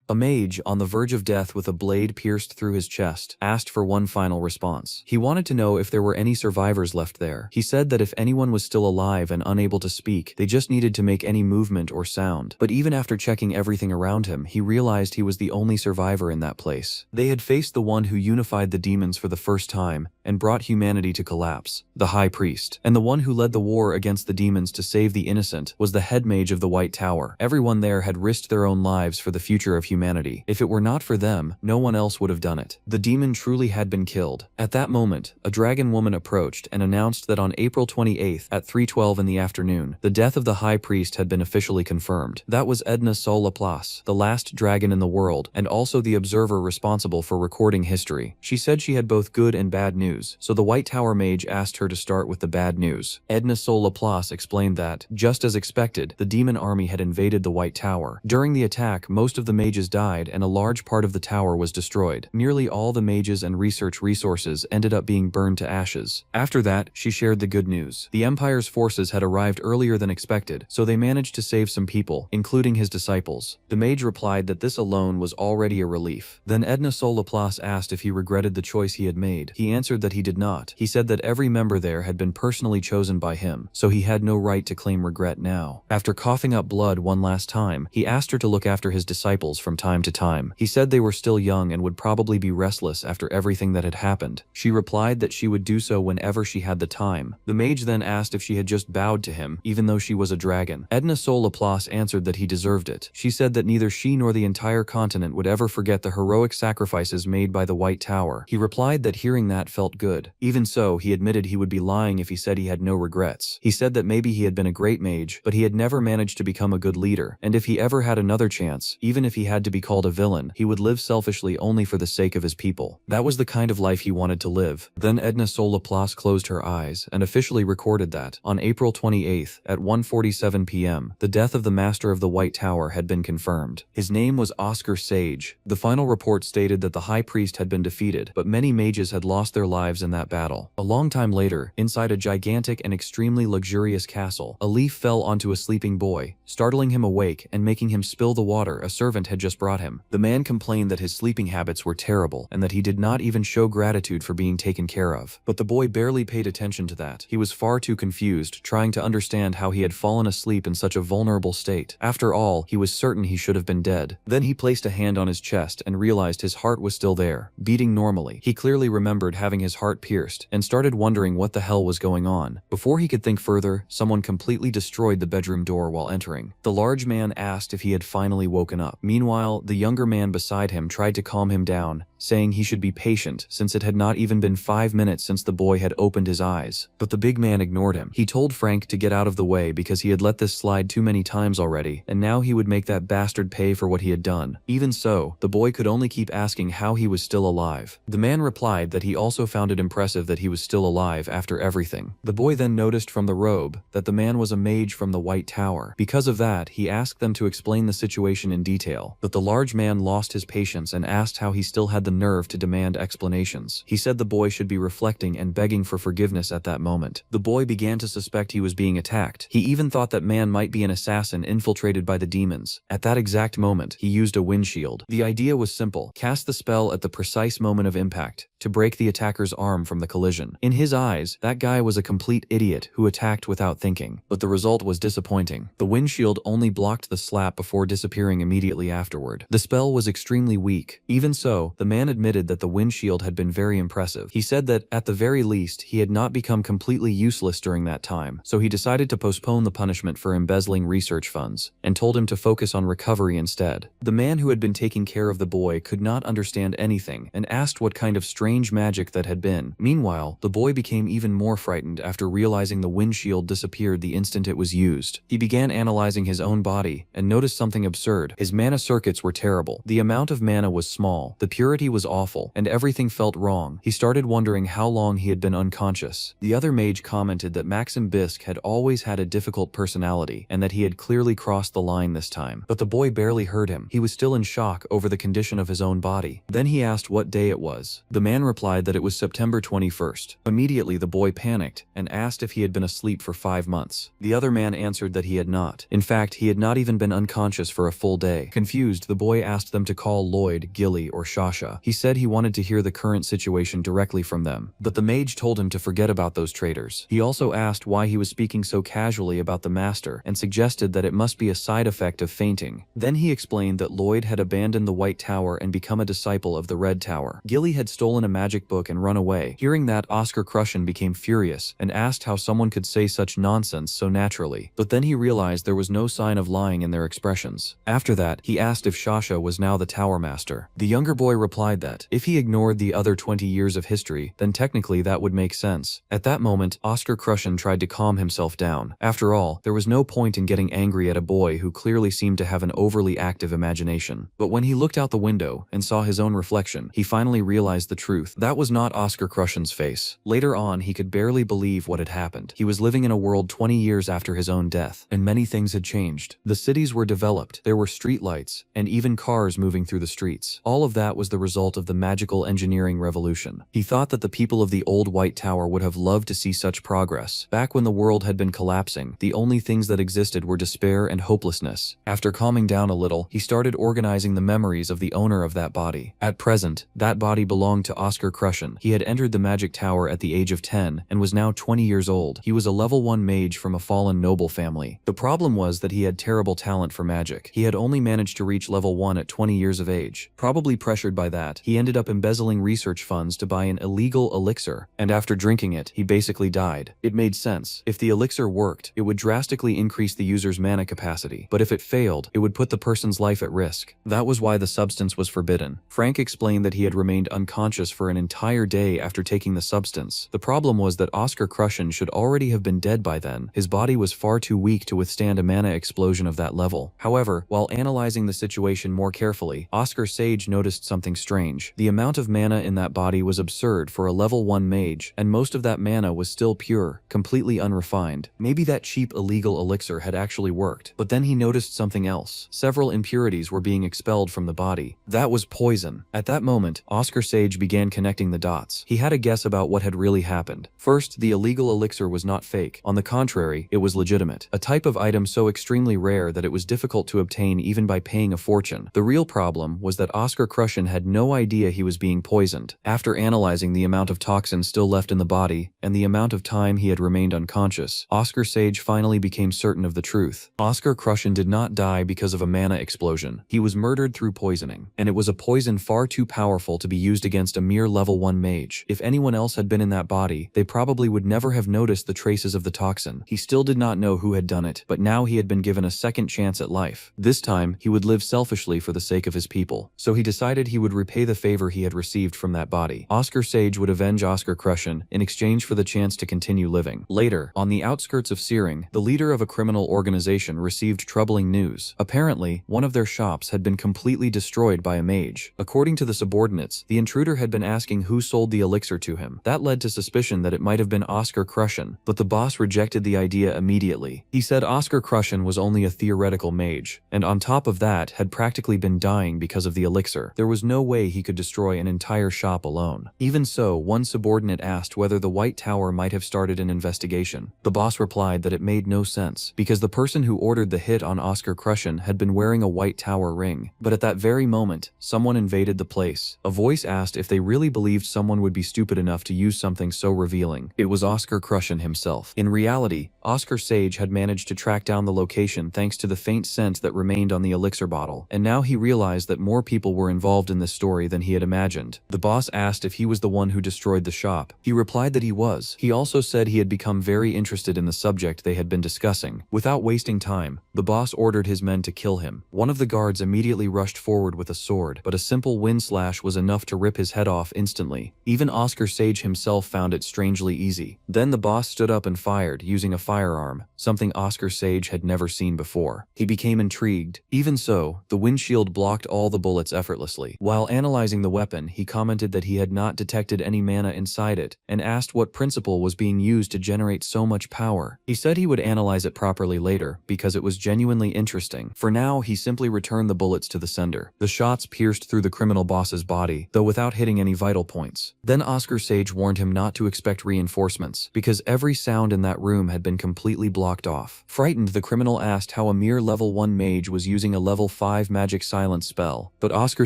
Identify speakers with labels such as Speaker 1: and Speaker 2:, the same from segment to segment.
Speaker 1: A mage, on the verge of death with a blade pierced through his chest, asked for one final response. He wanted to know if there were any survivors left there. He said that if anyone was still alive and unable to speak, they just needed to make any movement or sound. But even after checking everything around him, he realized he was the only survivor in that place. They had faced the one who unified the demons for the first time and brought humanity to collapse, the High Priest. And the one who led the war against the demons to save the innocent was the head mage of the White Tower. Everyone there had risked their own lives for the future of humanity. If it were not for them, no one else would have done it. The demon truly had been killed. At that moment, a dragon woman approached and announced that on April 28th at 3:12 in the afternoon, the death of the High Priest had been officially confirmed. That was Edna Sol Laplace, the last dragon in the world, and also the observer responsible for recording history. She said she had both good and bad news, so the White Tower mage asked her to start with the bad news. Edna Sol Laplace explained that, just as expected, the demon army had invaded the White Tower. During the attack, most of the mages died and a large part of the tower was destroyed. Nearly all the mages and research resources ended up being burned to ashes. After that, she shared the good news. The Empire's forces had arrived earlier than expected, so they managed to save some people, including his disciples. The mage replied that this alone was already a relief. Then Edna Sol Laplace asked if he regretted the choice he had made. He answered that he did not. He said that every member there had been personally chosen by him, so he had no right to claim regret now. After coughing up blood one last time, he asked her to look after his disciples from time to time. He said they were still young and would probably be restless after everything that had happened. She replied that she would do so whenever she had the time. The mage then asked if she had just bowed to him, even though she was a dragon. Edna Sol Laplace answered that he deserved it. She said that neither she nor the entire continent would ever forget the heroic sacrifices made by the White Tower. He replied that hearing that felt good. Even so, he admitted he would be lying if he said he had no regrets. He said that maybe he had been a great mage, but he had never managed to become a good leader, and if he ever had another chance, even if he had to be called a villain, he would live selfishly only for the sake of his people. That was the kind of life he wanted to live. Then Edna Sol Laplace closed her eyes and officially recorded that, on April 28th at 1:47 p.m., the death of the Master of the White Tower had been confirmed. His name was Oscar Sage. The final report stated that the High Priest had been defeated, but many mages had lost their lives in that battle. A long time later, inside a gigantic and extremely luxurious castle, a leaf fell onto a sleeping boy, startling him awake and making him spill the water a servant had just brought him. The man complained that his sleeping habits were terrible and that he did not even show gratitude for being taken care of. But the boy barely paid attention to that. He was far too confused, trying to understand how he had fallen asleep in such a vulnerable state. After all, he was certain he should have been dead. Then he placed a hand on his chest and realized his heart was still there, beating normally. He clearly remembered having his heart pierced and started wondering what the hell was going on. Before he could think further, someone completely destroyed the bedroom door while entering. The large man asked if he had finally woken up. Meanwhile, the younger man beside him tried to calm him down, saying he should be patient since it had not even been 5 minutes since the boy had opened his eyes. But the big man ignored him. He told Frank to get out of the way because he had let this slide too many times already, and now he would make that bastard pay for what he had done. Even so, the boy could only keep asking how he was still alive. The man replied that he also found it impressive that he was still alive after everything. The boy then noticed from the robe that the man was a mage from the White Tower. Because of that, he asked them to explain the situation in detail, but the large man lost his patience and asked how he still had the nerve to demand explanations. He said the boy should be reflecting and begging for forgiveness at that moment. The boy began to suspect he was being attacked. He even thought that man might be an assassin infiltrated by the demons. At that exact moment, he used a windshield. The idea was simple: cast the spell at the precise moment of impact to break the attacker's arm from the collision. In his eyes, that guy was a complete idiot who attacked without thinking, but the result was disappointing. The windshield only blocked the slap before disappearing immediately afterward. The spell was extremely weak. Even so, the man admitted that the windshield had been very impressive. He said that, at the very least, he had not become completely useless during that time, so he decided to postpone the punishment for embezzling research funds, and told him to focus on recovery instead. The man who had been taking care of the boy could not understand anything, and asked what kind of strange magic that had been. Meanwhile, the boy became even more frightened after realizing the windshield disappeared the instant it was used. He began analyzing his own body, and noticed something absurd. His mana circuits were terrible. The amount of mana was small, the purity was awful, and everything felt wrong. He started wondering how long he had been unconscious. The other mage commented that Maxim Bisk had always had a difficult personality, and that he had clearly crossed the line this time. But the boy barely heard him. He was still in shock over the condition of his own body. Then he asked what day it was. The man then replied that it was September 21st. Immediately the boy panicked and asked if he had been asleep for 5 months. The other man answered that he had not. In fact, he had not even been unconscious for a full day. Confused, the boy asked them to call Lloyd, Gilly, or Shasha. He said he wanted to hear the current situation directly from them, but the mage told him to forget about those traitors. He also asked why he was speaking so casually about the master and suggested that it must be a side effect of fainting. Then he explained that Lloyd had abandoned the White Tower and become a disciple of the Red Tower. Gilly had stolen a magic book and run away. Hearing that, Oscar Crushen became furious and asked how someone could say such nonsense so naturally. But then he realized there was no sign of lying in their expressions. After that, he asked if Shasha was now the Tower Master. The younger boy replied that, if he ignored the other 20 years of history, then technically that would make sense. At that moment, Oscar Crushen tried to calm himself down. After all, there was no point in getting angry at a boy who clearly seemed to have an overly active imagination. But when he looked out the window and saw his own reflection, he finally realized the truth. That was not Oscar Crushen's face. Later on, he could barely believe what had happened. He was living in a world 20 years after his own death, and many things had changed. The cities were developed, there were streetlights, and even cars moving through the streets. All of that was the result of the magical engineering revolution. He thought that the people of the old White Tower would have loved to see such progress. Back when the world had been collapsing, the only things that existed were despair and hopelessness. After calming down a little, he started organizing the memories of the owner of that body. At present, that body belonged to Oscar Crushen. He had entered the magic tower at the age of 10 and was now 20 years old. He was a level 1 mage from a fallen noble family. The problem was that he had terrible talent for magic. He had only managed to reach level 1 at 20 years of age. Probably pressured by that, he ended up embezzling research funds to buy an illegal elixir, and after drinking it, he basically died. It made sense. If the elixir worked, it would drastically increase the user's mana capacity, but if it failed, it would put the person's life at risk. That was why the substance was forbidden. Frank explained that he had remained unconscious for an entire day after taking the substance. The problem was that Oscar Crushen should already have been dead by then. His body was far too weak to withstand a mana explosion of that level. However, while analyzing the situation more carefully, Oscar Sage noticed something strange. The amount of mana in that body was absurd for a level 1 mage, and most of that mana was still pure, completely unrefined. Maybe that cheap illegal elixir had actually worked. But then he noticed something else. Several impurities were being expelled from the body. That was poison. At that moment, Oscar Sage began connecting the dots. He had a guess about what had really happened. First, the illegal elixir was not fake. On the contrary, it was legitimate. A type of item so extremely rare that it was difficult to obtain even by paying a fortune. The real problem was that Oscar Crushen had no idea he was being poisoned. After analyzing the amount of toxin still left in the body and the amount of time he had remained unconscious, Oscar Sage finally became certain of the truth. Oscar Crushen did not die because of a mana explosion. He was murdered through poisoning, and it was a poison far too powerful to be used against a mere level 1 mage. If anyone else had been in that body, they probably would never have noticed the traces of the toxin. He still did not know who had done it, but now he had been given a second chance at life. This time, he would live selfishly for the sake of his people. So he decided he would repay the favor he had received from that body. Oscar Sage would avenge Oscar Crushen in exchange for the chance to continue living. Later, on the outskirts of Searing, the leader of a criminal organization received troubling news. Apparently, one of their shops had been completely destroyed by a mage. According to the subordinates, the intruder had been asking who sold the elixir to him. That led to suspicion that it might have been Oscar Crushen, but the boss rejected the idea immediately. He said Oscar Crushen was only a theoretical mage, and on top of that, had practically been dying because of the elixir. There was no way he could destroy an entire shop alone. Even so, one subordinate asked whether the White Tower might have started an investigation. The boss replied that it made no sense, because the person who ordered the hit on Oscar Crushen had been wearing a White Tower ring. But at that very moment, someone invaded the place. A voice asked if they really believed someone would be stupid enough to use something so revealing. It was Oscar Crushen himself. In reality, Oscar Sage had managed to track down the location thanks to the faint scent that remained on the elixir bottle, and now he realized that more people were involved in this story than he had imagined. The boss asked if he was the one who destroyed the shop. He replied that he was. He also said he had become very interested in the subject they had been discussing. Without wasting time, the boss ordered his men to kill him. One of the guards immediately rushed forward with a sword, but a simple wind slash was enough to rip his head off instantly. Even Oscar Sage himself found it strangely easy. Then the boss stood up and fired, using a firearm, something Oscar Sage had never seen before. He became intrigued. Even so, the windshield blocked all the bullets effortlessly. While analyzing the weapon, he commented that he had not detected any mana inside it, and asked what principle was being used to generate so much power. He said he would analyze it properly later, because it was genuinely interesting. For now, he simply returned the bullets to the sender. The shots pierced through the criminal boss's body, though without hitting any vital points. Then Oscar Sage warned him not to expect reinforcements, because every sound in that room had been completely blocked off. Frightened, the criminal asked how a mere level 1 mage was using a level 5 magic silence spell, but Oscar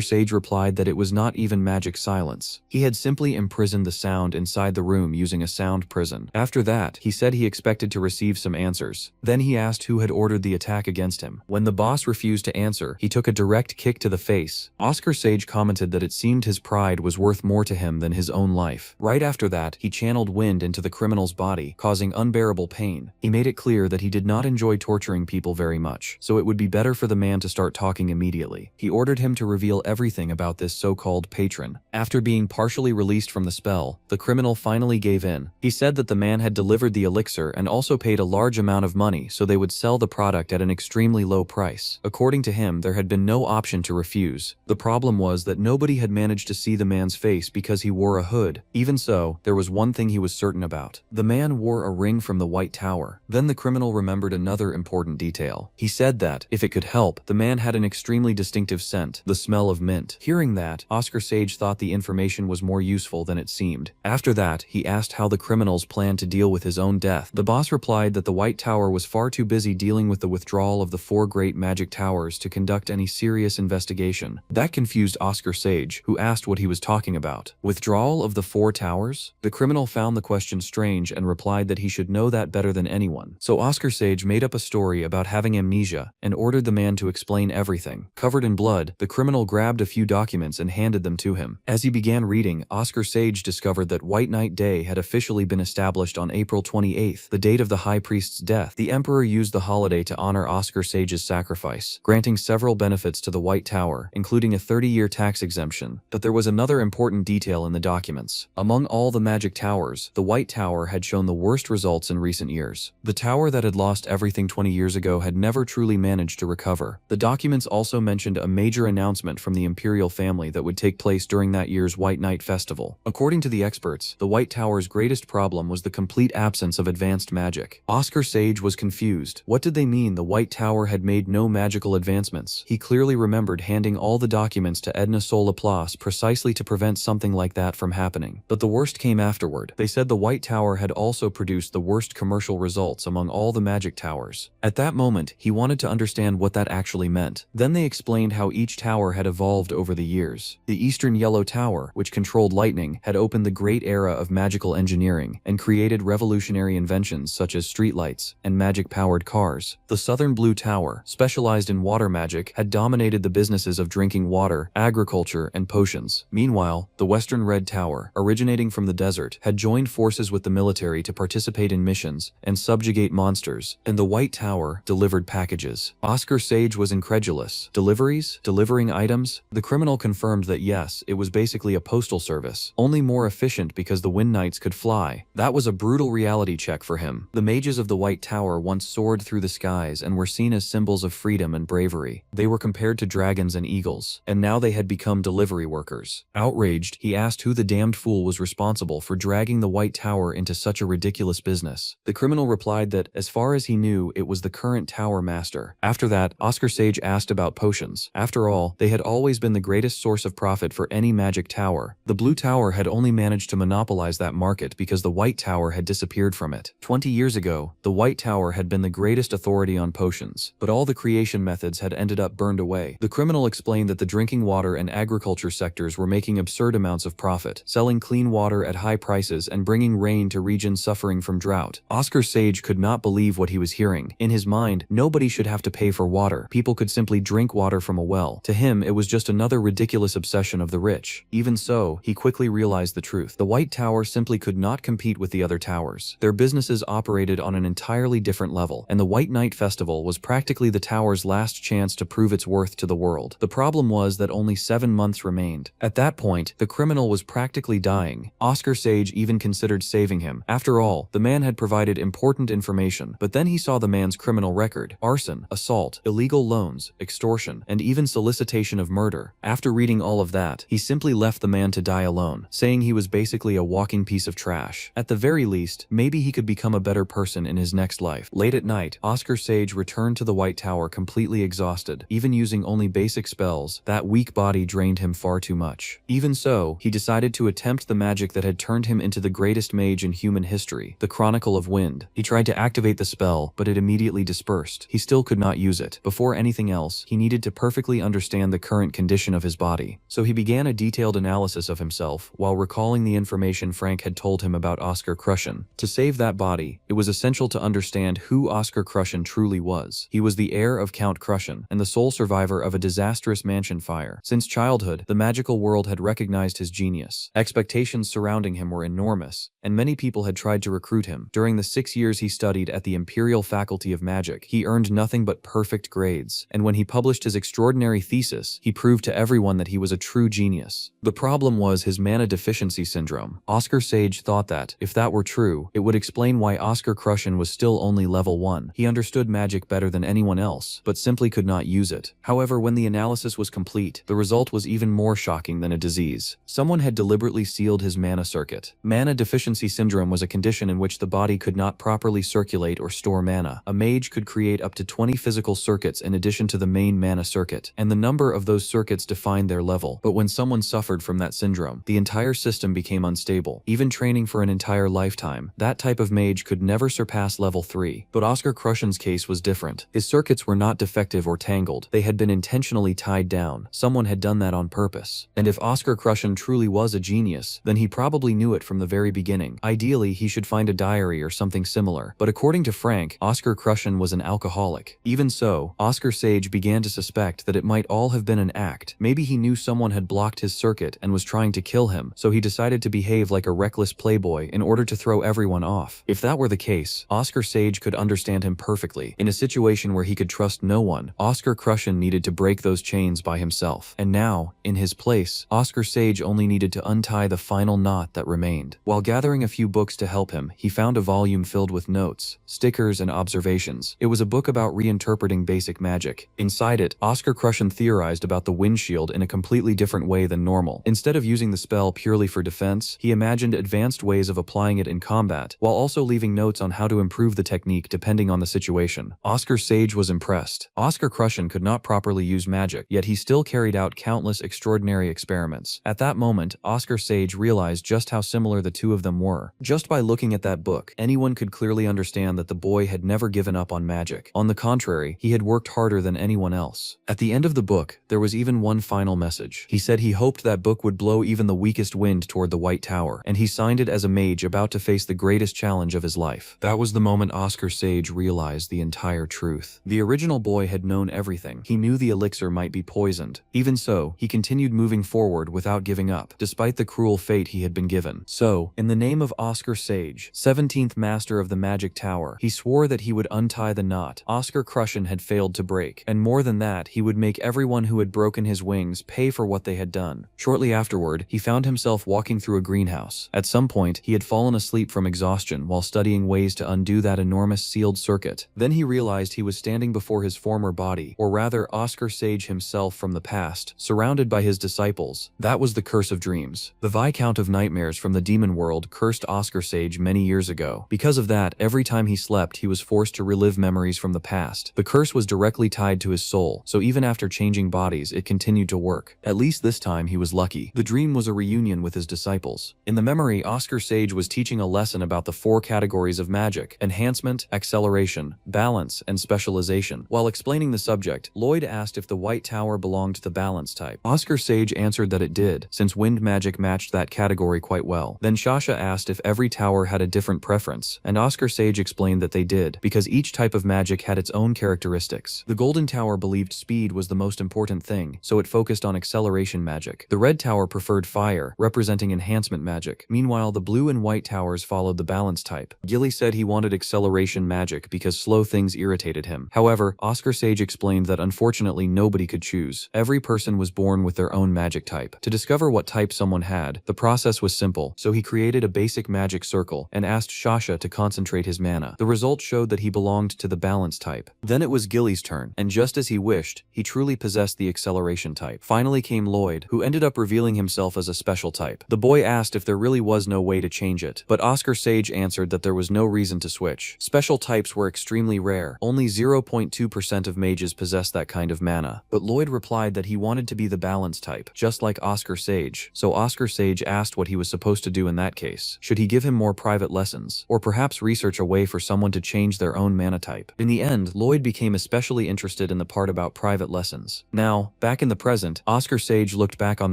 Speaker 1: Sage replied that it was not even magic silence. He had simply imprisoned the sound inside the room using a sound prison. After that, he said he expected to receive some answers. Then he asked who had ordered the attack against him. When the boss refused to answer, he took a direct kick to the face. Oscar Sage commented that it seemed his pride was worth more to him than his own life. Right after that, he channeled wind into the criminal's body, causing unbearable pain. He made it clear that he did not enjoy torturing people very much, so it would be better for the man to start talking immediately. He ordered him to reveal everything about this so-called patron. After being partially released from the spell, the criminal finally gave in. He said that the man had delivered the elixir and also paid a large amount of money so they would sell the product at an extremely low price. According to him, there had been no option to refuse. The problem was that nobody had managed to see the man's face because he wore a hood. Even so, there was one thing he was certain about. The man wore a ring from the White Tower. Then the criminal remembered another important detail. He said that, if it could help, the man had an extremely distinctive scent, the smell of mint. Hearing that, Oscar Sage thought the information was more useful than it seemed. After that, he asked how the criminals planned to deal with his own death. The boss replied that the White Tower was far too busy dealing with the withdrawal of the 4 great magic towers to conduct any serious investigation. That confused Oscar Sage, who asked what he was talking about. Withdrawal of the 4 towers? The criminal found the question strange and replied that he should know that better than anyone. So Oscar Sage made up a story about having amnesia and ordered the man to explain everything. Covered in blood, the criminal grabbed a few documents and handed them to him. As he began reading, Oscar Sage discovered that White Knight Day had officially been established on April 28th, the date of the High Priest's death. The Emperor used the holiday to honor Oscar Sage's sacrifice, granting several benefits to the White Tower, including a 30-year tax exemption. But there was another important detail in the documents. Among all the magic towers, the White Tower had shown the worst results in recent years. The tower that had lost everything 20 years ago had never truly managed to recover. The documents also mentioned a major announcement from the imperial family that would take place during that year's White Night Festival. According to the experts, the White Tower's greatest problem was the complete absence of advanced magic. Oscar Sage was confused. What did they mean the White Tower had made no magical advancements? He clearly remembered handing all the documents to Edna Sol Laplace precisely to prevent something like that from happening. But the worst came afterward. They said the White Tower had also produced the worst commercial results among all the magic towers. At that moment, he wanted to understand what that actually meant. Then they explained how each tower had evolved over the years. The Eastern Yellow Tower, which controlled lightning, had opened the great era of magical engineering and created revolutionary inventions such as streetlights and magic-powered cars. The Southern Blue Tower, specialized in water magic, had dominated the businesses of drinking water, agriculture, and potions. Meanwhile, the Western Red Tower, originating from the desert, had joined forces with the military to participate in missions and subjugate monsters, and the White Tower delivered packages. Oscar Sage was incredulous. Deliveries? Delivering items? The criminal confirmed that yes, it was basically a postal service, only more efficient because the Wind Knights could fly. That was a brutal reality check for him. The mages of the White Tower once soared through the skies and were seen as symbols of freedom and bravery. They were compared to dragons and eagles, and now they had become delivery workers. Outraged, he asked who the damned fool was responsible for dragging the White Tower into such a ridiculous business. The criminal replied that, as far as he knew, it was the current tower master. After that, Oscar Sage asked about potions. After all, they had always been the greatest source of profit for any magic tower. The Blue Tower had only managed to monopolize that market because the White Tower had disappeared from it. 20 years ago, the White Tower had been the greatest authority on potions, but all the creation methods had ended up burned away. The criminal explained that the drinking water and agriculture sectors were making absurd amounts of profit, selling clean water at high prices and bringing rain to regions suffering from drought. Oscar Sage could not believe what he was hearing. In his mind, nobody should have to pay for water. People could simply drink water from a well. To him, it was just another ridiculous obsession of the rich. Even so, he quickly realized the truth. The White Tower simply could not compete with the other towers. Their businesses operated on an entirely different level, and the White Night Festival was practically the tower's last chance to prove its worth to the world. The problem was that only 7 months remained. At that point, the criminal was practically dying. Oscar Sage even considered saving him. After all, the man had provided important important information, but then he saw the man's criminal record: arson, assault, illegal loans, extortion, and even solicitation of murder. After reading all of that, he simply left the man to die alone, saying he was basically a walking piece of trash. At the very least, maybe he could become a better person in his next life. Late at night, Oscar Sage returned to the White Tower completely exhausted. Even using only basic spells, that weak body drained him far too much. Even so, he decided to attempt the magic that had turned him into the greatest mage in human history, the Chronicle of Wind. He tried to activate the spell, but it immediately dispersed. He still could not use it. Before anything else, he needed to perfectly understand the current condition of his body. So he began a detailed analysis of himself, while recalling the information Frank had told him about Oscar Crushen. To save that body, it was essential to understand who Oscar Crushen truly was. He was the heir of Count Crushen, and the sole survivor of a disastrous mansion fire. Since childhood, the magical world had recognized his genius. Expectations surrounding him were enormous, and many people had tried to recruit him. During the 6 years he studied at the Imperial Faculty of Magic, he earned nothing but perfect grades, and when he published his extraordinary thesis, he proved to everyone that he was a true genius. The problem was his mana deficiency syndrome. Oscar Sage thought that, if that were true, it would explain why Oscar Crushen was still only level 1. He understood magic better than anyone else, but simply could not use it. However, when the analysis was complete, the result was even more shocking than a disease. Someone had deliberately sealed his mana circuit. Mana deficiency syndrome was a condition in which the body could not properly circulate or store mana. A mage could create up to 20 physical circuits in addition to the main mana circuit, and the number of those circuits defined their level. But when someone suffered from that syndrome, the entire system became unstable. Even training for an entire lifetime, that type of mage could never surpass level 3. But Oscar Crushen's case was different. His circuits were not defective or tangled. They had been intentionally tied down. Someone had done that on purpose. And if Oscar Crushen truly was a genius, then he probably knew it from the very beginning. Ideally, he should find a diary or something similar. But according to Frank, Oscar Crushen was an alcoholic. Even so, Oscar Sage began to suspect that it might all have been an act. Maybe he knew someone had blocked his circuit and was trying to kill him, so he decided to behave like a reckless playboy in order to throw everyone off. If that were the case, Oscar Sage could understand him perfectly. In a situation where he could trust no one, Oscar Crushen needed to break those chains by himself. And now, in his place, Oscar Sage only needed to untie the final knot that remained. While gathering a few books to help him, he found a volume filled with notes, stickers, and observations. It was a book about reinterpreting basic magic. Inside it, Oscar Crushen theorized about the windshield in a completely different way than normal. Instead of using the spell purely for defense, he imagined advanced ways of applying it in combat, while also leaving notes on how to improve the technique depending on the situation. Oscar Sage was impressed. Oscar Crushen could not properly use magic, yet he still carried out countless extraordinary experiments. At that moment, Oscar Sage realized just how similar the two of them were. Just by looking at that book, anyone could clearly understand that the boy had never given up on magic. On the contrary, he had worked harder than anyone else. At the end of the book, there was even one final message. He said he hoped that book would blow even the weakest wind toward the White Tower, and he signed it as a mage about to face the greatest challenge of his life. That was the moment Oscar Sage realized the entire truth. The original boy had known everything. He knew the elixir might be poisoned. Even so, he continued moving forward without giving up, despite the cruel fate he had been given. So, in the name of Oscar Sage, 17th Master of the Magic Tower, he swore that he would untie the knot Oscar Crushen had failed to break, and more than that, he would make everyone who had broken his wings pay for what they had done. Shortly afterward, he found himself walking through a greenhouse. At some point, he had fallen asleep from exhaustion while studying ways to undo that enormous sealed circuit. Then he realized he was standing before his former body, or rather Oscar Sage himself from the past, surrounded by his disciples. That was the curse of dreams. The Viscount of Nightmares from the demon world cursed Oscar Sage many years ago. Because of that, every time he slept, he was forced to relive memories from the past. The curse was directly tied to his soul, so even after changing bodies, it continued to work. At least this time he was lucky. The dream was a reunion with his disciples. In the memory, Oscar Sage was teaching a lesson about the 4 categories of magic: enhancement, acceleration, balance, and specialization. While explaining the subject, Lloyd asked if the White Tower belonged to the balance type. Oscar Sage answered that it did, since wind magic matched that category quite well. Then Shasha asked if every tower had a different preference, and Oscar Sage explained that they did, because each type of magic had its own characteristics. The Golden Tower believed speed was the most important thing, so it focused on acceleration magic. The Red Tower preferred fire, representing enhancement magic. Meanwhile, the Blue and White Towers followed the balance type. Gilly said he wanted acceleration magic because slow things irritated him. However, Oscar Sage explained that unfortunately nobody could choose. Every person was born with their own magic type. To discover what type someone had, the process was simple, so he created a basic magic circle and asked Shasha to concentrate concentrate his mana. The result showed that he belonged to the balance type. Then it was Gilly's turn, and just as he wished, he truly possessed the acceleration type. Finally came Lloyd, who ended up revealing himself as a special type. The boy asked if there really was no way to change it, but Oscar Sage answered that there was no reason to switch. Special types were extremely rare. Only 0.2% of mages possessed that kind of mana. But Lloyd replied that he wanted to be the balance type, just like Oscar Sage. So Oscar Sage asked what he was supposed to do in that case. Should he give him more private lessons, or perhaps research a way for someone to change their own mana type? In the end, Lloyd became especially interested in the part about private lessons. Now, back in the present, Oscar Sage looked back on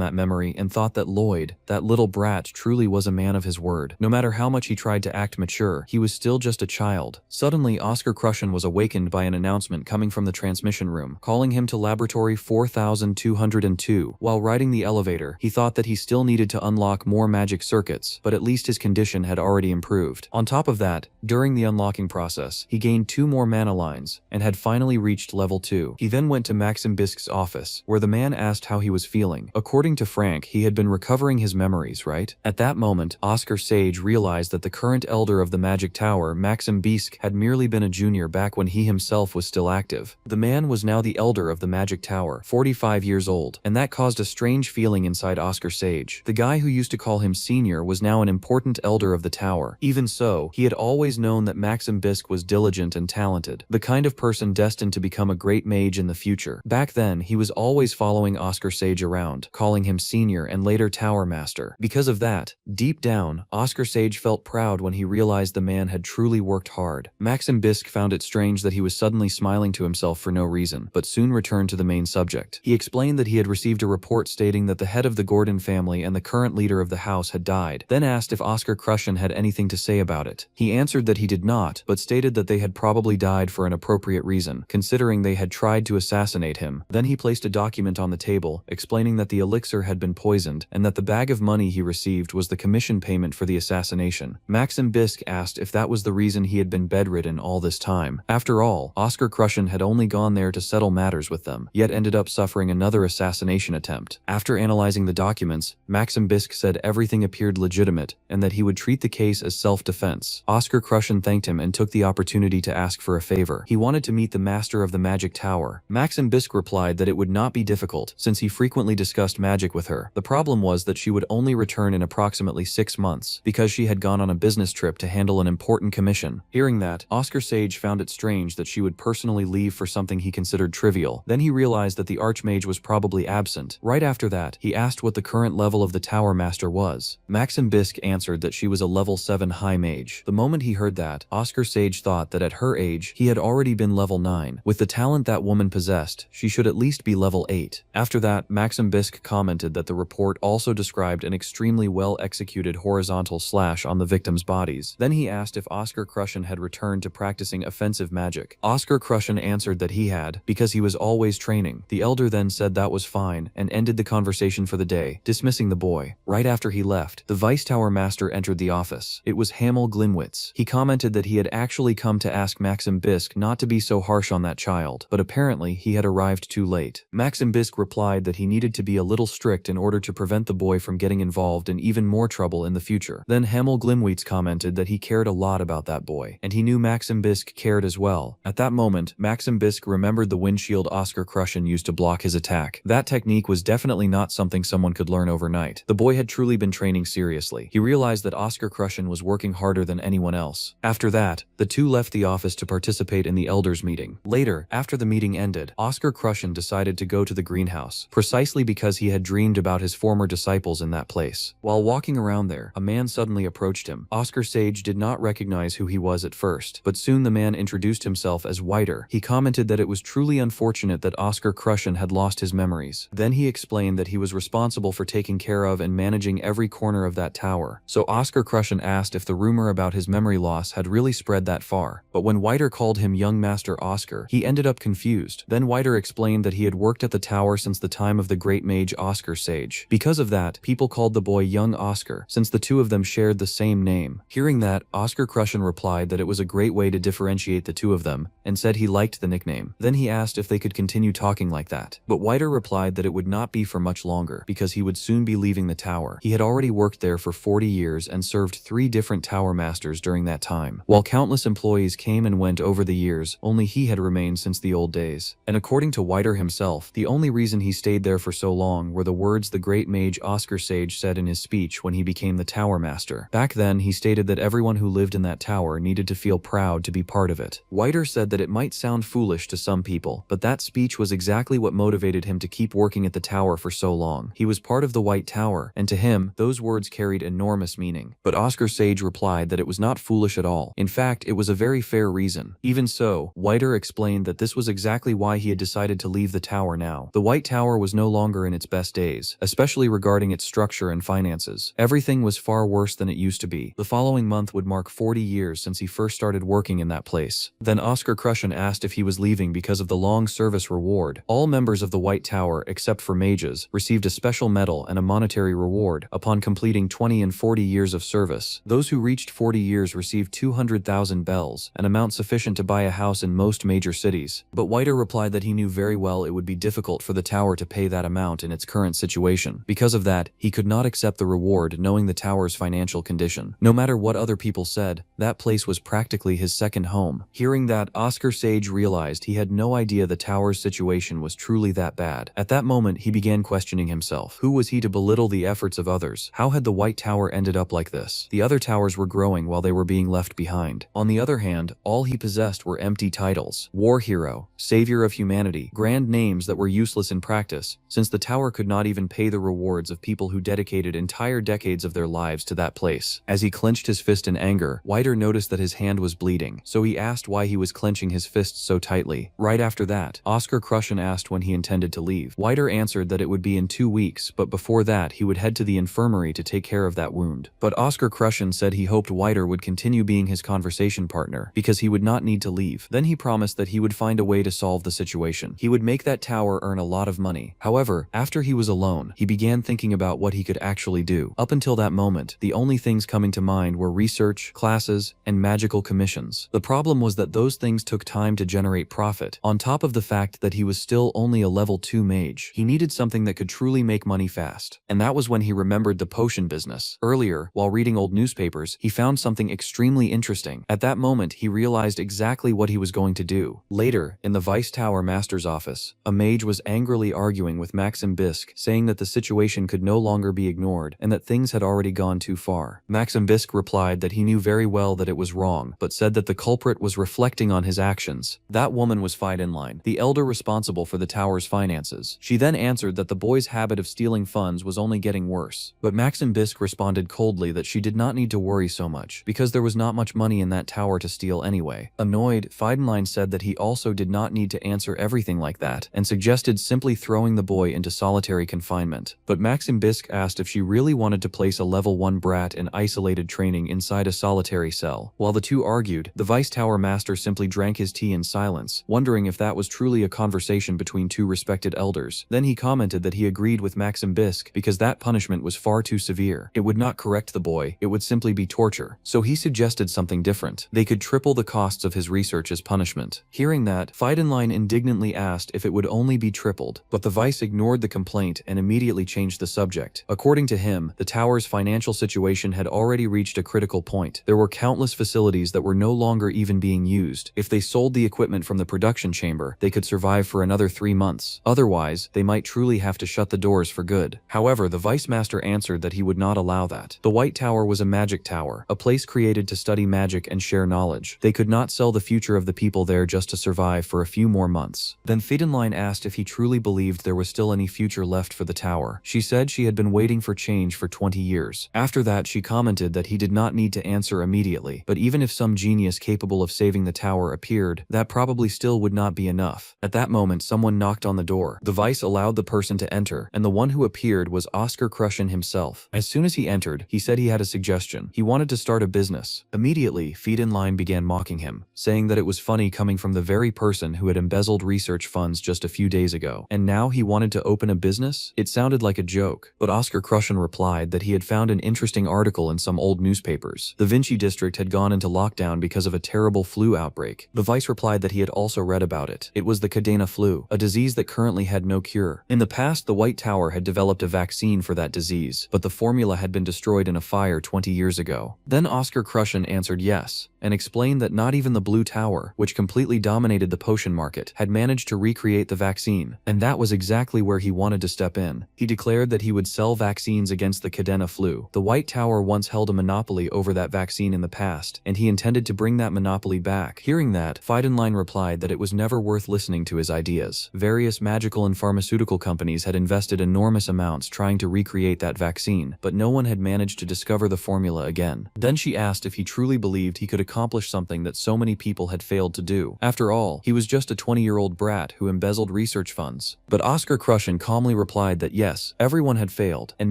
Speaker 1: that memory and thought that Lloyd, that little brat, truly was a man of his word. No matter how much he tried to act mature, he was still just a child. Suddenly, Oscar Crushen was awakened by an announcement coming from the transmission room, calling him to laboratory 4202. While riding the elevator, he thought that he still needed to unlock more magic circuits, but at least his condition had already improved. On top of that, during the unlocking process, he gained 2 more mana lines, and had finally reached level 2. He then went to Maxim Bisk's office, where the man asked how he was feeling. According to Frank, he had been recovering his memories, right? At that moment, Oscar Sage realized that the current elder of the Magic Tower, Maxim Bisk, had merely been a junior back when he himself was still active. The man was now the elder of the Magic Tower, 45 years old, and that caused a strange feeling inside Oscar Sage. The guy who used to call him senior was now an important elder of the tower. Even so, he had always known that Maxim Bisk was diligent and talented, the kind of person destined to become a great mage in the future. Back then, he was always following Oscar Sage around, calling him senior and later tower master. Because of that, deep down, Oscar Sage felt proud when he realized the man had truly worked hard. Maxim Bisk found it strange that he was suddenly smiling to himself for no reason, but soon returned to the main subject. He explained that he had received a report stating that the head of the Gordon family and the current leader of the house had died, then asked if Oscar Crushen had anything to say about it. He answered that he did not, but stated that they had probably died for an appropriate reason, considering they had tried to assassinate him. Then he placed a document on the table, explaining that the elixir had been poisoned, and that the bag of money he received was the commission payment for the assassination. Maxim Bisk asked if that was the reason he had been bedridden all this time. After all, Oscar Crushen had only gone there to settle matters with them, yet ended up suffering another assassination attempt. After analyzing the documents, Maxim Bisk said everything appeared legitimate, and that he would treat the case as self-defense. Oscar Crushen thanked him and took the opportunity to ask for a favor. He wanted to meet the master of the Magic Tower. Maxim Bisk replied that it would not be difficult, since he frequently discussed magic with her. The problem was that she would only return in approximately 6 months, because she had gone on a business trip to handle an important commission. Hearing that, Oscar Sage found it strange that she would personally leave for something he considered trivial. Then he realized that the Archmage was probably absent. Right after that, he asked what the current level of the Tower Master was. Maxim Bisk answered that she was a level 7 High Mage. The moment he heard that, Oscar Sage thought that at her age, he had already been level 9. With the talent that woman possessed, she should at least be level 8. After that, Maxim Bisk commented that the report also described an extremely well-executed horizontal slash on the victims' bodies. Then he asked if Oscar Crushen had returned to practicing offensive magic. Oscar Crushen answered that he had, because he was always training. The elder then said that was fine, and ended the conversation for the day, dismissing the boy. Right after he left, the Vice Tower Master entered the office. It was Hamel Glimwitz. He commented that he had actually come to ask Maxim Bisk not to be so harsh on that child, but apparently he had arrived too late. Maxim Bisk replied that he needed to be a little strict in order to prevent the boy from getting involved in even more trouble in the future. Then Hamel Glimwitz commented that he cared a lot about that boy, and he knew Maxim Bisk cared as well. At that moment, Maxim Bisk remembered the windshield Oscar Crushen used to block his attack. That technique was definitely not something someone could learn overnight. The boy had truly been training seriously. He realized that Oscar Crushen was working harder than anyone else. After that, the two left the office to participate in the elders meeting. Later, after the meeting ended, Oscar Crushen decided to go to the greenhouse, precisely because he had dreamed about his former disciples in that place. While walking around there, a man suddenly approached him. Oscar Sage did not recognize who he was at first, but soon the man introduced himself as Whiter. He commented that it was truly unfortunate that Oscar Crushen had lost his memories. Then he explained that he was responsible for taking care of and managing every corner of that tower. So Oscar Crushen asked if the rumor about his memory loss had really spread that far. But when Whiter called him young Master Oscar, he ended up confused. Then Whiter explained that he had worked at the tower since the time of the great mage Oscar Sage. Because of that, people called the boy young Oscar, since the two of them shared the same name. Hearing that, Oscar Crushen replied that it was a great way to differentiate the two of them, and said he liked the nickname. Then he asked if they could continue talking like that. But Whiter replied that it would not be for much longer, because he would soon be leaving the tower. He had already worked there for 40 years and served 3 different tower masters during that time. While countless employees came and went over the years, only he had remained since the old days. And according to Whiter himself, the only reason he stayed there for so long were the words the great mage Oscar Sage said in his speech when he became the Tower Master. Back then, he stated that everyone who lived in that tower needed to feel proud to be part of it. Whiter said that it might sound foolish to some people, but that speech was exactly what motivated him to keep working at the tower for so long. He was part of the White Tower, and to him, those words carried enormous meaning. But Oscar Sage replied that it was not foolish at all. In fact, it was a very fair reason. Even so, Whiter explained that this was exactly why he had decided to leave the tower now. The White Tower was no longer in its best days, especially regarding its structure and finances. Everything was far worse than it used to be. The following month would mark 40 years since he first started working in that place. Then Oscar Crushen asked if he was leaving because of the long service reward. All members of the White Tower, except for mages, received a special medal and a monetary reward upon completing 20 and 40 years of service. Those who reached 40 years received 200,000 bells, an amount sufficient to buy a house in most major cities. But Whiter replied that he knew very well it would be difficult for the tower to pay that amount in its current situation. Because of that, he could not accept the reward knowing the tower's financial condition. No matter what other people said, that place was practically his second home. Hearing that, Oscar Sage realized he had no idea the tower's situation was truly that bad. At that moment, he began questioning himself. Who was he to belittle the efforts of others? How had the White Tower ended up like this? The other towers were growing while they were being left behind. On the other hand, all he possessed were empty titles. War hero, savior of humanity, grand names that were useless in practice, since the tower could not even pay the rewards of people who dedicated entire decades of their lives to that place. As he clenched his fist in anger, Whiter noticed that his hand was bleeding, so he asked why he was clenching his fists so tightly. Right after that, Oscar Crushen asked when he intended to leave. Whiter answered that it would be in 2 weeks, but before that, he would head to the infirmary to take care of that wound. But Oscar Crushen said he hoped Whiter would continue being his conversation partner, because he would not need to leave. Then he promised that he would find a way to solve the situation. He would make that tower earn a lot of money. However, after he was alone, he began thinking about what he could actually do. Up until that moment, the only things coming to mind were research, classes, and magical commissions. The problem was that those things took time to generate profit. On top of the fact that he was still only a level 2 mage, he needed something that could truly make money fast. And that was when he remembered the potion business. Earlier, while reading old newspapers, he found something extremely interesting. At that moment, he realized exactly what he was going to do. Later, in the Vice Tower Master's office, a mage was angrily arguing with Maxim Bisk, saying that the situation could no longer be ignored and that things had already gone too far. Maxim Bisk replied that he knew very well that it was wrong, but said that the culprit was reflecting on his actions. That woman was Fidenline, the elder responsible for the tower's finances. She then answered that the boy's habit of stealing funds was only getting worse. But Maxim Bisk responded coldly that she did not need to worry so much, because there was not much money in that tower to steal anyway. Annoyed, Fidenline said that he also did not need to answer everything like that, and suggested simply throwing the boy into solitary confinement. But Maxim Bisk asked if she really wanted to place a level 1 brat in isolated training inside a solitary cell. While the two argued, the Vice Tower Master simply drank his tea in silence, wondering if that was truly a conversation between two respected elders. Then he commented that he agreed with Maxim Bisk because that punishment was far too severe. It would not correct the boy, it would simply be torture. So he suggested something different. They could triple the costs of his research as punishment. Hearing that, Fidenline indignantly asked if it would only be tripled, but the Vice ignored the complaint and immediately changed the subject. According to him, the tower's financial situation had already reached a critical point. There were countless facilities that were no longer even being used. If they sold the equipment from the production chamber, they could survive for another 3 months. Otherwise, they might truly have to shut the doors for good. However, the Vice Master answered that he would not allow that. The White Tower was a magic tower, a place created to study magic and share knowledge. They could not sell the future of the people there just to survive for a few more months. Then Fidenline asked if he truly believed there was still any future left for the tower. She said she had been waiting for change for 20 years. After that, she commented that he did not need to answer immediately, but even if some genius capable of saving the tower appeared, that probably still would not be enough. At that moment, someone knocked on the door. The Vice allowed the person to enter, and the one who appeared was Oscar Crushen himself. As soon as he entered, he said he had a suggestion. He wanted to start a business. Immediately, Fidenline began mocking him, saying that it was funny coming from the very person who had embezzled research funds just a few days ago. And now he wanted to open a business? It sounded like a joke. But Oscar Crushen replied that he had found an interesting article in some old newspapers. The Vinci district had gone into lockdown because of a terrible flu outbreak. The Vice replied that he had also read about it. It was the Cadena flu, a disease that currently had no cure. In the past, the White Tower had developed a vaccine for that disease, but the formula had been destroyed in a fire 20 years ago. Then Oscar Oscar Crushen answered yes, and explained that not even the Blue Tower, which completely dominated the potion market, had managed to recreate the vaccine, and that was exactly where he wanted to step in. He declared that he would sell vaccines against the Cadena flu. The White Tower once held a monopoly over that vaccine in the past, and he intended to bring that monopoly back. Hearing that, Fidenline replied that it was never worth listening to his ideas. Various magical and pharmaceutical companies had invested enormous amounts trying to recreate that vaccine, but no one had managed to discover the formula again. Then she asked if he truly believed he could accomplish something that so many people had failed to do. After all, he was just a 20-year-old brat who embezzled research funds. But Oscar Crushen calmly replied that yes, everyone had failed, and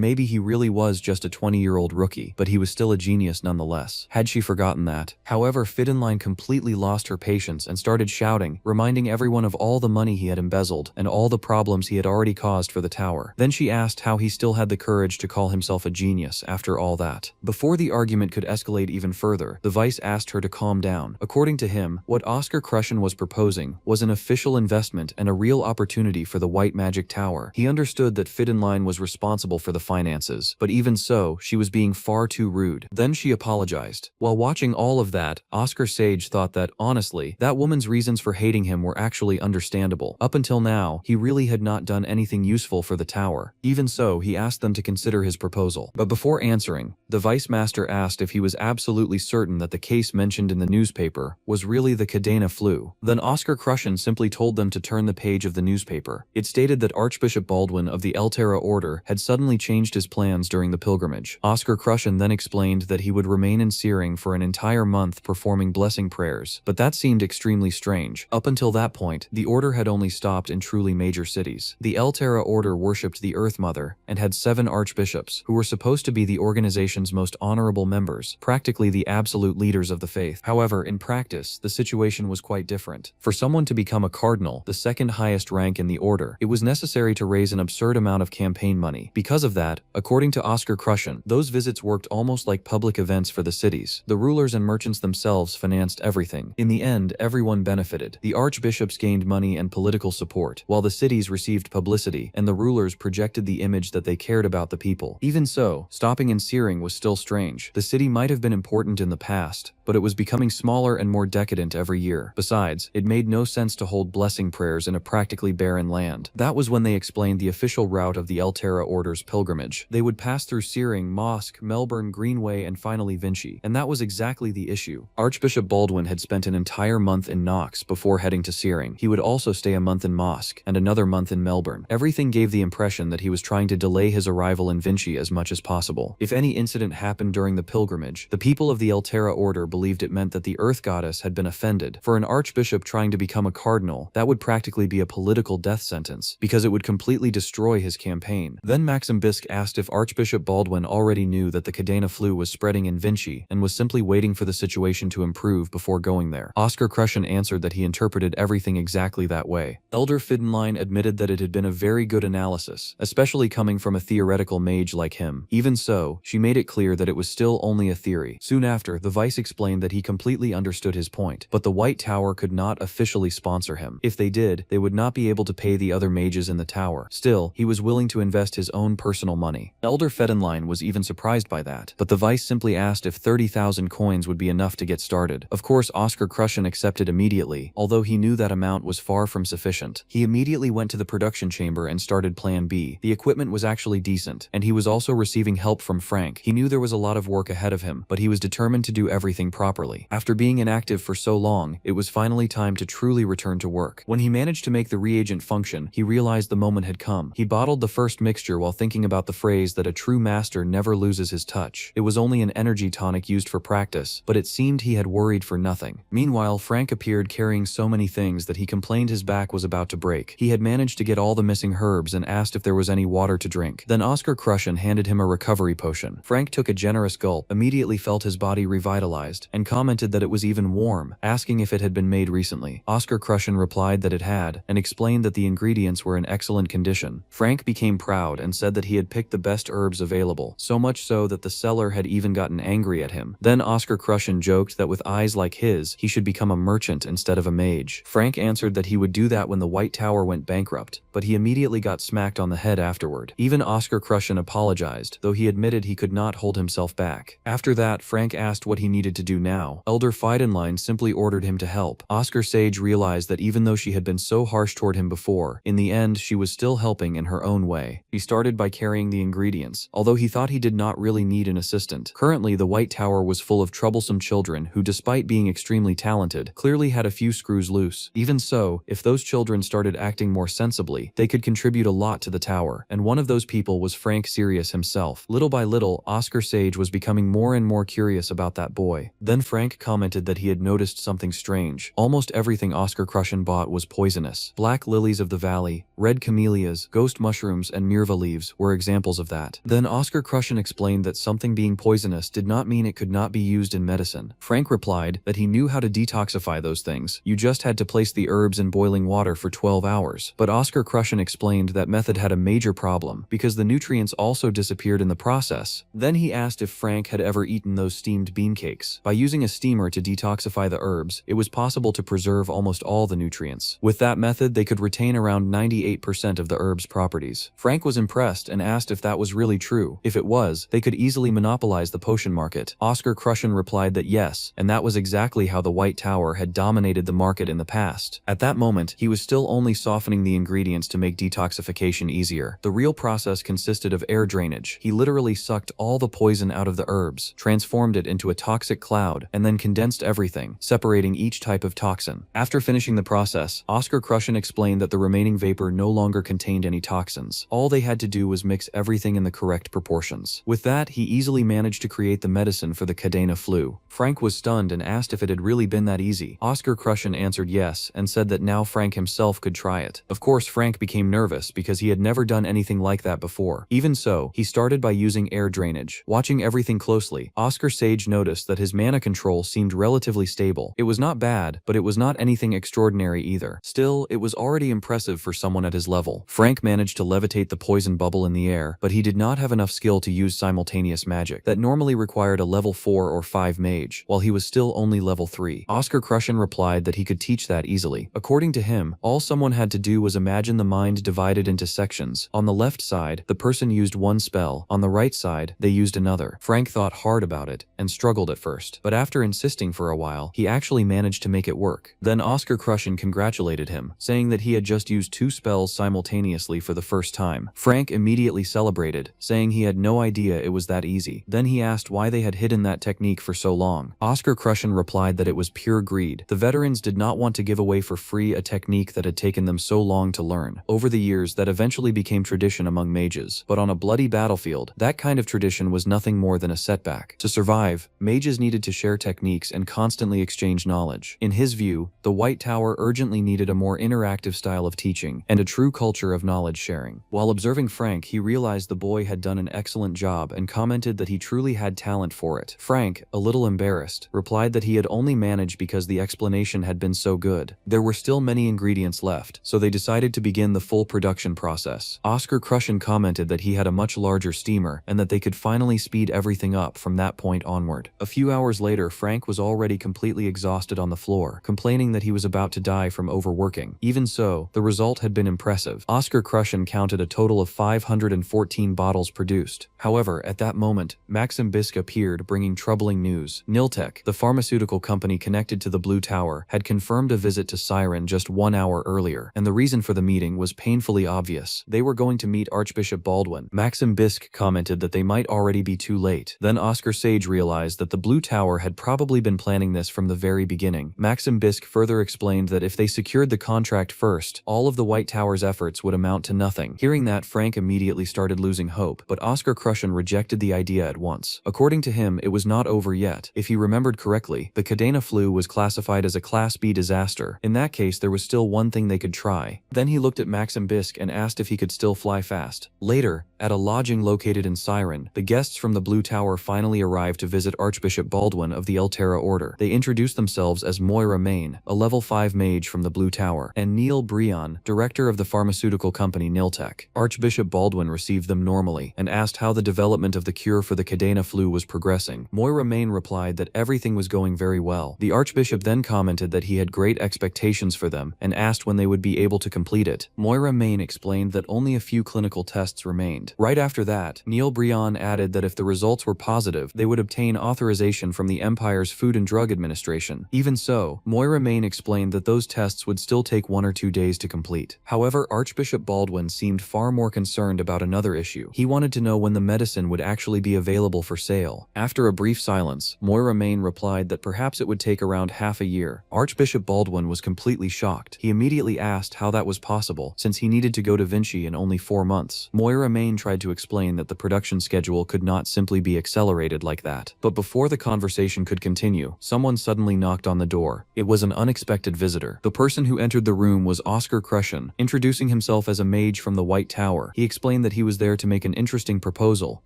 Speaker 1: maybe he really was just a 20-year-old rookie, but he was still a genius nonetheless. Had she forgotten that? However, Fidenline completely lost her patience and started shouting, reminding everyone of all the money he had embezzled and all the problems he had already caused for the tower. Then she asked how he still had the courage to call himself a genius after all that. Before the argument could escalate even further, the Vice asked her to calm down. According to him, what Oscar Crushen was proposing was an official investment and a real opportunity for the White Magic Tower. He understood that Fidenline was responsible for the finances, but even so, she was being far too rude. Then she apologized. While watching all of that, Oscar Sage thought that, honestly, that woman's reasons for hating him were actually understandable. Up until now, he really had not done anything useful for the tower. Even so, he asked them to consider his proposal. But before answering, the Vice Master asked if he was absolutely certain that the case mentioned in the newspaper was really the Cadena flu. Then Oscar Crushen simply told them to turn the page of the newspaper. It stated that Archbishop Baldwin of the Eltera Order had suddenly changed his plans during the pilgrimage. Oscar Crushen then explained that he would remain in Searing for an entire month performing blessing prayers, but that seemed extremely strange. Up until that point, the Order had only stopped in truly major cities. The Eltera Order worshipped the Earth Mother and had 7 archbishops, who were supposed to be the organization's most honorable members, practically the absolute leaders of the faith. However, in practice, the situation was quite different. For someone to become a cardinal, the second highest rank in the order, it was necessary to raise an absurd amount of campaign money. Because of that, according to Oscar Crushen, those visits worked almost like public events for the cities. The rulers and merchants themselves financed everything. In the end, everyone benefited. The archbishops gained money and political support, while the cities received publicity, and the rulers projected the image that they cared about the people. Even so, stopping in Searing was still strange. The city might have been important in the past, but it was becoming smaller and more decadent every year. Besides, it made no sense to hold blessing prayers in a practically barren land. That was when they explained the official route of the Eltera Order's pilgrimage. They would pass through Searing, Mosque, Melbourne, Greenway, and finally Vinci. And that was exactly the issue. Archbishop Baldwin had spent an entire month in Knox before heading to Searing. He would also stay a month in Mosque, and another month in Melbourne. Everything gave the impression that he was trying to delay his arrival in Vinci as much as possible. If any incident happened during the pilgrimage, the people of the Eltera Order believed it meant that the Earth Goddess had been offended. For an archbishop trying to become a cardinal, that would practically be a political death sentence, because it would completely destroy his campaign. Then Maxim Bisk asked if Archbishop Baldwin already knew that the Cadena flu was spreading in Vinci and was simply waiting for the situation to improve before going there. Oscar Crushen answered that he interpreted everything exactly that way. Elder Fidenline admitted that it had been a very good analysis, especially coming from a theoretical mage like him. Even so, she made it clear that it was still only a theory. Soon after, the Vice explained that he completely understood his point, but the White Tower could not officially sponsor him. If they did, they would not be able to pay the other mages in the tower. Still, he was willing to invest his own personal money. Elder Fidenline was even surprised by that, but the Vice simply asked if 30,000 coins would be enough to get started. Of course, Oscar Crushen accepted immediately, although he knew that amount was far from sufficient. He immediately went to the production chamber and started Plan B. The equipment was actually decent, and he was also receiving help from Frank. He knew there was a lot of work ahead of him, but he was determined to do everything properly. After being inactive for so long, it was finally time to truly return to work. When he managed to make the reagent function, he realized the moment had come. He bottled the first mixture while thinking about the phrase that a true master never loses his touch. It was only an energy tonic used for practice, but it seemed he had worried for nothing. Meanwhile, Frank appeared carrying so many things that he complained his back was about to break. He had managed to get all the missing herbs and asked if there was any water to drink. Then Oscar Crushen handed him a recovery potion. Frank took a generous gulp, immediately felt his body revitalized, taste, and commented that it was even warm, asking if it had been made recently. Oscar Crushen replied that it had, and explained that the ingredients were in excellent condition. Frank became proud and said that he had picked the best herbs available, so much so that the seller had even gotten angry at him. Then Oscar Crushen joked that with eyes like his, he should become a merchant instead of a mage. Frank answered that he would do that when the White Tower went bankrupt, but he immediately got smacked on the head afterward. Even Oscar Crushen apologized, though he admitted he could not hold himself back. After that, Frank asked what he needed to do now. Elder Feidenlein simply ordered him to help. Oscar Sage realized that even though she had been so harsh toward him before, in the end she was still helping in her own way. He started by carrying the ingredients, although he thought he did not really need an assistant. Currently, the White Tower was full of troublesome children who, despite being extremely talented, clearly had a few screws loose. Even so, if those children started acting more sensibly, they could contribute a lot to the tower, and one of those people was Frank Sirius himself. Little by little, Oscar Sage was becoming more and more curious about that boy. Then Frank commented that he had noticed something strange. Almost everything Oscar Crushen bought was poisonous. Black lilies of the valley, red camellias, ghost mushrooms, and mirva leaves were examples of that. Then Oscar Crushen explained that something being poisonous did not mean it could not be used in medicine. Frank replied that he knew how to detoxify those things. You just had to place the herbs in boiling water for 12 hours. But Oscar Crushen explained that method had a major problem because the nutrients also disappeared in the process. Then he asked if Frank had ever eaten those steamed bean cakes. By using a steamer to detoxify the herbs, it was possible to preserve almost all the nutrients. With that method, they could retain around 98% of the herb's properties. Frank was impressed and asked if that was really true. If it was, they could easily monopolize the potion market. Oscar Crushen replied that yes, and that was exactly how the White Tower had dominated the market in the past. At that moment, he was still only softening the ingredients to make detoxification easier. The real process consisted of air drainage. He literally sucked all the poison out of the herbs, transformed it into a toxic cloud, and then condensed everything, separating each type of toxin. After finishing the process, Oscar Crushen explained that the remaining vapor no longer contained any toxins. All they had to do was mix everything in the correct proportions. With that, he easily managed to create the medicine for the Cadena flu. Frank was stunned and asked if it had really been that easy. Oscar Crushen answered yes and said that now Frank himself could try it. Of course, Frank became nervous because he had never done anything like that before. Even so, he started by using air drainage. Watching everything closely, Oscar Sage noticed that his mana control seemed relatively stable. It was not bad, but it was not anything extraordinary either. Still, it was already impressive for someone at his level. Frank managed to levitate the poison bubble in the air, but he did not have enough skill to use simultaneous magic. That normally required a level 4 or 5 mage, while he was still only level 3. Oscar Crushen replied that he could teach that easily. According to him, all someone had to do was imagine the mind divided into sections. On the left side, the person used one spell. On the right side, they used another. Frank thought hard about it and struggled at first, but after insisting for a while, he actually managed to make it work. Then Oscar Crushen congratulated him, saying that he had just used 2 spells simultaneously for the first time. Frank immediately celebrated, saying he had no idea it was that easy. Then he asked why they had hidden that technique for so long. Oscar Crushen replied that it was pure greed. The veterans did not want to give away for free a technique that had taken them so long to learn. Over the years, that eventually became tradition among mages, but on a bloody battlefield, that kind of tradition was nothing more than a setback. To survive, mages needed to share techniques and constantly exchange knowledge. In his view, the White Tower urgently needed a more interactive style of teaching and a true culture of knowledge sharing. While observing Frank, he realized the boy had done an excellent job and commented that he truly had talent for it. Frank, a little embarrassed, replied that he had only managed because the explanation had been so good. There were still many ingredients left, so they decided to begin the full production process. Oscar Crushen commented that he had a much larger steamer and that they could finally speed everything up from that point onward. A few hours later, Frank was already completely exhausted on the floor, complaining that he was about to die from overworking. Even so, the result had been impressive. Oscar Crushen counted a total of 514 bottles produced. However, at that moment, Maxim Bisk appeared, bringing troubling news. Niltec, the pharmaceutical company connected to the Blue Tower, had confirmed a visit to Siren just 1 hour earlier, and the reason for the meeting was painfully obvious. They were going to meet Archbishop Baldwin. Maxim Bisk commented that they might already be too late. Then Oscar Sage realized that the Blue Tower had probably been planning this from the very beginning. Maxim Bisk further explained that if they secured the contract first, all of the White Tower's efforts would amount to nothing. Hearing that, Frank immediately started losing hope, but Oscar Crushen rejected the idea at once. According to him, it was not over yet. If he remembered correctly, the Cadena flu was classified as a Class B disaster. In that case, there was still one thing they could try. Then he looked at Maxim Bisk and asked if he could still fly fast. Later, At a lodging located in Siren, the guests from the Blue Tower finally arrived to visit Archbishop Baldwin of the Eltera Order. They introduced themselves as Moira Main, a level 5 mage from the Blue Tower, and Neil Breon, director of the pharmaceutical company Niltech. Archbishop Baldwin received them normally and asked how the development of the cure for the Cadena flu was progressing. Moira Main replied that everything was going very well. The Archbishop then commented that he had great expectations for them and asked when they would be able to complete it. Moira Main explained that only a few clinical tests remained. Right after that, Neil Breon added that if the results were positive, they would obtain authorization from the Empire's Food and Drug Administration. Even so, Moira Main explained that those tests would still take 1 or 2 days to complete. However, Archbishop Baldwin seemed far more concerned about another issue. He wanted to know when the medicine would actually be available for sale. After a brief silence, Moira Main replied that perhaps it would take around half a year. Archbishop Baldwin was completely shocked. He immediately asked how that was possible, since he needed to go to Vinci in only 4 months. Moira Main tried to explain that the production schedule could not simply be accelerated like that. But before the conversation could continue, someone suddenly knocked on the door. It was an unexpected visitor. The person who entered the room was Oscar Crushen, introducing himself as a mage from the White Tower. He explained that he was there to make an interesting proposal.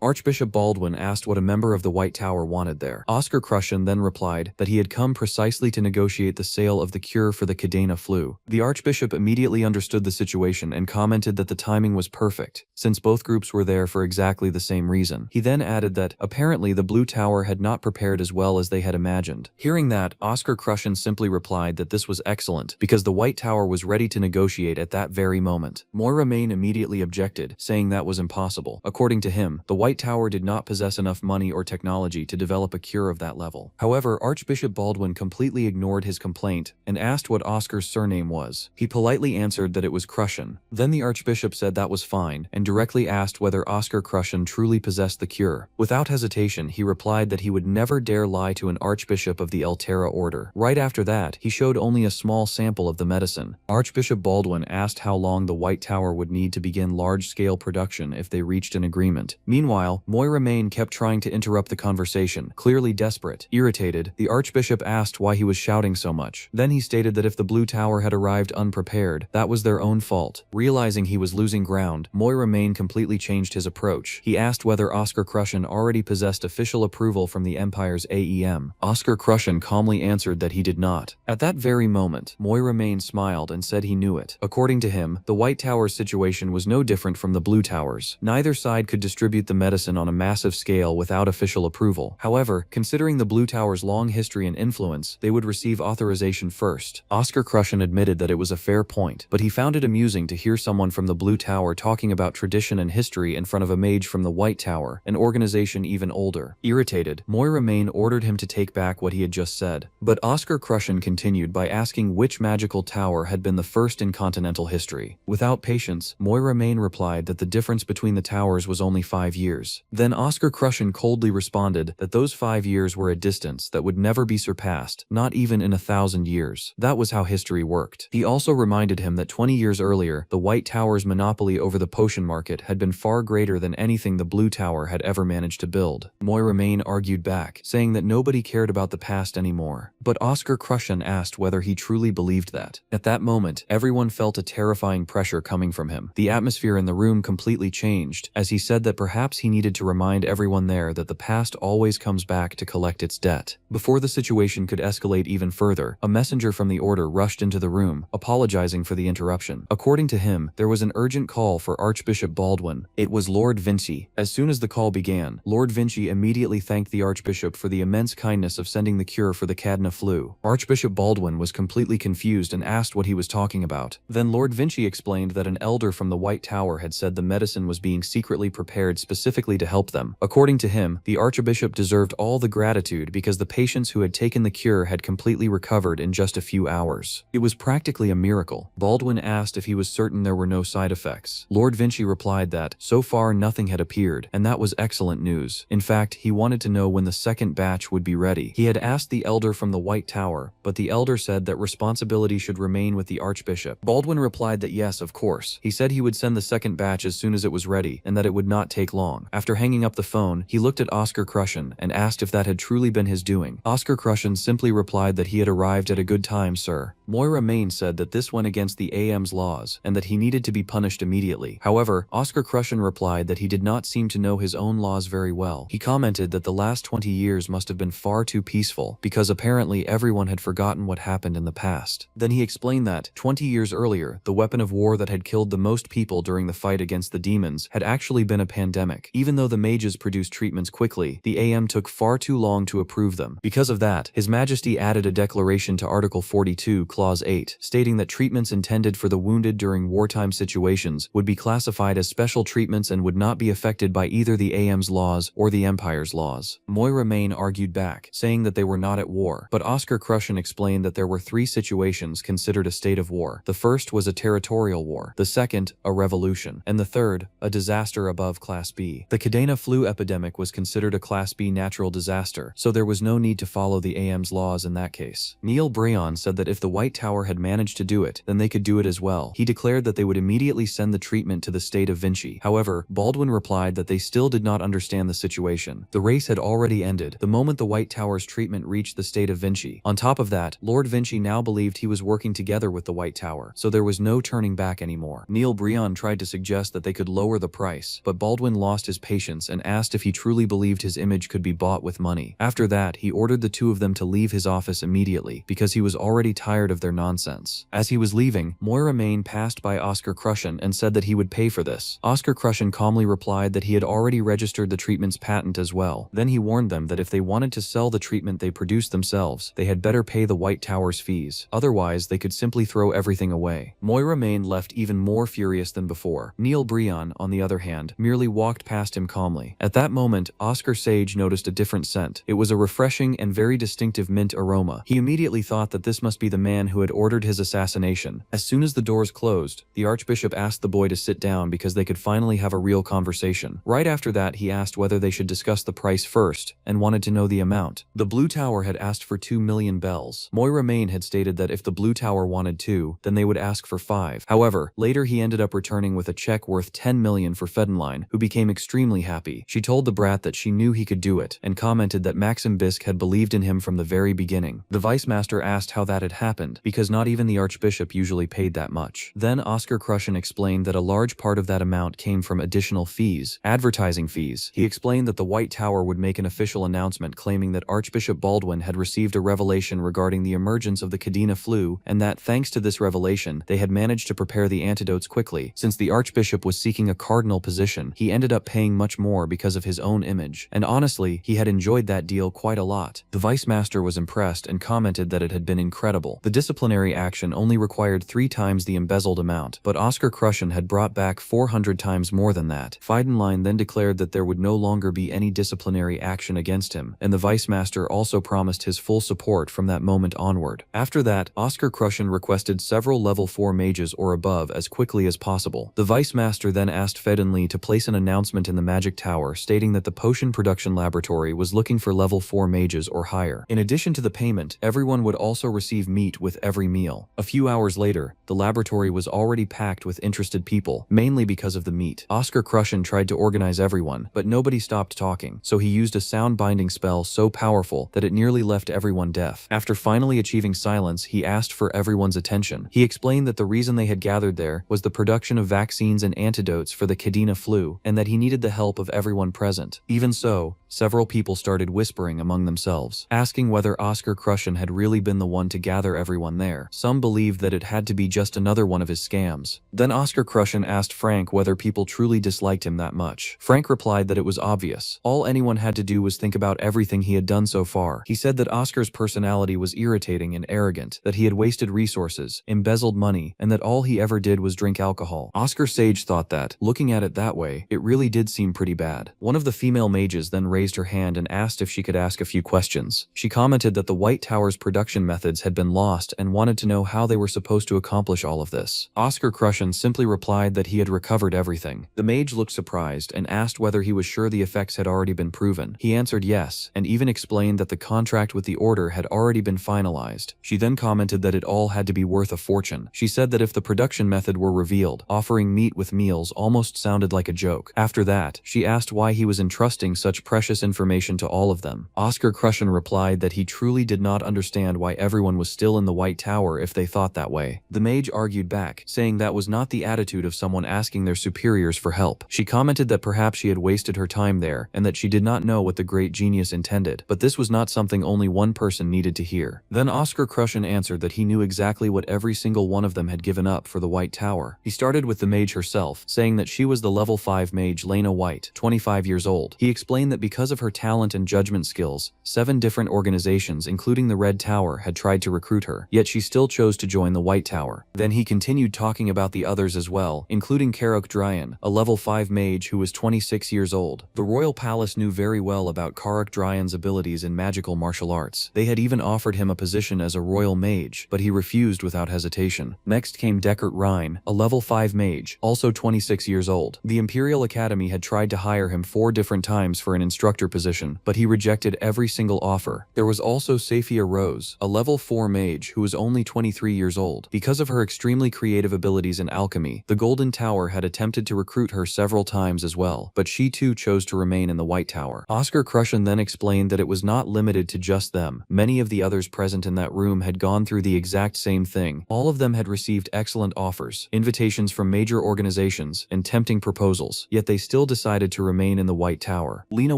Speaker 1: Archbishop Baldwin asked what a member of the White Tower wanted there. Oscar Crushen then replied that he had come precisely to negotiate the sale of the cure for the Cadena flu. The Archbishop immediately understood the situation and commented that the timing was perfect, since both groups were there for exactly the same reason. He then added that, apparently the Blue Tower had not prepared as well as they had imagined. Hearing that, Oscar Crushen simply replied that this was excellent, because the White Tower was ready to negotiate at that very moment. Moira Main immediately objected, saying that was impossible. According to him, the White Tower did not possess enough money or technology to develop a cure of that level. However, Archbishop Baldwin completely ignored his complaint and asked what Oscar's surname was. He politely answered that it was Crushen. Then the Archbishop said that was fine and directly asked whether Oscar Crushen truly possessed the cure. Without hesitation, he replied that he would never dare lie to an Archbishop of the Eltera Order. Right after that, he showed only a small sample of the medicine. Archbishop Baldwin asked how long the White Tower would need to begin large-scale production if they reached an agreement. Meanwhile, Moira Main kept trying to interrupt the conversation, clearly desperate. Irritated, the Archbishop asked why he was shouting so much. Then he stated that if the Blue Tower had arrived unprepared, that was their own fault. Realizing he was losing ground, Moira Main completely changed his approach. He asked whether Oscar Crushen already possessed official approval from the Empire's AEM. Oscar Crushen calmly answered that he did not. At that very moment, Moira Main smiled and said he knew it. According to him, the White Tower's situation was no different from the Blue Tower's. Neither side could distribute the medicine on a massive scale without official approval. However, considering the Blue Tower's long history and influence, they would receive authorization first. Oscar Crushen admitted that it was a fair point, but he found it amusing to hear someone from the Blue Tower talking about tradition and history in front of a mage from the White Tower, an organization even older. Irritated, Moira Main ordered him to take back what he had just said. But Oscar Crushen continued by asking which magical tower had been the first in continental history. Without patience, Moira Main replied that the difference between the towers was only 5 years. Then Oscar Crushen coldly responded that those 5 years were a distance that would never be surpassed, not even in 1,000 years. That was how history worked. He also reminded him that 20 years earlier, the White Tower's monopoly over the potion market had been far greater than anything the Blue Tower had ever managed to build. Moira Main argued back, saying that nobody cared about the past anymore. But Oscar Crushen asked whether he truly believed that. At that moment, everyone felt a terrifying pressure coming from him. The atmosphere in the room completely changed, as he said that perhaps he needed to remind everyone there that the past always comes back to collect its debt. Before the situation could escalate even further, a messenger from the Order rushed into the room, apologizing for the interruption. According to him, there was an urgent call for Archbishop Baldwin. It was Lord Vinci. As soon as the call began, Lord Vinci immediately thanked the Archbishop for the immense kindness of sending the cure for the Cadena flu. Archbishop Baldwin was completely confused and asked what he was talking about. Then Lord Vinci explained that an elder from the White Tower had said the medicine was being secretly prepared specifically to help them. According to him, the Archbishop deserved all the gratitude because the patients who had taken the cure had completely recovered in just a few hours. It was practically a miracle. Baldwin asked if he was certain there were no side effects. Lord Vinci replied that, so far nothing had appeared, and that was excellent news. In fact, he wanted to know when the second batch would be ready. He had asked the elder from the White Tower, but the elder said that responsibility should remain with the Archbishop. Baldwin replied that yes, of course. He said he would send the second batch as soon as it was ready, and that it would not take long. After hanging up the phone, he looked at Oscar Crushen and asked if that had truly been his doing. Oscar Crushen simply replied that he had arrived at a good time, sir. Moira Main said that this went against the AM's laws, and that he needed to be punished immediately. However, Oscar Crushen Crushen replied that he did not seem to know his own laws very well. He commented that the last 20 years must have been far too peaceful, because apparently everyone had forgotten what happened in the past. Then he explained that, 20 years earlier, the weapon of war that had killed the most people during the fight against the demons had actually been a pandemic. Even though the mages produced treatments quickly, the AM took far too long to approve them. Because of that, His Majesty added a declaration to Article 42, Clause 8, stating that treatments intended for the wounded during wartime situations would be classified as special treatments and would not be affected by either the AM's laws or the Empire's laws. Moira Main argued back, saying that they were not at war, but Oscar Crushen explained that there were three situations considered a state of war. The first was a territorial war, the second, a revolution, and the third, a disaster above Class B. The Cadena flu epidemic was considered a Class B natural disaster, so there was no need to follow the AM's laws in that case. Neil Breon said that if the White Tower had managed to do it, then they could do it as well. He declared that they would immediately send the treatment to the state of Vinci. However, Baldwin replied that they still did not understand the situation. The race had already ended the moment the White Tower's treatment reached the state of Vinci. On top of that, Lord Vinci now believed he was working together with the White Tower, so there was no turning back anymore. Neil Breon tried to suggest that they could lower the price, but Baldwin lost his patience and asked if he truly believed his image could be bought with money. After that, he ordered the two of them to leave his office immediately, because he was already tired of their nonsense. As he was leaving, Moira Main passed by Oscar Crushen and said that he would pay for this. Oscar Crushen calmly replied that he had already registered the treatment's patent as well. Then he warned them that if they wanted to sell the treatment they produced themselves, they had better pay the White Tower's fees. Otherwise, they could simply throw everything away. Moira Main left even more furious than before. Neil Breon, on the other hand, merely walked past him calmly. At that moment, Oscar Sage noticed a different scent. It was a refreshing and very distinctive mint aroma. He immediately thought that this must be the man who had ordered his assassination. As soon as the doors closed, the Archbishop asked the boy to sit down because they could finally have a real conversation. Right after that, he asked whether they should discuss the price first, and wanted to know the amount. The Blue Tower had asked for 2 million bells. Moira Main had stated that if the Blue Tower wanted 2, then they would ask for 5. However, later he ended up returning with a check worth 10 million for Fedenline, who became extremely happy. She told the brat that she knew he could do it, and commented that Maxim Bisk had believed in him from the very beginning. The Vice Master asked how that had happened, because not even the Archbishop usually paid that much. Then Oscar Crushen explained that a large part of that amount came from additional fees, advertising fees. He explained that the White Tower would make an official announcement claiming that Archbishop Baldwin had received a revelation regarding the emergence of the Cadena flu, and that, thanks to this revelation, they had managed to prepare the antidotes quickly. Since the Archbishop was seeking a cardinal position, he ended up paying much more because of his own image, and honestly, he had enjoyed that deal quite a lot. The Vice Master was impressed and commented that it had been incredible. The disciplinary action only required 3 times the embezzled amount, but Oscar Crushen had brought back 400 times more than that. Fedenline then declared that there would no longer be any disciplinary action against him, and the Vice Master also promised his full support from that moment onward. After that, Oscar Crushen requested several level 4 mages or above as quickly as possible. The Vice Master then asked Fedenly to place an announcement in the Magic Tower stating that the potion production laboratory was looking for level 4 mages or higher. In addition to the payment, everyone would also receive meat with every meal. A few hours later, the laboratory was already packed with interested people, mainly because of the meat. Oscar Crushen tried to organize everyone, but nobody stopped talking, so he used a sound binding spell so powerful that it nearly left everyone deaf. After finally achieving silence, he asked for everyone's attention. He explained that the reason they had gathered there was the production of vaccines and antidotes for the Cadena flu, and that he needed the help of everyone present. Even so, several people started whispering among themselves, asking whether Oscar Crushen had really been the one to gather everyone there. Some believed that it had to be just another one of his scams. Then Oscar Crushen asked Frank whether people truly disliked him that much. Frank replied that it was obvious. All anyone had to do was think about everything he had done so far. He said that Oscar's personality was irritating and arrogant, that he had wasted resources, embezzled money, and that all he ever did was drink alcohol. Oscar Sage thought that, looking at it that way, it really did seem pretty bad. One of the female mages then raised her hand and asked if she could ask a few questions. She commented that the White Tower's production methods had been lost and wanted to know how they were supposed to accomplish all of this. Oscar Crushen simply replied that he had recovered everything. The mage looked surprised and asked whether he was sure the effects had already been proven. He answered yes, and even explained that the contract with the Order had already been finalized. She then commented that it all had to be worth a fortune. She said that if the production method were revealed, offering meat with meals almost sounded like a joke. After that, she asked why he was entrusting such precious precious information to all of them. Oscar Crushen replied that he truly did not understand why everyone was still in the White Tower if they thought that way. The mage argued back, saying that was not the attitude of someone asking their superiors for help. She commented that perhaps she had wasted her time there and that she did not know what the great genius intended, but this was not something only one person needed to hear. Then Oscar Crushen answered that he knew exactly what every single one of them had given up for the White Tower. He started with the mage herself, saying that she was the level 5 mage Lena White, 25 years old. He explained that because of her talent and judgment skills, 7 different organizations including the Red Tower had tried to recruit her, yet she still chose to join the White Tower. Then he continued talking about the others as well, including Karok Dryan, a level 5 mage who was 26 years old. The royal palace knew very well about Karok Dryan's abilities in magical martial arts. They had even offered him a position as a royal mage, but he refused without hesitation. Next came Deckert Rhine, a level 5 mage, also 26 years old. The Imperial Academy had tried to hire him 4 different times for an instructor position, but he rejected every single offer. There was also Saphia Rose, a level 4 mage who was only 23 years old. Because of her extremely creative abilities in alchemy, the Golden Tower had attempted to recruit her several times as well, but she too chose to remain in the White Tower. Oscar Crushen then explained that it was not limited to just them. Many of the others present in that room had gone through the exact same thing. All of them had received excellent offers, invitations from major organizations, and tempting proposals, yet they still decided to remain in the White Tower. Lena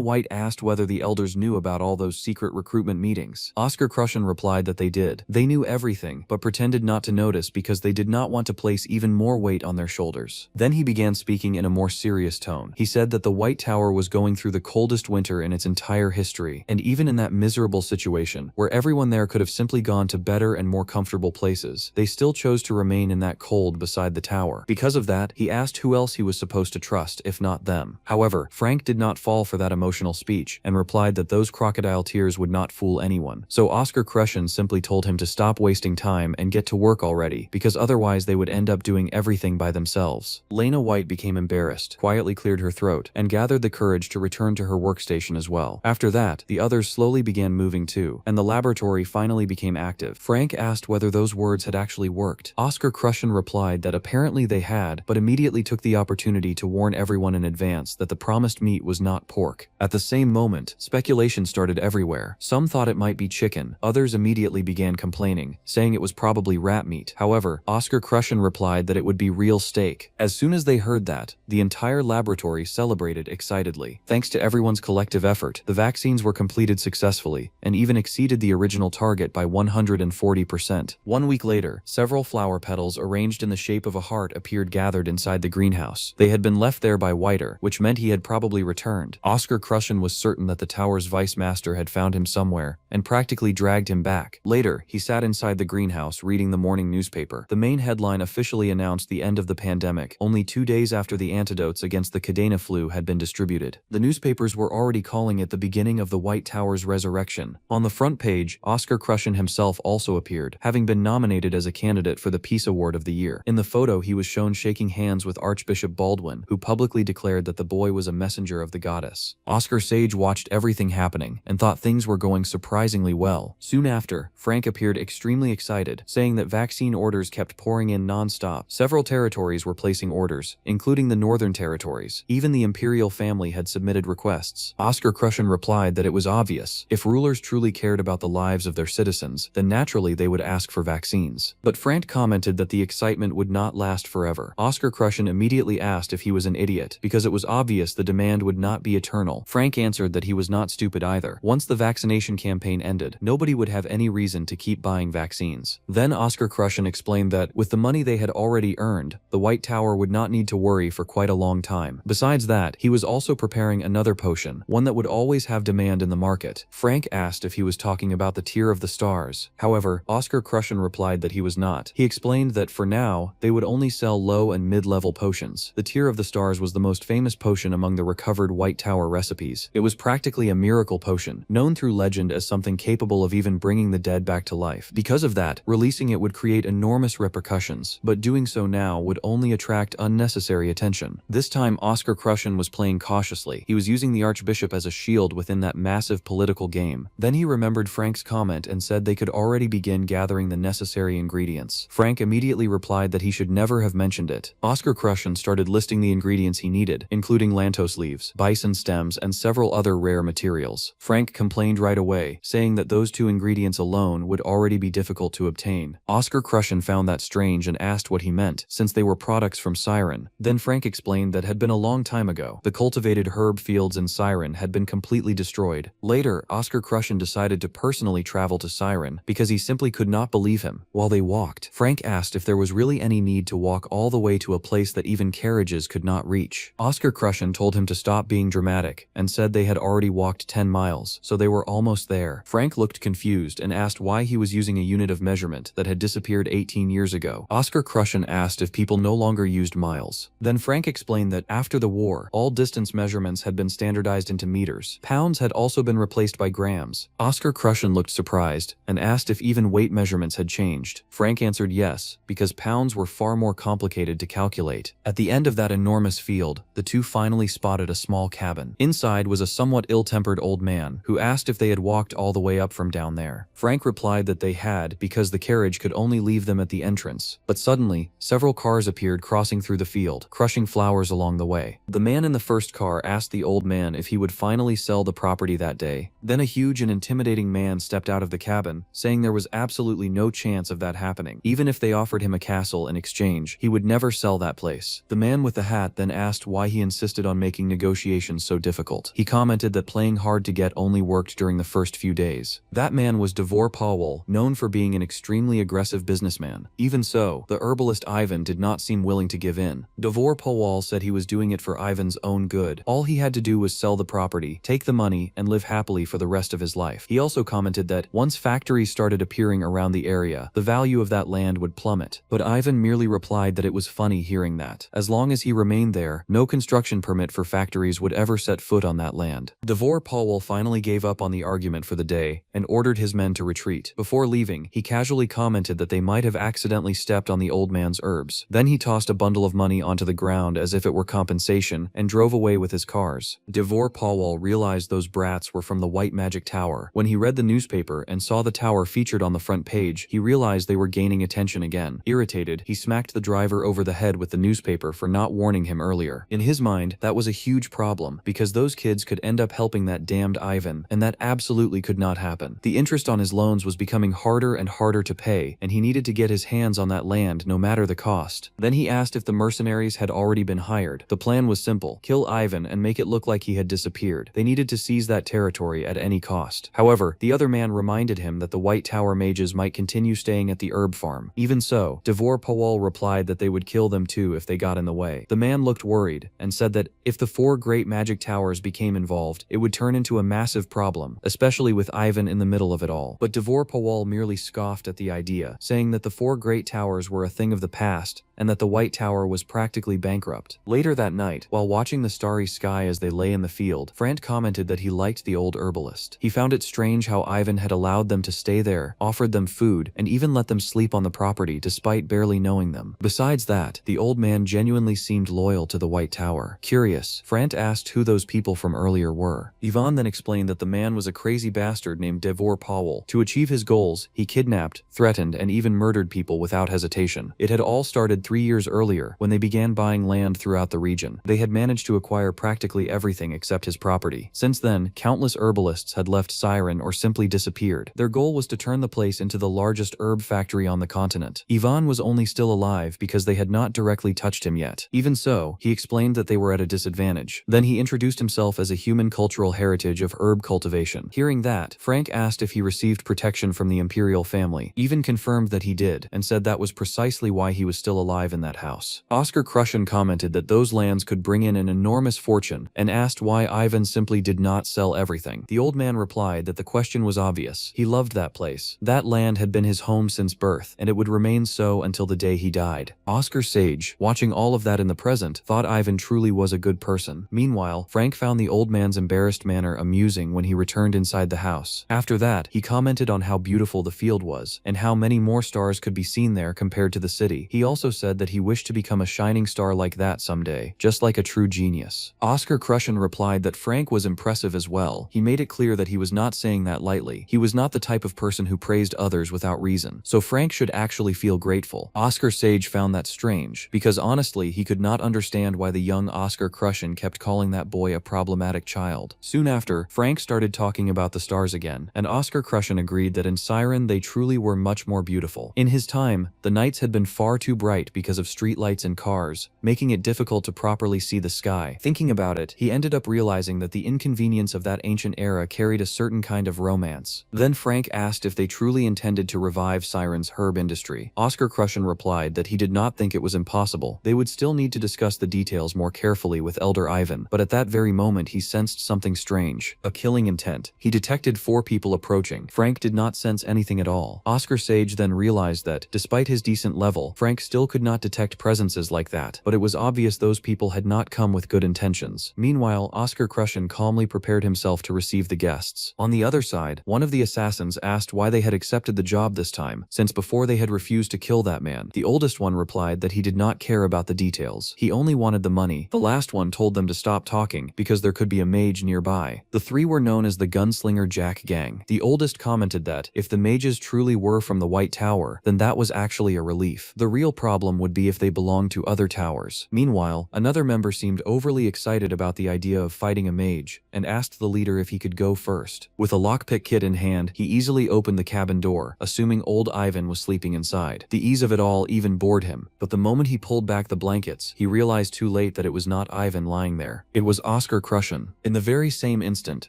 Speaker 1: White asked whether the elders knew about all those secret recruitment meetings. Oscar Crushen replied that they did. They knew everything, but pretended not to notice because they did not want to place even more weight on their shoulders. Then he began speaking in a more serious tone. He said that the White Tower was going through the coldest winter in its entire history, and even in that miserable situation, where everyone there could have simply gone to better and more comfortable places, they still chose to remain in that cold beside the tower. Because of that, he asked who else he was supposed to trust, if not them. However, Frank did not fall for that emotional speech, and replied that those crocodile tears would not fool anyone. So Oscar Crushen simply told him to stop wasting time and get to work already, because otherwise they would end up doing everything by themselves. Lena White became embarrassed, quietly cleared her throat, and gathered the courage to return to her workstation as well. After that, the others slowly began moving too, and the laboratory finally became active. Frank asked whether those words had actually worked. Oscar Crushen replied that apparently they had, but immediately took the opportunity to warn everyone in advance that the promised meat was not pork. At the same moment, speculation started everywhere. Some thought it might be chicken, others immediately began complaining, saying it was probably rat meat. However, Oscar Crushen replied that it would be real steak. As soon as they heard that, the entire laboratory celebrated excitedly. Thanks to everyone's collective effort, the vaccines were completed successfully, and even exceeded the original target by 140%. 1 week later, several flower petals arranged in the shape of a heart appeared gathered inside the greenhouse. They had been left there by Whiter, which meant he had probably returned. Oscar Crushen was certain that the tower's vice master had found him somewhere, and practically dragged him back. Later, he sat inside the greenhouse reading the morning newspaper. The main headline officially announced the end of the pandemic, only 2 days after the antidotes against the Cadena flu had been distributed. The newspapers were already calling it the beginning of the White Tower's resurrection. On the front page, Oscar Crushen himself also appeared, having been nominated as a candidate for the Peace Award of the Year. In the photo, he was shown shaking hands with Archbishop Baldwin, who publicly declared that the boy was a messenger of the goddess. Oscar Sage watched everything happening, and thought things were going surprisingly well. Soon after, Frank appeared extremely excited, saying that vaccine orders kept pouring in non-stop. Several territories were placing orders, including the northern territories. Even the imperial family had submitted requests. Oscar Crushen replied that it was obvious. If rulers truly cared about the lives of their citizens, then naturally they would ask for vaccines. But Frank commented that the excitement would not last forever. Oscar Crushen immediately asked if he was an idiot, because it was obvious the demand would not be eternal. Frank answered that he was not stupid either. Once the vaccination campaign ended, nobody would have any reason to keep buying vaccines. Then Oscar Crushen explained that, with the money they had already earned, the White Tower would not need to worry for quite a long time. Besides that, he was also preparing another potion, one that would always have demand in the market. Frank asked if he was talking about the Tear of the Stars. However, Oscar Crushen replied that he was not. He explained that for now, they would only sell low and mid-level potions. The Tear of the Stars was the most famous potion among the recovered White Tower recipes. It was practically a miracle potion, known through legend as something capable of even bringing the dead back to life. Because of that, releasing it would create enormous repercussions, but doing so now would only attract unnecessary attention. This time, Oscar Crushen was playing cautiously. He was using the Archbishop as a shield within that massive political game. Then he remembered Frank's comment and said they could already begin gathering the necessary ingredients. Frank immediately replied that he should never have mentioned it. Oscar Crushen started listing the ingredients he needed, including lantos leaves, bison stems, and several other rare materials. Frank complained right away, saying that those two ingredients alone would already be difficult to obtain. Oscar Crushen found that strange and asked what he meant, since they were products from Siren. Then Frank explained that had been a long time ago. The cultivated herb fields in Siren had been completely destroyed. Later, Oscar Crushen decided to personally travel to Siren because he simply could not believe him. While they walked, Frank asked if there was really any need to walk all the way to a place that even carriages could not reach. Oscar Crushen told him to stop being dramatic and said they had already walked 10 miles, so they were almost there. Frank looked confused and asked why he was using a unit of measurement that had disappeared 18 years ago. Oscar Crushen asked if people no longer used miles. Then Frank explained that after the war, all distance measurements had been standardized into meters. Pounds had also been replaced by grams. Oscar Crushen looked surprised and asked if even weight measurements had changed. Frank answered yes, because pounds were far more complicated to calculate. At the end of that enormous field, the two finally spotted a small cabin. Inside was a somewhat ill-tempered old man who asked if they had walked all the way up from down there. Frank replied that they had because the carriage could only leave them at the entrance. But suddenly, several cars appeared crossing through the field, crushing flowers along the way. The man in the first car asked the old man if he would finally sell the property that day. Then a huge and intimidating man stepped out of the cabin, saying there was absolutely no chance of that happening. Even if they offered him a castle in exchange, he would never sell that place. The man with the hat then asked why he insisted on making negotiations so difficult. He commented that playing hard to get only worked during the first few days. That man was Devor Powell, known for being an extremely aggressive businessman. Even so, the herbalist Ivan did not seem willing to give in. Devor Powell said he was doing it for Ivan's own good. All he had to do was sell the property, take the money, and live happily for the rest of his life. He also commented that once factories started appearing around the area, the value of that land would plummet. But Ivan merely replied that it was funny hearing that. As long as he remained there, no construction permit for factories would ever set foot on that land. Devor Powell finally gave up on the argument for the day and ordered his men to retreat. Before leaving, he casually commented that they might have accidentally stepped on the old man's herbs. Then he tossed a bundle of money onto the ground as if it were compensation and drove away with his cars. Devor Powell realized those brats were from the White Magic Tower. When he read the newspaper and saw the tower featured on the front page, he realized they were gaining attention again. Irritated, he smacked the driver over the head with the newspaper for not warning him earlier. In his mind, that was a huge problem, because those kids could end up helping that damned Ivan, and that absolutely could not happen. The interest on his loans was becoming harder and harder to pay, and he needed to get his hands on that land no matter the cost. Then he asked if the mercenaries had already been hired. The plan was simple: kill Ivan and make it look like he had disappeared. They needed to seize that territory at any cost. However, the other man reminded him that the White Tower mages might continue staying at the herb farm. Even so, Devor Powell replied that they would kill them too if they got in the way. The man looked worried and said that if the 4 great magic towers became involved, it would turn into a massive problem, especially with Ivan in the middle of it all. But Devor Powell merely scoffed at the idea, saying that the 4 great towers were a thing of the past and that the White Tower was practically bankrupt. Later that night, while watching the starry sky as they lay in the field, Frank commented that he liked the old herbalist. He found it strange how Ivan had allowed them to stay there, offered them food, and even let them sleep on the property despite barely knowing them. Besides that, the old man genuinely seemed loyal to the White Tower. Curious, Frank asked who those people from earlier were. Ivan then explained that the man was a crazy bastard named Devor Powell. To achieve his goals, he kidnapped, threatened, and even murdered people without hesitation. It had all started 3 years earlier, when they began buying land throughout the region. They had managed to acquire practically everything except his property. Since then, countless herbalists had left Siren or simply disappeared. Their goal was to turn the place into the largest herb factory on the continent. Ivan was only still alive because they had not directly touched him yet. Even so, he explained that they were at a disadvantage. Then he introduced himself as a human cultural heritage of herb cultivation. Hearing that, Frank asked if he received protection from the imperial family. Ivan confirmed that he did, and said that was precisely why he was still alive in that house. Oscar Crushen commented that those lands could bring in an enormous fortune, and asked why Ivan simply did not sell everything. The old man replied that the question was obvious. He loved that place. That land had been his home since birth, and it would remain so until the day he died. Oscar Sage, watching all of that in the present, thought Ivan truly was a good person. Meanwhile, Frank found the old man's embarrassed manner amusing when he returned inside the house. After that, he commented on how beautiful the field was, and how many more stars could be seen there compared to the city. He also said that he wished to become a shining star like that someday, just like a true genius. Oscar Crushen replied that Frank was impressive as well. He made it clear that he was not saying that lightly. He was not the type of person who praised others without reason, so Frank should actually feel grateful. Oscar Sage found that strange, because honestly he could not understand why the young Oscar Crushen kept calling that boy a problematic child. Soon after, Frank started talking about the stars again, and Oscar Crushen agreed that in Siren they truly were much more beautiful. In his time, the nights had been far too bright because of streetlights and cars, making it difficult to properly see the sky. Thinking about it, he ended up realizing that the inconvenience of that ancient era carried a certain kind of romance. Then Frank asked if they truly intended to revive Siren's herb industry. Oscar Crushen replied that he did not think it was impossible. They would still need to discuss the details more carefully with Elder Ivan, but at that very moment he sensed something strange, a killing intent. He detected 4 people approaching. Frank did not sense anything at all. Oscar Sage then realized that, despite his decent level, Frank still could not detect presences like that, but it was obvious those people had not come with good intentions. Meanwhile, Oscar Crushen calmly prepared himself to receive the guests. On the other side, one of the assassins asked why they had accepted the job this time, since before they had refused to kill that man. The oldest one replied that he did not care about the details. He only wanted the money. The last one told them to stop talking, because there could be a mage nearby. The 3 were known as the Gunslinger Jack Gang. The oldest commented that, if the mages truly were from the White Tower, then that was actually a relief. The real problem would be if they belonged to other towers. Meanwhile, another member seemed overly excited about the idea of fighting a mage, and asked the leader if he could go first. With a lockpick kit in hand, he easily opened the cabin door, assuming old Ivan was sleeping inside. The ease of it all even bored him, but the moment he pulled back the blankets, he realized too late that it was not Ivan lying there. It was Oscar Crushen. In the very same instant,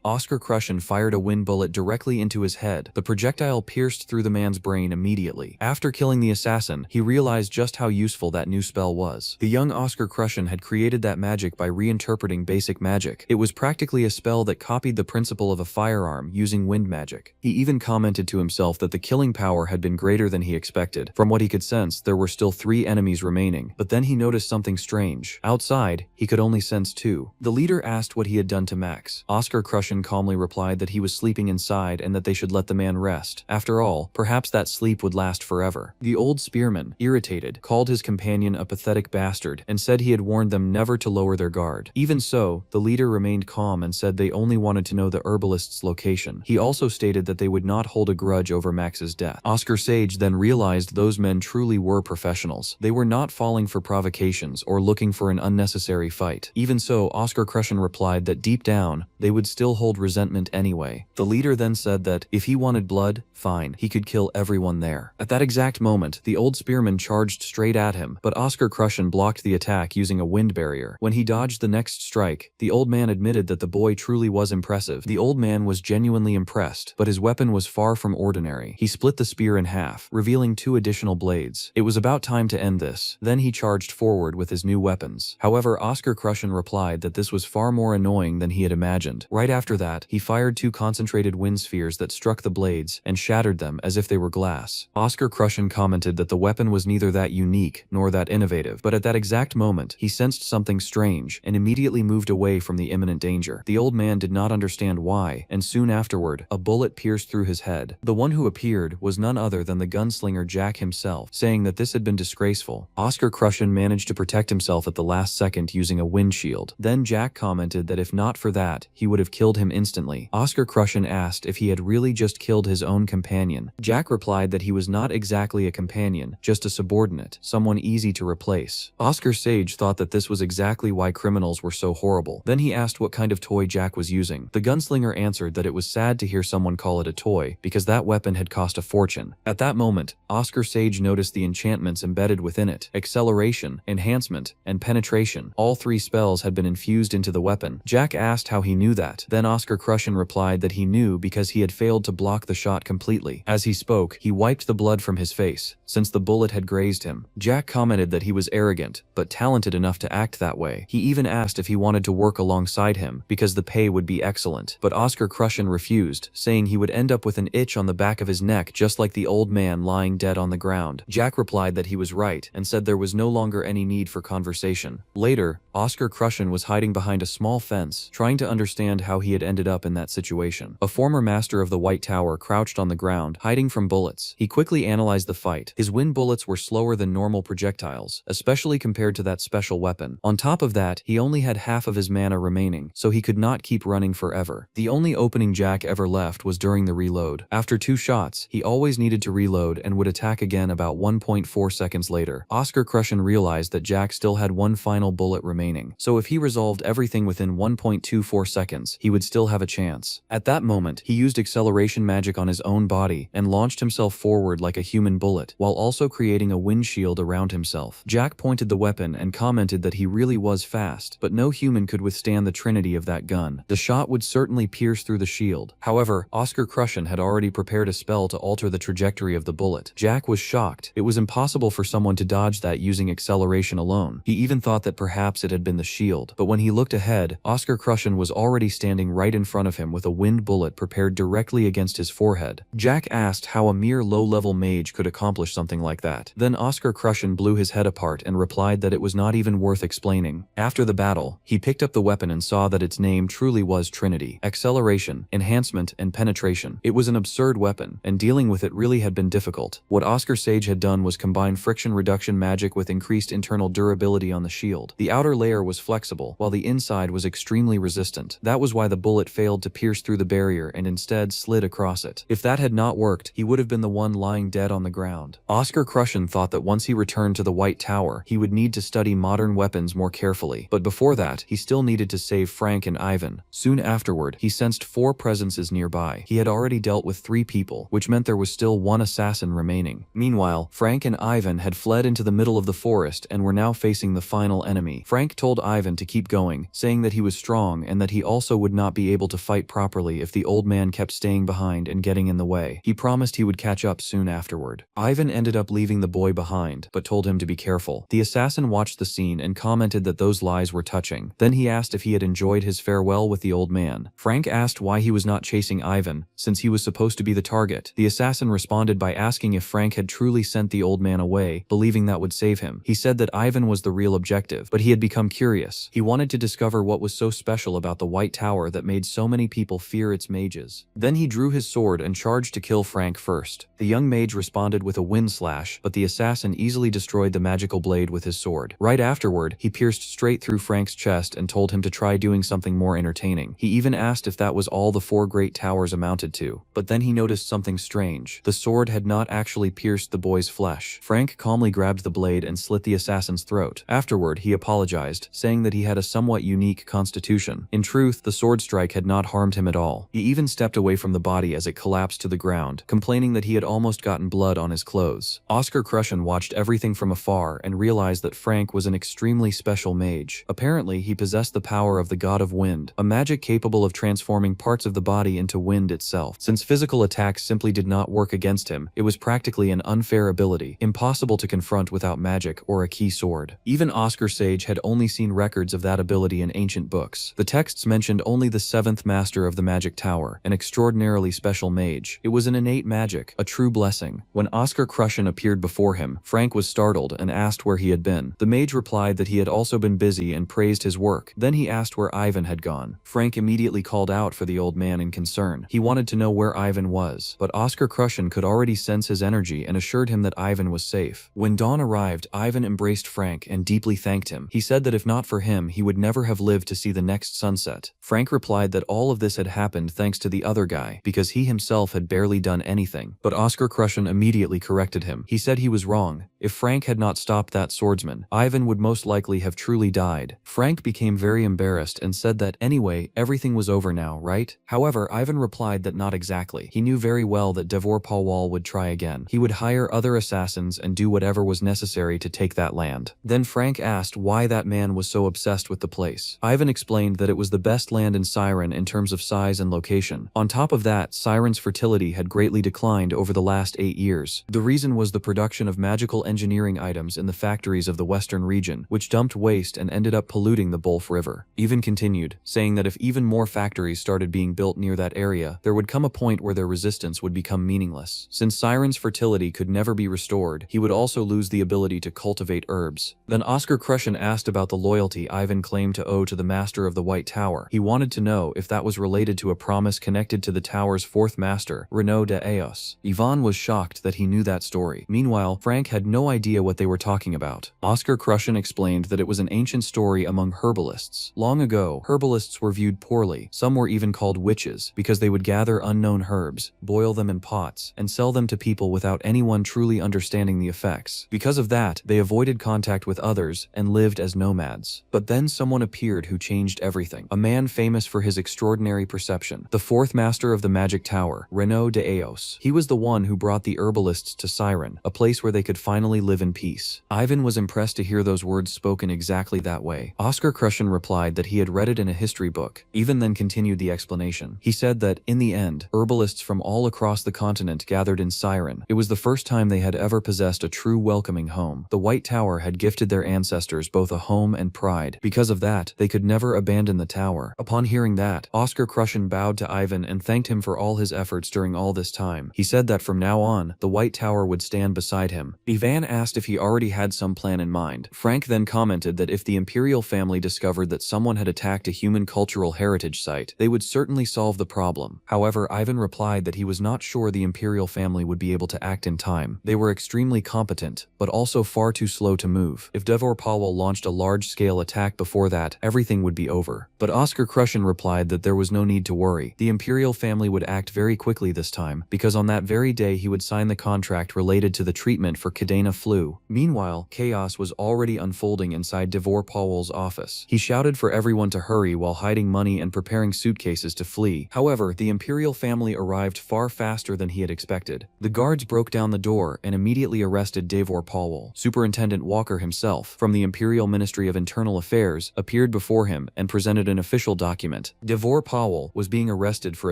Speaker 1: Oscar Crushen fired a wind bullet directly into his head. The projectile pierced through the man's brain immediately. After killing the assassin, he realized just how useful that new spell was. The young Oscar Crushen had created that magic by reinterpreting basic magic. It was practically a spell that copied the principle of a firearm using wind magic. He even commented to himself that the killing power had been greater than he expected. From what he could sense, there were still 3 enemies remaining, but then he noticed something strange. Outside, he could only sense 2. The leader asked what he had done to Max. Oscar Crushen calmly replied that he was sleeping inside and that they should let the man rest. After all, perhaps that sleep would last forever. The old spearman, irritated, called his companion a pathetic bastard and said he had warned them never to lower their guard. Even so, the leader remained calm and said they only wanted to know the herbalist's location. He also stated that they would not hold a grudge over Max's death. Oscar Sage then realized those men truly were professionals. They were not falling for provocations or looking for an unnecessary fight. Even so, Oscar Crushen replied that deep down, they would still hold resentment anyway. The leader then said that, if he wanted blood, fine, he could kill everyone there. At that exact moment, the old spearman charged straight at him, but Oscar Crushen blocked the attack using a wind barrier. When he dodged the next strike, the old man admitted that the boy truly was impressive. The old man was genuinely impressed, but his weapon was far from ordinary. He split the spear in half, revealing 2 additional blades. It was about time to end this. Then he charged forward with his new weapons. However, Oscar Crushen replied that this was far more annoying than he had imagined. Right after that, he fired 2 concentrated wind spheres that struck the blades and shattered them as if they were glass. Oscar Crushen commented that the weapon was neither that unique nor that innovative, but at that exact moment, he sensed something strange and immediately moved away from the imminent danger. The old man did not understand why, and soon afterward, a bullet pierced through his head. The one who appeared was none other than the gunslinger Jack himself, saying that this had been disgraceful. Oscar Crushen managed to protect himself at the last second using a windshield. Then Jack commented that if not for that, he would have killed him instantly. Oscar Crushen asked if he had really just killed his own companion. Jack replied that he was not exactly a companion, just a subordinate, someone easy to replace. Oscar Sage thought that this was exactly why criminals were so horrible. Then he asked what kind of toy Jack was using. The gunslinger answered that it was sad to hear someone call it a toy, because that weapon had cost a fortune. At that moment, Oscar Sage noticed the enchantments embedded within it. Acceleration, enhancement, and penetration. All 3 spells had been infused into the weapon. Jack asked how he knew that. Then Oscar Crushen replied that he knew because he had failed to block the shot completely. As he spoke, he wiped the blood from his face, since the bullet had grazed him. Jack commented that he was arrogant, but talented enough to act that way. He even asked if he wanted to work alongside him, because the pay would be excellent. But Oscar Crushen refused, saying he would end up with an itch on the back of his neck just like the old man lying dead on the ground. Jack replied that he was right, and said there was no longer any need for conversation. Later, Oscar Crushen was hiding behind a small fence, trying to understand how he had ended up in that situation. A former master of the White Tower crouched on the ground, hiding from bullets. He quickly analyzed the fight. His wind bullets were slower than normal normal projectiles, especially compared to that special weapon. On top of that, he only had half of his mana remaining, so he could not keep running forever. The only opening Jack ever left was during the reload. After 2 shots, he always needed to reload and would attack again about 1.4 seconds later. Oscar Crushen realized that Jack still had one final bullet remaining, so if he resolved everything within 1.24 seconds, he would still have a chance. At that moment, he used acceleration magic on his own body and launched himself forward like a human bullet, while also creating a windshield around himself. Jack pointed the weapon and commented that he really was fast, but no human could withstand the trinity of that gun. The shot would certainly pierce through the shield. However, Oscar Crushen had already prepared a spell to alter the trajectory of the bullet. Jack was shocked. It was impossible for someone to dodge that using acceleration alone. He even thought that perhaps it had been the shield, but when he looked ahead, Oscar Crushen was already standing right in front of him with a wind bullet prepared directly against his forehead. Jack asked how a mere low-level mage could accomplish something like that. Then Oscar Crushen blew his head apart and replied that it was not even worth explaining. After the battle, he picked up the weapon and saw that its name truly was Trinity: acceleration, enhancement, and penetration. It was an absurd weapon, and dealing with it really had been difficult. What Oscar Sage had done was combine friction reduction magic with increased internal durability on the shield. The outer layer was flexible, while the inside was extremely resistant. That was why the bullet failed to pierce through the barrier and instead slid across it. If that had not worked, he would have been the one lying dead on the ground. Oscar Crushen thought that once he returned to the White Tower, he would need to study modern weapons more carefully. But before that, he still needed to save Frank and Ivan. Soon afterward, he sensed 4 presences nearby. He had already dealt with 3 people, which meant there was still 1 assassin remaining. Meanwhile, Frank and Ivan had fled into the middle of the forest and were now facing the final enemy. Frank told Ivan to keep going, saying that he was strong and that he also would not be able to fight properly if the old man kept staying behind and getting in the way. He promised he would catch up soon afterward. Ivan ended up leaving the boy behind, but told him to be careful. The assassin watched the scene and commented that those lies were touching. Then he asked if he had enjoyed his farewell with the old man. Frank asked why he was not chasing Ivan, since he was supposed to be the target. The assassin responded by asking if Frank had truly sent the old man away, believing that would save him. He said that Ivan was the real objective, but he had become curious. He wanted to discover what was so special about the White Tower that made so many people fear its mages. Then he drew his sword and charged to kill Frank first. The young mage responded with a wind slash, but the assassin easily destroyed the magical blade with his sword. Right afterward, he pierced straight through Frank's chest and told him to try doing something more entertaining. He even asked if that was all the 4 great towers amounted to. But then he noticed something strange. The sword had not actually pierced the boy's flesh. Frank calmly grabbed the blade and slit the assassin's throat. Afterward, he apologized, saying that he had a somewhat unique constitution. In truth, the sword strike had not harmed him at all. He even stepped away from the body as it collapsed to the ground, complaining that he had almost gotten blood on his clothes. Oscar Crushen watched everything from afar and realized that Frank was an extremely special mage. Apparently, he possessed the power of the god of wind, a magic capable of transforming parts of the body into wind itself. Since physical attacks simply did not work against him, it was practically an unfair ability, impossible to confront without magic or a key sword. Even Oscar Sage had only seen records of that ability in ancient books. The texts mentioned only the 7th master of the Magic Tower, an extraordinarily special mage. It was an innate magic, a true blessing. When Oscar Crushen appeared before him, Frank was startled and asked where he had been. The mage replied that he had also been busy and praised his work. Then he asked where Ivan had gone. Frank immediately called out for the old man in concern. He wanted to know where Ivan was, but Oscar Crushen could already sense his energy and assured him that Ivan was safe. When dawn arrived, Ivan embraced Frank and deeply thanked him. He said that if not for him, he would never have lived to see the next sunset. Frank replied that all of this had happened thanks to the other guy, because he himself had barely done anything. But Oscar Crushen immediately corrected him. He said he was wrong. If Frank had not stopped that swordsman, Ivan would most likely have truly died. Frank became very embarrassed and said that anyway, everything was over now, right? However, Ivan replied that not exactly. He knew very well that Devor Pawwal would try again. He would hire other assassins and do whatever was necessary to take that land. Then Frank asked why that man was so obsessed with the place. Ivan explained that it was the best land in Siren in terms of size and location. On top of that, Siren's fertility had greatly declined over the last 8 years. The reason was the production of magical engineering items in the factories of the western region, which dumped waste and ended up polluting the Bulf River. Ivan continued, saying that if even more factories started being built near that area, there would come a point where their resistance would become meaningless. Since Siren's fertility could never be restored, he would also lose the ability to cultivate herbs. Then Oscar Crushen asked about the loyalty Ivan claimed to owe to the master of the White Tower. He wanted to know if that was related to a promise connected to the tower's 4th master, Renaud de Eos. Ivan was shocked that he knew that story. Meanwhile, Frank had no no idea what they were talking about. Oscar Crushen explained that it was an ancient story among herbalists. Long ago, herbalists were viewed poorly. Some were even called witches because they would gather unknown herbs, boil them in pots, and sell them to people without anyone truly understanding the effects. Because of that, they avoided contact with others and lived as nomads. But then someone appeared who changed everything. A man famous for his extraordinary perception. The fourth master of the magic tower, Renaud de Eos. He was the one who brought the herbalists to Siren, a place where they could finally live in peace. Ivan was impressed to hear those words spoken exactly that way. Oscar Crushen replied that he had read it in a history book. Even then continued the explanation. He said that, in the end, herbalists from all across the continent gathered in Siren. It was the first time they had ever possessed a true welcoming home. The White Tower had gifted their ancestors both a home and pride. Because of that, they could never abandon the tower. Upon hearing that, Oscar Crushen bowed to Ivan and thanked him for all his efforts during all this time. He said that from now on, the White Tower would stand beside him. Ivan asked if he already had some plan in mind. Frank then commented that if the Imperial family discovered that someone had attacked a human cultural heritage site, they would certainly solve the problem. However, Ivan replied that he was not sure the Imperial family would be able to act in time. They were extremely competent, but also far too slow to move. If Devor Powell launched a large-scale attack before that, everything would be over. But Oscar Crushen replied that there was no need to worry. The Imperial family would act very quickly this time, because on that very day he would sign the contract related to the treatment for Cadena flu. Meanwhile, chaos was already unfolding inside Devor Powell's office. He shouted for everyone to hurry while hiding money and preparing suitcases to flee. However, the Imperial family arrived far faster than he had expected. The guards broke down the door and immediately arrested Devor Powell. Superintendent Walker himself, from the Imperial Ministry of Internal Affairs, appeared before him and presented an official document. Devor Powell was being arrested for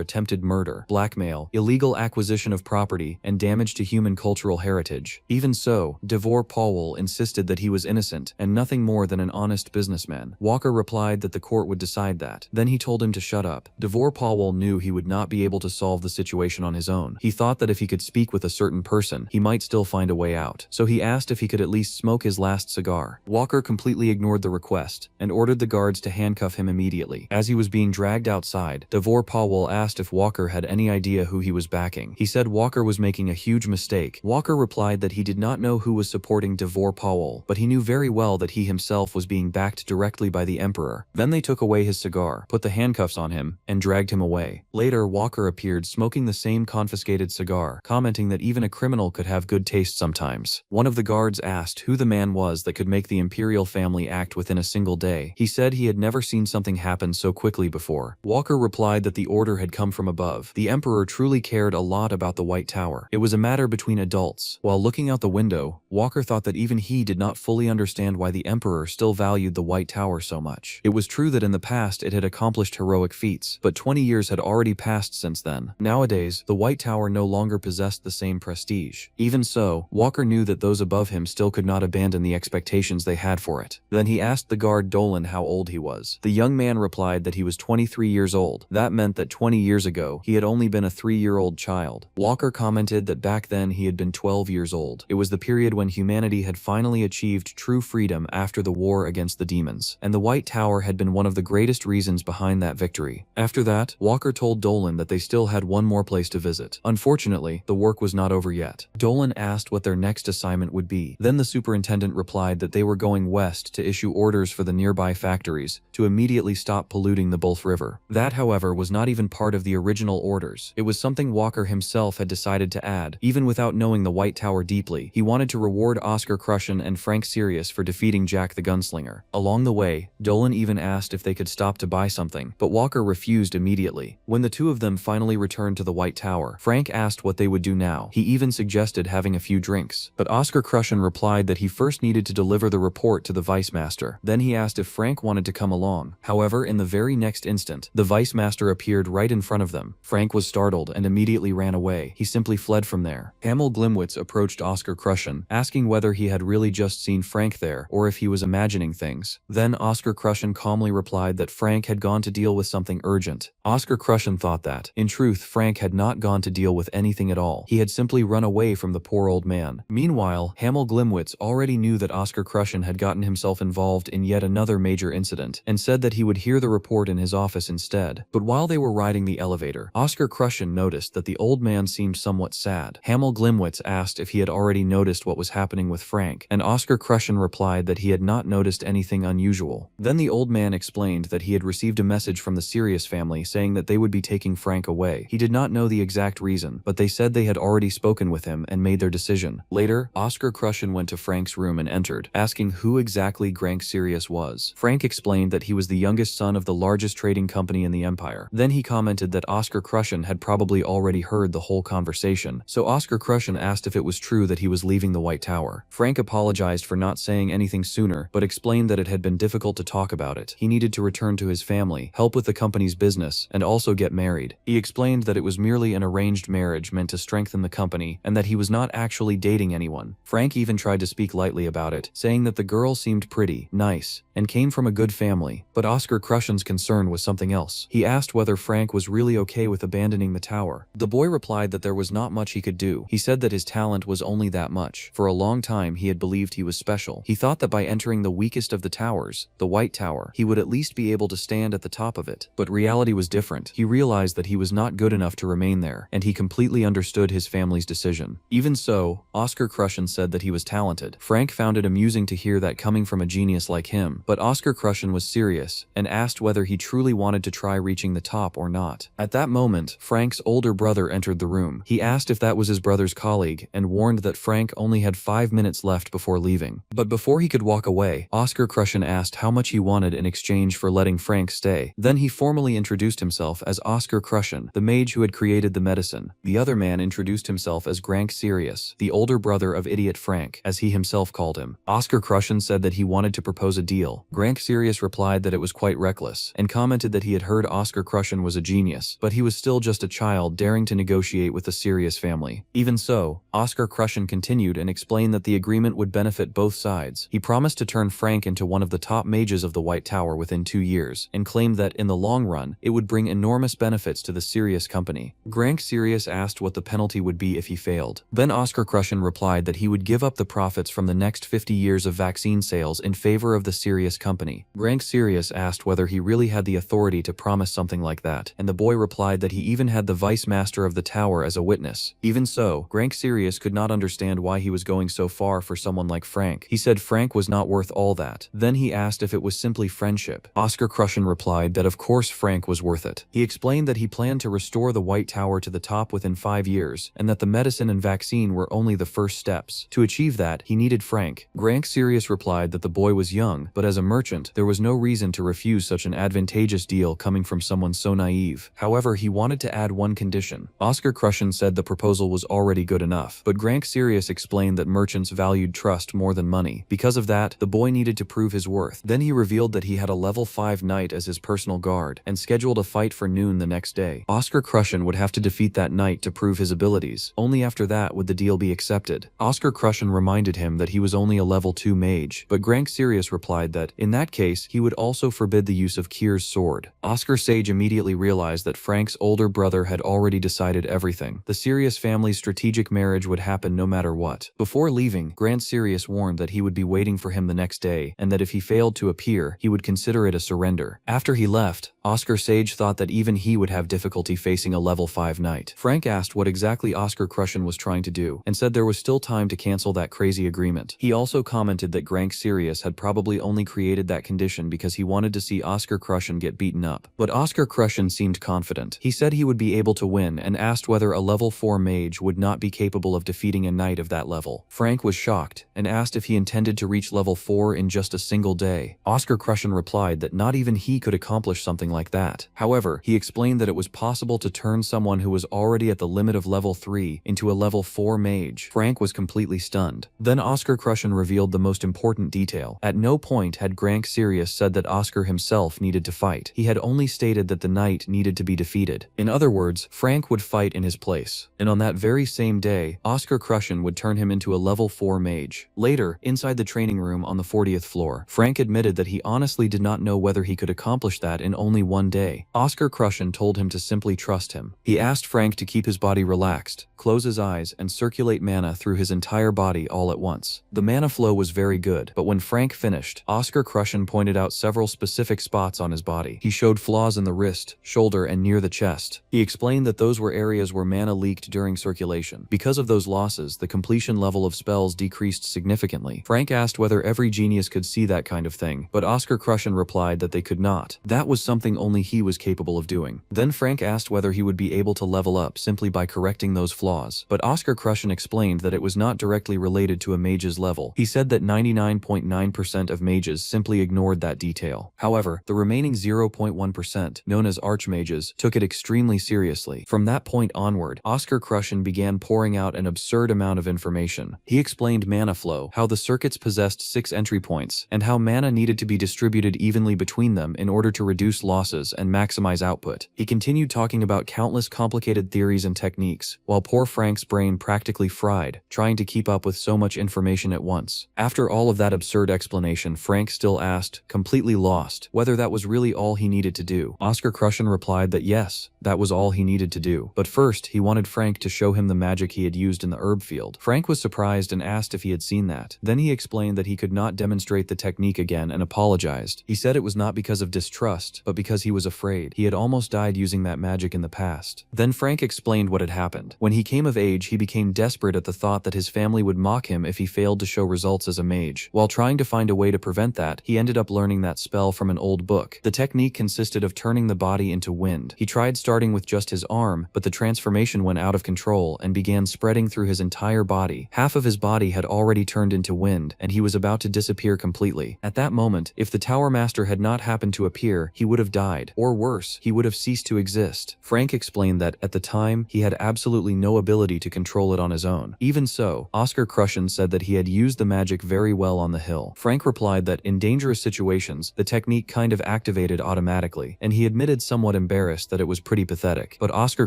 Speaker 1: attempted murder, blackmail, illegal acquisition of property, and damage to human cultural heritage. Even so, Devor Powell insisted that he was innocent and nothing more than an honest businessman. Walker replied that the court would decide that. Then he told him to shut up. Devor Powell knew he would not be able to solve the situation on his own. He thought that if he could speak with a certain person, he might still find a way out. So he asked if he could at least smoke his last cigar. Walker completely ignored the request and ordered the guards to handcuff him immediately. As he was being dragged outside, Devor Powell asked if Walker had any idea who he was backing. He said Walker was making a huge mistake. Walker replied that he did not know who was supporting Devor Powell, but he knew very well that he himself was being backed directly by the Emperor. Then they took away his cigar, put the handcuffs on him, and dragged him away. Later, Walker appeared smoking the same confiscated cigar, commenting that even a criminal could have good taste sometimes. One of the guards asked who the man was that could make the Imperial family act within a single day. He said he had never seen something happen so quickly before. Walker replied that the order had come from above. The Emperor truly cared a lot about the White Tower. It was a matter between adults. While looking out the window, Walker thought that even he did not fully understand why the Emperor still valued the White Tower so much. It was true that in the past it had accomplished heroic feats, but 20 years had already passed since then. Nowadays, the White Tower no longer possessed the same prestige. Even so, Walker knew that those above him still could not abandon the expectations they had for it. Then he asked the guard Dolan how old he was. The young man replied that he was 23 years old. That meant that 20 years ago, he had only been a 3-year-old child. Walker commented that back then he had been 12 years old. It was the period when humanity had finally achieved true freedom after the war against the demons, and the White Tower had been one of the greatest reasons behind that victory. After that, Walker told Dolan that they still had one more place to visit. Unfortunately, the work was not over yet. Dolan asked what their next assignment would be. Then the superintendent replied that they were going west to issue orders for the nearby factories to immediately stop polluting the Bulf River. That, however, was not even part of the original orders. It was something Walker himself had decided to add. Even without knowing the White Tower deeply, he wanted to reward Oscar Crushen and Frank Sirius for defeating Jack the Gunslinger. Along the way, Dolan even asked if they could stop to buy something, but Walker refused immediately. When the two of them finally returned to the White Tower, Frank asked what they would do now. He even suggested having a few drinks, but Oscar Crushen replied that he first needed to deliver the report to the Vice Master. Then he asked if Frank wanted to come along. However, in the very next instant, the Vice Master appeared right in front of them. Frank was startled and immediately ran away. He simply fled from there. Hamel Glimwitz approached Oscar Crushen, asking whether he had really just seen Frank there or if he was imagining things. Then Oscar Crushen calmly replied that Frank had gone to deal with something urgent. Oscar Crushen thought that, in truth, Frank had not gone to deal with anything at all. He had simply run away from the poor old man. Meanwhile, Hamel Glimwitz already knew that Oscar Crushen had gotten himself involved in yet another major incident, and said that he would hear the report in his office instead. But while they were riding the elevator, Oscar Crushen noticed that the old man seemed somewhat sad. Hamel Glimwitz asked if he had already noticed noticed what was happening with Frank, and Oscar Crushen replied that he had not noticed anything unusual. Then the old man explained that he had received a message from the Sirius family saying that they would be taking Frank away. He did not know the exact reason, but they said they had already spoken with him and made their decision. Later, Oscar Crushen went to Frank's room and entered, asking who exactly Grank Sirius was. Frank explained that he was the youngest son of the largest trading company in the empire. Then he commented that Oscar Crushen had probably already heard the whole conversation, so Oscar Crushen asked if it was true that he was leaving the White Tower. Frank apologized for not saying anything sooner, but explained that it had been difficult to talk about it. He needed to return to his family, help with the company's business, and also get married. He explained that it was merely an arranged marriage meant to strengthen the company, and that he was not actually dating anyone. Frank even tried to speak lightly about it, saying that the girl seemed pretty, nice, and came from a good family, but Oscar Crushen's concern was something else. He asked whether Frank was really okay with abandoning the tower. The boy replied that there was not much he could do. He said that his talent was only that much. For a long time he had believed he was special. He thought that by entering the weakest of the towers, the White Tower, he would at least be able to stand at the top of it. But reality was different. He realized that he was not good enough to remain there, and he completely understood his family's decision. Even so, Oscar Crushen said that he was talented. Frank found it amusing to hear that coming from a genius like him, but Oscar Crushen was serious and asked whether he truly wanted to try reaching the top or not. At that moment, Frank's older brother entered the room. He asked if that was his brother's colleague and warned that Frank only had 5 minutes left before leaving. But before he could walk away, Oscar Crushen asked how much he wanted in exchange for letting Frank stay. Then he formally introduced himself as Oscar Crushen, the mage who had created the medicine. The other man introduced himself as Grank Sirius, the older brother of Idiot Frank, as he himself called him. Oscar Crushen said that he wanted to propose a deal. Grank Sirius replied that it was quite reckless, and commented that he had heard Oscar Crushen was a genius, but he was still just a child daring to negotiate with the Sirius family. Even so, Oscar Crushen continued and explained that the agreement would benefit both sides. He promised to turn Frank into one of the top mages of the White Tower within 2 years, and claimed that, in the long run, it would bring enormous benefits to the Sirius company. Grank Sirius asked what the penalty would be if he failed. Then Oscar Crushen replied that he would give up the profits from the next 50 years of vaccine sales in favor of the Sirius company. Grank Sirius asked whether he really had the authority to promise something like that, and the boy replied that he even had the vice master of the tower as a witness. Even so, Grank Sirius could not understand why he was going so far for someone like Frank. He said Frank was not worth all that. Then he asked if it was simply friendship. Oscar Crushen replied that of course Frank was worth it. He explained that he planned to restore the White Tower to the top within 5 years, and that the medicine and vaccine were only the first steps. To achieve that, he needed Frank. Grank Sirius replied that the boy was young, but as a merchant, there was no reason to refuse such an advantageous deal coming from someone so naive. However, he wanted to add one condition. Oscar Crushen said the proposal was already good enough, but Grank Sirius explained that merchants valued trust more than money. Because of that, the boy needed to prove his worth. Then he revealed that he had a level 5 knight as his personal guard, and scheduled a fight for noon the next day. Oscar Crushen would have to defeat that knight to prove his abilities. Only after that would the deal be accepted. Oscar Crushen reminded him that he was only a level 2 mage, but Grank Sirius replied that, in that case, he would also forbid the use of Kier's sword. Oscar Sage immediately realized that Frank's older brother had already decided everything. The Sirius family's strategic marriage would happen no matter what. Before leaving, Grank Sirius warned that he would be waiting for him the next day, and that if he failed to appear, he would consider it a surrender. After he left, Oscar Sage thought that even he would have difficulty facing a level 5 knight. Frank asked what exactly Oscar Crushen was trying to do, and said there was still time to cancel that crazy agreement. He also commented that Grank Sirius had probably only created that condition because he wanted to see Oscar Crushen get beaten up. But Oscar Crushen seemed confident. He said he would be able to win and asked whether a level 4 mage would not be capable of defeating a knight of that level. Frank was shocked and asked if he intended to reach level 4 in just a single day. Oscar Crushen replied that not even he could accomplish something like that. However, he explained that it was possible to turn someone who was already at the limit of level 3 into a level 4 mage. Frank was completely stunned. Then Oscar Crushen revealed the most important detail. At no point had Grank Sirius said that Oscar himself needed to fight. He had only stated that the knight needed to be defeated. In other words, Frank would fight in his place. And on that very same day, Oscar Crushen would turn him into a level 4 mage. Later, inside the training room on the 40th floor, Frank admitted that he honestly did not know whether he could accomplish that in only one day. Oscar Crushen told him to simply trust him. He asked Frank to keep his body relaxed, close his eyes, and circulate mana through his entire body all at once. The mana flow was very good, but when Frank finished, Oscar Crushen pointed out several specific spots on his body. He showed flaws in the wrist, shoulder, and near the chest. He explained that those were areas where mana leaked during circulation. Because of those losses, the completion completion level of spells decreased significantly. Frank asked whether every genius could see that kind of thing, but Oscar Crushen replied that they could not. That was something only he was capable of doing. Then Frank asked whether he would be able to level up simply by correcting those flaws, but Oscar Crushen explained that it was not directly related to a mage's level. He said that 99.9% of mages simply ignored that detail. However, the remaining 0.1%, known as archmages, took it extremely seriously. From that point onward, Oscar Crushen began pouring out an absurd amount of information. He explained mana flow, how the circuits possessed 6 entry points, and how mana needed to be distributed evenly between them in order to reduce losses and maximize output. He continued talking about countless complicated theories and techniques, while poor Frank's brain practically fried, trying to keep up with so much information at once. After all of that absurd explanation, Frank still asked, completely lost, whether that was really all he needed to do. Oscar Crushen replied that yes, that was all he needed to do. But first, he wanted Frank to show him the magic he had used in the herb field. Frank was surprised and asked if he had seen that. Then he explained that he could not demonstrate the technique again and apologized. He said it was not because of distrust, but because he was afraid. He had almost died using that magic in the past. Then Frank explained what had happened. When he came of age, he became desperate at the thought that his family would mock him if he failed to show results as a mage. While trying to find a way to prevent that, he ended up learning that spell from an old book. The technique consisted of turning the body into wind. He tried starting with just his arm, but the transformation went out of control and began spreading through his entire body. Half of his body had already turned into wind, and he was about to disappear completely. At that moment, if the Tower Master had not happened to appear, he would have died. Or worse, he would have ceased to exist. Frank explained that, at the time, he had absolutely no ability to control it on his own. Even so, Oscar Crushen said that he had used the magic very well on the hill. Frank replied that, in dangerous situations, the technique kind of activated automatically, and he admitted somewhat embarrassed that it was pretty pathetic. But Oscar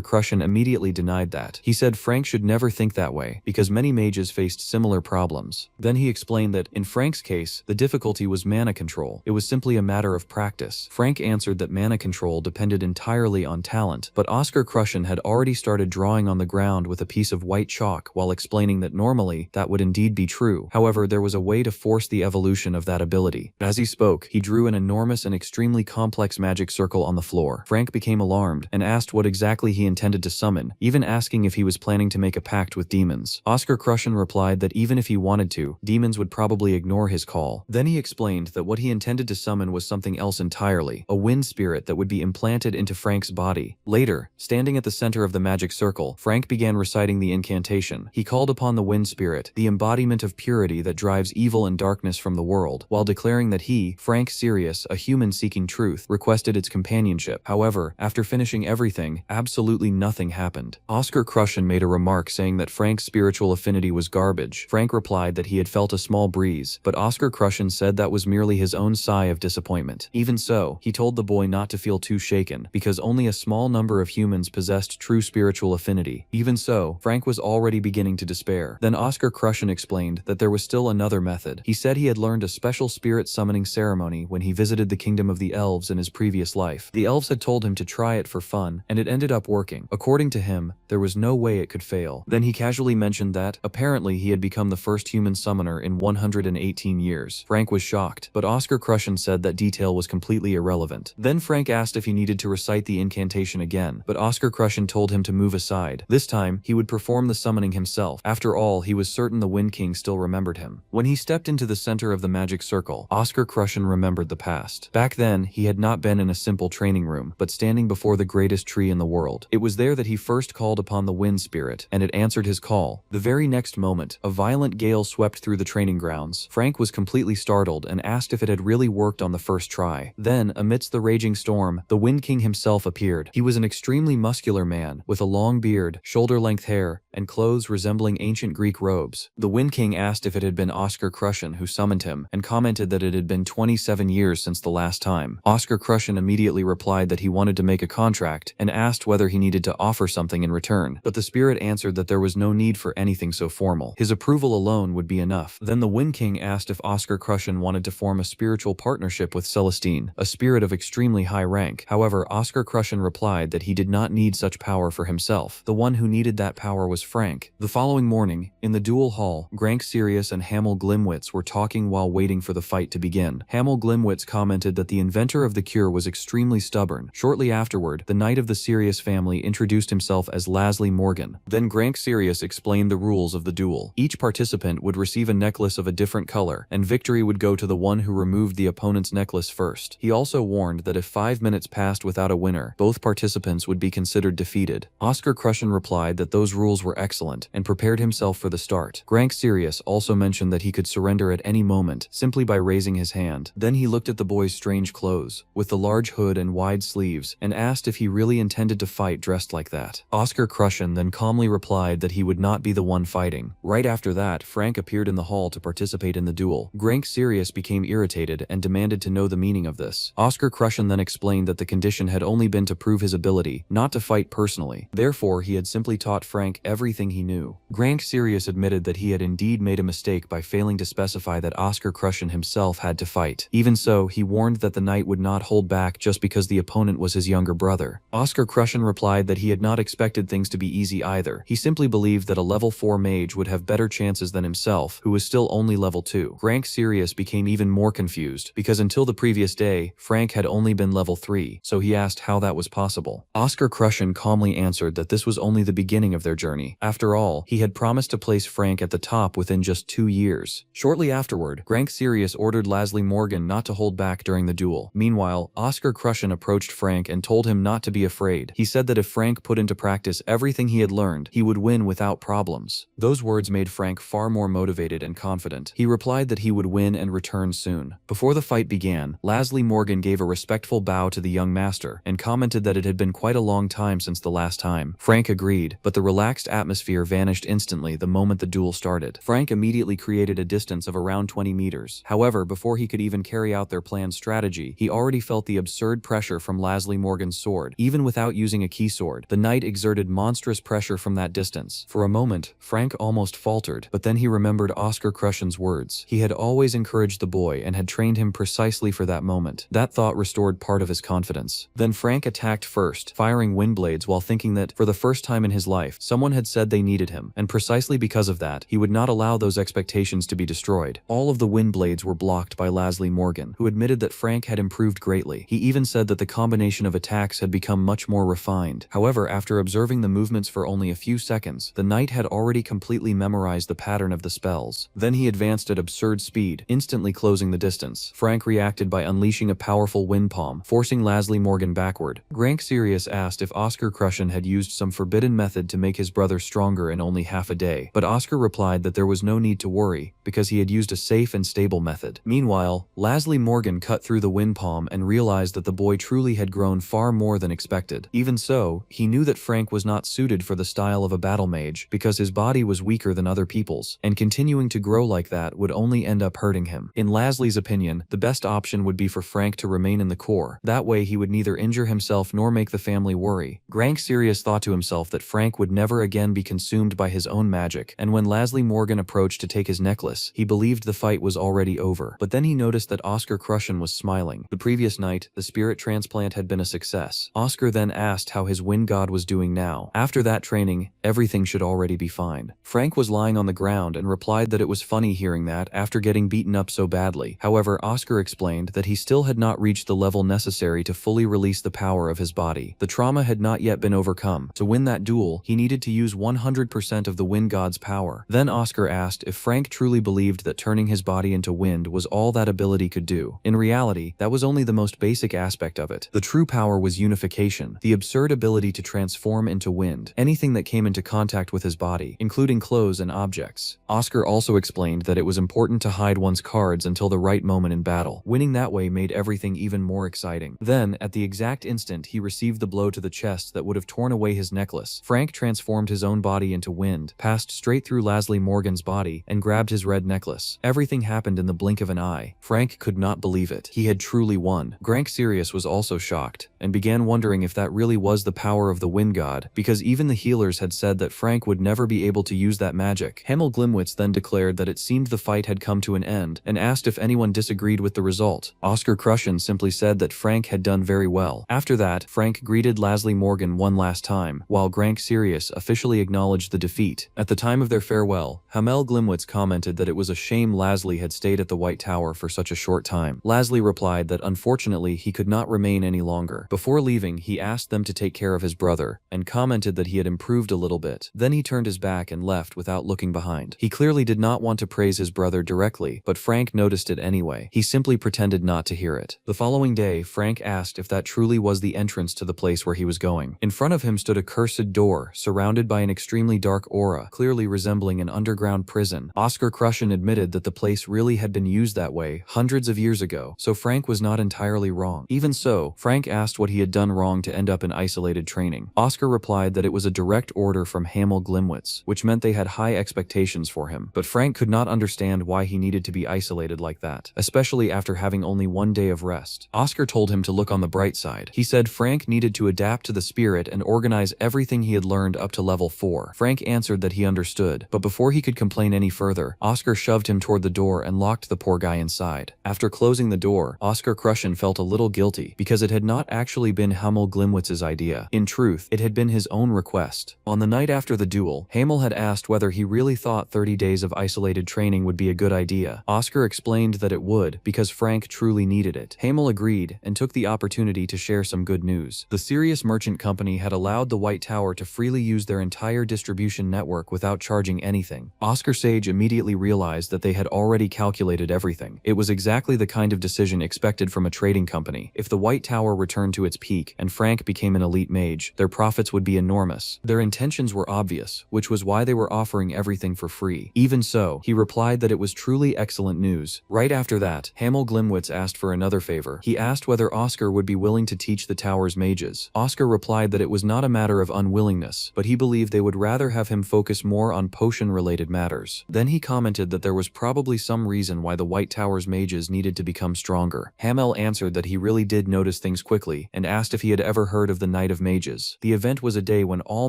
Speaker 1: Crushen immediately denied that. He said Frank should never think that way, because many mages faced similar problems. Then he explained that, in Frank's case, the difficulty was mana control. It was simply a matter of practice. Frank answered that mana control depended entirely on talent, but Oscar Crushen had already started drawing on the ground with a piece of white chalk while explaining that normally, that would indeed be true. However, there was a way to force the evolution of that ability. As he spoke, he drew an enormous and extremely complex magic circle on the floor. Frank became alarmed and asked what exactly he intended to summon, even asking if he was planning to make a pact with demons. Oscar Crushen replied that even if he wanted to, demons would probably ignore his call. Then he explained that what he intended to summon was something else entirely, a wind spirit that would be implanted into Frank's body. Later, standing at the center of the magic circle, Frank began reciting the incantation. He called upon the wind spirit, the embodiment of purity that drives evil and darkness from the world, while declaring that he, Frank Sirius, a human seeking truth, requested its companionship. However, after finishing everything, absolutely nothing happened. Oscar Crushen made a remark saying that Frank's spiritual affinity was garbage. Frank replied that he had felt a small breeze, but Oscar Crushen said that was merely his own sigh of disappointment. Even so, he told the boy not to feel too shaken, because only a small number of humans possessed true spiritual affinity. Even so, Frank was already beginning to despair. Then Oscar Crushen explained that there was still another method. He said he had learned a special spirit summoning ceremony when he visited the kingdom of the elves in his previous life. The elves had told him to try it for fun, and it ended up working. According to him, there was no way it could fail. Then he casually mentioned that, apparently he had become the first human summoner in 118 years. Frank was shocked, but Oscar Crushen said that detail was completely irrelevant. Then Frank asked if he needed to recite the incantation again, but Oscar Crushen told him to move aside. This time, he would perform the summoning himself. After all, he was certain the Wind King still remembered him. When he stepped into the center of the magic circle, Oscar Crushen remembered the past. Back then, he had not been in a simple training room, but standing before the greatest tree in the world. It was there that he first called upon the wind spirit, and it answered his call. The very next moment, a violent gale swept through the training grounds. Frank was completely startled and asked if it had really worked on the first try. Then, amidst the raging storm, the Wind King himself appeared. He was an extremely muscular man, with a long beard, shoulder-length hair, and clothes resembling ancient Greek robes. The Wind King asked if it had been Oscar Crushen who summoned him, and commented that it had been 27 years since the last time. Oscar Crushen immediately replied that he wanted to make a contract, and asked whether he needed to offer something in return, but the spirit answered that there was no need for anything so formal. His approval alone would be enough. Then the Wind King asked if Oscar Crushen wanted to form a spiritual partnership with Celestine, a spirit of extremely high rank. However, Oscar Crushen replied that he did not need such power for himself. The one who needed that power was Frank. The following morning, in the duel hall, Grank Sirius and Hamel Glimwitz were talking while waiting for the fight to begin. Hamel Glimwitz commented that the inventor of the cure was extremely stubborn. Shortly afterward, the knight of the Sirius family introduced himself as Lasley Morgan. Then Grank Sirius explained the rules rules of the duel. Each participant would receive a necklace of a different color, and victory would go to the one who removed the opponent's necklace first. He also warned that if 5 minutes passed without a winner, both participants would be considered defeated. Oscar Crushen replied that those rules were excellent and prepared himself for the start. Grank Sirius also mentioned that he could surrender at any moment simply by raising his hand. Then he looked at the boy's strange clothes, with the large hood and wide sleeves, and asked if he really intended to fight dressed like that. Oscar Crushen then calmly replied that he would not be the one fighting. Right after that, Frank appeared in the hall to participate in the duel. Grank Sirius became irritated and demanded to know the meaning of this. Oscar Crushen then explained that the condition had only been to prove his ability, not to fight personally. Therefore, he had simply taught Frank everything he knew. Grank Sirius admitted that he had indeed made a mistake by failing to specify that Oscar Crushen himself had to fight. Even so, he warned that the knight would not hold back just because the opponent was his younger brother. Oscar Crushen replied that he had not expected things to be easy either. He simply believed that a level 4 mage would have better chances than himself, who was still only level 2. Grank Sirius became even more confused, because until the previous day, Frank had only been level 3, so he asked how that was possible. Oscar Crushen calmly answered that this was only the beginning of their journey. After all, he had promised to place Frank at the top within just 2 years. Shortly afterward, Grank Sirius ordered Leslie Morgan not to hold back during the duel. Meanwhile, Oscar Crushen approached Frank and told him not to be afraid. He said that if Frank put into practice everything he had learned, he would win without problems. Those words made Frank far more motivated and confident. He replied that he would win and return soon. Before the fight began, Leslie Morgan gave a respectful bow to the young master and commented that it had been quite a long time since the last time. Frank agreed, but the relaxed atmosphere vanished instantly the moment the duel started. Frank immediately created a distance of around 20 meters. However, before he could even carry out their planned strategy, he already felt the absurd pressure from Leslie Morgan's sword. Even without using a key sword, the knight exerted monstrous pressure from that distance. For a moment, Frank almost faltered, but then he remembered Oscar Crushen's words. He had always encouraged the boy and had trained him precisely for that moment. That thought restored part of his confidence. Then Frank attacked first, firing wind blades while thinking that, for the first time in his life, someone had said they needed him, and precisely because of that, he would not allow those expectations to be destroyed. All of the wind blades were blocked by Leslie Morgan, who admitted that Frank had improved greatly. He even said that the combination of attacks had become much more refined. However, after observing the movements for only a few seconds, the knight had already completely memorized the pattern of the spells. Then he advanced at absurd speed, instantly closing the distance. Frank reacted by unleashing a powerful wind palm, forcing Leslie Morgan backward. Grank Sirius asked if Oscar Crushen had used some forbidden method to make his brother stronger in only half a day, but Oscar replied that there was no need to worry, because he had used a safe and stable method. Meanwhile, Leslie Morgan cut through the wind palm and realized that the boy truly had grown far more than expected. Even so, he knew that Frank was not suited for the style of a battle mage, because his body was weaker than other people's, and continuing to grow like that would only end up hurting him. In Leslie's opinion, the best option would be for Frank to remain in the core. That way he would neither injure himself nor make the family worry. Grank Sirius thought to himself that Frank would never again be consumed by his own magic, and when Leslie Morgan approached to take his necklace, he believed the fight was already over. But then he noticed that Oscar Crushen was smiling. The previous night, the spirit transplant had been a success. Oscar then asked how his wind god was doing now. After that training, everything should already be fine. Frank was lying on the ground and replied that it was funny hearing that after getting beaten up so badly. However, Oscar explained that he still had not reached the level necessary to fully release the power of his body. The trauma had not yet been overcome. To win that duel, he needed to use 100% of the wind god's power. Then Oscar asked if Frank truly believed that turning his body into wind was all that ability could do. In reality, that was only the most basic aspect of it. The true power was unification, the absurd ability to transform into wind anything that came into contact with his body, including clothes and objects. Oscar also explained that it was important to hide one's cards until the right moment in battle. Winning that way made everything even more exciting. Then, at the exact instant he received the blow to the chest that would have torn away his necklace, Frank transformed his own body into wind, passed straight through Leslie Morgan's body, and grabbed his red necklace. Everything happened in the blink of an eye. Frank could not believe it. He had truly won. Grank Sirius was also shocked, and began wondering if that really was the power of the wind god, because even the healers had said that Frank would never be able to use that magic. Glimwitz then declared that it seemed the fight had come to an end, and asked if anyone disagreed with the result. Oscar Crushen simply said that Frank had done very well. After that, Frank greeted Leslie Morgan one last time, while Grank Sirius officially acknowledged the defeat. At the time of their farewell, Glimwitz commented that it was a shame Leslie had stayed at the White Tower for such a short time. Leslie replied that unfortunately he could not remain any longer. Before leaving, he asked them to take care of his brother, and commented that he had improved a little little bit. Then he turned his back and left without looking behind. He clearly did not want to praise his brother directly, but Frank noticed it anyway. He simply pretended not to hear it. The following day, Frank asked if that truly was the entrance to the place where he was going. In front of him stood a cursed door, surrounded by an extremely dark aura, clearly resembling an underground prison. Oscar Crushen admitted that the place really had been used that way hundreds of years ago, so Frank was not entirely wrong. Even so, Frank asked what he had done wrong to end up in isolated training. Oscar replied that it was a direct order from Yahello, which meant they had high expectations for him, but Frank could not understand why he needed to be isolated like that, especially after having only one day of rest. Oscar told him to look on the bright side. He said Frank needed to adapt to the spirit and organize everything he had learned up to level 4. Frank answered that he understood, but before he could complain any further, Oscar shoved him toward the door and locked the poor guy inside. After closing the door, Oscar Crushen felt a little guilty because it had not actually been Yahello's idea. In truth, it had been his own request. On the night after the duel, Hamel had asked whether he really thought 30 days of isolated training would be a good idea. Oscar explained that it would, because Frank truly needed it. Hamel agreed and took the opportunity to share some good news. The Sirius Merchant Company had allowed the White Tower to freely use their entire distribution network without charging anything. Oscar Sage immediately realized that they had already calculated everything. It was exactly the kind of decision expected from a trading company. If the White Tower returned to its peak and Frank became an elite mage, their profits would be enormous. Their intentions were obvious, which was why they were offering everything for free. Even so, he replied that it was truly excellent news. Right after that, Hamel Glimwitz asked for another favor. He asked whether Oscar would be willing to teach the tower's mages. Oscar replied that it was not a matter of unwillingness, but he believed they would rather have him focus more on potion-related matters. Then he commented that there was probably some reason why the White Tower's mages needed to become stronger. Hamel answered that he really did notice things quickly, and asked if he had ever heard of the Night of Mages. The event was a day when all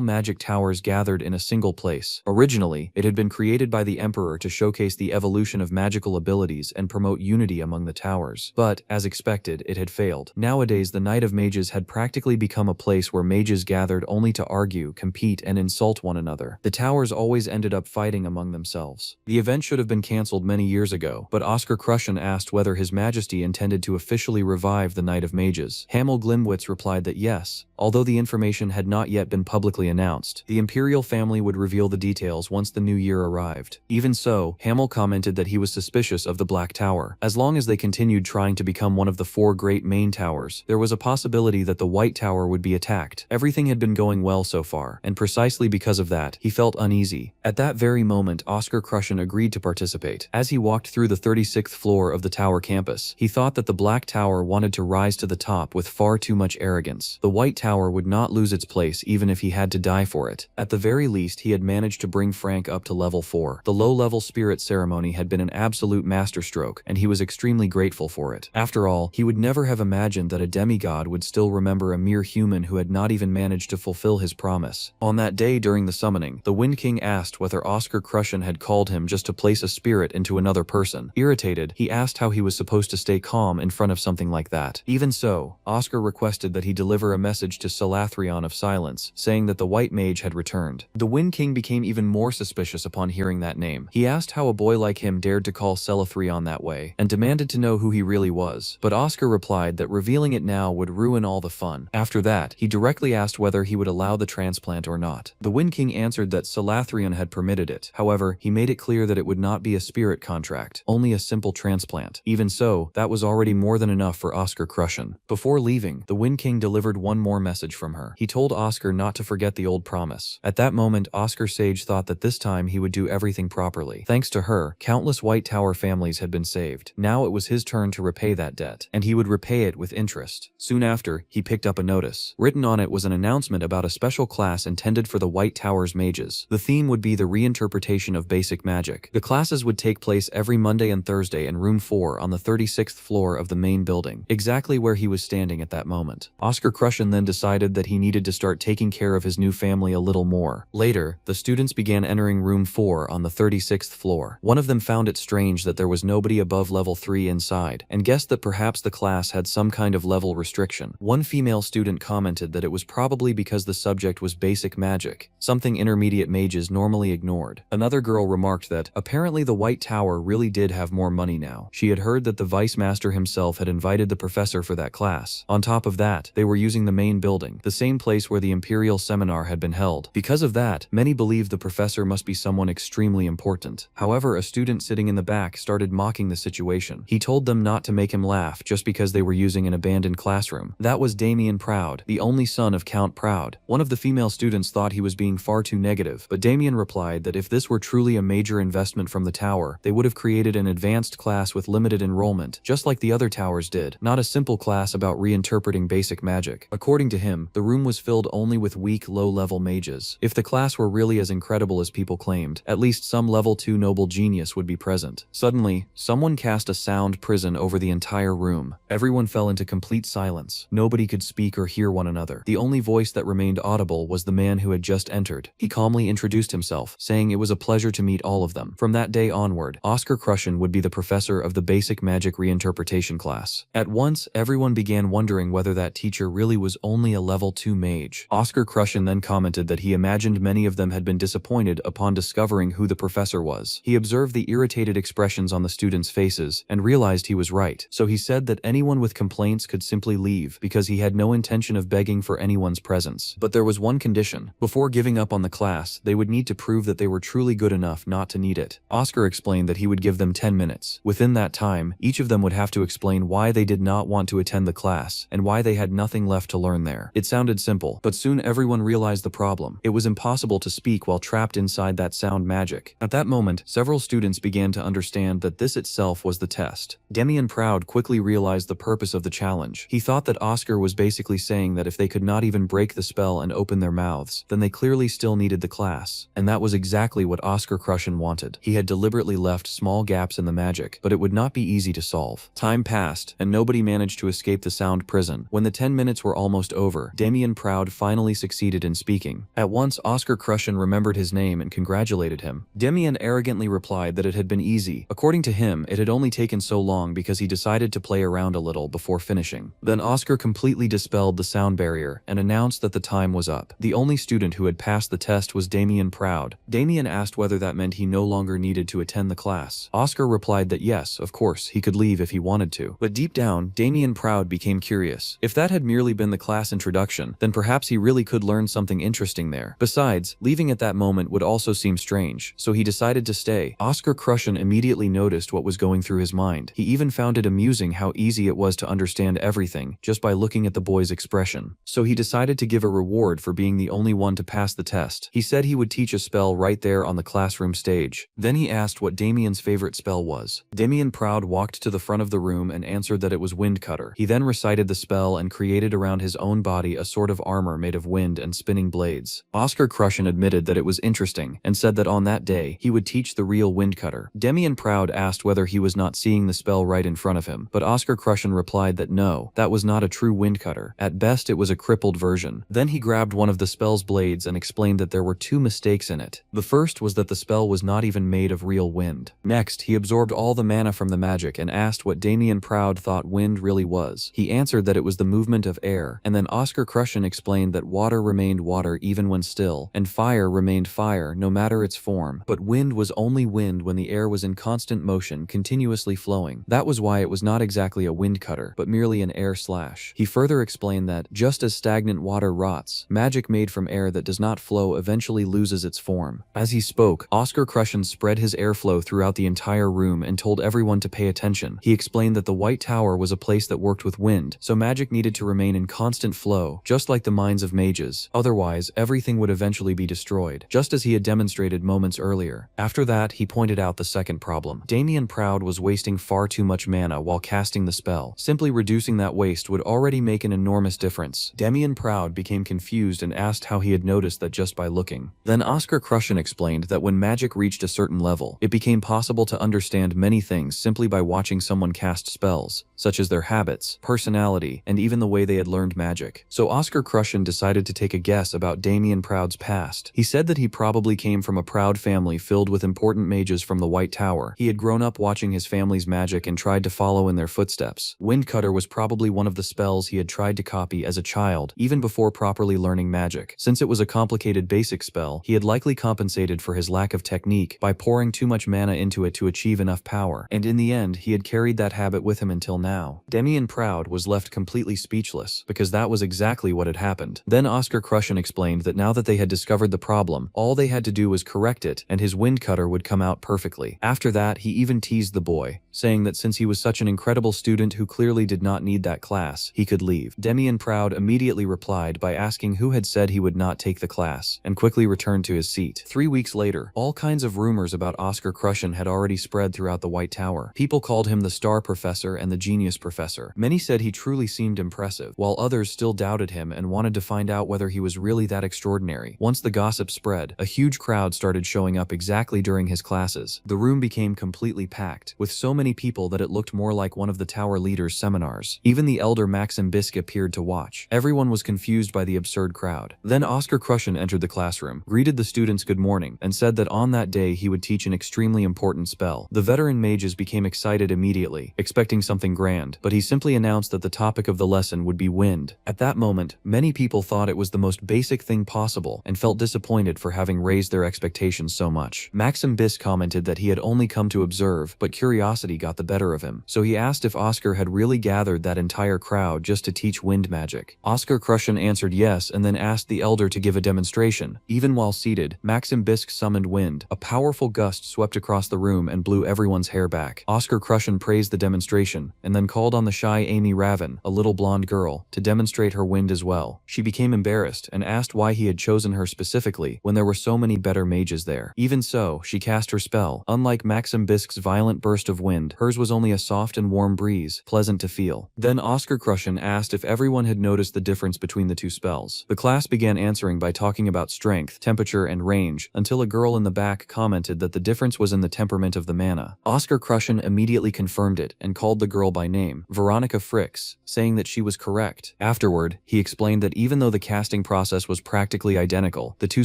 Speaker 1: magic towers gathered in a single place. Originally, it had been created by the Emperor to showcase the evolution of magical abilities and promote unity among the towers. But, as expected, it had failed. Nowadays, the Night of Mages had practically become a place where mages gathered only to argue, compete, and insult one another. The towers always ended up fighting among themselves. The event should have been cancelled many years ago, but Oscar Crushen asked whether His Majesty intended to officially revive the Night of Mages. Hamel Glimwitz replied that yes, although the information had not yet been publicly announced. The imperial family would reveal the details once the new year arrived. Even so, Hamel commented that he was suspicious of the Black Tower. As long as they continued trying to become one of the 4 great main towers, there was a possibility that the White Tower would be attacked. Everything had been going well so far, and precisely because of that, he felt uneasy. At that very moment, Oscar Crushen agreed to participate. As he walked through the 36th floor of the tower campus, he thought that the Black Tower wanted to rise to the top with far too much arrogance. The White Tower would not lose its place even if he had to die for it. At the very least, he had managed to bring Frank up to level 4. The low-level spirit ceremony had been an absolute masterstroke, and he was extremely grateful for it. After all, he would never have imagined that a demigod would still remember a mere human who had not even managed to fulfill his promise. On that day during the summoning, the Wind King asked whether Oscar Crushen had called him just to place a spirit into another person. Irritated, he asked how he was supposed to stay calm in front of something like that. Even so, Oscar requested that he deliver a message to Salathrion of Silence, saying that the White Mage had returned. The Wind King became even more suspicious upon hearing that name. He asked how a boy like him dared to call Salathrion that way, and demanded to know who he really was. But Oscar replied that revealing it now would ruin all the fun. After that, he directly asked whether he would allow the transplant or not. The Wind King answered that Salathrion had permitted it. However, he made it clear that it would not be a spirit contract, only a simple transplant. Even so, that was already more than enough for Oscar Crushen. Before leaving, the Wind King delivered one more message from her. He told Oscar not to forget the old promise. At that moment, Oscar Sage thought that this time he would do everything properly. Thanks to her, countless White Tower families had been saved. Now it was his turn to repay that debt, and he would repay it with interest. Soon after, he picked up a notice. Written on it was an announcement about a special class intended for the White Tower's mages. The theme would be the reinterpretation of basic magic. The classes would take place every Monday and Thursday in room 4 on the 36th floor of the main building, exactly where he was standing at that moment. Oscar Crushen then decided that he needed to start taking care of his new family a little more. Later, the students began entering room 4 on the 36th floor. One of them found it strange that there was nobody above level 3 inside, and guessed that perhaps the class had some kind of level restriction. One female student commented that it was probably because the subject was basic magic, something intermediate mages normally ignored. Another girl remarked that, apparently the White Tower really did have more money now. She had heard that the Vice Master himself had invited the professor for that class. On top of that, they were using the main building, the same place where the Imperial Seminar had been held. expelled. Because of that, many believed the professor must be someone extremely important. However, a student sitting in the back started mocking the situation. He told them not to make him laugh just because they were using an abandoned classroom. That was Damien Proud, the only son of Count Proud. One of the female students thought he was being far too negative, but Damien replied that if this were truly a major investment from the tower, they would have created an advanced class with limited enrollment, just like the other towers did, not a simple class about reinterpreting basic magic. According to him, the room was filled only with weak, low-level mages. If the class were really as incredible as people claimed, at least some level 2 noble genius would be present. Suddenly, someone cast a sound prison over the entire room. Everyone fell into complete silence. Nobody could speak or hear one another. The only voice that remained audible was the man who had just entered. He calmly introduced himself, saying it was a pleasure to meet all of them. From that day onward, Oscar Crushen would be the professor of the basic magic reinterpretation class. At once, everyone began wondering whether that teacher really was only a level 2 mage. Oscar Crushen then commented that he imagined many of them had been disappointed upon discovering who the professor was. He observed the irritated expressions on the students' faces and realized he was right. So he said that anyone with complaints could simply leave because he had no intention of begging for anyone's presence. But there was one condition. Before giving up on the class, they would need to prove that they were truly good enough not to need it. Oscar explained that he would give them 10 minutes. Within that time, each of them would have to explain why they did not want to attend the class and why they had nothing left to learn there. It sounded simple, but soon everyone realized the problem. It was impossible to speak while trapped inside that sound magic. At that moment, several students began to understand that this itself was the test. Damien Proud quickly realized the purpose of the challenge. He thought that Oscar was basically saying that if they could not even break the spell and open their mouths, then they clearly still needed the class. And that was exactly what Oscar Crushen wanted. He had deliberately left small gaps in the magic, but it would not be easy to solve. Time passed, and nobody managed to escape the sound prison. When the 10 minutes were almost over, Damien Proud finally succeeded in speaking. At once, Oscar Crushen remembered his name and congratulated him. Damien arrogantly replied that it had been easy. According to him, it had only taken so long because he decided to play around a little before finishing. Then Oscar completely dispelled the sound barrier and announced that the time was up. The only student who had passed the test was Damien Proud. Damien asked whether that meant he no longer needed to attend the class. Oscar replied that yes, of course, he could leave if he wanted to. But deep down, Damien Proud became curious. If that had merely been the class introduction, then perhaps he really could learn something interesting there. Besides, leaving at that moment would also seem strange, so he decided to stay. Oscar Crushen immediately noticed what was going through his mind. He even found it amusing how easy it was to understand everything just by looking at the boy's expression. So he decided to give a reward for being the only one to pass the test. He said he would teach a spell right there on the classroom stage. Then he asked what Damien's favorite spell was. Damien Proud walked to the front of the room and answered that it was Wind Cutter. He then recited the spell and created around his own body a sort of armor made of wind and spinning blades. Oscar Crushen admitted that it was interesting and said that on that day, he would teach the real Wind Cutter. Damien Proud asked whether he was not seeing the spell right in front of him, but Oscar Crushen replied that no, that was not a true Wind Cutter. At best, it was a crippled version. Then he grabbed one of the spell's blades and explained that there were two mistakes in it. The first was that the spell was not even made of real wind. Next, he absorbed all the mana from the magic and asked what Damien Proud thought wind really was. He answered that it was the movement of air, and then Oscar Crushen explained that water remained water even when still, and fire remained fire no matter its form, but wind was only wind when the air was in constant motion, continuously flowing. That was why it was not exactly a wind cutter, but merely an air slash. He further explained that, just as stagnant water rots, magic made from air that does not flow eventually loses its form. As he spoke, Oscar Crushen spread his airflow throughout the entire room and told everyone to pay attention. He explained that the White Tower was a place that worked with wind, so magic needed to remain in constant flow, just like the minds of mages. Otherwise, everything would eventually be destroyed, just as he had demonstrated moments earlier. After that, he pointed out the second problem. Damien Proud was wasting far too much mana while casting the spell. Simply reducing that waste would already make an enormous difference. Damien Proud became confused and asked how he had noticed that just by looking. Then Oscar Crushen explained that when magic reached a certain level, it became possible to understand many things simply by watching someone cast spells, such as their habits, personality, and even the way they had learned magic. So Oscar Crushen decided to take a guess about Damien Proud's past. He said that he probably came from a proud family filled with important mages from the White Tower. He had grown up watching his family's magic and tried to follow in their footsteps. Wind Cutter was probably one of the spells he had tried to copy as a child, even before properly learning magic. Since it was a complicated basic spell, he had likely compensated for his lack of technique by pouring too much mana into it to achieve enough power, and in the end, he had carried that habit with him until now. Damien Proud was left completely speechless, because that was exactly what had happened. Then Oscar Crushen explained explained that now that they had discovered the problem, all they had to do was correct it and his wind cutter would come out perfectly. After that, he even teased the boy, saying that since he was such an incredible student who clearly did not need that class, he could leave. Demian Proud immediately replied by asking who had said he would not take the class, and quickly returned to his seat. 3 weeks later, all kinds of rumors about Oscar Crushen had already spread throughout the White Tower. People called him the Star Professor and the Genius Professor. Many said he truly seemed impressive, while others still doubted him and wanted to find out whether he was really that extraordinary. Once the gossip spread, a huge crowd started showing up exactly during his classes. The room became completely packed, with so many people that it looked more like one of the tower leaders' seminars. Even the elder Maxim Bisk appeared to watch. Everyone was confused by the absurd crowd. Then Oscar Crushen entered the classroom, greeted the students good morning, and said that on that day he would teach an extremely important spell. The veteran mages became excited immediately, expecting something grand, but he simply announced that the topic of the lesson would be wind. At that moment, many people thought it was the most basic thing possible and felt disappointed for having raised their expectations so much. Maxim Bisk commented that he had only come to observe, but curiosity got the better of him, so he asked if Oscar had really gathered that entire crowd just to teach wind magic. Oscar Crushen answered yes and then asked the elder to give a demonstration. Even while seated, Maxim Bisk summoned wind. A powerful gust swept across the room and blew everyone's hair back. Oscar Crushen praised the demonstration and then called on the shy Amy Raven, a little blonde girl, to demonstrate her wind as well. She became embarrassed and asked why he had chosen her specifically when there were so many better mages there. Even so, she cast her spell. Unlike Maxim Bisk's violent burst of wind, hers was only a soft and warm breeze, pleasant to feel. Then Oscar Crushen asked if everyone had noticed the difference between the two spells. The class began answering by talking about strength, temperature, and range, until a girl in the back commented that the difference was in the temperament of the mana. Oscar Crushen immediately confirmed it and called the girl by name, Veronica Fricks, saying that she was correct. Afterward, he explained that even though the casting process was practically identical, the two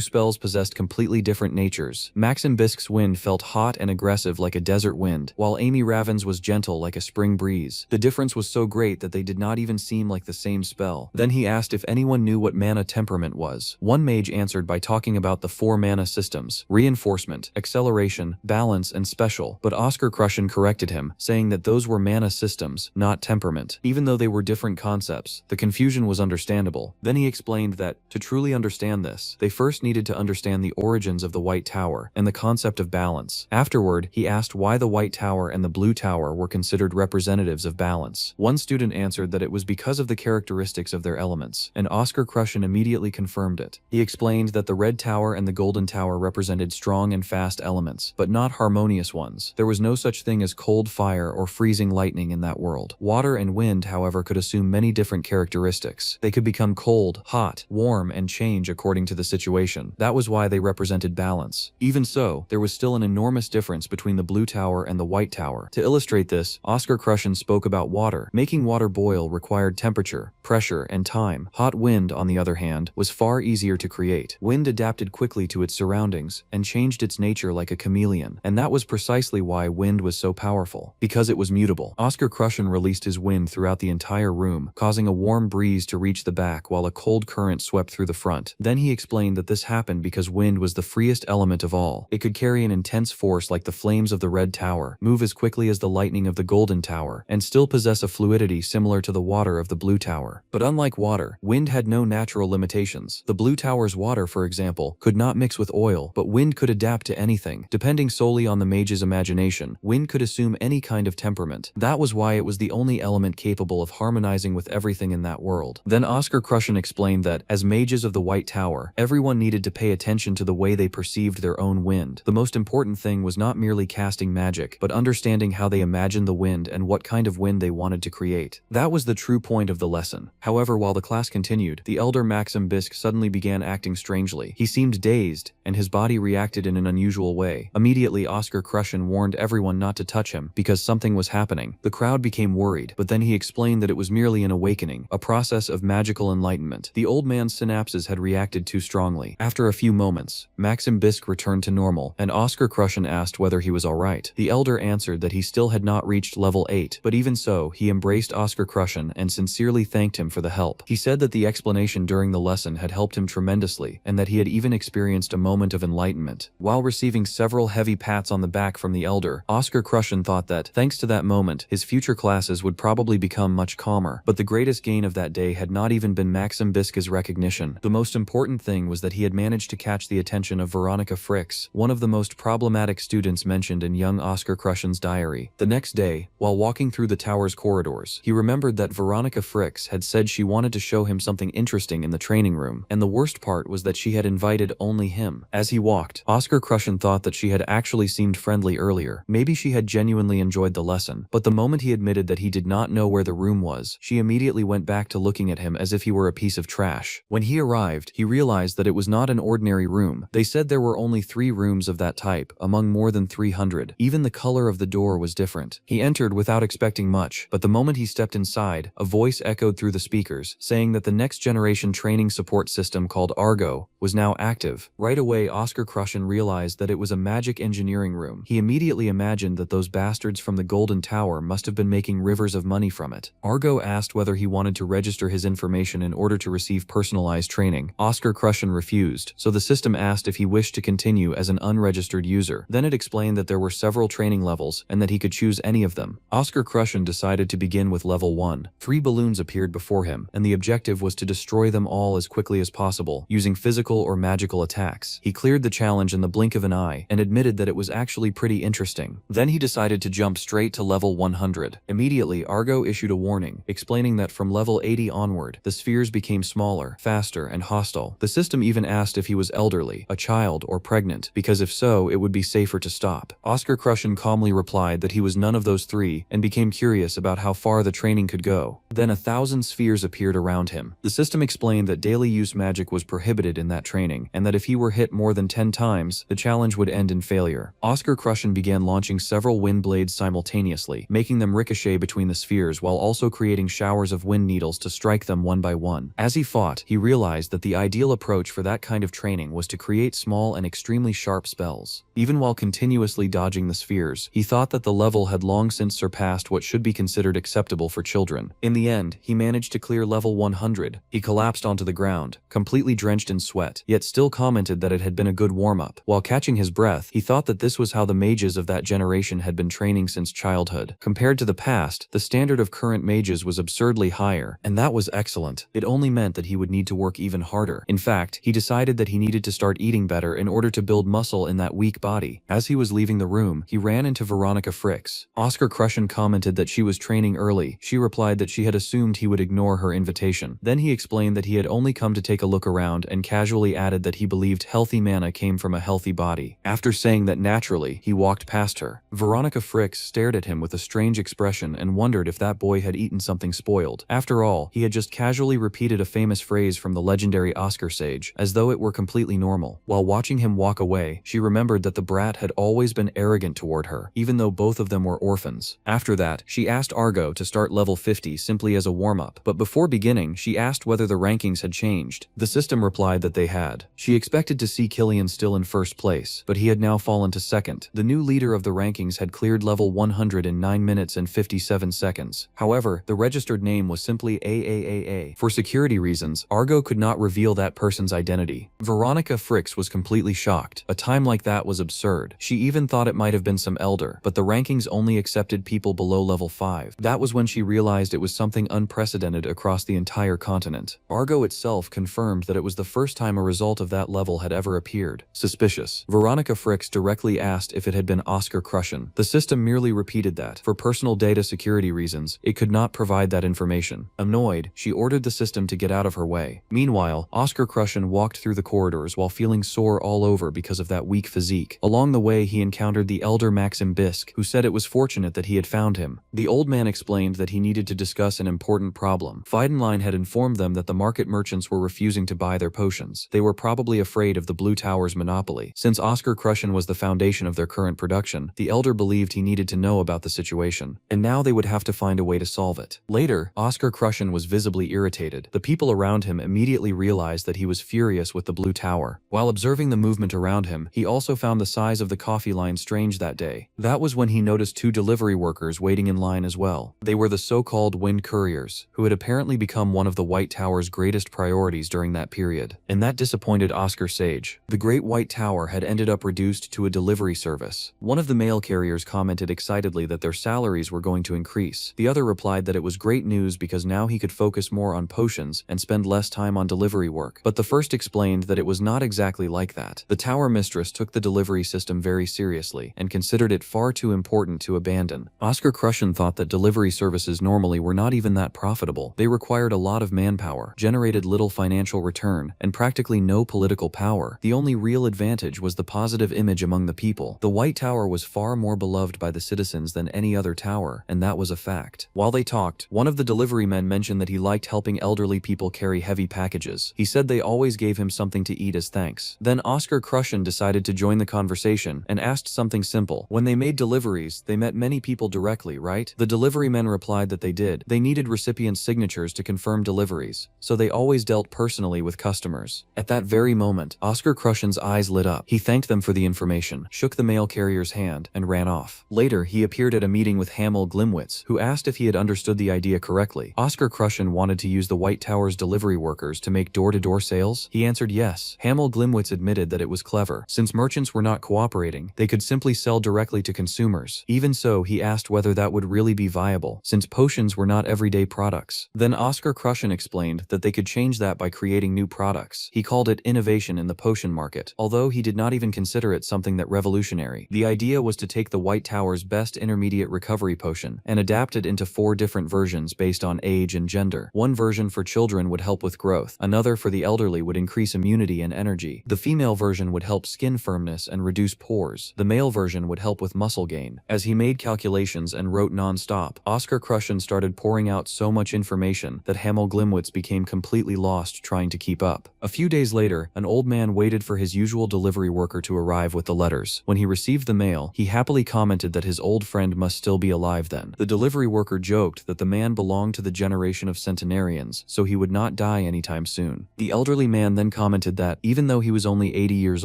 Speaker 1: spells possessed completely different natures. Maxim Bisk's wind felt hot and aggressive like a desert wind, while Amy Raven's was gentle like a spring breeze. The difference was so great that they did not even seem like the same spell. Then he asked if anyone knew what mana temperament was. One mage answered by talking about the 4 mana systems: reinforcement, acceleration, balance, and special, but Oscar Crushen corrected him, saying that those were mana systems, not temperament. Even though they were different concepts, the confusion was understandable. Then he explained that, to truly understand this, they first needed to understand the origins of the White Tower and the concept of balance. Afterward, he asked why the White Tower and the Blue Tower were considered representatives of balance. One student answered that it was because of the characteristics of their elements, and Oscar Crushen immediately confirmed it. He explained that the Red Tower and the Golden Tower represented strong and fast elements, but not harmonious ones. There was no such thing as cold fire or freezing lightning in that world. Water and wind, however, could assume many different characteristics. They could become cold, hot, warm, and change according to the situation. That was why they represented balance. Even so, there was still an enormous difference between the Blue Tower and the White Tower. To illustrate this, Oscar Crushen spoke about water. Making water boil required temperature, pressure, and time. Hot wind, on the other hand, was far easier to create. Wind adapted quickly to its surroundings and changed its nature like a chameleon, and that was precisely why wind was so powerful, because it was mutable. Oscar Crushen released his wind throughout the entire room, causing a warm breeze to reach the back while a cold current swept through the front. Then he explained that this happened because wind was the freest element of all. It could carry an intense force like the flames of the Red Tower, move as quickly as the lightning of the Golden Tower, and still possess a fluidity similar to the water of the Blue Tower. But unlike water, wind had no natural limitations. The Blue Tower's water, for example, could not mix with oil, but wind could adapt to anything. Depending solely on the mage's imagination, wind could assume any kind of temperament. That was why it was the only element capable of harmonizing with everything in that world. Then Oscar Crushen explained that, as mages of the White Tower, everyone needed to pay attention to the way they perceived their own wind. The most important thing was not merely casting magic, but understanding how they imagined the wind and what kind of wind they wanted to create. That was the true point of the lesson. However, while the class continued, the elder Maxim Bisk suddenly began acting strangely. He seemed dazed, and his body reacted in an unusual way. Immediately, Oscar Crushen warned everyone not to touch him, because something was happening. The crowd became worried, but then he explained that it was merely an awakening, a process of magical enlightenment. The old man's synapses had reacted too strongly. After a few moments, Maxim Bisk returned to normal, and Oscar Crushen asked whether he was alright. The elder answered that he still had not reached level 8, but even so, he embraced Oscar Crushen and sincerely thanked him for the help. He said that the explanation during the lesson had helped him tremendously, and that he had even experienced a moment of enlightenment. While receiving several heavy pats on the back from the elder, Oscar Crushen thought that, thanks to that moment, his future classes would probably become much calmer. But the greatest gain of that day had not even been Maxim Bisk's recognition. The most most important thing was that he had managed to catch the attention of Veronica Fricks, one of the most problematic students mentioned in young Oscar Crushen's diary. The next day, while walking through the tower's corridors, he remembered that Veronica Fricks had said she wanted to show him something interesting in the training room, and the worst part was that she had invited only him. As he walked, Oscar Crushen thought that she had actually seemed friendly earlier. Maybe she had genuinely enjoyed the lesson, but the moment he admitted that he did not know where the room was, she immediately went back to looking at him as if he were a piece of trash. When he arrived, he realized that it was not an ordinary room. They said there were only 3 rooms of that type, among more than 300. Even the color of the door was different. He entered without expecting much, but the moment he stepped inside, a voice echoed through the speakers, saying that the next generation training support system called Argo was now active. Right away, Oscar Crushen realized that it was a magic engineering room. He immediately imagined that those bastards from the Golden Tower must have been making rivers of money from it. Argo asked whether he wanted to register his information in order to receive personalized training. Oscar Crushen refused, so the system asked if he wished to continue as an unregistered user. Then it explained that there were several training levels and that he could choose any of them. Oscar Crushen decided to begin with level 1. 3 balloons appeared before him, and the objective was to destroy them all as quickly as possible, using physical or magical attacks. He cleared the challenge in the blink of an eye and admitted that it was actually pretty interesting. Then he decided to jump straight to level 100. Immediately, Argo issued a warning, explaining that from level 80 onward, the spheres became smaller, faster, and hostile. The system even asked if he was elderly, a child, or pregnant, because if so, it would be safer to stop. Oscar Crushen calmly replied that he was none of those 3 and became curious about how far the training could go. Then 1,000 spheres appeared around him. The system explained that daily use magic was prohibited in that training, and that if he were hit more than 10 times, the challenge would end in failure. Oscar Crushen began launching several wind blades simultaneously, making them ricochet between the spheres while also creating showers of wind needles to strike them one by one. As he fought, he realized that the ideal approach for that kind of training was to create small and extremely sharp spells. Even while continuously dodging the spheres, he thought that the level had long since surpassed what should be considered acceptable for children. In the end, he managed to clear level 100. He collapsed onto the ground, completely drenched in sweat, yet still commented that it had been a good warm-up. While catching his breath, he thought that this was how the mages of that generation had been training since childhood. Compared to the past, the standard of current mages was absurdly higher, and that was excellent. It only meant that he would need to work even harder. In fact, he decided that he needed to start eating better in order to build muscle in that weak body. As he was leaving the room, he ran into Veronica Fricks. Oscar Crushen commented that she was training early. She replied that she had assumed he would ignore her invitation. Then he explained that he had only come to take a look around and casually added that he believed healthy mana came from a healthy body. After saying that naturally, he walked past her. Veronica Fricks stared at him with a strange expression and wondered if that boy had eaten something spoiled. After all, he had just casually repeated a famous phrase from the legendary Oscar sage, as though it were completely normal. While watching him walk away, she remembered that the brat had always been arrogant toward her, even though both of them were orphans. After that, she asked Argo to start level 50 simply as a warm-up, but before beginning, she asked whether the rankings had changed. The system replied that they had. She expected to see Killian still in first place, but he had now fallen to second. The new leader of the rankings had cleared level 100 in 9 minutes and 57 seconds. However, the registered name was simply AAAA. For security reasons, Argo could not reveal that person's identity. Veronica Fricks was completely shocked. A time like that was absurd. She even thought it might have been some elder, but the rankings only accepted people below level 5. That was when she realized it was something unprecedented across the entire continent. Argo itself confirmed that it was the first time a result of that level had ever appeared. Suspicious. Veronica Fricks directly asked if it had been Oscar Crushen. The system merely repeated that, for personal data security reasons, it could not provide that information. Annoyed, she ordered the system to get out of her way. Meanwhile, Oscar Crushen walked through the corridors while feeling sore all over because of that weak physique. Along the way, he encountered the elder Maxim Bisk, who said it was fortunate that he had found him. The old man explained that he needed to discuss an important problem. Feidenlein had informed them that the market merchants were refusing to buy their potions. They were probably afraid of the Blue Tower's monopoly. Since Oscar Crushen was the foundation of their current production, the elder believed he needed to know about the situation, and now they would have to find a way to solve it. Later, Oscar Crushen was visibly irritated. The people around him immediately realized that he was furious with the Blue Tower. While observing the movement around him, he also found the size of the coffee line strange that day. That was when he noticed 2 delivery workers waiting in line as well. They were the so-called Wind Couriers, who had apparently become one of the White Tower's greatest priorities during that period. And that disappointed Oscar Sage. The Great White Tower had ended up reduced to a delivery service. One of the mail carriers commented excitedly that their salaries were going to increase. The other replied that it was great news because now he could focus more on potions and spend less time on delivery delivery work, but the first explained that it was not exactly like that. The tower mistress took the delivery system very seriously and considered it far too important to abandon. Oscar Crushen thought that delivery services normally were not even that profitable. They required a lot of manpower, generated little financial return, and practically no political power. The only real advantage was the positive image among the people. The White Tower was far more beloved by the citizens than any other tower, and that was a fact. While they talked, one of the delivery men mentioned that he liked helping elderly people carry heavy packages. He said they always gave him something to eat as thanks. Then Oscar Crushen decided to join the conversation and asked something simple. When they made deliveries, they met many people directly, right? The delivery men replied that they did. They needed recipients' signatures to confirm deliveries, so they always dealt personally with customers. At that very moment, Oscar Crushen's eyes lit up. He thanked them for the information, shook the mail carrier's hand, and ran off. Later, he appeared at a meeting with Hamel Glimwitz, who asked if he had understood the idea correctly. Oscar Crushen wanted to use the White Tower's delivery workers to make door-to-door sales? He answered yes. Hamel Glimwitz admitted that it was clever. Since merchants were not cooperating, they could simply sell directly to consumers. Even so, he asked whether that would really be viable, since potions were not everyday products. Then Oscar Crushen explained that they could change that by creating new products. He called it innovation in the potion market, although he did not even consider it something that revolutionary. The idea was to take the White Tower's best intermediate recovery potion and adapt it into 4 different versions based on age and gender. One version for children would help with growth, another for the elderly would increase immunity and energy. The female version would help skin firmness and reduce pores. The male version would help with muscle gain. As he made calculations and wrote non-stop, Oscar Crushen started pouring out so much information that Hamel Glimwitz became completely lost trying to keep up. A few days later, an old man waited for his usual delivery worker to arrive with the letters. When he received the mail, he happily commented that his old friend must still be alive then. The delivery worker joked that the man belonged to the generation of centenarians, so he would not die anytime soon. The elderly man then commented that, even though he was only 80 years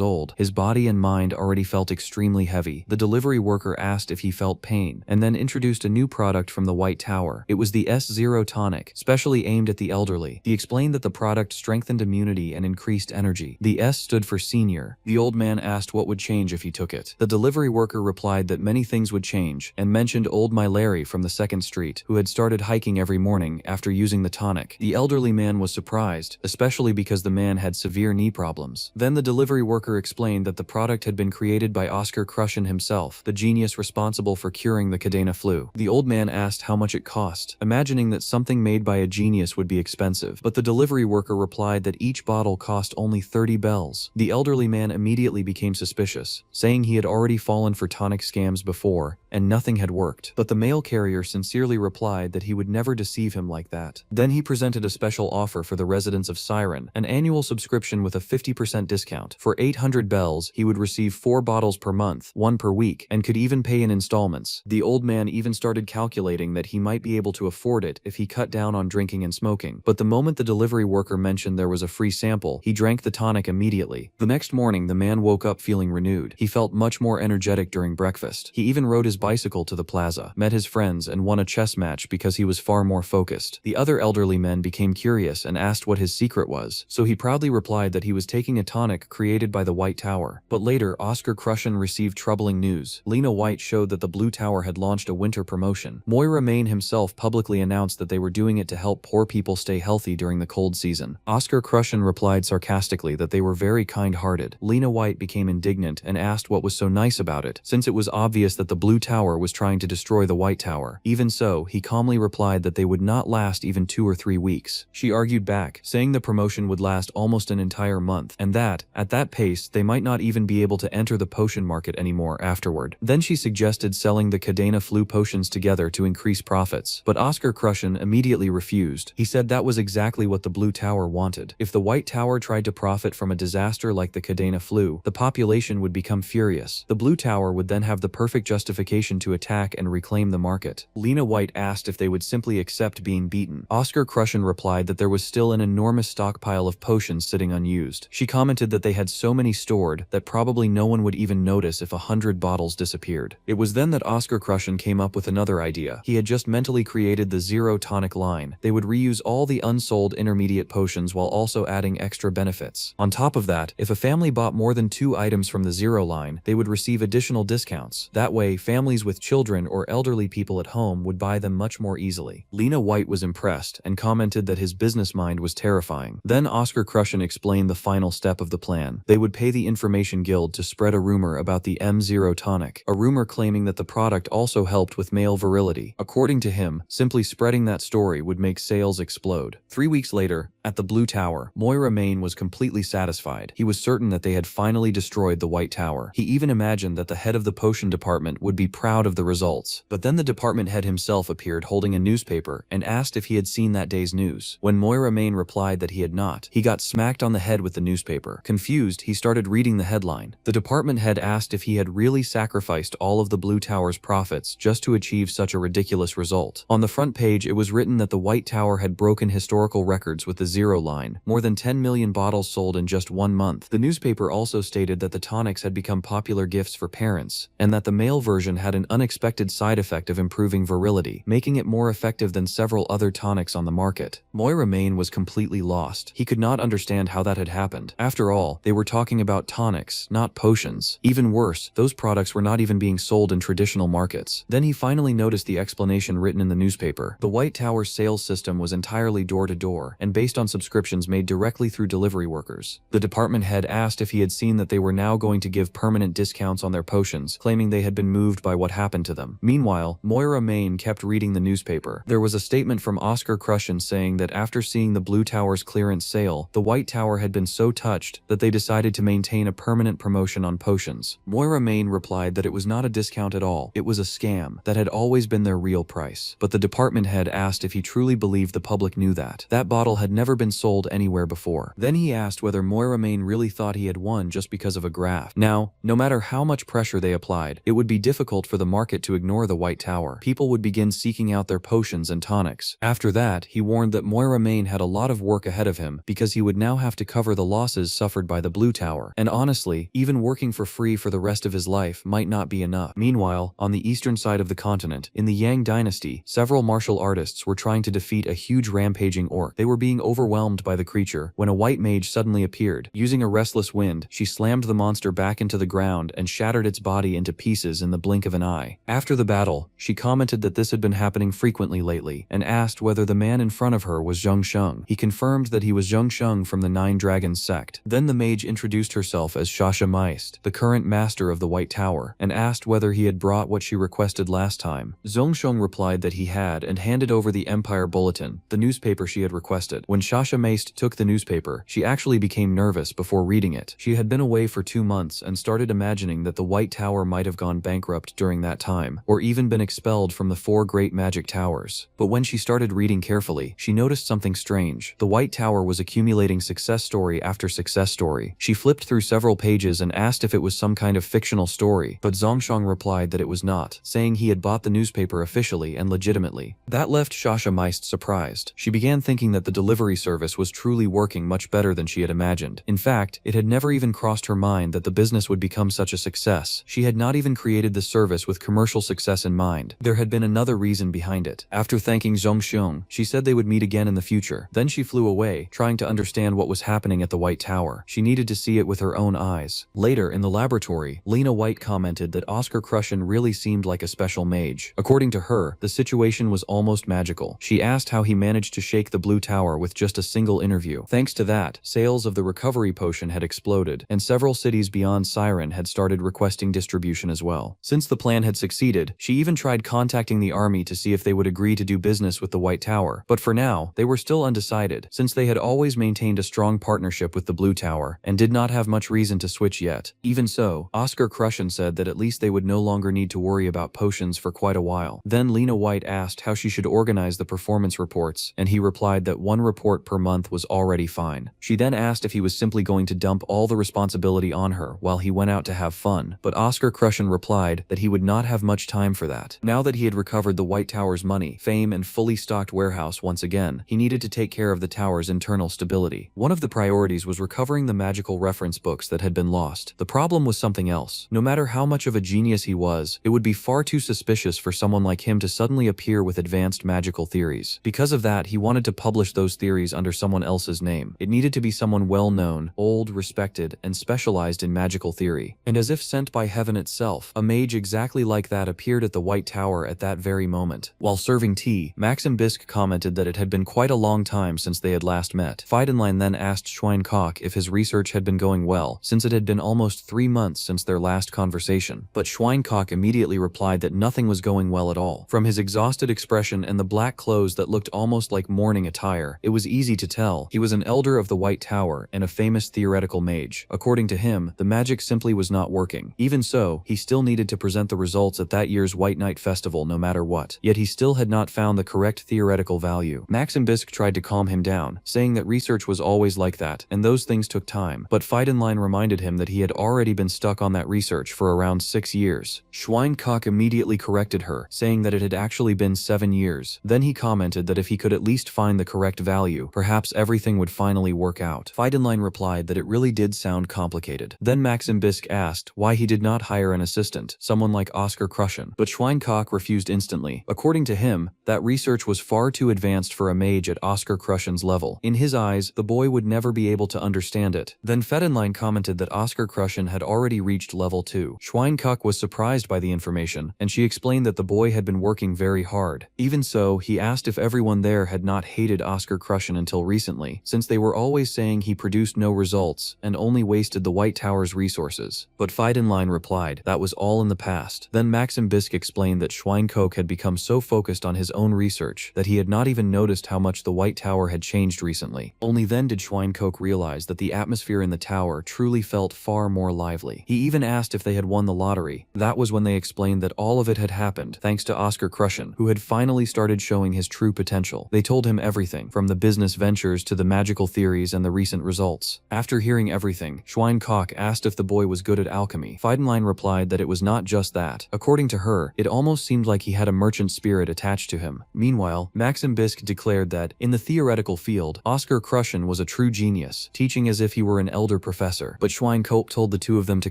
Speaker 1: old, his body and mind already felt extremely heavy. The delivery worker asked if he felt pain, and then introduced a new product from the White Tower. It was the S0 tonic, specially aimed at the elderly. He explained that the product strengthened immunity and increased energy. The S stood for senior. The old man asked what would change if he took it. The delivery worker replied that many things would change, and mentioned old my Larry from the 2nd Street, who had started hiking every morning after using the tonic. The elderly man was surprised, especially because the man had severe knee problems. Then the delivery worker explained that the product had been created by Oscar Crushen himself, the genius responsible for curing the Cadena flu. The old man asked how much it cost, imagining that something made by a genius would be expensive, but the delivery worker replied that each bottle cost only 30 bells. The elderly man immediately became suspicious, saying he had already fallen for tonic scams before, and nothing had worked. But the mail carrier sincerely replied that he would never deceive him like that. Then he presented a special offer for the residents of Siren, an annual subscription with a 50% discount. For 800 bells, he would receive 4 bottles per month, 1 per week, and could even pay in installments. The old man even started calculating that he might be able to afford it if he cut down on drinking and smoking. But the moment the delivery worker mentioned there was a free sample, he drank the tonic immediately. The next morning, the man woke up feeling renewed. He felt much more energetic during breakfast. He even rode his bicycle to the plaza, met his friends, and won a chess match because he was far more focused. The other elderly men became curious and asked what his secret was, so he proudly replied that he was taking a tonic created by the White Tower. But later, Oscar Crushen received troubling news. Lena White showed that the Blue Tower had launched a winter promotion. Moira Main himself publicly announced that they were doing it to help poor people stay healthy during the cold season. Oscar Crushen replied sarcastically that they were very kind-hearted. Lena White became indignant and asked what was so nice about it, since it was obvious that the Blue Tower was trying to destroy the White Tower. Even so, he calmly replied that they would not last even 2 or 3 weeks. She argued back, saying the promotion would last almost an entire month, and that, at that pace, they might not even be able to enter the potion market anymore afterward. Then she suggested selling the Cadena flu potions together to increase profits, but Oscar Crushen immediately refused. He said that was exactly what the Blue Tower wanted. If the White Tower tried to profit from a disaster like the Cadena flu, the population would become furious. The Blue Tower would then have the perfect justification to attack and reclaim the market. Lena White asked if they would simply accept being beaten. Oscar Crushen replied that there was still an enormous stockpile of potions sitting unused. She commented that they had so many stored that probably no one would even notice if 100 bottles disappeared. It was then that Oscar Crushen came up with another idea. He had just mentally created the Zero Tonic line. They would reuse all the unsold intermediate potions while also adding extra benefits. On top of that, if a family bought more than 2 items from the Zero line, they would receive additional discounts. That way, families families with children or elderly people at home would buy them much more easily. Lena White was impressed and commented that his business mind was terrifying. Then Oscar Crushen explained the final step of the plan. They would pay the Information Guild to spread a rumor about the M0 tonic, a rumor claiming that the product also helped with male virility. According to him, simply spreading that story would make sales explode. 3 weeks later, at the Blue Tower, Moira Main was completely satisfied. He was certain that they had finally destroyed the White Tower. He even imagined that the head of the potion department would be proud of the results. But then the department head himself appeared holding a newspaper and asked if he had seen that day's news. When Moira Main replied that he had not, he got smacked on the head with the newspaper. Confused, he started reading the headline. The department head asked if he had really sacrificed all of the Blue Tower's profits just to achieve such a ridiculous result. On the front page, it was written that the White Tower had broken historical records with the zero line, more than 10 million bottles sold in just 1 month. The newspaper also stated that the tonics had become popular gifts for parents, and that the male version had an unexpected side effect of improving virility, making it more effective than several other tonics on the market. Moira Main was completely lost. He could not understand how that had happened. After all, they were talking about tonics, not potions. Even worse, those products were not even being sold in traditional markets. Then he finally noticed the explanation written in the newspaper. The White Tower's sales system was entirely door-to-door, and based on subscriptions made directly through delivery workers. The department head asked if he had seen that they were now going to give permanent discounts on their potions, claiming they had been moved by what happened to them. Meanwhile, Moira Main kept reading the newspaper. There was a statement from Oscar Crushen saying that after seeing the Blue Tower's clearance sale, the White Tower had been so touched that they decided to maintain a permanent promotion on potions. Moira Main replied that it was not a discount at all. It was a scam. That had always been their real price. But the department head asked if he truly believed the public knew that. That bottle had never been sold anywhere before. Then he asked whether Moira Main really thought he had won just because of a graph. Now, no matter how much pressure they applied, it would be difficult for the market to ignore the White Tower. People would begin seeking out their potions and tonics. After that, he warned that Moira Main had a lot of work ahead of him because he would now have to cover the losses suffered by the Blue Tower. And honestly, even working for free for the rest of his life might not be enough. Meanwhile, on the eastern side of the continent, in the Yang Dynasty, several martial artists were trying to defeat a huge rampaging orc. They were being overwhelmed by the creature when a white mage suddenly appeared. Using a restless wind, she slammed the monster back into the ground and shattered its body into pieces in the blink of an eye. After the battle, she commented that this had been happening frequently lately and asked whether the man in front of her was Zheng Sheng. He confirmed that he was Zheng Sheng from the Nine Dragons sect. Then the mage introduced herself as Shasha Meist, the current master of the White Tower, and asked whether he had brought what she requested last time. Zheng Sheng replied that he had and handed over the Empire Bulletin, the newspaper she had requested. When Shasha Meist took the newspaper, she actually became nervous before reading it. She had been away for 2 months and started imagining that the White Tower might have gone bankrupt during that time, or even been expelled from the 4 great magic towers. But when she started reading carefully, she noticed something strange. The White Tower was accumulating success story after success story. She flipped through several pages and asked if it was some kind of fictional story, but Zhongshang replied that it was not, saying he had bought the newspaper officially and legitimately. That left Shasha Meist surprised. She began thinking that the delivery service was truly working much better than she had imagined. In fact, it had never even crossed her mind that the business would become such a success. She had not even created the service with commercial success in mind. There had been another reason behind it. After thanking Zhongxiong, she said they would meet again in the future. Then she flew away, trying to understand what was happening at the White Tower. She needed to see it with her own eyes. Later, in the laboratory, Lena White commented that Oscar Crushen really seemed like a special mage. According to her, the situation was almost magical. She asked how he managed to shake the Blue Tower with just a single interview. Thanks to that, sales of the recovery potion had exploded, and several cities beyond Siren had started requesting distribution as well. Since the plan had succeeded, she even tried contacting the army to see if they would agree to do business with the White Tower. But for now, they were still undecided, since they had always maintained a strong partnership with the Blue Tower, and did not have much reason to switch yet. Even so, Oscar Crushen said that at least they would no longer need to worry about potions for quite a while. Then Lena White asked how she should organize the performance reports, and he replied that 1 report per month was already fine. She then asked if he was simply going to dump all the responsibility on her while he went out to have fun, but Oscar Crushen replied that he would not have much time for that. Now that he had recovered the White Tower's money, fame, and fully stocked warehouse once again, he needed to take care of the tower's internal stability. One of the priorities was recovering the magical reference books that had been lost. The problem was something else. No matter how much of a genius he was, it would be far too suspicious for someone like him to suddenly appear with advanced magical theories. Because of that, he wanted to publish those theories under someone else's name. It needed to be someone well-known, old, respected, and specialized in magical theory. And as if sent by heaven itself, a mage exactly exactly like that appeared at the White Tower at that very moment. While serving tea, Maxim Bisk commented that it had been quite a long time since they had last met. Feidenlein then asked Schweinkok if his research had been going well, since it had been almost 3 months since their last conversation. But Schweinkok immediately replied that nothing was going well at all. From his exhausted expression and the black clothes that looked almost like mourning attire, it was easy to tell he was an elder of the White Tower and a famous theoretical mage. According to him, the magic simply was not working. Even so, he still needed to present the results at that year's White Night Festival no matter what. Yet he still had not found the correct theoretical value. Maxim Bisk tried to calm him down, saying that research was always like that, and those things took time. But Feidenlein reminded him that he had already been stuck on that research for around 6 years. Schweinkok immediately corrected her, saying that it had actually been 7 years. Then he commented that if he could at least find the correct value, perhaps everything would finally work out. Feidenlein replied that it really did sound complicated. Then Maxim Bisk asked why he did not hire an assistant, someone like Oscar Krushen, but Schweinkok refused instantly. According to him, that research was far too advanced for a mage at Oscar Krushen's level. In his eyes, the boy would never be able to understand it. Then Feidenlein commented that Oscar Krushen had already reached level 2. Schweinkok was surprised by the information, and she explained that the boy had been working very hard. Even so, he asked if everyone there had not hated Oscar Krushen until recently, since they were always saying he produced no results and only wasted the White Tower's resources. But Feidenlein replied that was all in the past. Then Maxim Bisk explained that Schweinkok had become so focused on his own research that he had not even noticed how much the White Tower had changed recently. Only then did Schweinkok realize that the atmosphere in the tower truly felt far more lively. He even asked if they had won the lottery. That was when they explained that all of it had happened thanks to Oscar Krushen, who had finally started showing his true potential. They told him everything, from the business ventures to the magical theories and the recent results. After hearing everything, Schweinkok asked if the boy was good at alchemy. Feidenlein replied that it was not just that. According to her, it almost seemed like he had a merchant spirit attached to him. Meanwhile, Maxim Bisk declared that, in the theoretical field, Oscar Krushen was a true genius, teaching as if he were an elder professor. But Schweinkok told the two of them to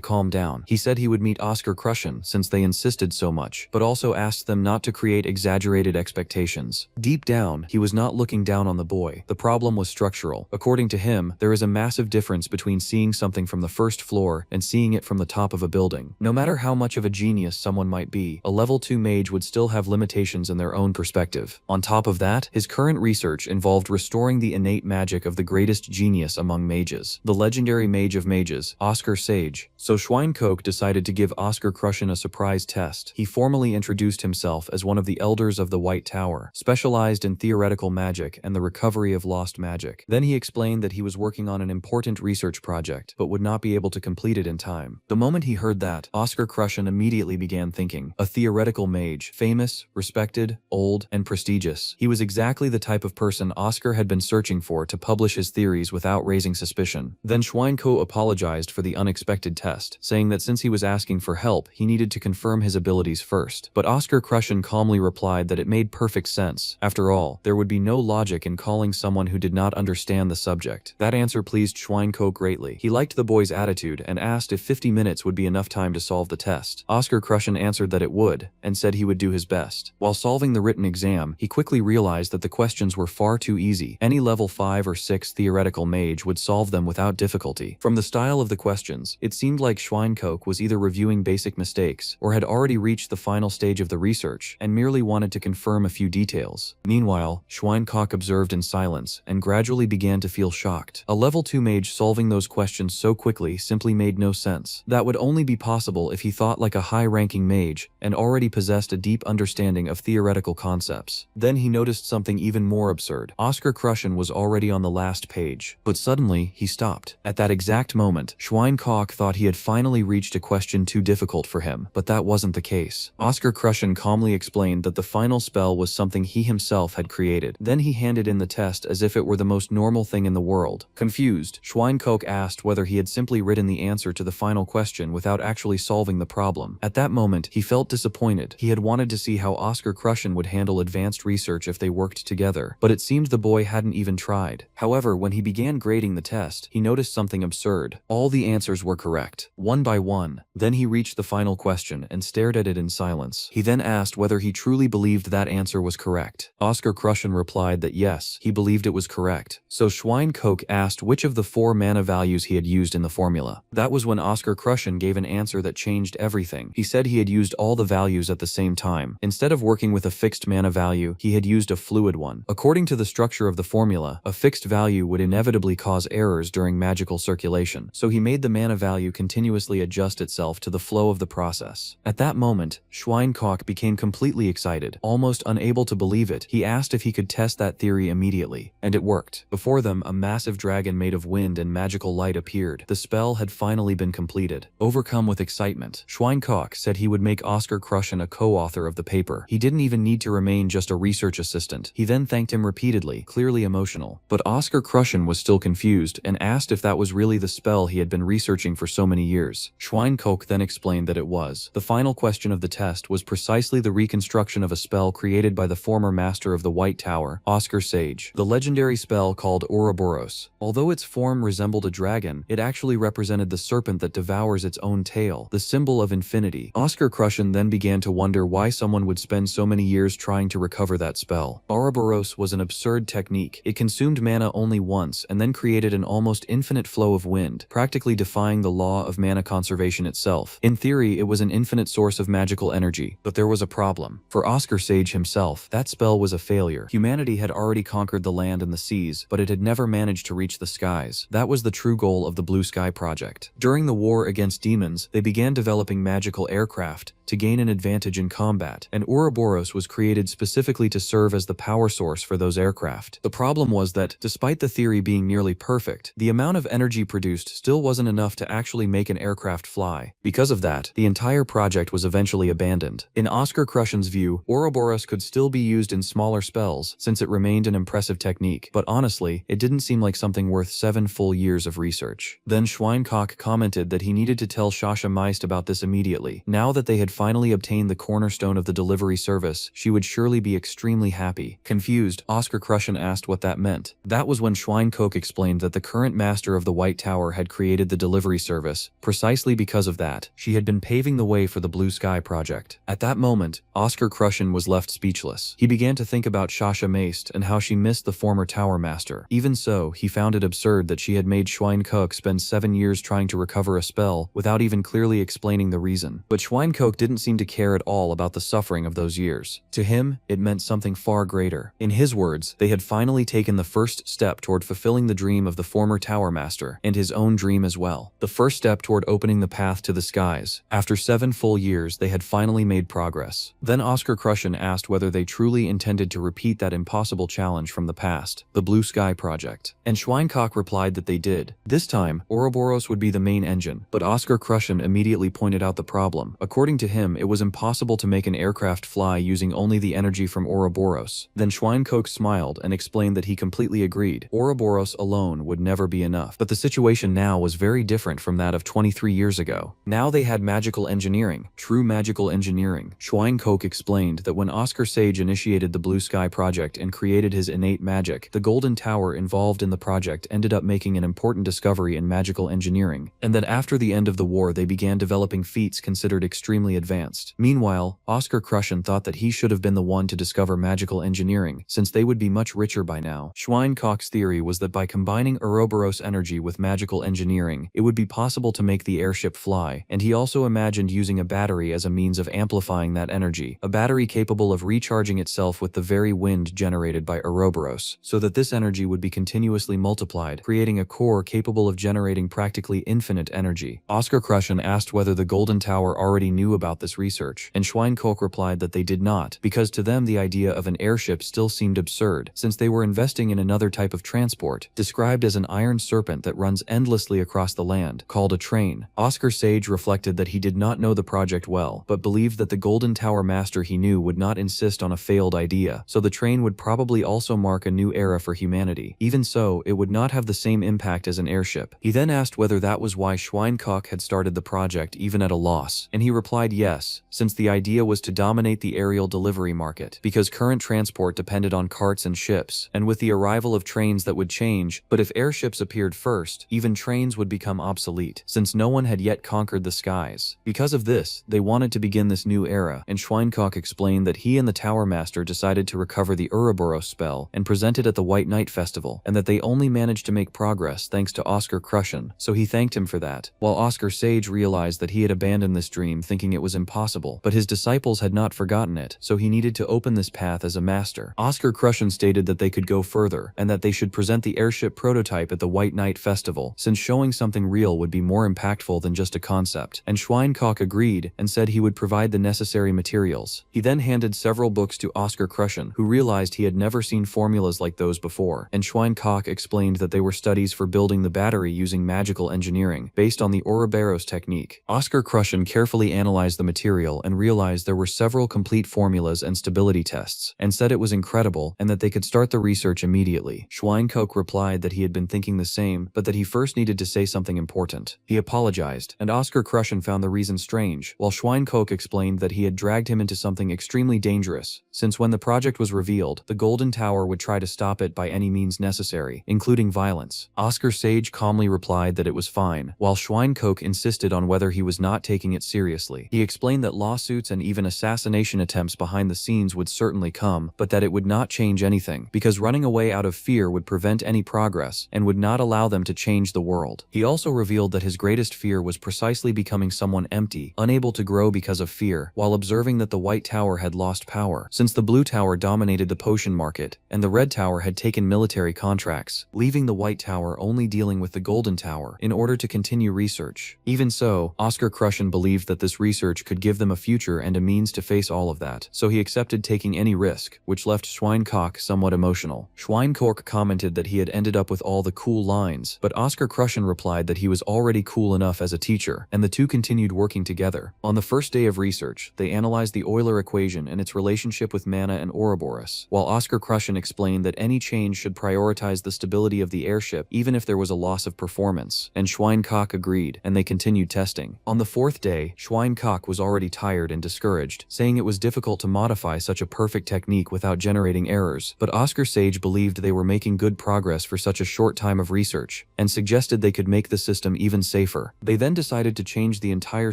Speaker 1: calm down. He said he would meet Oscar Krushen since they insisted so much, but also asked them not to create exaggerated expectations. Deep down, he was not looking down on the boy. The problem was structural. According to him, there is a massive difference between seeing something from the first floor and seeing it from the top of a building. No matter how much of a genius someone might be, a level 2 mage would still have limitations in their own perspective. On top of that, his current research involved restoring the innate magic of the greatest genius among mages, the legendary mage of mages, Oscar Sage. So Schweinkok decided to give Oscar Krushen a surprise test. He formally introduced himself as one of the elders of the White Tower, specialized in theoretical magic and the recovery of lost magic. Then he explained that he was working on an important research project, but would not be able to complete it in time. The moment he heard that, Oscar Krushen immediately began thinking, a theoretical mage, famous, respected, old, and prestigious. He was exactly the type of person Oscar had been searching for to publish his theories without raising suspicion. Then Schweinkok apologized for the unexpected test, saying that since he was asking for help, he needed to confirm his abilities first. But Oscar Krushen calmly replied that it made perfect sense. After all, there would be no logic in calling someone who did not understand the subject. That answer pleased Schweinkok greatly. He liked the boy's attitude and asked if 50 minutes would be enough time to solve the test. Oscar Krushen answered that it would, and said he would do his best. While solving the written exam, he quickly realized that the questions were far too easy. Any level 5 or 6 theoretical mage would solve them without difficulty. From the style of the questions, it seemed like Schweinkok was either reviewing basic mistakes or had already reached the final stage of the research and merely wanted to confirm a few details. Meanwhile, Schweinkok observed in silence and gradually began to feel shocked. A level 2 mage solving those questions so quickly simply made no sense. That would only be possible if he thought like a high-ranking mage and already possessed a deep understanding of theoretical concepts. Then he noticed something even more absurd. Oscar Krushen was already on the last page, but suddenly he stopped. At that exact moment, Schweinkok thought he had finally reached a question too difficult for him, but that wasn't the case. Oscar Krushen calmly explained that the final spell was something he himself had created. Then he handed in the test as if it were the most normal thing in the world. Confused, Schweinkok asked whether he had simply written the answer to the final question without actually solving the problem. At that moment, he felt disappointed. He had wanted to see how Oscar Krushen would handle advanced research if they worked together, but it seemed the boy hadn't even tried. However, when he began grading the test, he noticed something absurd. All the answers were correct, one by one. Then he reached the final question and stared at it in silence. He then asked whether he truly believed that answer was correct. Oscar Krushen replied that yes, he believed it was correct. So Schweinkok asked which of the 4 mana values he had used in the formula. That was when Oscar Krushen gave an answer that changed everything. He said he had used all the values at the same time. Instead of working with a fixed mana value, he had used a fluid one. According to the structure of the formula, a fixed value would inevitably cause errors during magical circulation, so he made the mana value continuously adjust itself to the flow of the process. At that moment, Schweinkok became completely excited. Almost unable to believe it, he asked if he could test that theory immediately, and it worked. Before them, a massive dragon made of wind and magical light appeared. The spell had finally been completed. Overcome with excitement, Schweinkok said he would make Oscar Crushen a co-author of the paper. He didn't even need to remain just a research assistant. He then thanked him repeatedly, clearly emotional. But Oscar Crushen was still confused and asked if that was really the spell he had been researching for so many years. Schweinkok then explained that it was. The final question of the test was precisely the reconstruction of a spell created by the former master of the White Tower, Oscar Sage. The legendary spell called Ouroboros. Although its form resembled a dragon, it actually represented the serpent that devours its own tail, the symbol of infinity. Oscar Crushen then began to wonder why someone would spend so many years trying to recover that spell. Ouroboros was an absurd technique. It consumed mana only once and then created an almost infinite flow of wind, practically defying the law of mana conservation itself. In theory, it was an infinite source of magical energy, but there was a problem. For Oscar Sage himself, that spell was a failure. Humanity had already conquered the land and the seas, but it had never managed to reach the skies. That was the true goal of the Blue Sky Project. During the war against demons, they began developing magical aircraft to gain an advantage in combat, and Ouroboros was created specifically to serve as the power source for those aircraft. The problem was that, despite the theory being nearly perfect, the amount of energy produced still wasn't enough to actually make an aircraft fly. Because of that, the entire project was eventually abandoned. In Oscar Crushen's view, Ouroboros could still be used in smaller spells, since it remained an impressive technique, but honestly, it didn't seem like something worth 7 full years of research. Then Schweinkok commented that he needed to tell Sasha Meist about this immediately. Now that they had finally obtained the cornerstone of the delivery service, she would surely be extremely happy. Confused, Oscar Crushen asked what that meant. That was when Schweinkok explained that the current master of the White Tower had created the delivery service. Precisely because of that, she had been paving the way for the Blue Sky Project. At that moment, Oscar Crushen was left speechless. He began to think about Sasha Meist and how she missed the former Tower Master. Even so, he found it absurd that she had made Schweinkok spend 7 years trying to recover a spell without even clearly explaining the reason. But Schweinkok didn't seem to care at all about the suffering of those years. To him, it meant something far greater. In his words, they had finally taken the first step toward fulfilling the dream of the former Tower Master, and his own dream as well. The first step toward opening the path to the skies. After 7 full years, they had finally made progress. Then Oscar Crushen asked whether they truly intended to repeat that impossible challenge from the past, the Blue Sky Project. And Schweinkok replied that they did. This time, Ouroboros would be the main engine, but Oscar Crushen immediately pointed out the problem. According to him, it was impossible to make an aircraft fly using only the energy from Ouroboros. Then Schweinkok smiled and explained that he completely agreed. Ouroboros alone would never be enough. But the situation now was very different from that of 23 years ago. Now they had magical engineering, true magical engineering. Schweinkok explained that when Oscar Sage initiated the Blue Sky Project and created his innate magic, the Golden Tower involved in the project ended up making an important discovery in magical engineering, and that after the end of the war they began developing feats considered extremely advanced. Meanwhile, Oscar Crushen thought that he should have been the one to discover magical engineering, since they would be much richer by now. Schweinkok's theory was that by combining Ouroboros energy with magical engineering, it would be possible to make the airship fly, and he also imagined using a battery as a means of amplifying that energy, a battery capable of recharging itself with the very wind generated by Ouroboros, so that this energy would be continuously multiplied, creating a core capable of generating practically infinite energy. Oscar Crushen asked whether the Golden Tower already knew about this research, and Schweinkok replied that they did not, because to them the idea of an airship still seemed absurd, since they were investing in another type of transport, described as an iron serpent that runs endlessly across the land, called a train. Oscar Sage reflected that he did not know the project well, but believed that the Golden Tower master he knew would not insist on a failed idea, so the train would probably also mark a new era for humanity. Even so, it would not have the same impact as an airship. He then asked whether that was why Schweinkok had started the project even at a loss, and he replied yes, since the idea was to dominate the aerial delivery market, because current transport depended on carts and ships, and with the arrival of trains that would change, but if airships appeared first, even trains would become obsolete, since no one had yet conquered the skies. Because of this, they wanted to begin this new era, and Schweinkok explained that he and the Tower Master decided to recover the Ouroboros spell and present it at the White Night Festival, and that they only managed to make progress thanks to Oscar Crushen, so he thanked him for that, while Oscar Sage realized that he had abandoned this dream thinking it was was impossible, but his disciples had not forgotten it, so he needed to open this path as a master. Oscar Crushen stated that they could go further, and that they should present the airship prototype at the White Night Festival, since showing something real would be more impactful than just a concept. And Schweinkopf agreed, and said he would provide the necessary materials. He then handed several books to Oscar Crushen, who realized he had never seen formulas like those before, and Schweinkopf explained that they were studies for building the battery using magical engineering, based on the Ouroboros technique. Oscar Crushen carefully analyzed the material and realized there were several complete formulas and stability tests, and said it was incredible and that they could start the research immediately. Schweinkopf replied that he had been thinking the same, but that he first needed to say something important. He apologized, and Oscar Crushen found the reason strange, while Schweinkopf explained that he had dragged him into something extremely dangerous, since when the project was revealed, the Golden Tower would try to stop it by any means necessary, including violence. Oscar Sage calmly replied that it was fine, while Schweinkopf insisted on whether he was not taking it seriously. He explained that lawsuits and even assassination attempts behind the scenes would certainly come, but that it would not change anything, because running away out of fear would prevent any progress, and would not allow them to change the world. He also revealed that his greatest fear was precisely becoming someone empty, unable to grow because of fear, while observing that the White Tower had lost power, since the Blue Tower dominated the potion market, and the Red Tower had taken military contracts, leaving the White Tower only dealing with the Golden Tower in order to continue research. Even so, Oscar Crushen believed that this research could give them a future and a means to face all of that, so he accepted taking any risk, which left Schweinkopf somewhat emotional. Schweinkopf commented that he had ended up with all the cool lines, but Oscar Crushen replied that he was already cool enough as a teacher, and the two continued working together. On the first day of research, they analyzed the Euler equation and its relationship with mana and Ouroboros, while Oscar Crushen explained that any change should prioritize the stability of the airship even if there was a loss of performance, and Schweinkopf agreed, and they continued testing. On the fourth day, Schweinkopf was already tired and discouraged, saying it was difficult to modify such a perfect technique without generating errors, but Oscar Sage believed they were making good progress for such a short time of research, and suggested they could make the system even safer. They then decided to change the entire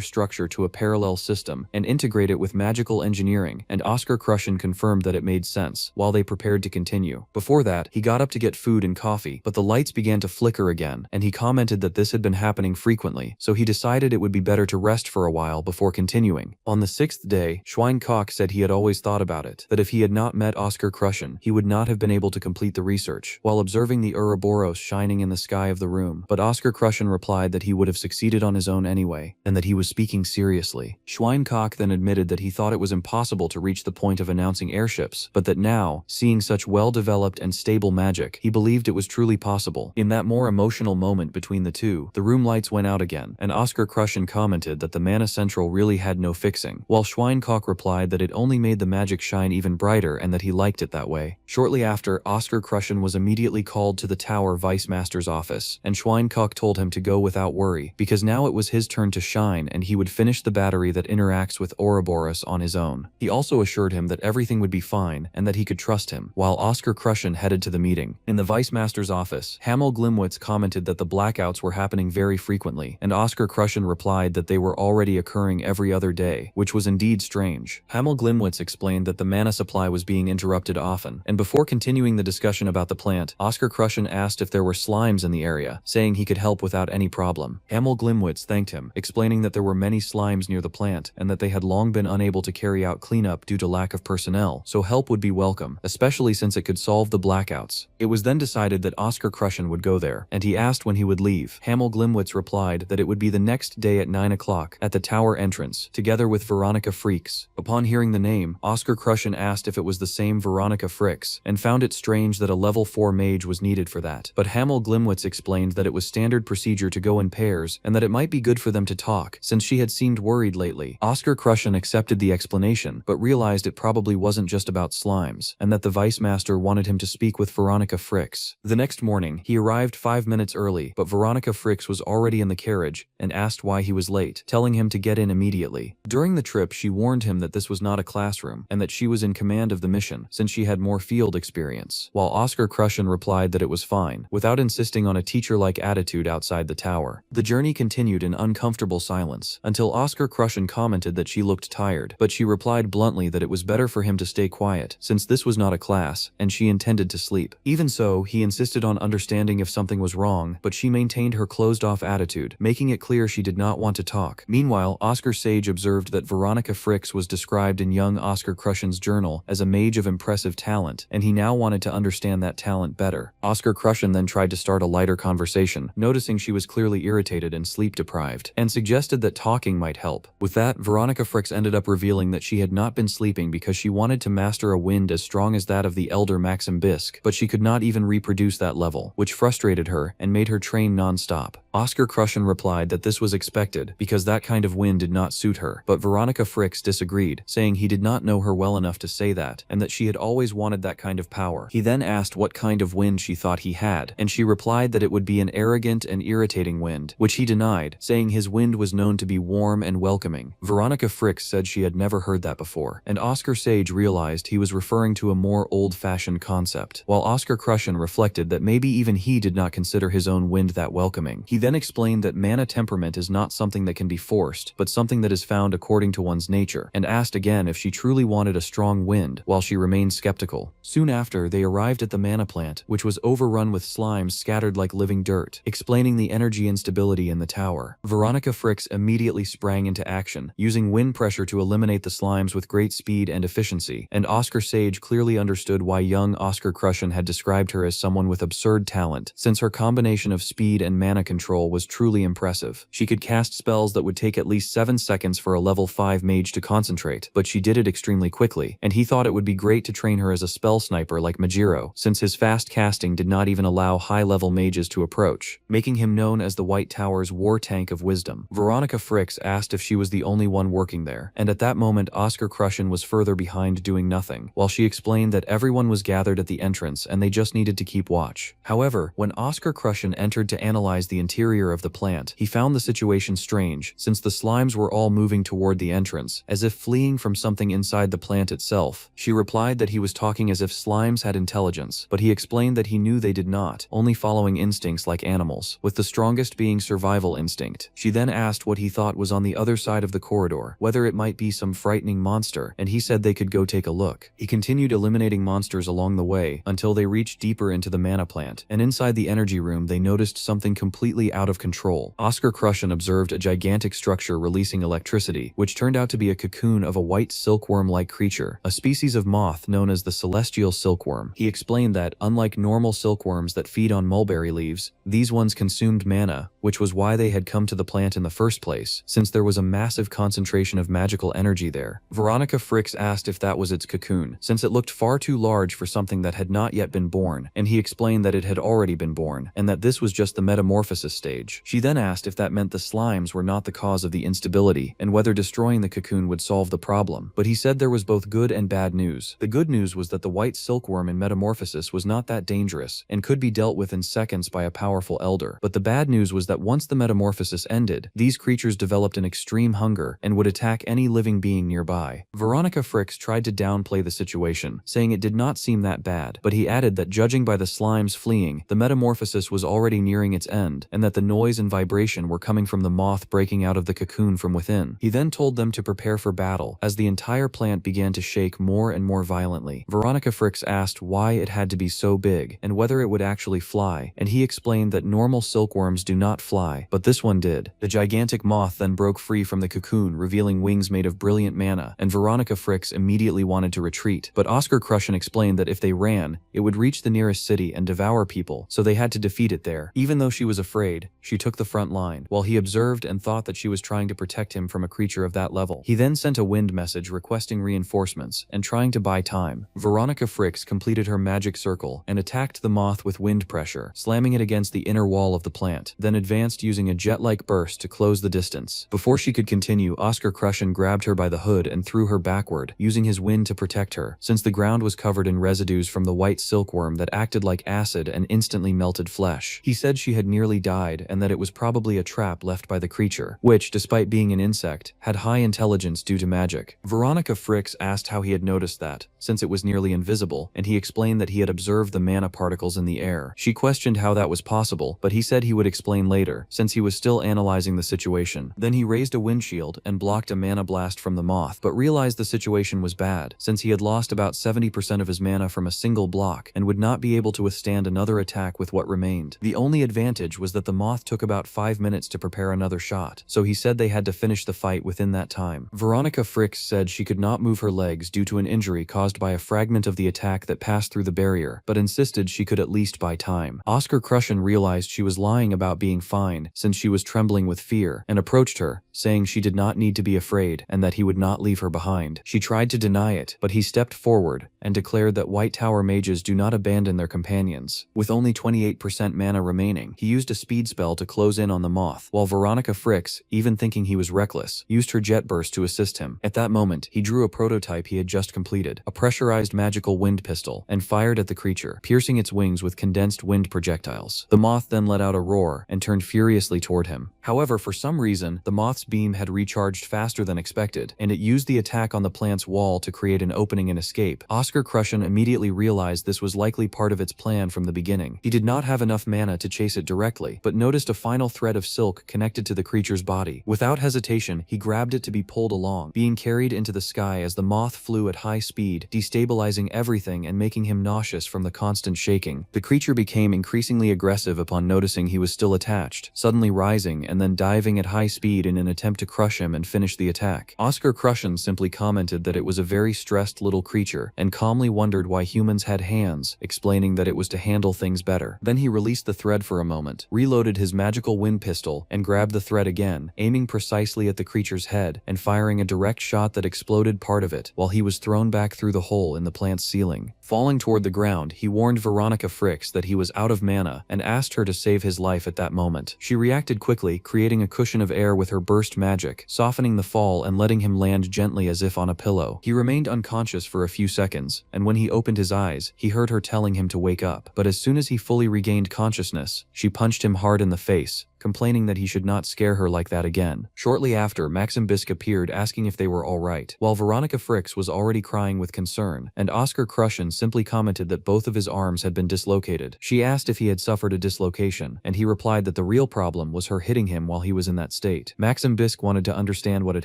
Speaker 1: structure to a parallel system and integrate it with magical engineering, and Oscar Crushen confirmed that it made sense, while they prepared to continue. Before that, he got up to get food and coffee, but the lights began to flicker again, and he commented that this had been happening frequently, so he decided it would be better to rest for a while before continuing. On the sixth day, Schweinkopf said he had always thought about it, that if he had not met Oscar Crushen, he would not have been able to complete the research, while observing the Ouroboros shining in the sky of the room, but Oscar Crushen replied that he would have succeeded on his own anyway, and that he was speaking seriously. Schweinkopf then admitted that he thought it was impossible to reach the point of announcing airships, but that now, seeing such well-developed and stable magic, he believed it was truly possible. In that more emotional moment between the two, the room lights went out again, and Oscar Crushen commented that the Mana Central really had no fixing, while Schweinkopf replied that it only made the magic shine even brighter and that he liked it that way. Shortly after, Oscar Crushen was immediately called to the Tower Vice Master's office, and Schweinkopf told him to go without worry, because now it was his turn to shine and he would finish the battery that interacts with Ouroboros on his own. He also assured him that everything would be fine and that he could trust him, while Oscar Crushen headed to the meeting. In the Vice Master's office, Hamel Glimwitz commented that the blackouts were happening very frequently, and Oscar Crushen replied that they were already occurring every other day, which was indeed strange. Hamel Glimwitz explained that the mana supply was being interrupted often, and before continuing the discussion about the plant, Oscar Crushen asked if there were slimes in the area, saying he could help without any problem. Hamel Glimwitz thanked him, explaining that there were many slimes near the plant, and that they had long been unable to carry out cleanup due to lack of personnel, so help would be welcome, especially since it could solve the blackouts. It was then decided that Oscar Crushen would go there, and he asked when he would leave. Hamel Glimwitz replied that it would be the next day at 9 o'clock at the tower entrance, together with Veronica Freaks. Upon hearing the name, Oscar Crushen asked if it was the same Veronica Fricks, and found it strange that a level 4 mage was needed for that. But Hamel Glimwitz explained that it was standard procedure to go in pairs, and that it might be good for them to talk, since she had seemed worried lately. Oscar Crushen accepted the explanation, but realized it probably wasn't just about slimes, and that the Vice Master wanted him to speak with Veronica Fricks. The next morning, he arrived 5 minutes early, but Veronica Fricks was already in the carriage, and asked why he was late, telling him to get in immediately. During the trip, she warned him that this was not a classroom, and that she was in command of the mission, since she had more field experience, while Oscar Crushen replied that it was fine, without insisting on a teacher-like attitude outside the tower. The journey continued in uncomfortable silence, until Oscar Crushen commented that she looked tired, but she replied bluntly that it was better for him to stay quiet, since this was not a class, and she intended to sleep. Even so, he insisted on understanding if something was wrong, but she maintained her closed-off attitude, making it clear she did not want to talk. Meanwhile, Oscar Sage observed that Veronica Fricks was described in young Oscar Crushen's journal as a mage of impressive talent, and he now wanted to understand that talent better. Oscar Crushen then tried to start a lighter conversation, noticing she was clearly irritated and sleep-deprived, and suggested that talking might help. With that, Veronica Fricks ended up revealing that she had not been sleeping because she wanted to master a wind as strong as that of the elder Maxim Bisk, but she could not even reproduce that level, which frustrated her and made her train non-stop. Oscar Crushen replied that this was expected because that kind of wind did not suit her, but Veronica Fricks disagreed, saying he did not know her well enough to say that, and that she had always wanted that kind of power. He then asked what kind of wind she thought he had, and she replied that it would be an arrogant and irritating wind, which he denied, saying his wind was known to be warm and welcoming. Veronica Fricks said she had never heard that before, and Oscar Sage realized he was referring to a more old-fashioned concept, while Oscar Crushen reflected that maybe even he did not consider his own wind that welcoming. He then explained that mana temperament is not something that can be forced, but something that is found according to one's nature, and asked again if she truly wanted a strong wind, while she remained skeptical. Soon after, they arrived at the mana plant, which was overrun with slimes scattered like living dirt, explaining the energy instability in the tower. Veronica Fricks immediately sprang into action, using wind pressure to eliminate the slimes with great speed and efficiency, and Oscar Sage clearly understood why young Oscar Crushen had described her as someone with absurd talent, since her combination of speed and mana control was truly impressive. She could cast spells that would take at least 7 seconds for a level 5 mage to concentrate, but she did it extremely quickly, and he thought it would be great to train her as a spell sniper like Majiro, since his fast casting did not even allow high-level mages to approach, making him known as the White Tower's war tank of wisdom. Veronica Fricks asked if she was the only one working there, and at that moment Oscar Crushen was further behind doing nothing, while she explained that everyone was gathered at the entrance and they just needed to keep watch. However, when Oscar Crushen entered to analyze the interior of the plant, he found the situation strange, since the slimes were all moving toward the entrance, as if fleeing from something inside the plant itself. She replied that he was talking as if slimes had intelligence, but he explained that he knew they did not, only following instincts like animals, with the strongest being survival instinct. She then asked what he thought was on the other side of the corridor, whether it might be some frightening monster, and he said they could go take a look. He continued eliminating monsters along the way until they reached deeper into the mana plant, and inside the energy room they noticed something completely out of control. Oscar Crushen observed a gigantic structure releasing electricity, which turned out to be a cocoon of a white silkworm-like creature, a species of moth known as the celestial silkworm. He explained that, unlike normal silkworms that feed on mulberry leaves, these ones consumed mana, which was why they had come to the plant in the first place, since there was a massive concentration of magical energy there. Veronica Fricks asked if that was its cocoon, since it looked far too large for something that had not yet been born, and he explained that it had already been born, and that this was just the metamorphosis stage. She then asked if that meant the slimes were not the cause of the instability, and whether destroying the cocoon would solve the problem, but he said there was both good and bad news. The good news was that the white silkworm in metamorphosis was not that dangerous, and could be dealt with in seconds by a powerful elder, but the bad news was that once the metamorphosis ended, these creatures developed an extreme hunger, and would attack any living being nearby. Veronica Fricks tried to downplay the situation, saying it did not seem that bad, but he added that judging by the slimes fleeing, the metamorphosis was already nearing its end, and that the noise and vibration were coming from the moth breaking out of the cocoon from within. He then told them to prepare for battle, as the entire plant began to shake more and more violently. Veronica Fricks asked why it had to be so big, and whether it would actually fly, and he explained that normal silkworms do not fly, but this one did. The gigantic moth then broke free from the cocoon, revealing wings made of brilliant mana, and Veronica Fricks immediately wanted to retreat, but Oscar Crushen explained that if they ran, it would reach the nearest city and devour people, so they had to defeat it there. Even though she was afraid, she took the front line, while he observed and thought that she was trying to protect him from a creature of that level. He then sent a wind message requesting reinforcements, and trying to buy time. Veronica Fricks completed her magic circle, and attacked the moth with wind pressure, slamming it against the inner wall of the plant, then advanced using a jet-like burst to close the distance. Before she could continue, Oscar Crushen grabbed her by the hood and threw her backward, using his wind to protect her, since the ground was covered in residues from the white silkworm that acted like acid and instantly melted flesh. He said she had nearly died and that it was probably a trap left by the creature, which, despite being an insect, had high intelligence due to magic. Veronica Fricks asked how he had noticed that, since it was nearly invisible, and he explained that he had observed the mana particles in the air. She questioned how that was possible, but he said he would explain later, since he was still analyzing the situation. Then he raised a windshield and blocked a mana blast from the moth, but realized the situation was bad, since he had lost about 70% of his mana from a single block, and would not be able to withstand another attack with what remained. The only advantage was that the moth took about 5 minutes to prepare another shot, so he said they had to finish the fight within that time. Veronica Fricks said she could not move her legs due to an injury caused by a fragment of the attack that passed through the barrier, but insisted she could at least buy time. Oscar Crushen realized she was lying about being fine since she was trembling with fear, and approached her, saying she did not need to be afraid and that he would not leave her behind. She tried to deny it, but he stepped forward and declared that White Tower mages do not abandon their companions. With only 28% mana remaining, he used a speed spell to close in on the moth, while Veronica Fricks, even thinking he was reckless, used her jet burst to assist him. At that moment, he drew a prototype he had just completed, a pressurized magical wind pistol, and fired at the creature, piercing its wings with condensed wind projectiles. The moth then let out a roar and turned furiously toward him. However, for some reason, the moth's beam had recharged faster than expected, and it used the attack on the plant's wall to create an opening and escape. Oscar Crushen immediately realized this was likely part of its plan from the beginning. He did not have enough mana to chase it directly, but noticed a final thread of silk connected to the creature's body. Without hesitation, he grabbed it to be pulled along, being carried into the sky as the moth flew at high speed, destabilizing everything and making him nauseous from the constant shaking. The creature became increasingly aggressive upon noticing he was still attached, suddenly rising and then diving at high speed in an attempt to crush him and finish the attack. Oscar Crushen simply commented that it was a very stressed little creature and calmly wondered why humans had hands, explaining that it was to handle things better. Then he released the thread for a moment, reloaded his magical wind pistol, and grabbed the thread again, aiming precisely at the creature's head and firing a direct shot that exploded part of it while he was thrown back through the hole in the plant's ceiling. Falling toward the ground, he warned Veronica Fricks that he was out of mana and asked her to save his life at that moment. She reacted quickly, creating a cushion of air with her burst magic, softening the fall and letting him land gently as if on a pillow. He remained unconscious for a few seconds, and when he opened his eyes, he heard her telling him to wake up. But as soon as he fully regained consciousness, she punched him hard in the face, complaining that he should not scare her like that again. Shortly after, Maxim Bisk appeared asking if they were all right, while Veronica Fricks was already crying with concern, and Oscar Crushen simply commented that both of his arms had been dislocated. She asked if he had suffered a dislocation, and he replied that the real problem was her hitting him while he was in that state. Maxim Bisk wanted to understand what had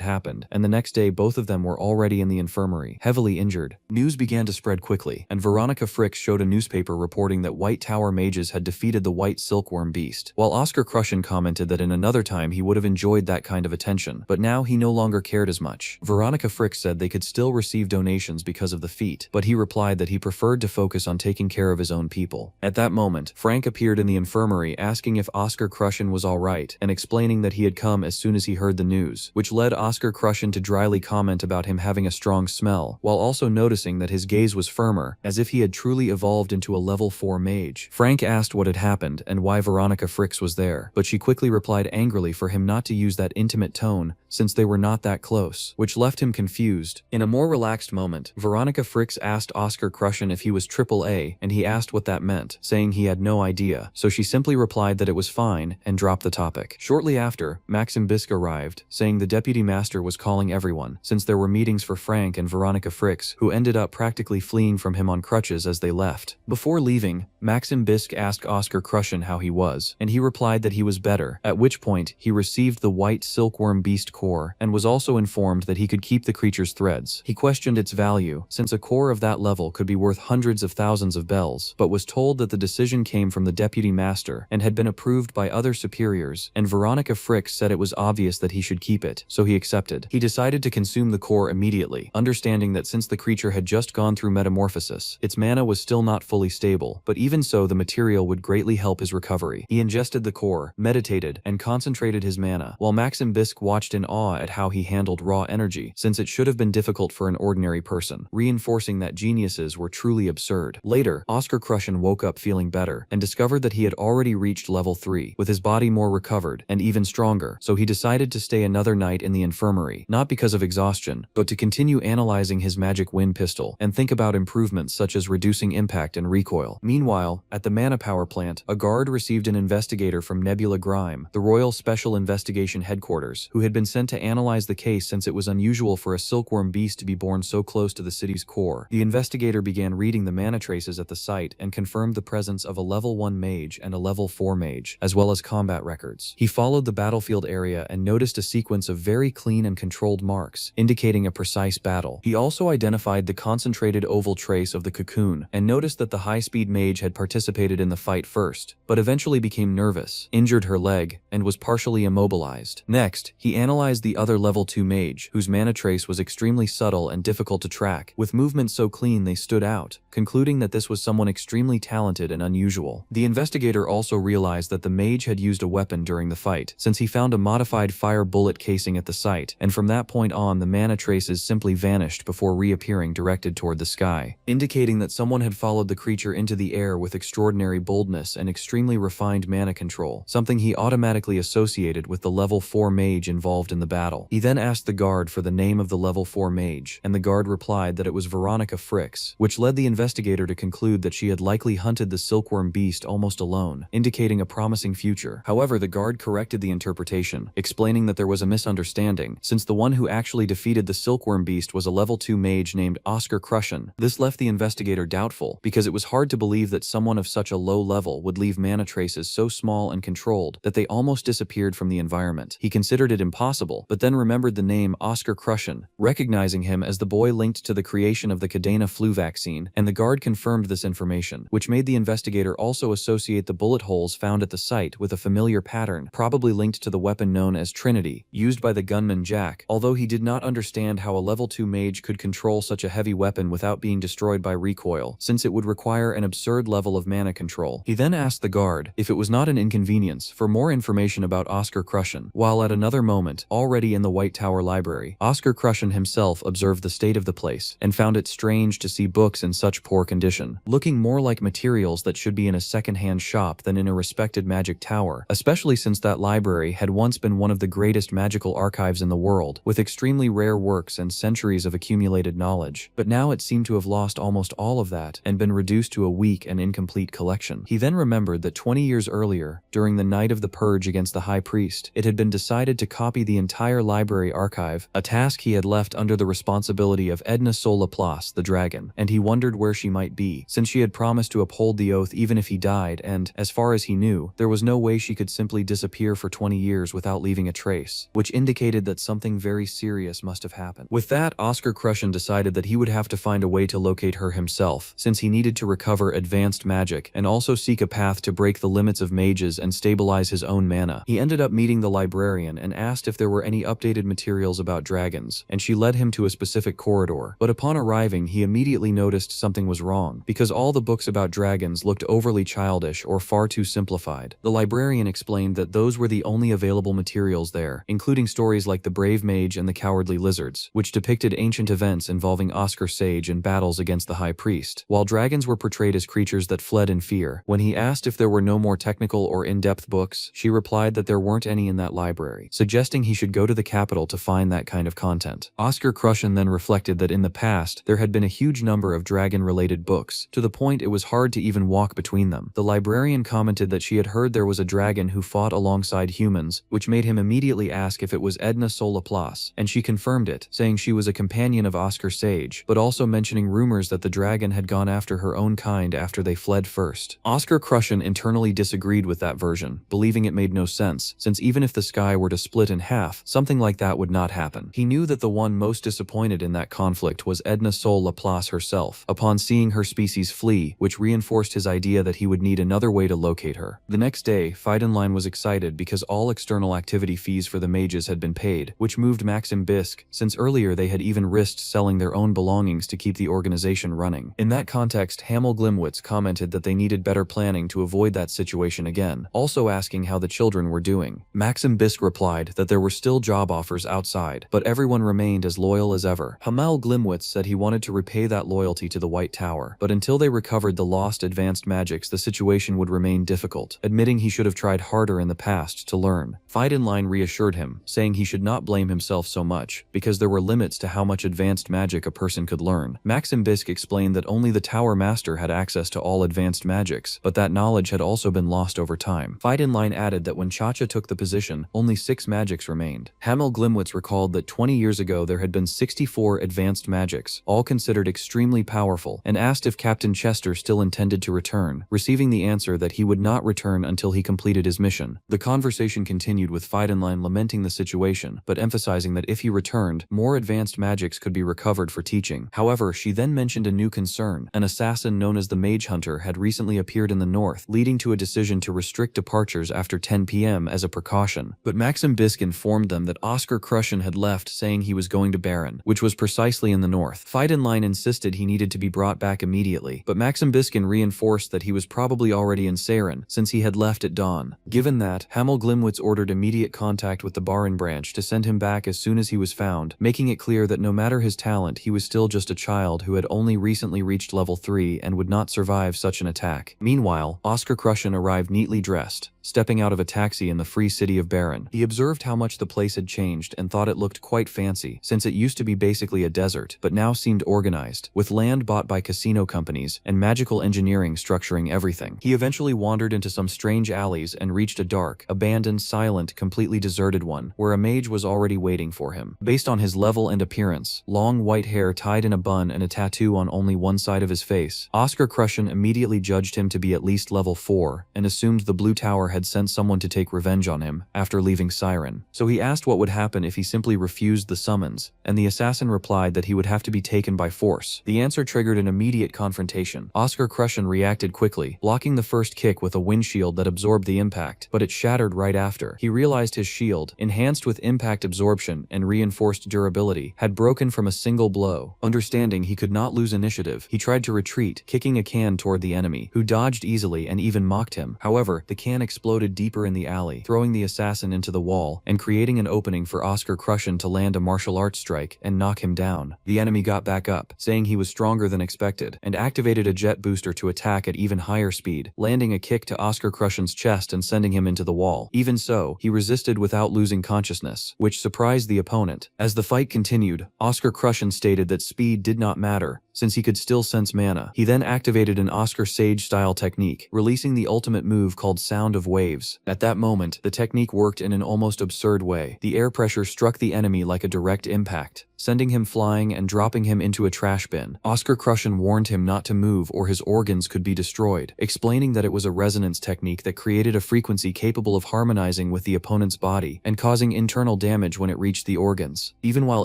Speaker 1: happened, and the next day both of them were already in the infirmary, heavily injured. News began to spread quickly, and Veronica Fricks showed a newspaper reporting that White Tower mages had defeated the White Silkworm Beast, while Oscar Crushen commented that in another time he would have enjoyed that kind of attention, but now he no longer cared as much. Veronica Fricks said they could still receive donations because of the feat, but he replied that he preferred to focus on taking care of his own people. At that moment, Frank appeared in the infirmary asking if Oscar Crushen was alright, and explaining that he had come as soon as he heard the news, which led Oscar Crushen to dryly comment about him having a strong smell, while also noticing that his gaze was firmer, as if he had truly evolved into a level 4 mage. Frank asked what had happened and why Veronica Fricks was there, but she quickly replied angrily for him not to use that intimate tone since they were not that close, which left him confused. In a more relaxed moment, Veronica Fricks asked Oscar Crushen if he was AAA, and he asked what that meant, saying he had no idea, so she simply replied that it was fine and dropped the topic. Shortly after, Maxim Bisk arrived, saying the deputy master was calling everyone, since there were meetings for Frank and Veronica Fricks, who ended up practically fleeing from him on crutches as they left. Before leaving, Maxim Bisk asked Oscar Crushen how he was, and he replied that he was better, at which point he received the White Silkworm Beast core, and was also informed that he could keep the creature's threads. He questioned its value, since a core of that level could be worth hundreds of thousands of bells, but was told that the decision came from the deputy master and had been approved by other superiors, and Veronica Fricks said it was obvious that he should keep it, so he accepted. He decided to consume the core immediately, understanding that since the creature had just gone through metamorphosis, its mana was still not fully stable, but even so the material would greatly help his recovery. He ingested the core, meditated, and concentrated his mana, while Maxim Bisk watched in awe at how he handled raw energy, since it should have been difficult for an ordinary person, reinforcing that geniuses were truly absurd. Later, Oscar Crushen woke up feeling better, and discovered that he had already reached level 3, with his body more recovered, and even stronger, so he decided to stay another night in the infirmary, not because of exhaustion, but to continue analyzing his magic wind pistol, and think about improvements such as reducing impact and recoil. Meanwhile, at the mana power plant, a guard received an investigator from Nebula Grime, the Royal Special Investigation Headquarters, who had been sent sent to analyze the case since it was unusual for a silkworm beast to be born so close to the city's core. The investigator began reading the mana traces at the site and confirmed the presence of a level 1 mage and a level 4 mage, as well as combat records. He followed the battlefield area and noticed a sequence of very clean and controlled marks, indicating a precise battle. He also identified the concentrated oval trace of the cocoon and noticed that the high-speed mage had participated in the fight first, but eventually became nervous, injured her leg, and was partially immobilized. Next, he analyzed the other level 2 mage, whose mana trace was extremely subtle and difficult to track, with movements so clean they stood out, concluding that this was someone extremely talented and unusual. The investigator also realized that the mage had used a weapon during the fight, since he found a modified fire bullet casing at the site, and from that point on the mana traces simply vanished before reappearing directed toward the sky, indicating that someone had followed the creature into the air with extraordinary boldness and extremely refined mana control, something he automatically associated with the level 4 mage involved in the battle. He then asked the guard for the name of the level 4 mage, and the guard replied that it was Veronica Fricks, which led the investigator to conclude that she had likely hunted the silkworm beast almost alone, indicating a promising future. However, the guard corrected the interpretation, explaining that there was a misunderstanding, since the one who actually defeated the silkworm beast was a level 2 mage named Oscar Crushen. This left the investigator doubtful, because it was hard to believe that someone of such a low level would leave mana traces so small and controlled that they almost disappeared from the environment. He considered it impossible, but then remembered the name Oscar Crushen, recognizing him as the boy linked to the creation of the Cadena flu vaccine, and the guard confirmed this information, which made the investigator also associate the bullet holes found at the site with a familiar pattern, probably linked to the weapon known as Trinity, used by the gunman Jack, although he did not understand how a level 2 mage could control such a heavy weapon without being destroyed by recoil, since it would require an absurd level of mana control. He then asked the guard if it was not an inconvenience for more information about Oscar Crushen, while at another moment, already in the White Tower Library, Oscar Crushen himself observed the state of the place and found it strange to see books in such poor condition, looking more like materials that should be in a second-hand shop than in a respected magic tower, especially since that library had once been one of the greatest magical archives in the world, with extremely rare works and centuries of accumulated knowledge. But now it seemed to have lost almost all of that and been reduced to a weak and incomplete collection. He then remembered that 20 years earlier, during the night of the purge against the High Priest, it had been decided to copy the entire library archive, a task he had left under the responsibility of Edna Sol Laplace, the dragon, and he wondered where she might be, since she had promised to uphold the oath even if he died, and, as far as he knew, there was no way she could simply disappear for 20 years without leaving a trace, which indicated that something very serious must have happened. With that, Oscar Crushen decided that he would have to find a way to locate her himself, since he needed to recover advanced magic and also seek a path to break the limits of mages and stabilize his own mana. He ended up meeting the librarian and asked if there were any updated materials about dragons, and she led him to a specific corridor. But upon arriving, he immediately noticed something was wrong, because all the books about dragons looked overly childish or far too simplified. The librarian explained that those were the only available materials there, including stories like The Brave Mage and the Cowardly Lizards, which depicted ancient events involving Oscar Sage and battles against the High Priest, while dragons were portrayed as creatures that fled in fear. When he asked if there were no more technical or in-depth books, she replied that there weren't any in that library, suggesting he should go to the capital to find that kind of content. Oscar Crushen then reflected that in the past, there had been a huge number of dragon-related books, to the point it was hard to even walk between them. The librarian commented that she had heard there was a dragon who fought alongside humans, which made him immediately ask if it was Edna Sol Laplace, and she confirmed it, saying she was a companion of Oscar Sage, but also mentioning rumors that the dragon had gone after her own kind after they fled first. Oscar Crushen internally disagreed with that version, believing it made no sense, since even if the sky were to split in half, something like that would not happen. He knew that the one most disappointed in that conflict was Edna Sol Laplace herself, upon seeing her species flee, which reinforced his idea that he would need another way to locate her. The next day, Feidenlein was excited because all external activity fees for the mages had been paid, which moved Maxim Bisk, since earlier they had even risked selling their own belongings to keep the organization running. In that context, Hamel Glimwitz commented that they needed better planning to avoid that situation again, also asking how the children were doing. Maxim Bisk replied that there were still job offers outside, but everyone remained as loyal as ever. Hamel Glimwitz said he wanted to repay that loyalty to the White Tower, but until they recovered the lost advanced magics, the situation would remain difficult, admitting he should have tried harder in the past to learn. Feidenlein reassured him, saying he should not blame himself so much, because there were limits to how much advanced magic a person could learn. Maxim Bisk explained that only the Tower Master had access to all advanced magics, but that knowledge had also been lost over time. Feidenlein added that when Chacha took the position, only 6 magics remained. explained. Hamel Glimwitz recalled that 20 years ago there had been 64 advanced magics, all considered extremely powerful, and asked if Captain Chester still intended to return, receiving the answer that he would not return until he completed his mission. The conversation continued with Feidenlein lamenting the situation, but emphasizing that if he returned, more advanced magics could be recovered for teaching. However, she then mentioned a new concern. An assassin known as the Mage Hunter had recently appeared in the north, leading to a decision to restrict departures after 10 p.m. as a precaution. But Maxim Bisk informed them that Oscar Krushen had left saying he was going to Baron, which was precisely in the north. Feidenlein insisted he needed to be brought back immediately, but Maxim Biskin reinforced that he was probably already in Saren since he had left at dawn. Given that, Hamel Glimwitz ordered immediate contact with the Baron branch to send him back as soon as he was found, making it clear that no matter his talent, he was still just a child who had only recently reached level 3 and would not survive such an attack. Meanwhile, Oscar Krushen arrived neatly dressed. Stepping out of a taxi in the free city of Baron, he observed how much the place had changed and thought it looked quite fancy, since it used to be basically a desert, but now seemed organized, with land bought by casino companies and magical engineering structuring everything. He eventually wandered into some strange alleys and reached a dark, abandoned, silent, completely deserted one, where a mage was already waiting for him. Based on his level and appearance, long white hair tied in a bun and a tattoo on only one side of his face, Oscar Krushen immediately judged him to be at least level 4 and assumed the Blue Tower had sent someone to take revenge on him after leaving Siren. So he asked what would happen if he simply refused the summons, and the assassin replied that he would have to be taken by force. The answer triggered an immediate confrontation. Oscar Krushen reacted quickly, blocking the first kick with a windshield that absorbed the impact, but it shattered right after. He realized his shield, enhanced with impact absorption and reinforced durability, had broken from a single blow. Understanding he could not lose initiative, he tried to retreat, kicking a can toward the enemy, who dodged easily and even mocked him. However, the can exploded deeper in the alley, throwing the assassin into the wall and creating an opening for Oscar Krushen to land a martial arts strike and knock him down. The enemy got back up, saying he was stronger than expected, and activated a jet booster to attack at even higher speed, landing a kick to Oscar Krushen's chest and sending him into the wall. Even so, he resisted without losing consciousness, which surprised the opponent. As the fight continued, Oscar Krushen stated that speed did not matter, since he could still sense mana. He then activated an Oscar Sage-style technique, releasing the ultimate move called Sound of Waves. At that moment, the technique worked in an almost absurd way. The air pressure struck the enemy like a direct impact, sending him flying and dropping him into a trash bin. Oscar Krushen warned him not to move or his organs could be destroyed, explaining that it was a resonance technique that created a frequency capable of harmonizing with the opponent's body and causing internal damage when it reached the organs. Even while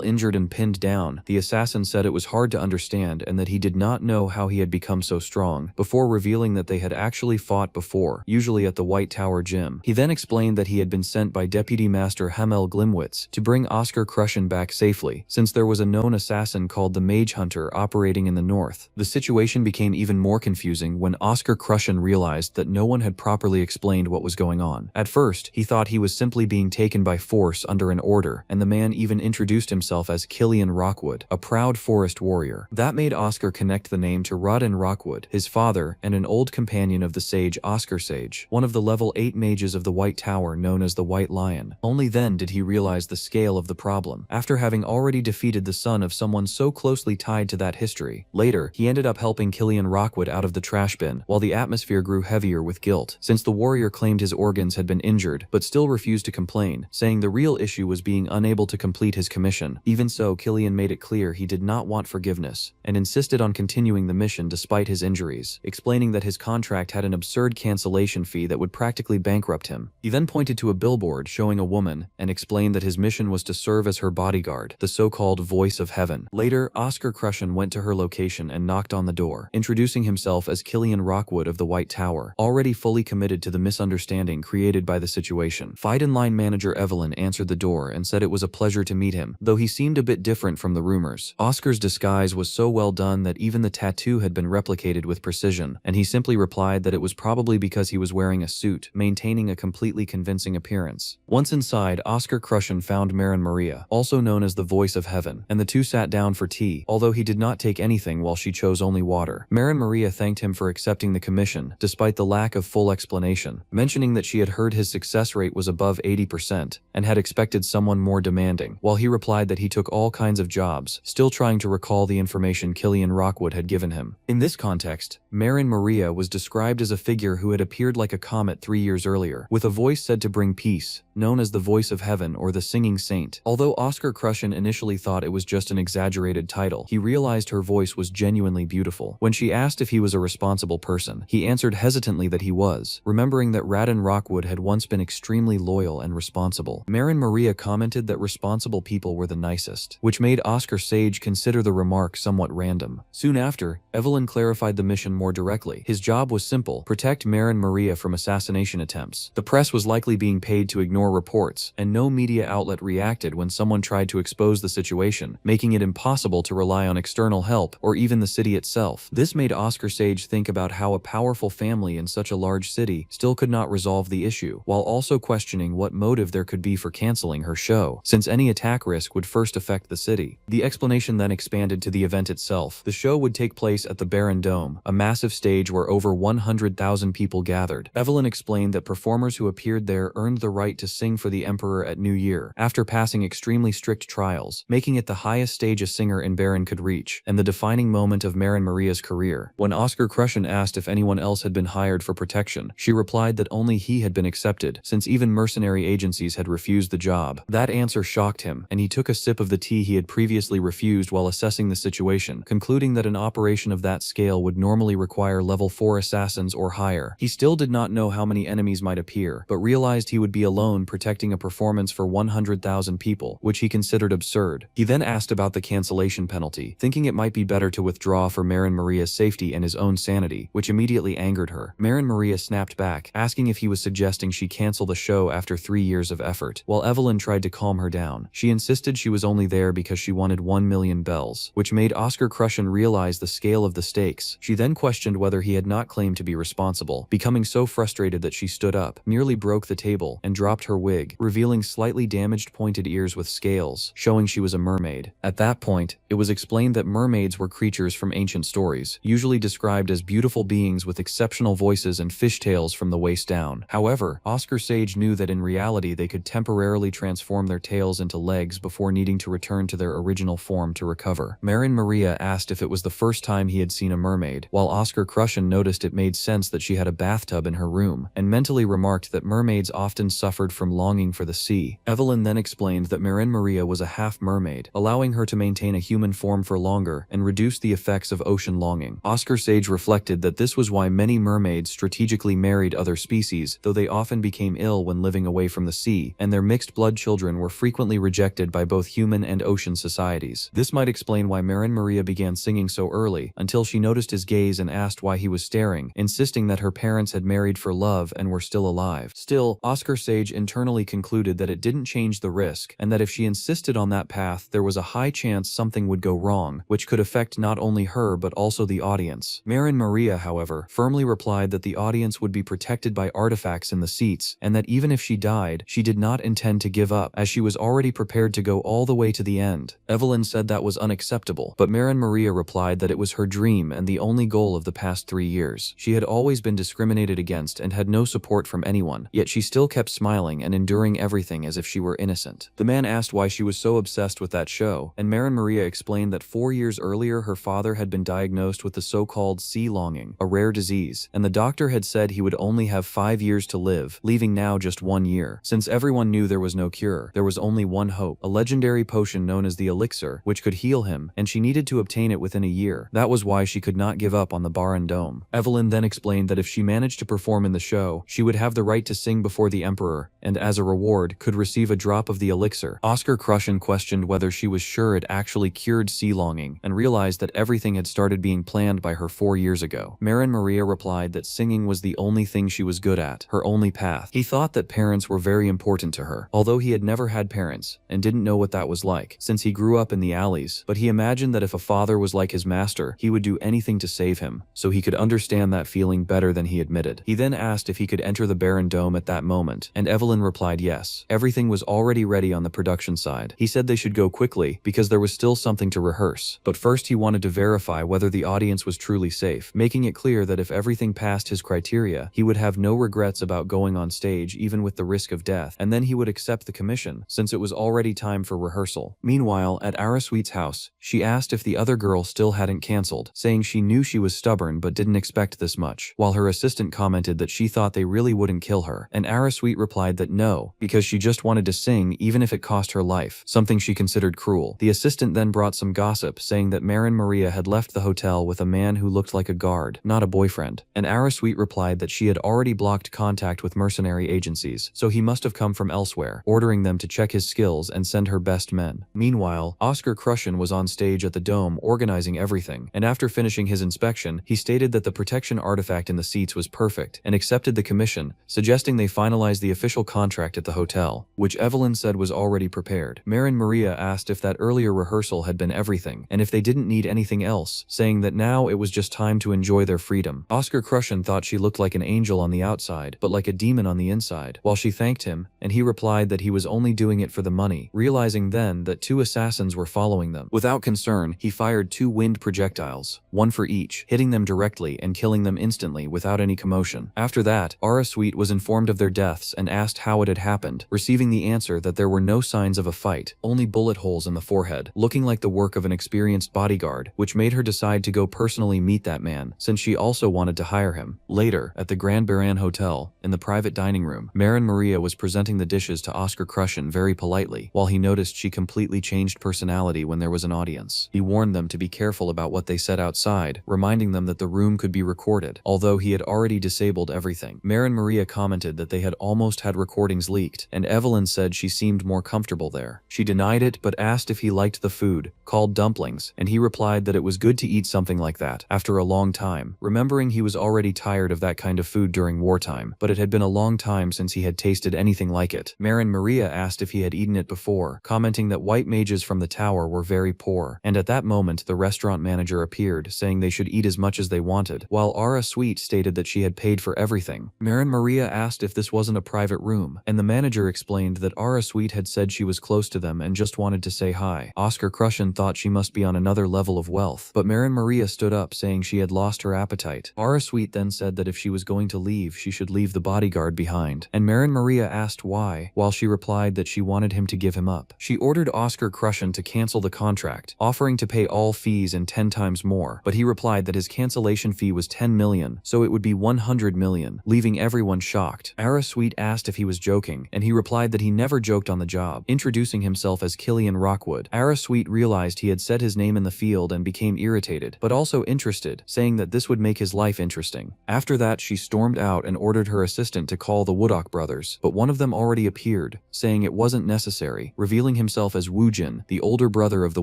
Speaker 1: injured and pinned down, the assassin said it was hard to understand and that he did not know how he had become so strong, before revealing that they had actually fought before, usually at the White Tower gym. He then explained that he had been sent by Deputy Master Hamel Glimwitz to bring Oscar Krushen back safely, since there was a known assassin called the Mage Hunter operating in the north. The situation became even more confusing when Oscar Krushen realized that no one had properly explained what was going on. At first, he thought he was simply being taken by force under an order, and the man even introduced himself as Killian Rockwood, a proud forest warrior. That made Oscar connect the name to Rodden Rockwood, his father, and an old companion of the sage Oscar Sage, one of the level 8 mages of the White Tower known as the White Lion. Only then did he realize the scale of the problem, after having already defeated the son of someone so closely tied to that history. Later, he ended up helping Killian Rockwood out of the trash bin, while the atmosphere grew heavier with guilt, since the warrior claimed his organs had been injured, but still refused to complain, saying the real issue was being unable to complete his commission. Even so, Killian made it clear he did not want forgiveness, and insisted on continuing the mission despite his injuries, explaining that his contract had an absurd cancellation fee that would practically bankrupt him. He then pointed to a billboard showing a woman, and explained that his mission was to serve as her bodyguard, the so-called Voice of Heaven. Later, Oscar Krushen went to her location and knocked on the door, introducing himself as Killian Rockwood of the White Tower, already fully committed to the misunderstanding created by the situation. Feidenlein manager Evelyn answered the door and said it was a pleasure to meet him, though he seemed a bit different from the rumors. Oscar's disguise was so well done that even the tattoo had been replicated with precision, and he simply replied that it was probably because he was wearing a suit, maintaining a completely convincing appearance. Once inside, Oscar Krushen found Marin Maria, also known as the Voice of Heaven, and the two sat down for tea, although he did not take anything while she chose only water. Marin Maria thanked him for accepting the commission, despite the lack of full explanation, mentioning that she had heard his success rate was above 80% and had expected someone more demanding, while he replied that he took all kinds of jobs, still trying to recall the information Killian Rockwood had given him. In this context, Marin Maria was described as a figure who had appeared like a comet 3 years earlier, with a voice said to bring peace, known as the Voice of Heaven or the Singing Saint. Although Oscar Crushen initially thought it was just an exaggerated title, he realized her voice was genuinely beautiful. When she asked if he was a responsible person, he answered hesitantly that he was, remembering that Radin Rockwood had once been extremely loyal and responsible. Marin Maria commented that responsible people were the nicest, which made Oscar Sage consider the remark somewhat random. Soon after, Evelyn clarified the mission more directly. His job was simple: protect Marin Maria from assassination attempts. The press was likely being paid to ignore reports, and no media outlet reacted when someone tried to expose the situation, making it impossible to rely on external help or even the city itself. This made Oscar Sage think about how a powerful family in such a large city still could not resolve the issue, while also questioning what motive there could be for canceling her show, since any attack risk would first affect the city. The explanation then expanded to the event itself. The show would take place at the Baron Dome, a massive stage where over 100,000 people gathered. Evelyn explained that performers who appeared there earned the right to sing for the Emperor at New Year, after passing extremely strict trials, making it the highest stage a singer in Baron could reach, and the defining moment of Marin Maria's career. When Oscar Crushen asked if anyone else had been hired for protection, she replied that only he had been accepted, since even mercenary agencies had refused the job. That answer shocked him, and he took a sip of the tea he had previously refused while assessing the situation, concluding that an operation of that scale would normally require level 4 assassins or higher. He still did not know how many enemies might appear, but realized he would be alone protecting a performance for 100,000 people, which he considered absurd. He then asked about the cancellation penalty, thinking it might be better to withdraw for Marin Maria's safety and his own sanity, which immediately angered her. Marin Maria snapped back, asking if he was suggesting she cancel the show after 3 years of effort. While Evelyn tried to calm her down, she insisted she was only there because she wanted 1 million bells, which made Oscar Crushen realize the scale of the stakes. She then questioned whether he had not claimed to be responsible, becoming so frustrated that she stood up, nearly broke the table, and dropped her wig, revealing slightly damaged pointed ears with scales, showing she was a mermaid. At that point, it was explained that mermaids were creatures from ancient stories, usually described as beautiful beings with exceptional voices and fishtails from the waist down. However, Oscar Sage knew that in reality they could temporarily transform their tails into legs before needing to return to their original form to recover. Marin Maria asked if it was the first time he had seen a mermaid, while Oscar Crushen noticed it made sense that she had a bathtub in her room, and mentally remarked that mermaids often suffered from longing for the sea. Evelyn then explained that Marin Maria was a half-mermaid, allowing her to maintain a human form for longer and reduce the effects of ocean longing. Oscar Sage reflected that this was why many mermaids strategically married other species, though they often became ill when living away from the sea, and their mixed-blood children were frequently rejected by both human and ocean societies. This might explain why Marin Maria began singing so early, until she noticed his gaze and asked why he was staring, insisting that her parents had married for love and were still alive. Still, Oscar Sage internally concluded that it didn't change the risk, and that if she insisted on that path, there was a high chance something would go wrong, which could affect not only her but also the audience. Marin Maria, however, firmly replied that the audience would be protected by artifacts in the seats, and that even if she died, she did not intend to give up, as she was already prepared to go all the way to the end. Evelyn said that was unacceptable, but Marin Maria replied that it was her dream and the only goal of the past 3 years. She had always been discriminated against and had no support from anyone, yet she still kept smiling and enduring everything as if she were innocent. The man asked why she was so obsessed with that show, and Marin Maria explained that 4 years earlier her father had been diagnosed with the so-called sea longing, a rare disease, and the doctor had said he would only have 5 years to live, leaving now just 1 year. Since everyone knew there was no cure, there was only one hope: a legendary potion known as the elixir, which could heal him, and she needed to obtain it within a year. That was why she could not give up on the Baron Dome. Evelyn then explained that if she managed to perform in the show, she would have the right to sing before the Emperor, and as a reward, could receive a drop of the elixir. Oscar Crushen questioned whether she was sure it actually cured sea longing, and realized that everything had started being planned by her 4 years ago. Marin Maria replied that singing was the only thing she was good at, her only path. He thought that parents were very important to her, although he had never had parents, and didn't know what that was like, since he grew up in the alleys, but he imagined that if a father was like his master, he would do anything to save him, so he could understand that feeling better than he admitted. He then asked if he could enter the Baron Dome at that moment, and Evelyn replied yes. Everything was already ready on the production side. He said they should go quickly, because there was still something to rehearse, but first he wanted to verify whether the audience was truly safe, making it clear that if everything passed his criteria, he would have no regrets about going on stage even with the risk of death, and then he would accept the commission, since it was already time for rehearsal. Meanwhile, at Arasweet's house, she asked if the other other girl still hadn't cancelled, saying she knew she was stubborn but didn't expect this much, while her assistant commented that she thought they really wouldn't kill her, and Arasweet replied that no, because she just wanted to sing even if it cost her life, something she considered cruel. The assistant then brought some gossip, saying that Marin Maria had left the hotel with a man who looked like a guard, not a boyfriend, and Arasweet replied that she had already blocked contact with mercenary agencies, so he must have come from elsewhere, ordering them to check his skills and send her best men. Meanwhile, Oscar Crushen was on stage at the dome organizing everything, and after finishing his inspection, he stated that the protection artifact in the seats was perfect and accepted the commission, suggesting they finalize the official contract at the hotel, which Evelyn said was already prepared. Marin Maria asked if that earlier rehearsal had been everything, and if they didn't need anything else, saying that now it was just time to enjoy their freedom. Oscar Crushen thought she looked like an angel on the outside, but like a demon on the inside, while she thanked him, and he replied that he was only doing it for the money, realizing then that 2 assassins were following them. Without concern, he fired 2 wind projectiles, one for each, hitting them directly and killing them instantly without any commotion. After that, Arasweet was informed of their deaths and asked how it had happened, receiving the answer that there were no signs of a fight, only bullet holes in the forehead, looking like the work of an experienced bodyguard, which made her decide to go personally meet that man, since she also wanted to hire him. Later, at the Grand Baran Hotel, in the private dining room, Marin Maria was presenting the dishes to Oscar Crushen very politely, while he noticed she completely changed personality when there was an audience. He warned them to be careful about what they said outside, reminding them that the room could be recorded, although he had already disabled everything. Marin Maria commented that they had almost had recordings leaked, and Evelyn said she seemed more comfortable there. She denied it but asked if he liked the food, called dumplings, and he replied that it was good to eat something like that after a long time, remembering he was already tired of that kind of food during wartime, but it had been a long time since he had tasted anything like it. Marin Maria asked if he had eaten it before, commenting that white mages from the tower were very poor, and at that moment the restaurant manager appeared, saying they should eat as much as they wanted, while Arasweet stated that she had paid for everything. Marin Maria asked if this wasn't a private room, and the manager explained that Arasweet had said she was close to them and just wanted to say hi. Oscar Crushen thought she must be on another level of wealth, but Marin Maria stood up saying she had lost her appetite. Arasweet then said that if she was going to leave, she should leave the bodyguard behind, and Marin Maria asked why, while she replied that she wanted him to give him up. She ordered Oscar Crushen to cancel the contract, offering to pay all fees and 10 times more, but he replied that his cancellation fee was 10 million, so it would be 100 million, leaving everyone shocked. Arasweet asked if he was joking, and he replied that he never joked on the job, introducing himself as Killian Rockwood. Arasweet realized he had said his name in the field and became irritated, but also interested, saying that this would make his life interesting. After that, she stormed out and ordered her assistant to call the Woodok brothers, but one of them already appeared, saying it wasn't necessary, revealing himself as Woojin, the older brother of the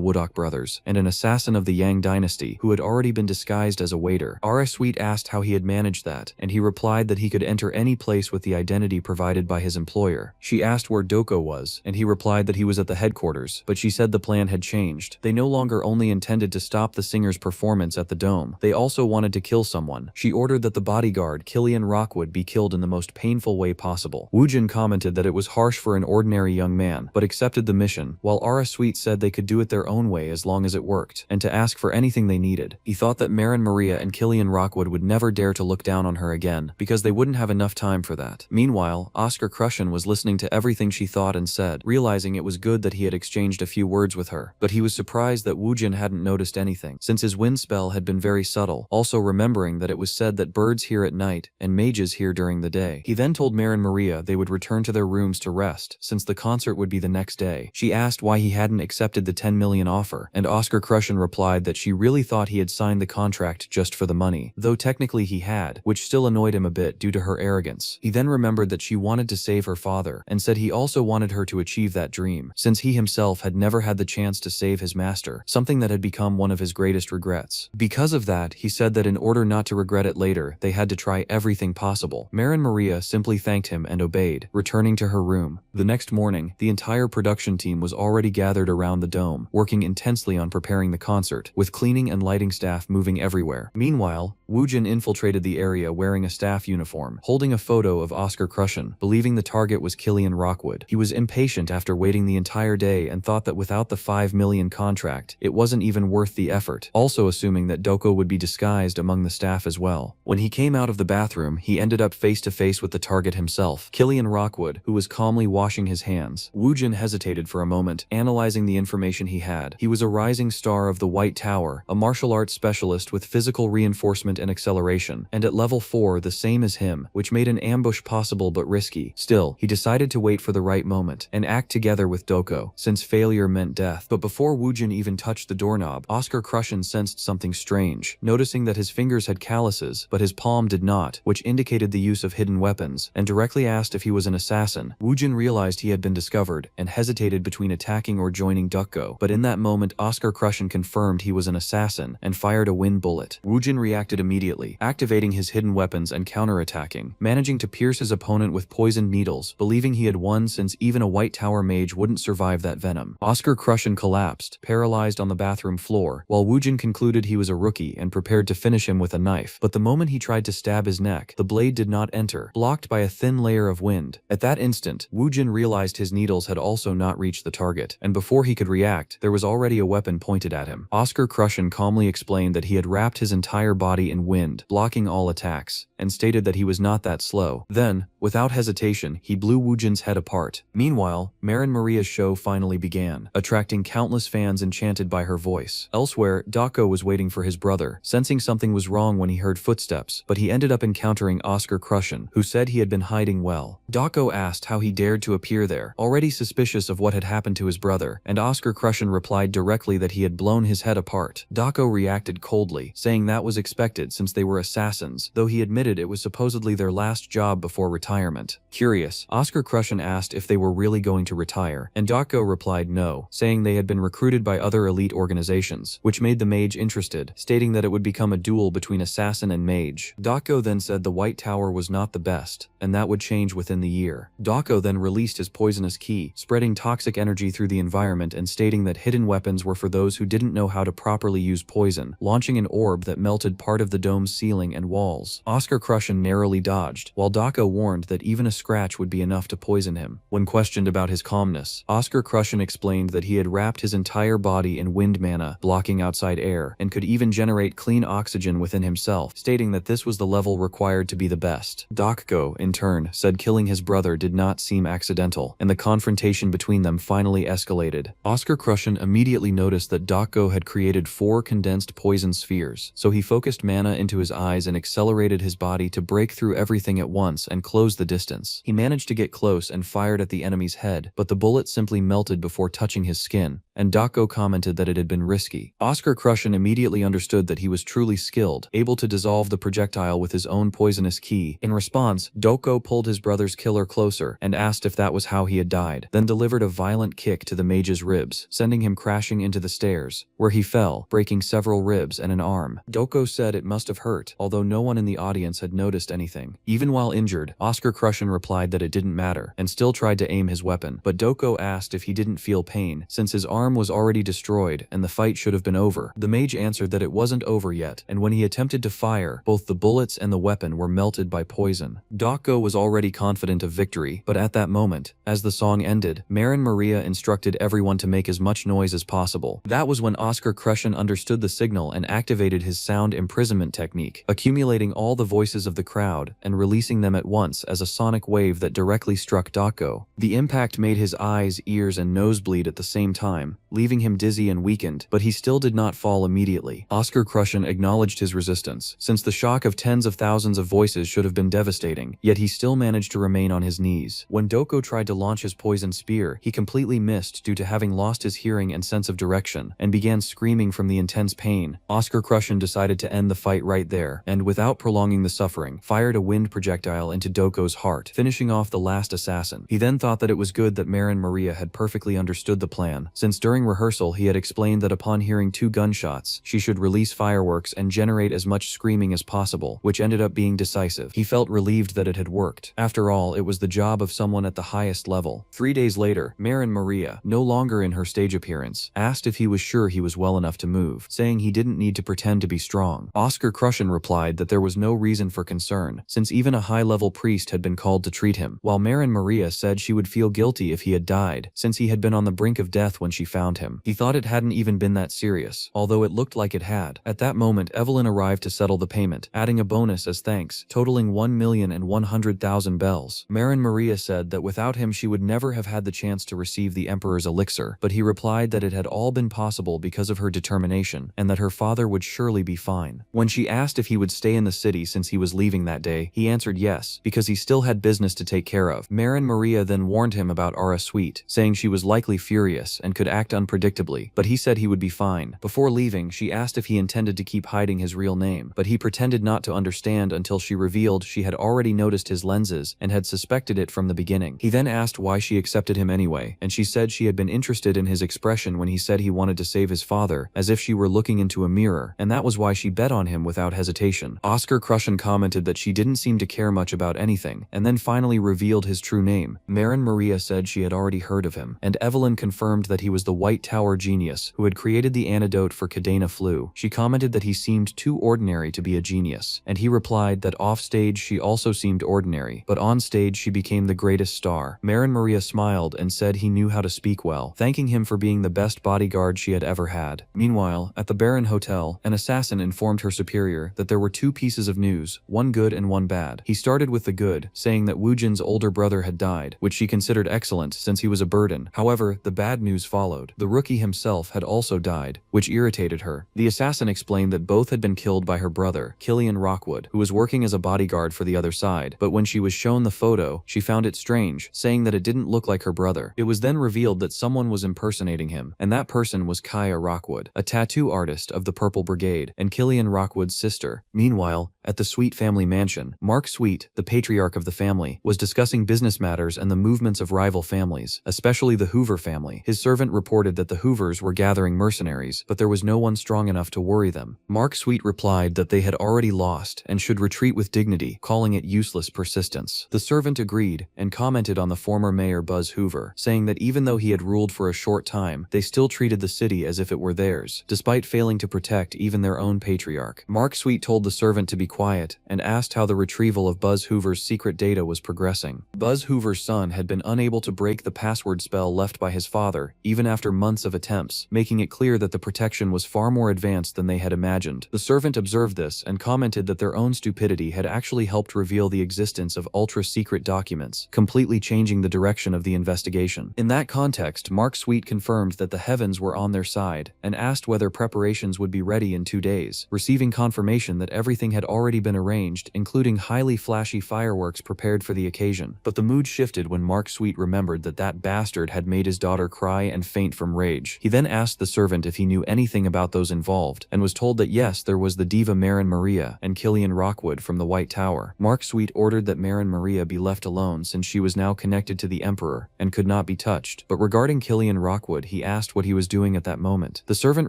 Speaker 1: Woodok brothers, and an assassin of the Yang dynasty, who had already been disguised as a waiter. Arasweet asked how he had managed that, and he replied that he could enter any place with the identity provided by his employer. She asked where Doko was, and he replied that he was at the headquarters, but she said the plan had changed. They no longer only intended to stop the singer's performance at the dome, they also wanted to kill someone. She ordered that the bodyguard, Killian Rockwood, be killed in the most painful way possible. Woojin commented that it was harsh for an ordinary young man, but accepted the mission, while Arasweet said they could do it their own way as long as it worked, and to ask for anything they needed. He thought that Marin Maria and Killian Rockwood would never dare to look down on her again, because they wouldn't have enough time for that. Meanwhile, Oscar Crushen was listening to everything she thought and said, realizing it was good that he had exchanged a few words with her, but he was surprised that Woojin hadn't noticed anything, since his wind spell had been very subtle, also remembering that it was said that birds hear at night, and mages hear during the day. He then told Marin Maria they would return to their rooms to rest, since the concert would be the next day. She asked why he hadn't accepted the 10 million offer, and Oscar Crushen replied that she really thought he had signed the contract just for the money, though technically he had, which still annoyed him a bit due to her arrogance. He then remembered that she wanted to save her father, and said he also wanted her to achieve that dream, since he himself had never had the chance to save his master, something that had become one of his greatest regrets. Because of that, he said that in order not to regret it later, they had to try everything possible. Marin Maria simply thanked him and obeyed, returning to her room. The next morning, the entire production team was already gathered around the dome, working intensely on preparing the concert, with cleaning and lighting staff moving everywhere. Meanwhile, Woojin infiltrated the area wearing a staff uniform, holding a photo of Oscar Crushen, believing the target was Killian Rockwood. He was impatient after waiting the entire day and thought that without the 5 million contract, it wasn't even worth the effort, also assuming that Doko would be disguised among the staff as well. When he came out of the bathroom, he ended up face to face with the target himself, Killian Rockwood, who was calmly washing his hands. Woojin hesitated for a moment, analyzing the information he had. He was a rising star star of the White Tower, a martial arts specialist with physical reinforcement and acceleration, and at level 4 the same as him, which made an ambush possible but risky. Still, he decided to wait for the right moment and act together with Doko, since failure meant death. But before Woojin even touched the doorknob, Oscar Crushen sensed something strange, noticing that his fingers had calluses, but his palm did not, which indicated the use of hidden weapons, and directly asked if he was an assassin. Woojin realized he had been discovered, and hesitated between attacking or joining Doko, but in that moment Oscar Crushen confirmed he was an assassin, and fired a wind bullet. Woojin reacted immediately, activating his hidden weapons and counterattacking, managing to pierce his opponent with poisoned needles, believing he had won since even a White Tower mage wouldn't survive that venom. Oscar Crushen collapsed, paralyzed on the bathroom floor, while Woojin concluded he was a rookie and prepared to finish him with a knife. But the moment he tried to stab his neck, the blade did not enter, blocked by a thin layer of wind. At that instant, Woojin realized his needles had also not reached the target, and before he could react, there was already a weapon pointed at him. Oscar Crushen calmly explained that he had wrapped his entire body in wind, blocking all attacks, and stated that he was not that slow. Then, without hesitation, he blew Woojin's head apart. Meanwhile, Marin Maria's show finally began, attracting countless fans enchanted by her voice. Elsewhere, Dako was waiting for his brother, sensing something was wrong when he heard footsteps, but he ended up encountering Oscar Crushen, who said he had been hiding well. Dako asked how he dared to appear there, already suspicious of what had happened to his brother, and Oscar Crushen replied directly that he had blown his head apart. Dako reacted coldly, saying that was expected since they were assassins, though he admitted it was supposedly their last job before retirement. Curious, Oscar Crushen asked if they were really going to retire, and Dako replied no, saying they had been recruited by other elite organizations, which made the mage interested, stating that it would become a duel between assassin and mage. Dako then said the White Tower was not the best, and that would change within the year. Dako then released his poisonous key, spreading toxic energy through the environment and stating that hidden weapons were for those who didn't know how to properly use poison, launching an orb that melted part of the dome's ceiling and walls. Oscar Crushen narrowly dodged, while Dako warned that even a scratch would be enough to poison him. When questioned about his calmness, Oscar Crushen explained that he had wrapped his entire body in wind mana, blocking outside air, and could even generate clean oxygen within himself, stating that this was the level required to be the best. Dako, in turn, said killing his brother did not seem accidental, and the confrontation between them finally escalated. Oscar Crushen immediately noticed that Dako had created 4 condensed poison spheres, so he focused mana into his eyes and accelerated his body to break through everything at once and close the distance. He managed to get close and fired at the enemy's head, but the bullet simply melted before touching his skin, and Dako commented that it had been risky. Oscar Crushen immediately understood that he was truly skilled, able to dissolve the projectile with his own poisonous key. In response, Dako pulled his brother's killer closer and asked if that was how he had died, then delivered a violent kick to the mage's ribs, sending him crashing into the stairs, where he fell, breaking several ribs and an arm. Dako said it must have hurt, although no one in the audience had noticed anything. Even while injured, Oscar Crushen replied that it didn't matter, and still tried to aim his weapon, but Dako asked if he didn't feel pain, since his arm was already destroyed and the fight should have been over. The mage answered that it wasn't over yet, and when he attempted to fire, both the bullets and the weapon were melted by poison. Dako was already confident of victory, but at that moment, as the song ended, Marin Maria instructed everyone to make as much noise as possible. That was when Oscar Crushen understood the signal and activated his sound imprisonment technique, accumulating all the voices of the crowd and releasing them at once as a sonic wave that directly struck Dako. The impact made his eyes, ears, and nose bleed at the same time, leaving him dizzy and weakened, but he still did not fall immediately. Oscar Crushen acknowledged his resistance, since the shock of tens of thousands of voices should have been devastating, yet he still managed to remain on his knees. When Dako tried to launch his poison spear, he completely missed due to having lost his hearing and sense of direction, and began screaming from the intense pain. Oscar Crushen decided to end the fight right there, and without prolonging the suffering, fired a wind projectile into Doko's heart, finishing off the last assassin. He then thought that it was good that Marin Maria had perfectly understood the plan, since during rehearsal he had explained that upon hearing 2 gunshots, she should release fireworks and generate as much screaming as possible, which ended up being decisive. He felt relieved that it had worked. After all, it was the job of someone at the highest level. 3 days later, Marin Maria, no longer in her stage appearance, asked if he was sure he was well enough to move, saying he didn't need to pretend to be strong. Oscar Crushen replied that there was no reason for concern, since even a high-level priest had been called to treat him, while Marin Maria said she would feel guilty if he had died, since he had been on the brink of death when she found him. He thought it hadn't even been that serious, although it looked like it had. At that moment, Evelyn arrived to settle the payment, adding a bonus as thanks, totaling 1,100,000 bells. Marin Maria said that without him she would never have had the chance to receive the Emperor's elixir, but he replied that it had all been possible because of her determination, and that her father would surely be fine. When she asked if he would stay in the city since he was leaving that day, he answered yes, because he still had business to take care of. Marin Maria then warned him about Ara Sweet, saying she was likely furious and could act unpredictably, but he said he would be fine. Before leaving, she asked if he intended to keep hiding his real name, but he pretended not to understand until she revealed she had already noticed his lenses and had suspected it from the beginning. He then asked why she accepted him anyway, and she said she had been interested in his expression when he said he wanted to save his father, as if she were looking into a mirror, and that was why she bet on him without hesitation. Oscar Crushen commented that she didn't seem to care much about anything, and then finally revealed his true name. Marin Maria said she had already heard of him, and Evelyn confirmed that he was the White Tower genius who had created the antidote for Cadena flu. She commented that he seemed too ordinary to be a genius, and he replied that off-stage she also seemed ordinary, but on stage she became the greatest star. Marin Maria smiled and said he knew how to speak well, thanking him for being the best bodyguard she had ever had. Meanwhile, at the Baron Hotel, an assassin informed her superior that there were two pieces of news, one good and one bad. He started with the good, saying that Woojin's older brother had died, which she considered excellent since he was a burden. However, the bad news followed. The rookie himself had also died, which irritated her. The assassin explained that both had been killed by her brother, Killian Rockwood, who was working as a bodyguard for the other side, but when she was shown the photo, she found it strange, saying that it didn't look like her brother. It was then revealed that someone was impersonating him, and that person was Kaya Rockwood, a tattoo artist of the Purple Brigade, and Killian Rockwood's sister. Meanwhile, at the Sweet family mansion, Mark Sweet, the patriarch of the family, was discussing business matters and the movements of rival families, especially the Hoover family. His servant reported that the Hoovers were gathering mercenaries, but there was no one strong enough to worry them. Mark Sweet replied that they had already lost and should retreat with dignity, calling it useless persistence. The servant agreed and commented on the former mayor Buzz Hoover, saying that even though he had ruled for a short time, they still treated the city as if it were theirs, despite failing to protect even their own patriarch. Mark Sweet told the servant to be quiet and asked how the retrieval of Buzz Hoover's secret data was progressing. Buzz Hoover's son had been unable to break the password spell left by his father, even after months of attempts, making it clear that the protection was far more advanced than they had imagined. The servant observed this and commented that their own stupidity had actually helped reveal the existence of ultra-secret documents, completely changing the direction of the investigation. In that context, Mark Sweet confirmed that the heavens were on their side and asked whether preparations would be ready in 2 days, receiving confirmation that everything had already been arranged, including highly flashy fireworks prepared for the occasion. But the mood shifted when Mark Sweet remembered that that bastard had made his daughter cry and faint from rage. He then asked the servant if he knew anything about those involved, and was told that yes, there was the diva Marin Maria and Killian Rockwood from the White Tower. Mark Sweet ordered that Marin Maria be left alone since she was now connected to the Emperor and could not be touched. But regarding Killian Rockwood, he asked what he was doing at that moment. The servant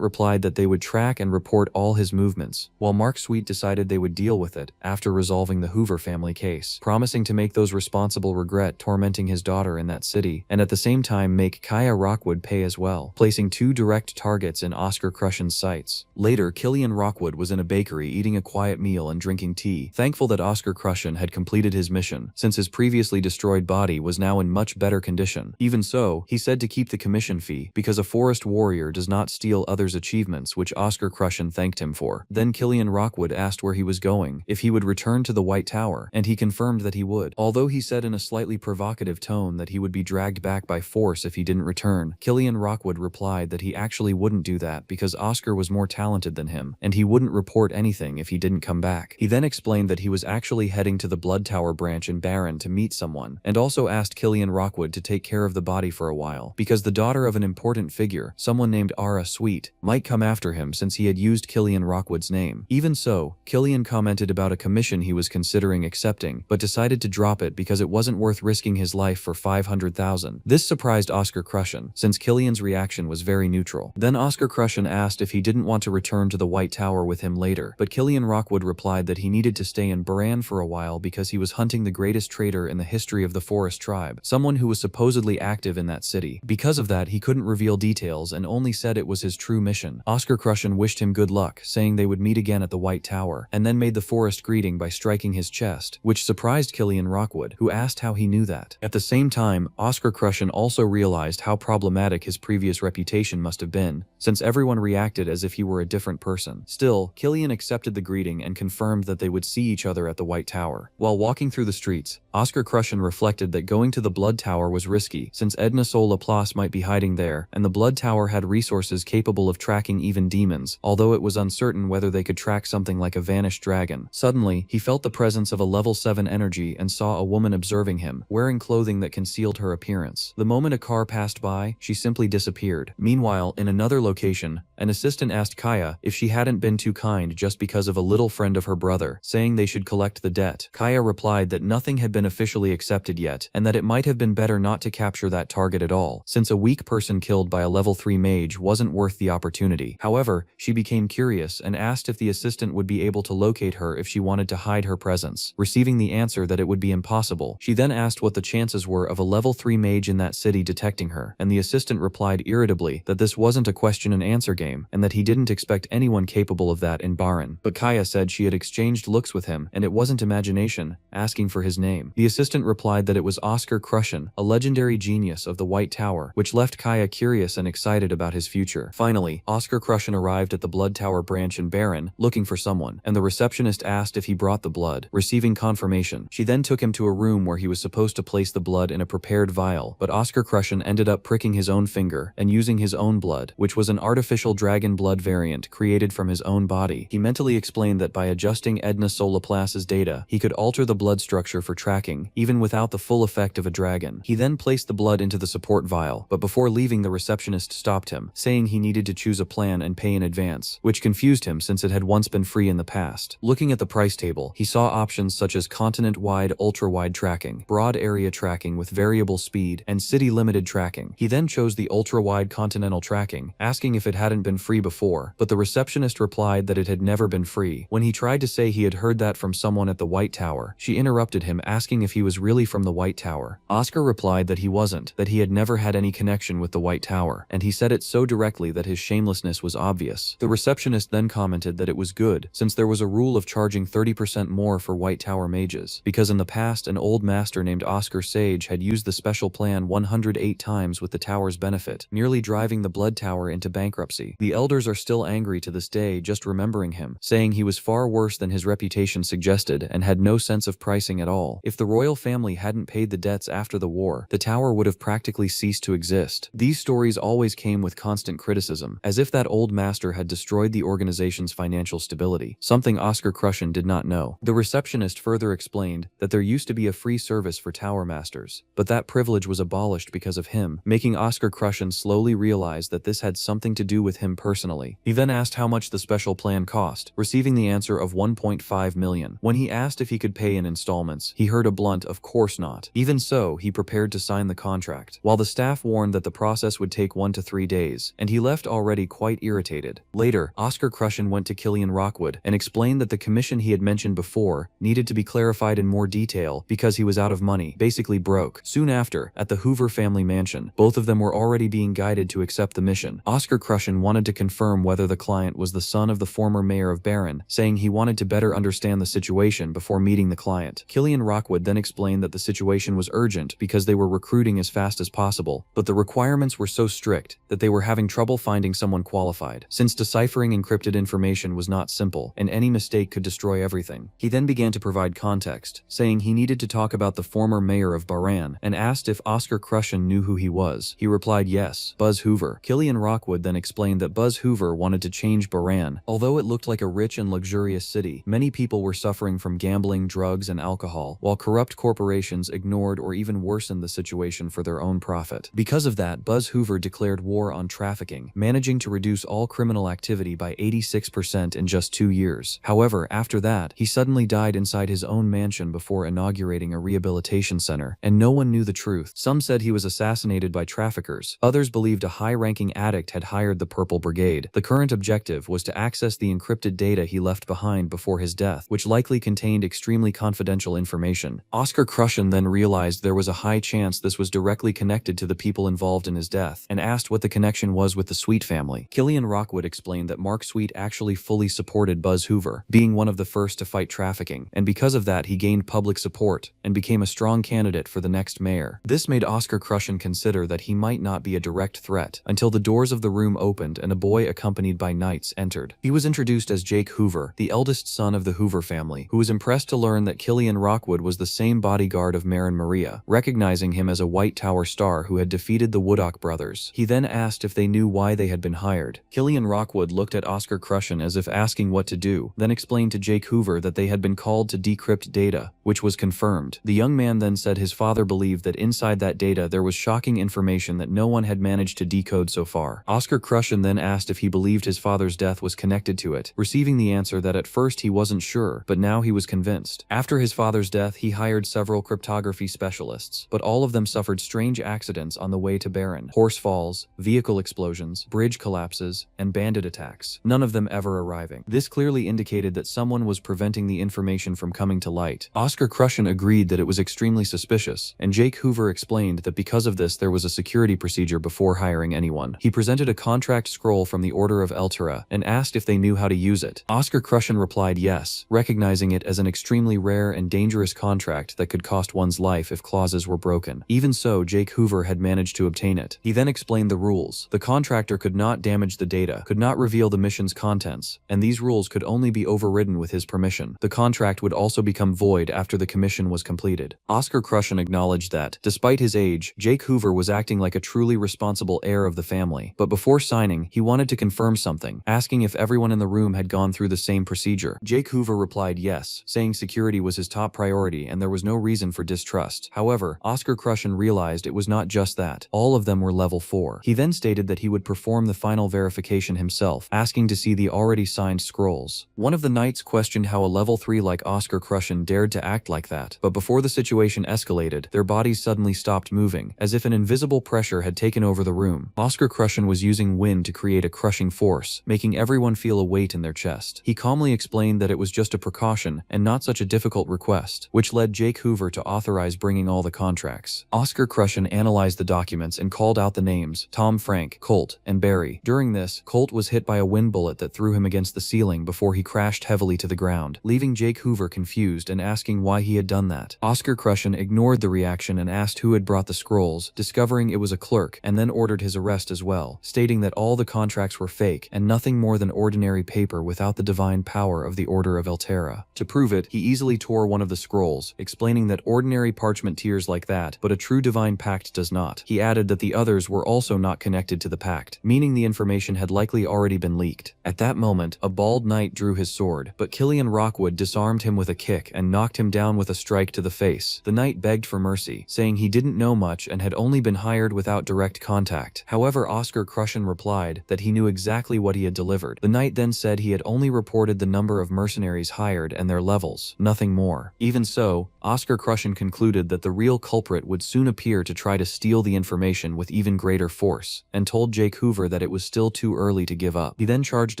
Speaker 1: replied that they would track and report all his movements, while Mark Sweet decided they would deal with it after resolving the Hoover family case, promising to make those responsible regret tormenting his daughter in that city, and at the same time make Kaya Rockwood pay as well, placing 2 direct targets in Oscar Crushen's sights. Later, Killian Rockwood was in a bakery eating a quiet meal and drinking tea, thankful that Oscar Crushen had completed his mission, since his previously destroyed body was now in much better condition. Even so, he said to keep the commission fee, because a forest warrior does not steal others' achievements, which Oscar Crushen thanked him for. Then Killian Rockwood asked where he was going, if he would return to the White Tower, and he confirmed that he would. Although he said in a slightly provocative tone that he would be dragged back by force if he didn't return, Killian Rockwood replied that he actually wouldn't do that because Oscar was more talented than him, and he wouldn't report anything if he didn't come back. He then explained that he was actually heading to the Blood Tower branch in Baron to meet someone, and also asked Killian Rockwood to take care of the body for a while, because the daughter of an important figure, someone named Ara Sweet, might come after him since he had used Killian Rockwood's name. Even so, Killian commented about a commission he was considering accepting, but decided to drop it because it wasn't worth risking his life for 500,000. This surprised Oscar Crushen, since Killian's reaction was very neutral. Then Oscar Crushen asked if he didn't want to return to the White Tower with him later, but Killian Rockwood replied that he needed to stay in Baran for a while because he was hunting the greatest traitor in the history of the Forest Tribe, someone who was supposedly active in that city. Because of that, he couldn't reveal details and only said it was his true mission. Oscar Crushen wished him good luck, saying they would meet again at the White Tower, and then made made the forest greeting by striking his chest, which surprised Killian Rockwood, who asked how he knew that. At the same time, Oscar Crushen also realized how problematic his previous reputation must have been, since everyone reacted as if he were a different person. Still, Killian accepted the greeting and confirmed that they would see each other at the White Tower. While walking through the streets, Oscar Crushen reflected that going to the Blood Tower was risky, since Edna Sol Laplace might be hiding there, and the Blood Tower had resources capable of tracking even demons, although it was uncertain whether they could track something like a vanished dragon. Suddenly, he felt the presence of a level 7 energy and saw a woman observing him, wearing clothing that concealed her appearance. The moment a car passed by, she simply disappeared. Meanwhile, in another location, an assistant asked Kaya if she hadn't been too kind just because of a little friend of her brother, saying they should collect the debt. Kaya replied that nothing had been officially accepted yet, and that it might have been better not to capture that target at all, since a weak person killed by a level 3 mage wasn't worth the opportunity. However, she became curious and asked if the assistant would be able to locate her if she wanted to hide her presence. Receiving the answer that it would be impossible, she then asked what the chances were of a level 3 mage in that city detecting her, and the assistant replied irritably that this wasn't a question and answer game, and that he didn't expect anyone capable of that in Baran. But Kaya said she had exchanged looks with him, and it wasn't imagination, asking for his name. The assistant replied that it was Oscar Crushen, a legendary genius of the White Tower, which left Kaya curious and excited about his future. Finally, Oscar Crushen arrived at the Blood Tower branch in Baran, looking for someone, and the receptionist asked if he brought the blood. Receiving confirmation, she then took him to a room where he was supposed to place the blood in a prepared vial, but Oscar Crushen ended up pricking his own finger and using his own blood, which was an artificial dragon blood variant created from his own body. He mentally explained that by adjusting Edna Sol Laplace's data, he could alter the blood structure for tracking, even without the full effect of a dragon. He then placed the blood into the support vial, but before leaving the receptionist stopped him, saying he needed to choose a plan and pay in advance, which confused him since it had once been free in the past. Looking at the price table, he saw options such as continent-wide ultra-wide tracking, broad area tracking with variable speed, and city-limited tracking. He then chose the ultra-wide continental tracking, asking if it hadn't been free before, but the receptionist replied that it had never been free. When he tried to say he had heard that from someone at the White Tower, she interrupted him asking if he was really from the White Tower. Oscar replied that he wasn't, that he had never had any connection with the White Tower, and he said it so directly that his shamelessness was obvious. The receptionist then commented that it was good, since there was a rule of charging 30% more for White Tower mages, because in the past an old master named Oscar Sage had used the special plan 108 times with the tower's benefit, nearly driving the Blood Tower into bankruptcy. The elders are still angry to this day just remembering him, saying he was far worse than his reputation suggested and had no sense of pricing at all. If the royal family hadn't paid the debts after the war, the tower would have practically ceased to exist. These stories always came with constant criticism, as if that old master had destroyed the organization's financial stability, something Oscar Crushen did not know. The receptionist further explained that there used to be a free service for tower masters, but that privilege was abolished because of him, making Oscar Crushen slowly realize that this had something to do with him personally. He then asked how much the special plan cost, receiving the answer of 1.5 million. When he asked if he could pay in installments, he heard a blunt "of course not." Even so, he prepared to sign the contract, while the staff warned that the process would take 1 to 3 days, and he left already quite irritated. Later, Oscar Crushen went to Killian Rockwood and explained that the commission he had mentioned before needed to be clarified in more detail because he was out of money, basically broke. Soon after, at the Hoover family mansion, both of them were already being guided to accept the mission. Oscar Crushen wanted to confirm whether the client was the son of the former mayor of Baran, saying he wanted to better understand the situation before meeting the client. Killian Rockwood then explained that the situation was urgent because they were recruiting as fast as possible, but the requirements were so strict that they were having trouble finding someone qualified, since deciphering encrypted information was not simple, and any mistake could destroy everything. He then began to provide context, saying he needed to talk about the former mayor of Baran, and asked if Oscar Crushen knew who he was. He replied yes, Buzz Hoover. Killian Rockwood then explained that Buzz Hoover wanted to change Baran. Although it looked like a rich and luxurious city, many people were suffering from gambling, drugs, and alcohol, while corrupt corporations ignored or even worsened the situation for their own profit. Because of that, Buzz Hoover declared war on trafficking, managing to reduce all criminal activity by 86% in just 2 years. However, after that, he suddenly died inside his own mansion before inaugurating a rehabilitation center, and no one knew the truth. Some said he was assassinated by traffickers. Others believed a high-ranking addict had hired the Purple Brigade. The current objective was to access the encrypted data he left behind before his death, which likely contained extremely confidential information. Oscar Crushen then realized there was a high chance this was directly connected to the people involved in his death, and asked what the connection was with the Sweet family. Killian Rockwood explained that Mark Sweet actually fully supported Buzz Hoover, being one of the first to fight trafficking, and because of that he gained public support and became a strong candidate for the next mayor. This made Oscar Crushen consider that he might not be a direct threat until the doors of the room opened and a boy accompanied by knights entered. He was introduced as Jake Hoover, the eldest son of the Hoover family, who was impressed to learn that Killian Rockwood was the same bodyguard of Marin Maria, recognizing him as a White Tower star who had defeated the Woodok brothers. He then asked if they knew why they had been hired. Killian Rockwood looked at Oscar Crushen as if asking what to do, then explained to Jake Hoover that they had been called to decrypt data, which was confirmed. The young man then said his father believed that inside that data there was shocking information that no one had managed to decode so far. Oscar Crushen then asked if he believed his father's death was connected to it, receiving the answer that at first he wasn't sure, but now he was convinced. After his father's death, he hired several cryptography specialists, but all of them suffered strange accidents on the way to Baron. Horse falls, vehicle explosions, bridge collapses, and bandit attacks, none of them ever arriving. This clearly indicated that someone was preventing the information from coming to light. Oscar Crushen agreed that it was extremely suspicious, and Jake Hoover explained that because of this there was a security procedure before hiring anyone. He presented a contract scroll from the Order of Eltera and asked if they knew how to use it. Oscar Crushen replied yes, recognizing it as an extremely rare and dangerous contract that could cost one's life if clauses were broken. Even so, Jake Hoover had managed to obtain it. He then explained the rules. The contractor could not damage the data, could not reveal the mission's contents, and these rules could only be overridden with his permission. The contract would also become void after the commission was completed. Oscar Crushen acknowledged that, despite his age, Jake Hoover was acting like a truly responsible heir of the family. But before signing, he wanted to confirm something, asking if everyone in the room had gone through the same procedure. Jake Hoover replied yes, saying security was his top priority and there was no reason for distrust. However, Oscar Crushen realized it was not just that. All of them were level 4. He then stated that he would perform the final verification himself, asking to see the already signed scrolls. One of the knights questioned how a level 3 like Oscar Crushen dared to act like that, but before the situation escalated, their bodies suddenly stopped moving, as if an invisible pressure had taken over the room. Oscar Crushen was using wind to create a crushing force, making everyone feel a weight in their chest. He calmly explained that it was just a precaution and not such a difficult request, which led Jake Hoover to authorize bringing all the contracts. Oscar Crushen analyzed the documents and called out the names Tom, Frank, Colt, and Barry. During this, Colt was hit by a wind bullet that threw him against the ceiling before he crashed heavily to the ground, leaving Jake Hoover confused and asking why he had done that. Oscar Crushen ignored the reaction and asked who had brought the scrolls, discovering it was a clerk, and then ordered his arrest as well, stating that all the contracts were fake and nothing more than ordinary paper without the divine power of the Order of Eltera. To prove it, he easily tore one of the scrolls, explaining that ordinary parchment tears like that, but a true divine pact does not. He added that the others were also not connected to the pact, meaning the information had likely already been leaked. At that moment, a bald knight drew his sword, but Killian Rockwood disarmed him with a kick and knocked him down with a strike to the face. The knight begged for mercy, saying he didn't know much and had only been hired without direct contact. However, Oscar Crushen replied that he knew exactly what he had delivered. The knight then said he had only reported the number of mercenaries hired and their levels, nothing more. Even so, Oscar Crushen concluded that the real culprit would soon appear to try to steal the information with even greater force, and told Jake Hoover that it was still too early to give up. He then charged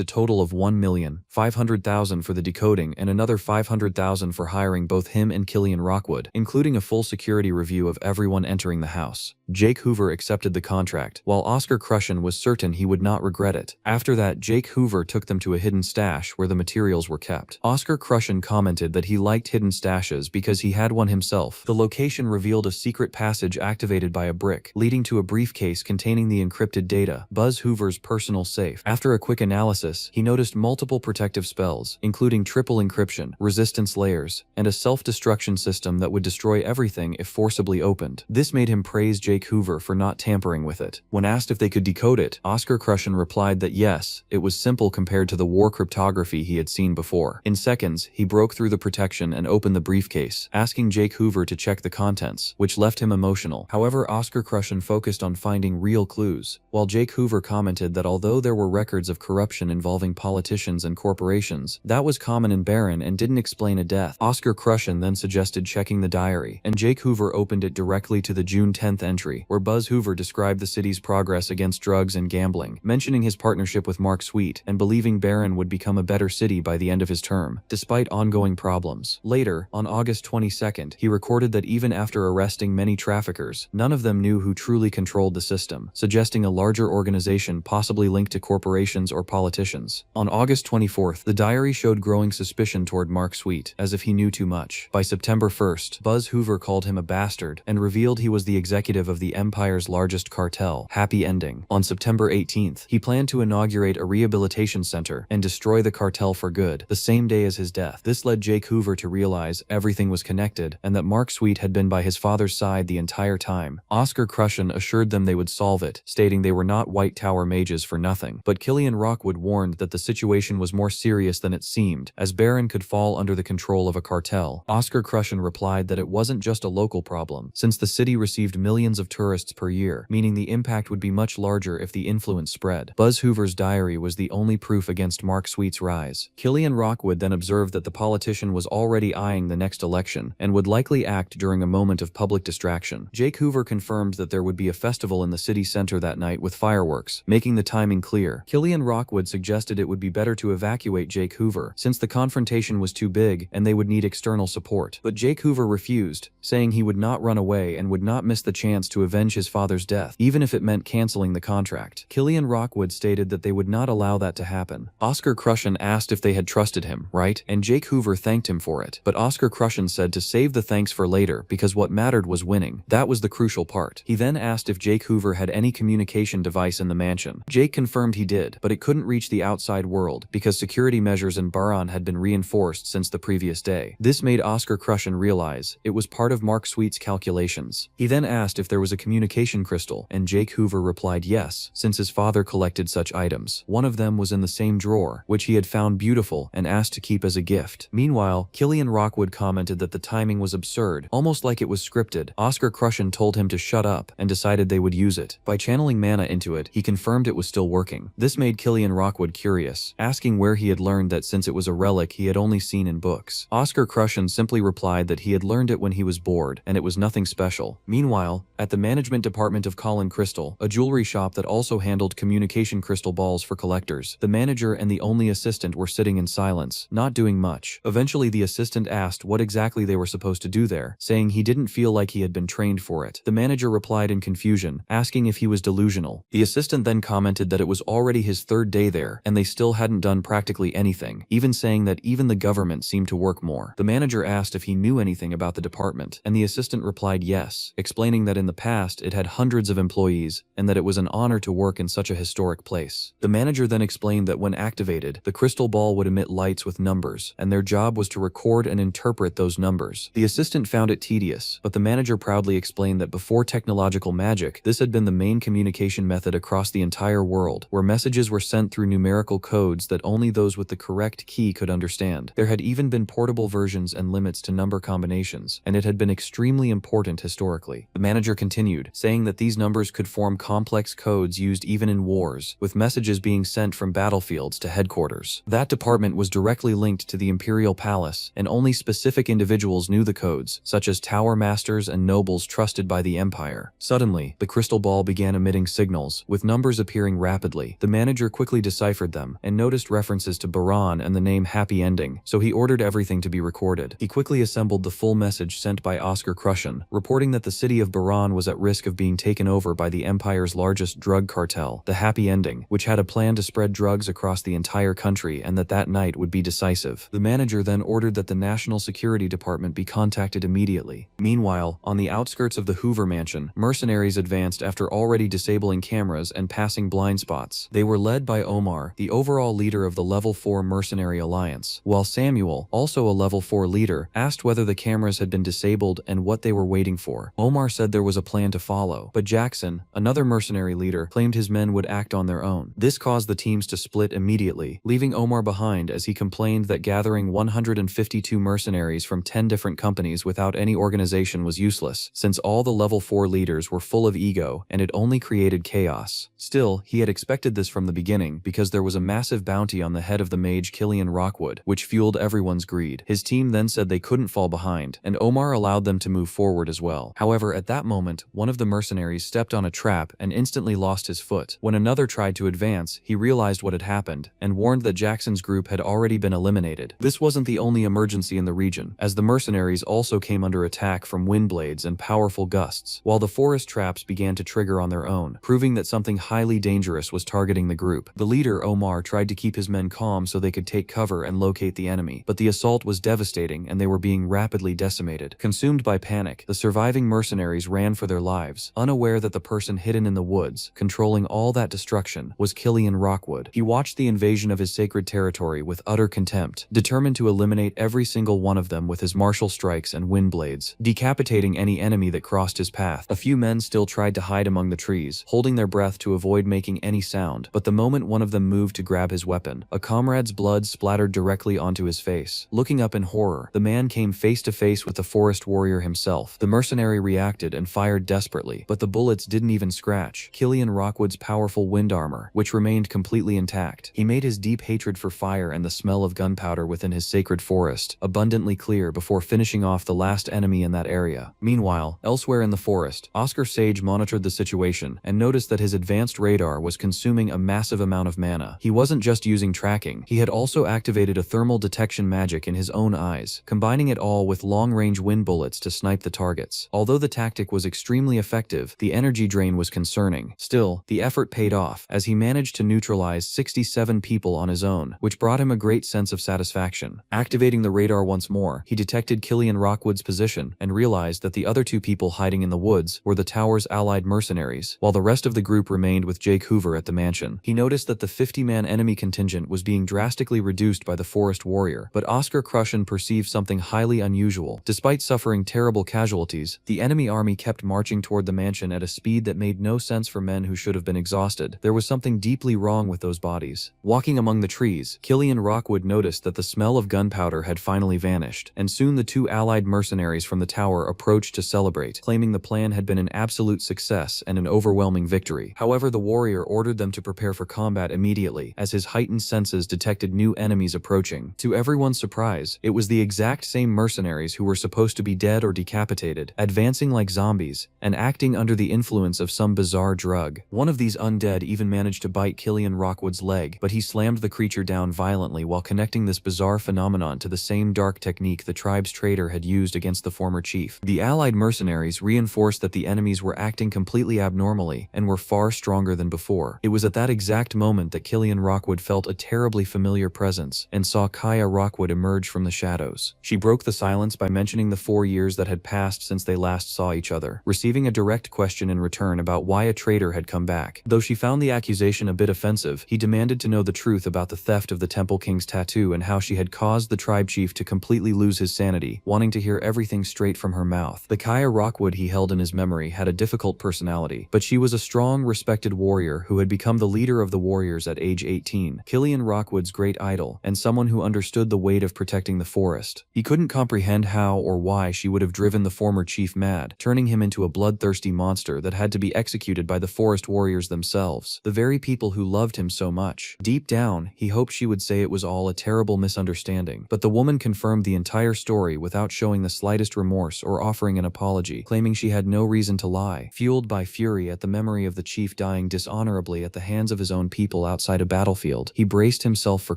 Speaker 1: a total of $1,500,000 for the decoding and another $500,000 for hiring both him and Killian Rockwood, including a full security review of everyone entering the house. Jake Hoover accepted the contract, while Oscar Crushen was certain he would not regret it. After that, Jake Hoover took them to a hidden stash where the materials were kept. Oscar Crushen commented that he liked hidden stashes because he had one himself. The location revealed a secret passage activated by a brick, leading to a briefcase containing the encrypted data, Buzz Hoover's personal safe. After a quick analysis, he noticed multiple protective spells, including triple encryption, resistance layers, and a self-destruction system that would destroy everything if forcibly opened. This made him praise Jake Hoover for not tampering with it. When asked if they could decode it, Oscar Crushen replied that yes, it was simple compared to the war cryptography he had seen before. In seconds, he broke through the protection and opened the briefcase, asking Jake Hoover to check the contents, which left him emotional. However, Oscar Crushen focused on finding real clues, while Jake Hoover commented that although there were records of corruption involving politicians and corporations, that was common in Baron and didn't explain a death. Oscar Crushen then suggested checking the diary, and Jake Hoover opened it directly to the June 10th entry, where Buzz Hoover described the city's progress against drugs and gambling, mentioning his partnership with Mark Sweet and believing Baron would become a better city by the end of his term, despite ongoing problems. Later, on August 22nd, he recorded that even after arresting many traffickers, none of them knew who truly controlled the system, suggesting a larger organization possibly linked to corporations or politicians. On August 24th, the diary diary showed growing suspicion toward Mark Sweet, as if he knew too much. By September 1st, Buzz Hoover called him a bastard and revealed he was the executive of the empire's largest cartel, Happy Ending. On September 18th, he planned to inaugurate a rehabilitation center and destroy the cartel for good, the same day as his death. This led Jake Hoover to realize everything was connected and that Mark Sweet had been by his father's side the entire time. Oscar Crushen assured them they would solve it, stating they were not White Tower mages for nothing. But Killian Rockwood warned that the situation was more serious than it seemed, as Baron could fall under the control of a cartel. Oscar Crushen replied that it wasn't just a local problem, since the city received millions of tourists per year, meaning the impact would be much larger if the influence spread. Buzz Hoover's diary was the only proof against Mark Sweet's rise. Killian Rockwood then observed that the politician was already eyeing the next election and would likely act during a moment of public distraction. Jake Hoover confirmed that there would be a festival in the city center that night with fireworks, making the timing clear. Killian Rockwood suggested it would be better to evacuate Jake Hoover, since the confrontation was too big and they would need external support. But Jake Hoover refused, saying he would not run away and would not miss the chance to avenge his father's death, even if it meant canceling the contract. Killian Rockwood stated that they would not allow that to happen. Oscar Crushen asked if they had trusted him, right? And Jake Hoover thanked him for it. But Oscar Crushen said to save the thanks for later because what mattered was winning. That was the crucial part. He then asked if Jake Hoover had any communication device in the mansion. Jake confirmed he did, but it couldn't reach the outside world because security measures in Baron had been reinforced since the previous day. This made Oscar Crushen realize it was part of Mark Sweet's calculations. He then asked if there was a communication crystal, and Jake Hoover replied yes, since his father collected such items. One of them was in the same drawer, which he had found beautiful and asked to keep as a gift. Meanwhile, Killian Rockwood commented that the timing was absurd, almost like it was scripted. Oscar Crushen told him to shut up and decided they would use it. By channeling mana into it, he confirmed it was still working. This made Killian Rockwood curious, asking where he had learned that since it was a relic he had only seen in books. Oscar Crushen simply replied that he had learned it when he was bored, and it was nothing special. Meanwhile, at the management department of Colin Crystal, a jewelry shop that also handled communication crystal balls for collectors, the manager and the only assistant were sitting in silence, not doing much. Eventually the assistant asked what exactly they were supposed to do there, saying he didn't feel like he had been trained for it. The manager replied in confusion, asking if he was delusional. The assistant then commented that it was already his third day there, and they still hadn't done practically anything, even saying that even the government seemed to work more. The manager asked if he knew anything about the department, and the assistant replied yes, explaining that in the past it had hundreds of employees, and that it was an honor to work in such a historic place. The manager then explained that when activated, the crystal ball would emit lights with numbers, and their job was to record and interpret those numbers. The assistant found it tedious, but the manager proudly explained that before technological magic, this had been the main communication method across the entire world, where messages were sent through numerical codes that only those with the correct key could understand. There had even been portable versions and limits to number combinations, and it had been extremely important historically. The manager continued, saying that these numbers could form complex codes used even in wars, with messages being sent from battlefields to headquarters. That department was directly linked to the Imperial Palace, and only specific individuals knew the codes, such as tower masters and nobles trusted by the Empire. Suddenly, the crystal ball began emitting signals, with numbers appearing rapidly. The manager quickly deciphered them, and noticed references to Baron and the name Happy Ending, so he ordered everything to be recorded. He quickly assembled the full message sent by Oscar Crushen, reporting that the city of Baron was at risk of being taken over by the Empire's largest drug cartel, the Happy Ending, which had a plan to spread drugs across the entire country and that night would be decisive. The manager then ordered that the National Security Department be contacted immediately. Meanwhile, on the outskirts of the Hoover mansion, mercenaries advanced after already disabling cameras and passing blind spots. They were led by Omar, the overall leader of the Level 4 Mercenary Alliance, while Samuel, also a Level 4 leader, asked whether the cameras had been disabled and what they were waiting for. Omar said there was a plan to follow, but Jackson, another mercenary leader, claimed his men would act on their own. This caused the teams to split immediately, leaving Omar behind as he complained that gathering 152 mercenaries from 10 different companies without any organization was useless, since all the Level 4 leaders were full of ego and it only created chaos. Still, he had expected this from the beginning because there was a massive bounty on the head of the mage Killian Rockwood, which fueled everyone's greed. His team then said they couldn't fall behind, and Omar allowed them to move forward as well. However, at that moment, one of the mercenaries stepped on a trap and instantly lost his foot. When another tried to advance, he realized what had happened and warned that Jackson's group had already been eliminated. This wasn't the only emergency in the region, as the mercenaries also came under attack from wind blades and powerful gusts, while the forest traps began to trigger on their own, proving that something highly dangerous was targeting the group. The leader, Omar, tried to keep his men calm so they could could take cover and locate the enemy, but the assault was devastating and they were being rapidly decimated. Consumed by panic, the surviving mercenaries ran for their lives, unaware that the person hidden in the woods, controlling all that destruction, was Killian Rockwood. He watched the invasion of his sacred territory with utter contempt, determined to eliminate every single one of them with his martial strikes and wind blades, decapitating any enemy that crossed his path. A few men still tried to hide among the trees, holding their breath to avoid making any sound, but the moment one of them moved to grab his weapon, a comrade's blood splattered directly onto his face. Looking up in horror, the man came face to face with the forest warrior himself. The mercenary reacted and fired desperately, but the bullets didn't even scratch Killian Rockwood's powerful wind armor, which remained completely intact. He made his deep hatred for fire and the smell of gunpowder within his sacred forest abundantly clear before finishing off the last enemy in that area. Meanwhile, elsewhere in the forest, Oscar Sage monitored the situation and noticed that his advanced radar was consuming a massive amount of mana. He wasn't just using tracking, he had also activated a thermal detection magic in his own eyes, combining it all with long-range wind bullets to snipe the targets. Although the tactic was extremely effective, the energy drain was concerning. Still, the effort paid off, as he managed to neutralize 67 people on his own, which brought him a great sense of satisfaction. Activating the radar once more, he detected Killian Rockwood's position and realized that the other two people hiding in the woods were the tower's allied mercenaries, while the rest of the group remained with Jake Hoover at the mansion. He noticed that the 50-man enemy contingent was being drastically reduced by the forest warrior, but Oscar Crushen perceived something highly unusual. Despite suffering terrible casualties, the enemy army kept marching toward the mansion at a speed that made no sense for men who should have been exhausted. There was something deeply wrong with those bodies. Walking among the trees, Killian Rockwood noticed that the smell of gunpowder had finally vanished, and soon the two allied mercenaries from the tower approached to celebrate, claiming the plan had been an absolute success and an overwhelming victory. However, the warrior ordered them to prepare for combat immediately, as his heightened senses detected new enemies approaching. To everyone's surprise, it was the exact same mercenaries who were supposed to be dead or decapitated, advancing like zombies, and acting under the influence of some bizarre drug. One of these undead even managed to bite Killian Rockwood's leg, but he slammed the creature down violently while connecting this bizarre phenomenon to the same dark technique the tribe's traitor had used against the former chief. The allied mercenaries reinforced that the enemies were acting completely abnormally and were far stronger than before. It was at that exact moment that Killian Rockwood felt a terribly familiar presence and saw Kaya Rockwood emerge from the shadows. She broke the silence by mentioning the 4 years that had passed since they last saw each other, receiving a direct question in return about why a traitor had come back. Though she found the accusation a bit offensive, he demanded to know the truth about the theft of the Temple King's tattoo and how she had caused the tribe chief to completely lose his sanity, wanting to hear everything straight from her mouth. The Kaya Rockwood he held in his memory had a difficult personality, but she was a strong, respected warrior who had become the leader of the warriors at age 18, Killian Rockwood's great idol, and someone who understood the weight of protecting the forest. He couldn't comprehend how or why she would have driven the former chief mad, turning him into a bloodthirsty monster that had to be executed by the forest warriors themselves, the very people who loved him so much. Deep down, he hoped she would say it was all a terrible misunderstanding, but the woman confirmed the entire story without showing the slightest remorse or offering an apology, claiming she had no reason to lie. Fueled by fury at the memory of the chief dying dishonorably at the hands of his own people outside a battlefield, he braced himself for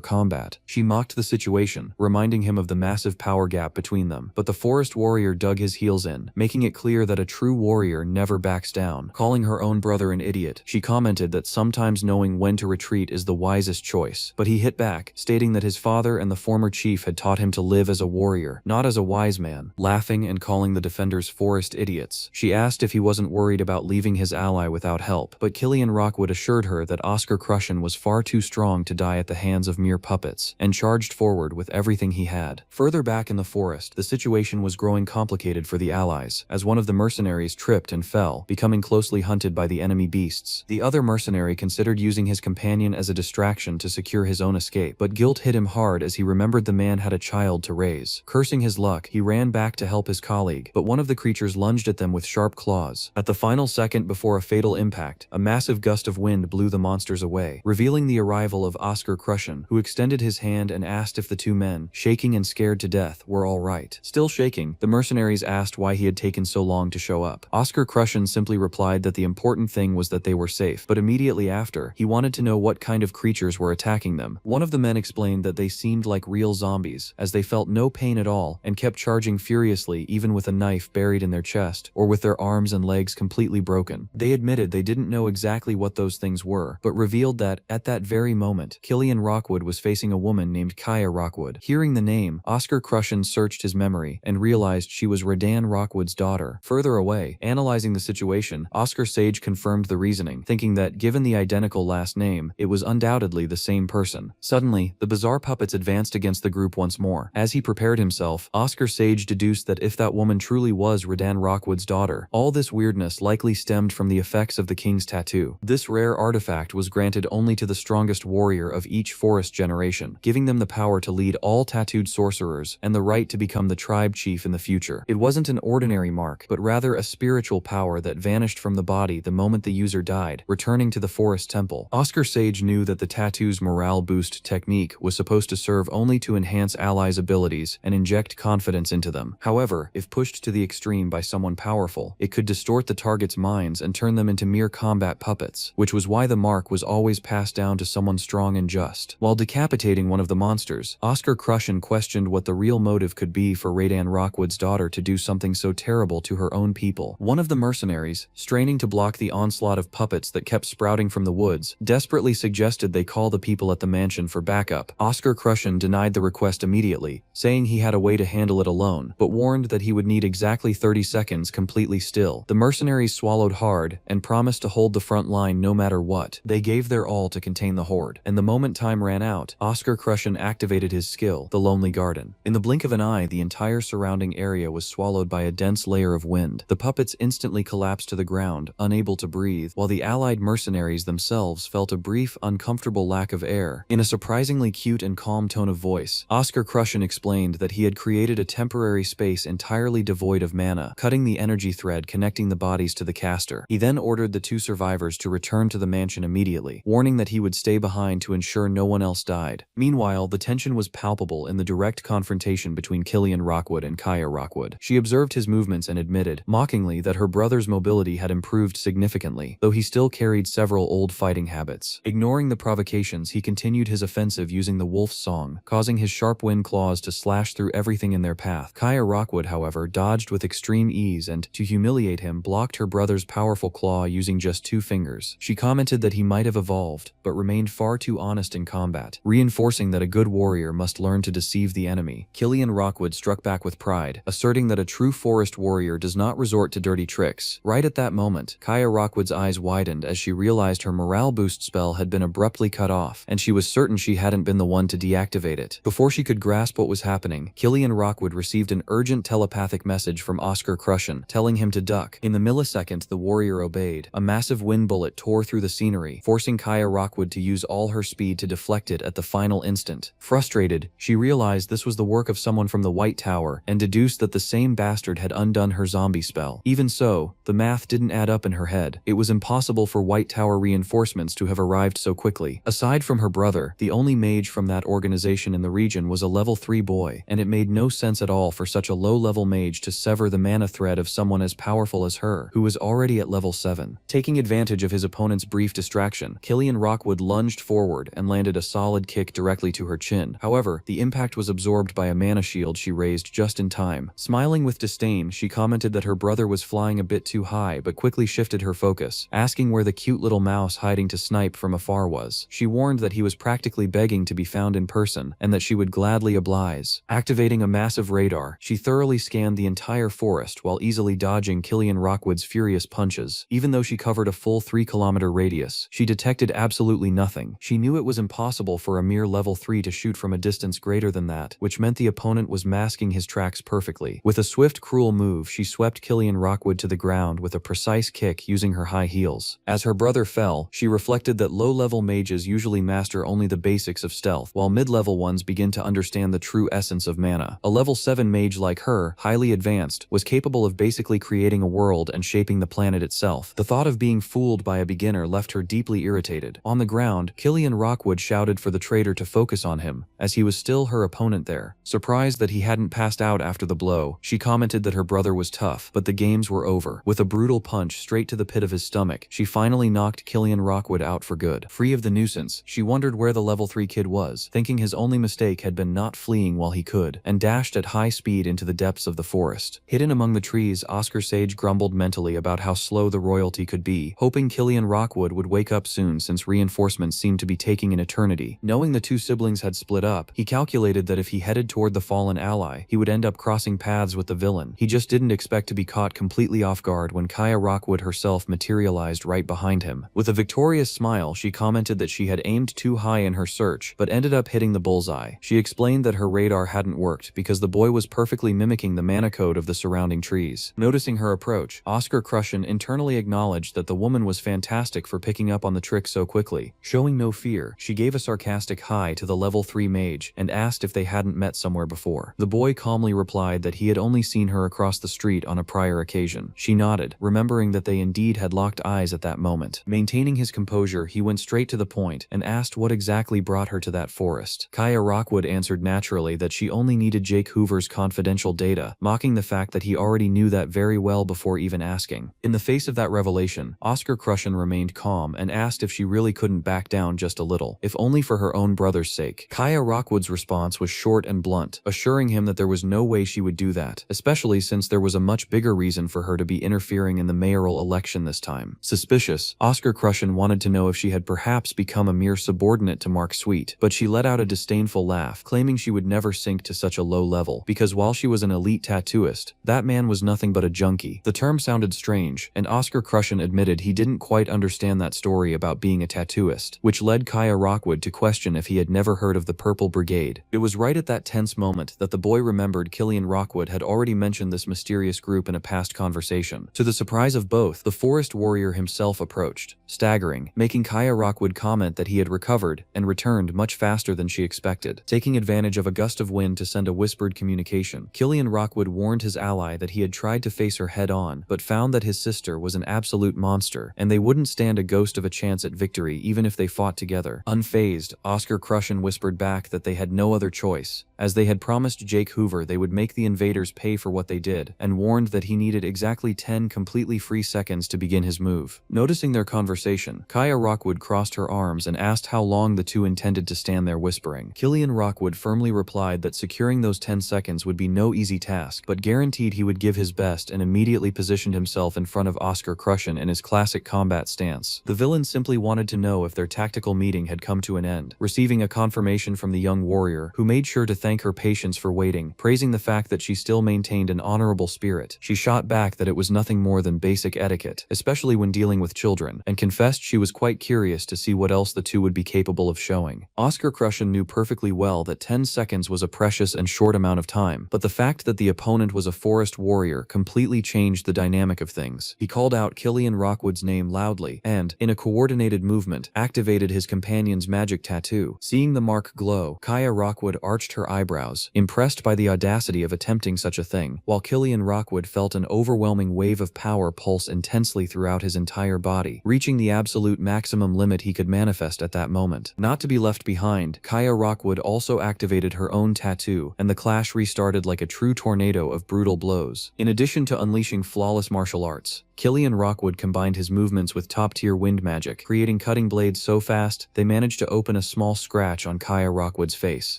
Speaker 1: combat. She mocked the situation, reminding him of the massive power gap between them, but the forest warrior dug his heels in, making it clear that a true warrior never backs down. Calling her own brother an idiot, she commented that sometimes knowing when to retreat is the wisest choice, but he hit back, stating that his father and the former chief had taught him to live as a warrior, not as a wise man. Laughing and calling the defenders forest idiots, she asked if he wasn't worried about leaving his ally without help, but Killian Rockwood assured her that Oscar Crushen was far too strong to die at the hands of mere puppets, and charged forward with everything he had. Further back in the forest, the situation was growing complicated for the allies, as one of the mercenaries tripped and fell, becoming closely hunted by the enemy beasts. The other mercenary considered using his companion as a distraction to secure his own escape, but guilt hit him hard as he remembered the man had a child to raise. Cursing his luck, he ran back to help his colleague, but one of the creatures lunged at them with sharp claws. At the final second before a fatal impact, a massive gust of wind blew the monsters away, revealing the arrival of Oscar Crushen, who extended his hand and asked if the two men, shaking and scared to death, were all right. Still shaking, the mercenaries asked why he had taken so long to show up. Oscar Crushen simply replied that the important thing was that they were safe, but immediately after, he wanted to know what kind of creatures were attacking them. One of the men explained that they seemed like real zombies, as they felt no pain at all and kept charging furiously even with a knife buried in their chest or with their arms and legs completely broken. They admitted they didn't know exactly what those things were, but revealed that, at that very moment, Killian Rockwood Rockwood was facing a woman named Kaya Rockwood. Hearing the name, Oscar Crushen searched his memory and realized she was Radan Rockwood's daughter. Further away, analyzing the situation, Oscar Sage confirmed the reasoning, thinking that, given the identical last name, it was undoubtedly the same person. Suddenly, the bizarre puppets advanced against the group once more. As he prepared himself, Oscar Sage deduced that if that woman truly was Radan Rockwood's daughter, all this weirdness likely stemmed from the effects of the king's tattoo. This rare artifact was granted only to the strongest warrior of each forest generation, giving them the power to lead all tattooed sorcerers and the right to become the tribe chief in the future. It wasn't an ordinary mark, but rather a spiritual power that vanished from the body the moment the user died, returning to the forest temple. Oscar Sage knew that the tattoo's morale boost technique was supposed to serve only to enhance allies' abilities and inject confidence into them. However, if pushed to the extreme by someone powerful, it could distort the target's minds and turn them into mere combat puppets, which was why the mark was always passed down to someone strong and just. While decapitating one of the monsters, Oscar Crushen questioned what the real motive could be for Radan Rockwood's daughter to do something so terrible to her own people. One of the mercenaries, straining to block the onslaught of puppets that kept sprouting from the woods, desperately suggested they call the people at the mansion for backup. Oscar Crushen denied the request immediately, saying he had a way to handle it alone, but warned that he would need exactly 30 seconds completely still. The mercenaries swallowed hard and promised to hold the front line no matter what. They gave their all to contain the horde, and the moment time ran out, Oscar Crushen activated his skill, the Lonely Garden. In the blink of an eye, the entire surrounding area was swallowed by a dense layer of wind. The puppets instantly collapsed to the ground, unable to breathe, while the allied mercenaries themselves felt a brief, uncomfortable lack of air. In a surprisingly cute and calm tone of voice, Oscar Crushen explained that he had created a temporary space entirely devoid of mana, cutting the energy thread connecting the bodies to the caster. He then ordered the two survivors to return to the mansion immediately, warning that he would stay behind to ensure no one else died. Meanwhile, the tension was palpable in the direct confrontation between Killian Rockwood and Kaya Rockwood. She observed his movements and admitted, mockingly, that her brother's mobility had improved significantly, though he still carried several old fighting habits. Ignoring the provocations, he continued his offensive using the wolf's song, causing his sharp wind claws to slash through everything in their path. Kaya Rockwood, however, dodged with extreme ease and, to humiliate him, blocked her brother's powerful claw using just 2 fingers. She commented that he might have evolved, but remained far too honest in combat, reinforcing that a good warrior must learn to deceive the enemy. Killian Rockwood struck back with pride, asserting that a true forest warrior does not resort to dirty tricks. Right at that moment, Kaya Rockwood's eyes widened as she realized her morale boost spell had been abruptly cut off, and she was certain she hadn't been the one to deactivate it. Before she could grasp what was happening, Killian Rockwood received an urgent telepathic message from Oscar Crushen, telling him to duck. In the millisecond the warrior obeyed, a massive wind bullet tore through the scenery, forcing Kaya Rockwood to use all her speed to deflect it at the final instant. Frustrated, she realized this was the work of someone from the White Tower, and deduced that the same bastard had undone her zombie spell. Even so, the math didn't add up in her head. It was impossible for White Tower reinforcements to have arrived so quickly. Aside from her brother, the only mage from that organization in the region was a level 3 boy, and it made no sense at all for such a low-level mage to sever the mana thread of someone as powerful as her, who was already at level 7. Taking advantage of his opponent's brief distraction, Killian Rockwood lunged forward and landed a solid kick directly to her chin. However, the impact was absorbed by a mana shield she raised just in time. Smiling with disdain, she commented that her brother was flying a bit too high, but quickly shifted her focus, asking where the cute little mouse hiding to snipe from afar was. She warned that he was practically begging to be found in person, and that she would gladly oblige. Activating a massive radar, she thoroughly scanned the entire forest while easily dodging Killian Rockwood's furious punches. Even though she covered a full 3-kilometer radius, she detected absolutely nothing. She knew it was impossible for a mere level 3 to shoot from a distance greater than that, which meant the opponent was masking his tracks perfectly. With a swift, cruel move, she swept Killian Rockwood to the ground with a precise kick using her high heels. As her brother fell, she reflected that low-level mages usually master only the basics of stealth, while mid-level ones begin to understand the true essence of mana. A level 7 mage like her, highly advanced, was capable of basically creating a world and shaping the planet itself. The thought of being fooled by a beginner left her deeply irritated. On the ground, Killian Rockwood shouted for the traitor to focus on him, as he was still her opponent there. Surprised that he hadn't passed out after the blow, she commented that her brother was tough, but the games were over. With a brutal punch straight to the pit of his stomach, she finally knocked Killian Rockwood out for good. Free of the nuisance, she wondered where the level 3 kid was, thinking his only mistake had been not fleeing while he could, and dashed at high speed into the depths of the forest. Hidden among the trees, Oscar Sage grumbled mentally about how slow the royalty could be, hoping Killian Rockwood would wake up soon since reinforcements seemed to be taking an eternity. immediately. Knowing the two siblings had split up, he calculated that if he headed toward the fallen ally, he would end up crossing paths with the villain. He just didn't expect to be caught completely off guard when Kaya Rockwood herself materialized right behind him. With a victorious smile, she commented that she had aimed too high in her search, but ended up hitting the bullseye. She explained that her radar hadn't worked because the boy was perfectly mimicking the mana code of the surrounding trees. Noticing her approach, Oscar Crushen internally acknowledged that the woman was fantastic for picking up on the trick so quickly. Showing no fear, she gave a sarcastic hi to the level 3 mage and asked if they hadn't met somewhere before. The boy calmly replied that he had only seen her across the street on a prior occasion. She nodded, remembering that they indeed had locked eyes at that moment. Maintaining his composure, he went straight to the point and asked what exactly brought her to that forest. Kaya Rockwood answered naturally that she only needed Jake Hoover's confidential data, mocking the fact that he already knew that very well before even asking. In the face of that revelation, Oscar Crushen remained calm and asked if she really couldn't back down just a little, if only for her own brother's sake. Kaya Rockwood's response was short and blunt, assuring him that there was no way she would do that, especially since there was a much bigger reason for her to be interfering in the mayoral election this time. Suspicious, Oscar Crushen wanted to know if she had perhaps become a mere subordinate to Mark Sweet, but she let out a disdainful laugh, claiming she would never sink to such a low level, because while she was an elite tattooist, that man was nothing but a junkie. The term sounded strange, and Oscar Crushen admitted he didn't quite understand that story about being a tattooist, which led Kaya Rockwood to question if he had never heard of the Purple Brigade. It was right at that tense moment that the boy remembered Killian Rockwood had already mentioned this mysterious group in a past conversation. To the surprise of both, the forest warrior himself approached, staggering, making Kaya Rockwood comment that he had recovered and returned much faster than she expected. Taking advantage of a gust of wind to send a whispered communication, Killian Rockwood warned his ally that he had tried to face her head-on, but found that his sister was an absolute monster, and they wouldn't stand a ghost of a chance at victory even if they fought together. Unfazed, Oscar Crushen whispered back that they had no other choice, as they had promised Jake Hoover they would make the invaders pay for what they did, and warned that he needed exactly 10 completely free seconds to begin his move. Noticing their conversation, Kaya Rockwood crossed her arms and asked how long the two intended to stand there whispering. Killian Rockwood firmly replied that securing those 10 seconds would be no easy task, but guaranteed he would give his best, and immediately positioned himself in front of Oscar Crushen in his classic combat stance. The villain simply wanted to know if their tactical meeting had come to an end, receiving a confirmation from the young warrior, who made sure to thank her patience for waiting, praising the fact that she still maintained an honorable spirit. She shot back that it was nothing more than basic etiquette, especially when dealing with children, and confessed she was quite curious to see what else the two would be capable of showing. Oscar Crushen knew perfectly well that 10 seconds was a precious and short amount of time, but the fact that the opponent was a forest warrior completely changed the dynamic of things. He called out Killian Rockwood's name loudly and, in a coordinated movement, activated his companion's magic tattoo. Seeing the mark glow, Kaya Rockwood arched her eyebrows, impressed by the audacity of attempting such a thing, while Killian Rockwood felt an overwhelming wave of power pulse intensely throughout his entire body, reaching the absolute maximum limit he could manifest at that moment. Not to be left behind, Kaya Rockwood also activated her own tattoo, and the clash restarted like a true tornado of brutal blows. In addition to unleashing flawless martial arts, Killian Rockwood combined his movements with top-tier wind magic, creating cutting blades so fast they managed to open a small scratch on Kaya Rockwood's face.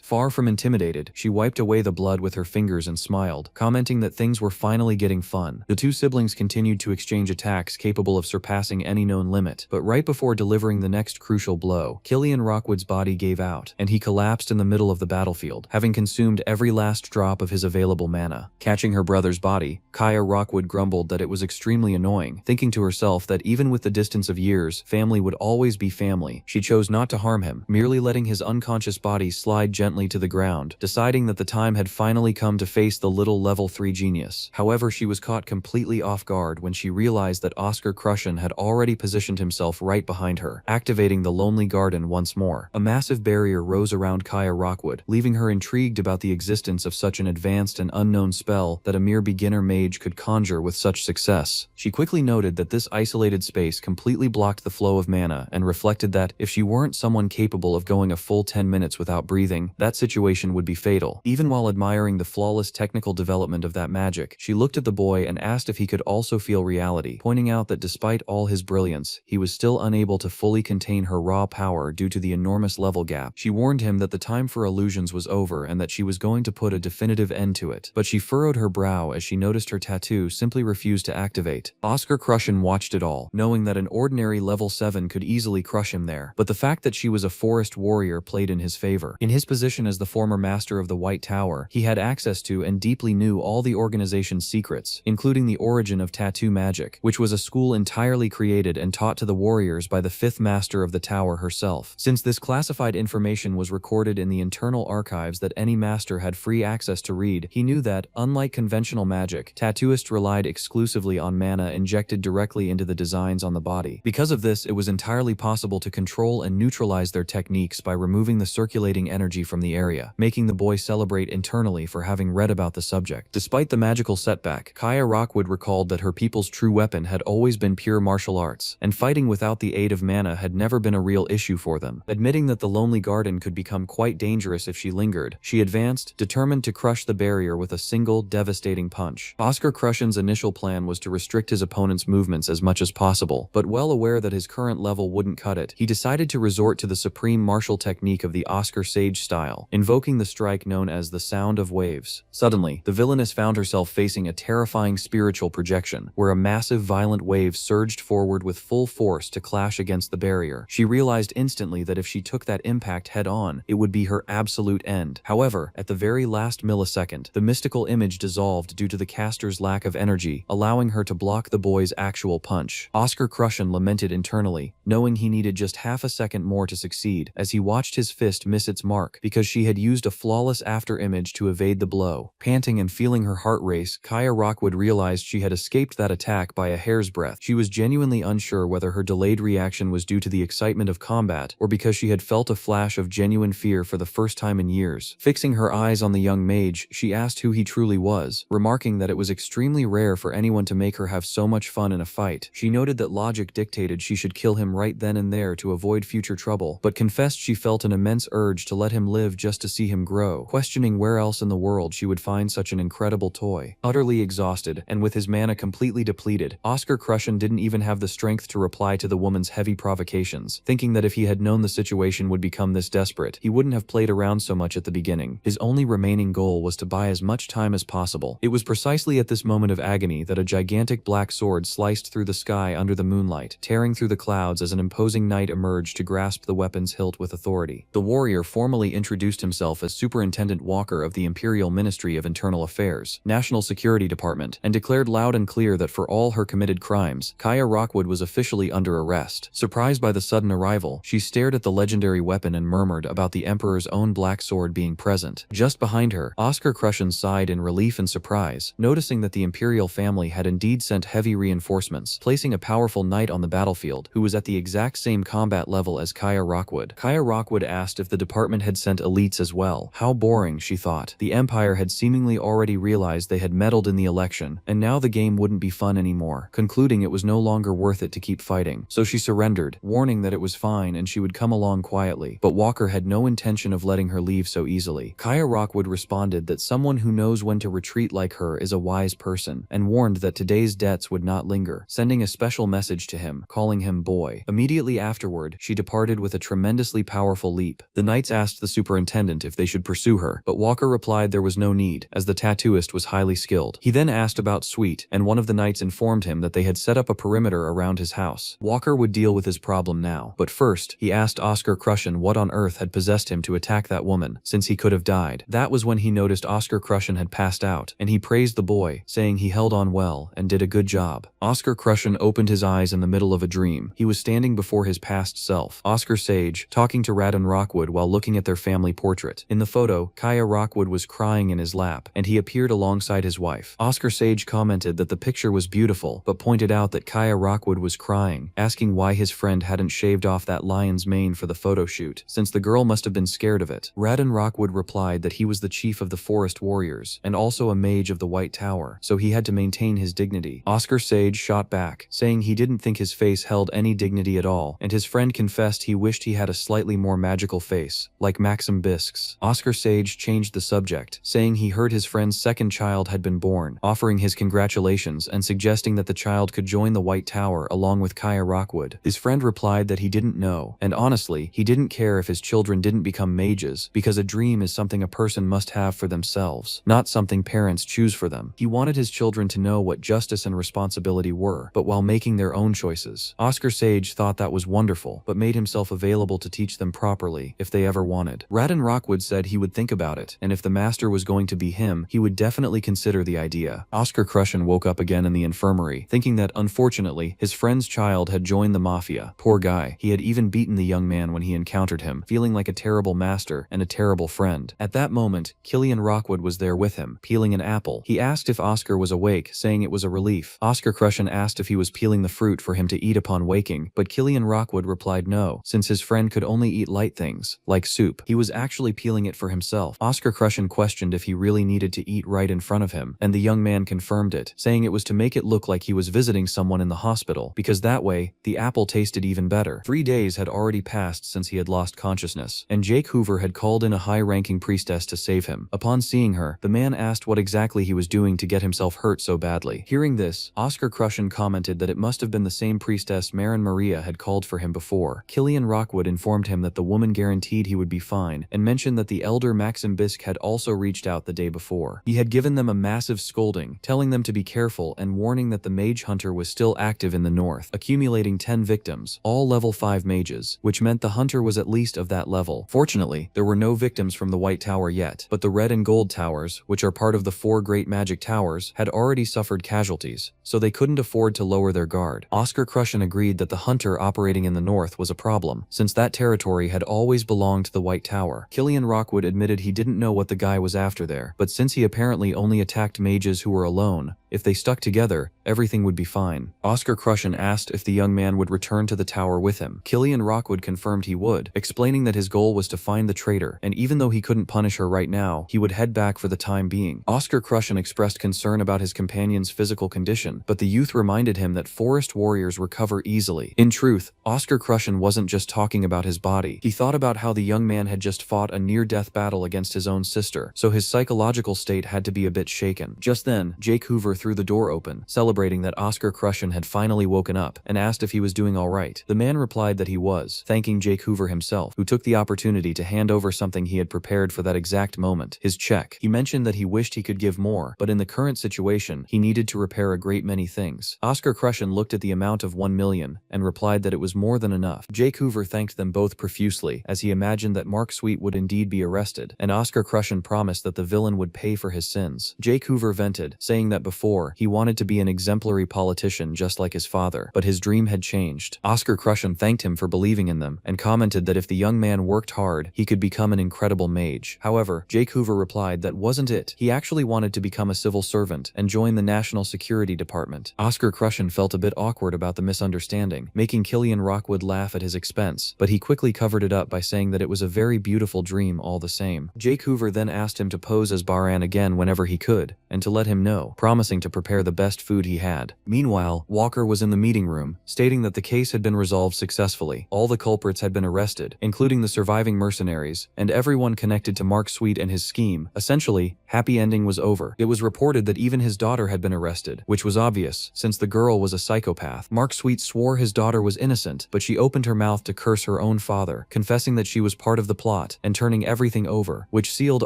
Speaker 1: Far from intimidated, she wiped away the blood with her fingers and smiled, commenting that things were finally getting fun. The two siblings continued to exchange attacks capable of surpassing any known limit, but right before delivering the next crucial blow, Killian Rockwood's body gave out, and he collapsed in the middle of the battlefield, having consumed every last drop of his available mana. Catching her brother's body, Kaya Rockwood grumbled that it was extremely annoying, thinking to herself that even with the distance of years, family would always be family. She chose not to harm him, merely letting his unconscious body slide gently to the ground, deciding that the time had finally come to face the little level 3 genius. However, she was caught completely off guard when she realized that Oscar Crushen had already positioned himself right behind her, activating the Lonely Garden once more. A massive barrier rose around Kaya Rockwood, leaving her intrigued about the existence of such an advanced and unknown spell that a mere beginner mage could conjure with such success. She quickly noted that this isolated space completely blocked the flow of mana and reflected that, if she weren't someone capable of going a full 10 minutes without breathing, that situation would would be fatal. Even while admiring the flawless technical development of that magic, she looked at the boy and asked if he could also feel reality, pointing out that despite all his brilliance, he was still unable to fully contain her raw power due to the enormous level gap. She warned him that the time for illusions was over and that she was going to put a definitive end to it. But she furrowed her brow as she noticed her tattoo simply refused to activate. Oscar Crushen watched it all, knowing that an ordinary level 7 could easily crush him there. But the fact that she was a forest warrior played in his favor. In his position as the former master of the White Tower, he had access to and deeply knew all the organization's secrets, including the origin of tattoo magic, which was a school entirely created and taught to the warriors by the 5th master of the tower herself. Since this classified information was recorded in the internal archives that any master had free access to read, he knew that, unlike conventional magic, tattooists relied exclusively on mana injected directly into the designs on the body. Because of this, it was entirely possible to control and neutralize their techniques by removing the circulating energy from the area, making the boy celebrate internally for having read about the subject. Despite the magical setback, Kaya Rockwood recalled that her people's true weapon had always been pure martial arts, and fighting without the aid of mana had never been a real issue for them. Admitting that the Lonely Garden could become quite dangerous if she lingered, she advanced, determined to crush the barrier with a single, devastating punch. Oscar Crushen's initial plan was to restrict his opponent's movements as much as possible, but well aware that his current level wouldn't cut it, he decided to resort to the supreme martial technique of the Oscar Sage style, invoking the strike known as the Sound of Waves. Suddenly, the villainess found herself facing a terrifying spiritual projection, where a massive violent wave surged forward with full force to clash against the barrier. She realized instantly that if she took that impact head-on, it would be her absolute end. However, at the very last millisecond, the mystical image dissolved due to the caster's lack of energy, allowing her to block the boy's actual punch. Oscar Crushen lamented internally, knowing he needed just half a second more to succeed, as he watched his fist miss its mark because she had used a flawless after-image to evade the blow. Panting and feeling her heart race, Kaya Rockwood realized she had escaped that attack by a hair's breadth. She was genuinely unsure whether her delayed reaction was due to the excitement of combat or because she had felt a flash of genuine fear for the first time in years. Fixing her eyes on the young mage, she asked who he truly was, remarking that it was extremely rare for anyone to make her have so much fun in a fight. She noted that logic dictated she should kill him right then and there to avoid future trouble, but confessed she felt an immense urge to let him live just to see him grow, questioning where else in the world she would find such an incredible toy. Utterly exhausted, and with his mana completely depleted, Oscar Crushen didn't even have the strength to reply to the woman's heavy provocations, thinking that if he had known the situation would become this desperate, he wouldn't have played around so much at the beginning. His only remaining goal was to buy as much time as possible. It was precisely at this moment of agony that a gigantic black sword sliced through the sky under the moonlight, tearing through the clouds as an imposing knight emerged to grasp the weapon's hilt with authority. The warrior formally introduced himself as Superintendent Walker of the Imperial Ministry of Internal Affairs, National Security Department, and declared loud and clear that for all her committed crimes, Kaya Rockwood was officially under arrest. Surprised by the sudden arrival, she stared at the legendary weapon and murmured about the Emperor's own black sword being present. Just behind her, Oscar Crushen sighed in relief and surprise, noticing that the Imperial family had indeed sent heavy reinforcements, placing a powerful knight on the battlefield who was at the exact same combat level as Kaya Rockwood. Kaya Rockwood asked if the department had sent elites as well. How boring, she thought. The Empire had seemingly already realized they had meddled in the election, and now the game wouldn't be fun anymore, concluding it was no longer worth it to keep fighting. So she surrendered, warning that it was fine and she would come along quietly, but Walker had no intention of letting her leave so easily. Kaya Rockwood responded that someone who knows when to retreat like her is a wise person, and warned that today's debts would not linger, sending a special message to him, calling him boy. Immediately afterward, she departed with a tremendously powerful leap. The knights asked the superintendent if they should pursue her, but Walker replied there was no need, as the tattooist was highly skilled. He then asked about Sweet, and one of the knights informed him that they had set up a perimeter around his house. Walker would deal with his problem now, but first, he asked Oscar Crushen what on earth had possessed him to attack that woman, since he could have died. That was when he noticed Oscar Crushen had passed out, and he praised the boy, saying he held on well and did a good job. Oscar Crushen opened his eyes in the middle of a dream. He was standing before his past self, Oscar Sage, talking to Radon Rockwood while looking at their family portrait. In the photo, Kaya Rockwood was crying in his lap, and he appeared alongside his wife. Oscar Sage commented that the picture was beautiful, but pointed out that Kaya Rockwood was crying, asking why his friend hadn't shaved off that lion's mane for the photo shoot, since the girl must have been scared of it. Radon Rockwood replied that he was the chief of the Forest Warriors, and also a mage of the White Tower, so he had to maintain his dignity. Oscar Sage shot back, saying he didn't think his face held any dignity at all, and his friend confessed he wished he had a slightly more magical face, like Maxim Bisk's. Oscar Sage changed the subject, saying he heard his friend's second child had been born, offering his congratulations and suggesting that the child could join the White Tower along with Kaya Rockwood. His friend replied that he didn't know, and honestly, he didn't care if his children didn't become mages, because a dream is something a person must have for themselves, not something parents choose for them. He wanted his children to know what justice and responsibility were, but while making their own choices. Oscar Sage thought that was wonderful, but made himself available to teach them properly if they ever wanted. Radin Rockwood said he would think about it, and if the master was going to be him, he would definitely consider the idea. Oscar Crushen woke up again in the infirmary, thinking that, unfortunately, his friend's child had joined the mafia. Poor guy. He had even beaten the young man when he encountered him, feeling like a terrible master and a terrible friend. At that moment, Killian Rockwood was there with him, peeling an apple. He asked if Oscar was awake, saying it was a relief. Oscar Crushen asked if he was peeling the fruit for him to eat upon waking, but Killian Rockwood replied no, since his friend could only eat light things, like soup. He was actually peeling it for himself. Oscar Crushen questioned if he really needed to eat right in front of him, and the young man confirmed it, saying it was to make it look like he was visiting someone in the hospital, because that way, the apple tasted even better. 3 days had already passed since he had lost consciousness, and Jake Hoover had called in a high-ranking priestess to save him. Upon seeing her, the man asked what exactly he was doing to get himself hurt so badly. Hearing this, Oscar Crushen commented that it must have been the same priestess Marin Maria had called for him before. Killian Rockwood informed him that the woman guaranteed he would be fine, and mentioned that the elder Maxim Bisk had also reached out the day before. He had given them a massive scolding, telling them to be careful and warning that the mage hunter was still active in the north, accumulating 10 victims, all level 5 mages, which meant the hunter was at least of that level. Fortunately, there were no victims from the White Tower yet, but the Red and Gold Towers, which are part of the 4 Great Magic Towers, had already suffered casualties, so they couldn't afford to lower their guard. Oscar Crushen agreed that the hunter operating in the north was a problem, since that territory had always belonged to the White Tower. Killian Rockwood admitted he didn't know what the guy was after there, but since he apparently only attacked mages who were alone, if they stuck together, everything would be fine. Oscar Crushen asked if the young man would return to the tower with him. Killian Rockwood confirmed he would, explaining that his goal was to find the traitor, and even though he couldn't punish her right now, he would head back for the time being. Oscar Crushen expressed concern about his companion's physical condition, but the youth reminded him that forest warriors recover easily. In truth, Oscar Crushen wasn't just talking about his body. He thought about how the young man had just fought a near-death battle against his own sister, so his psychological state had to be a bit shaken. Just then, Jake Hoover threw the door open, celebrating that Oscar Crushen had finally woken up, and asked if he was doing alright. The man replied that he was, thanking Jake Hoover himself, who took the opportunity to hand over something he had prepared for that exact moment, his check. He mentioned that he wished he could give more, but in the current situation, he needed to repair a great many things. Oscar Crushen looked at the amount of 1 million, and replied that it was more than enough. Jake Hoover thanked them both profusely, as he imagined that Mark Sweet would indeed be arrested, and Oscar Crushen promised that the villain would pay for his sins. Jake Hoover vented, saying that before, he wanted to be an exemplary politician just like his father, but his dream had changed. Oscar Crushen thanked him for believing in them, and commented that if the young man worked hard, he could become an incredible mage. However, Jake Hoover replied that wasn't it. He actually wanted to become a civil servant and join the National Security Department. Oscar Crushen felt a bit awkward about the misunderstanding, making Killian Rockwood laugh at his expense, but he quickly covered it up by saying that it was a very beautiful dream all the same. Jake Hoover then asked him to pose as Baran again whenever he could, and to let him know, promising to prepare the best food he had. Meanwhile, Walker was in the meeting room, stating that the case had been resolved successfully. All the culprits had been arrested, including the surviving mercenaries, and everyone connected to Mark Sweet and his scheme. Essentially, happy ending was over. It was reported that even his daughter had been arrested, which was obvious, since the girl was a psychopath. Mark Sweet swore his daughter was innocent, but she opened her mouth to curse her own father, confessing that she was part of the plot, and turning everything over, which sealed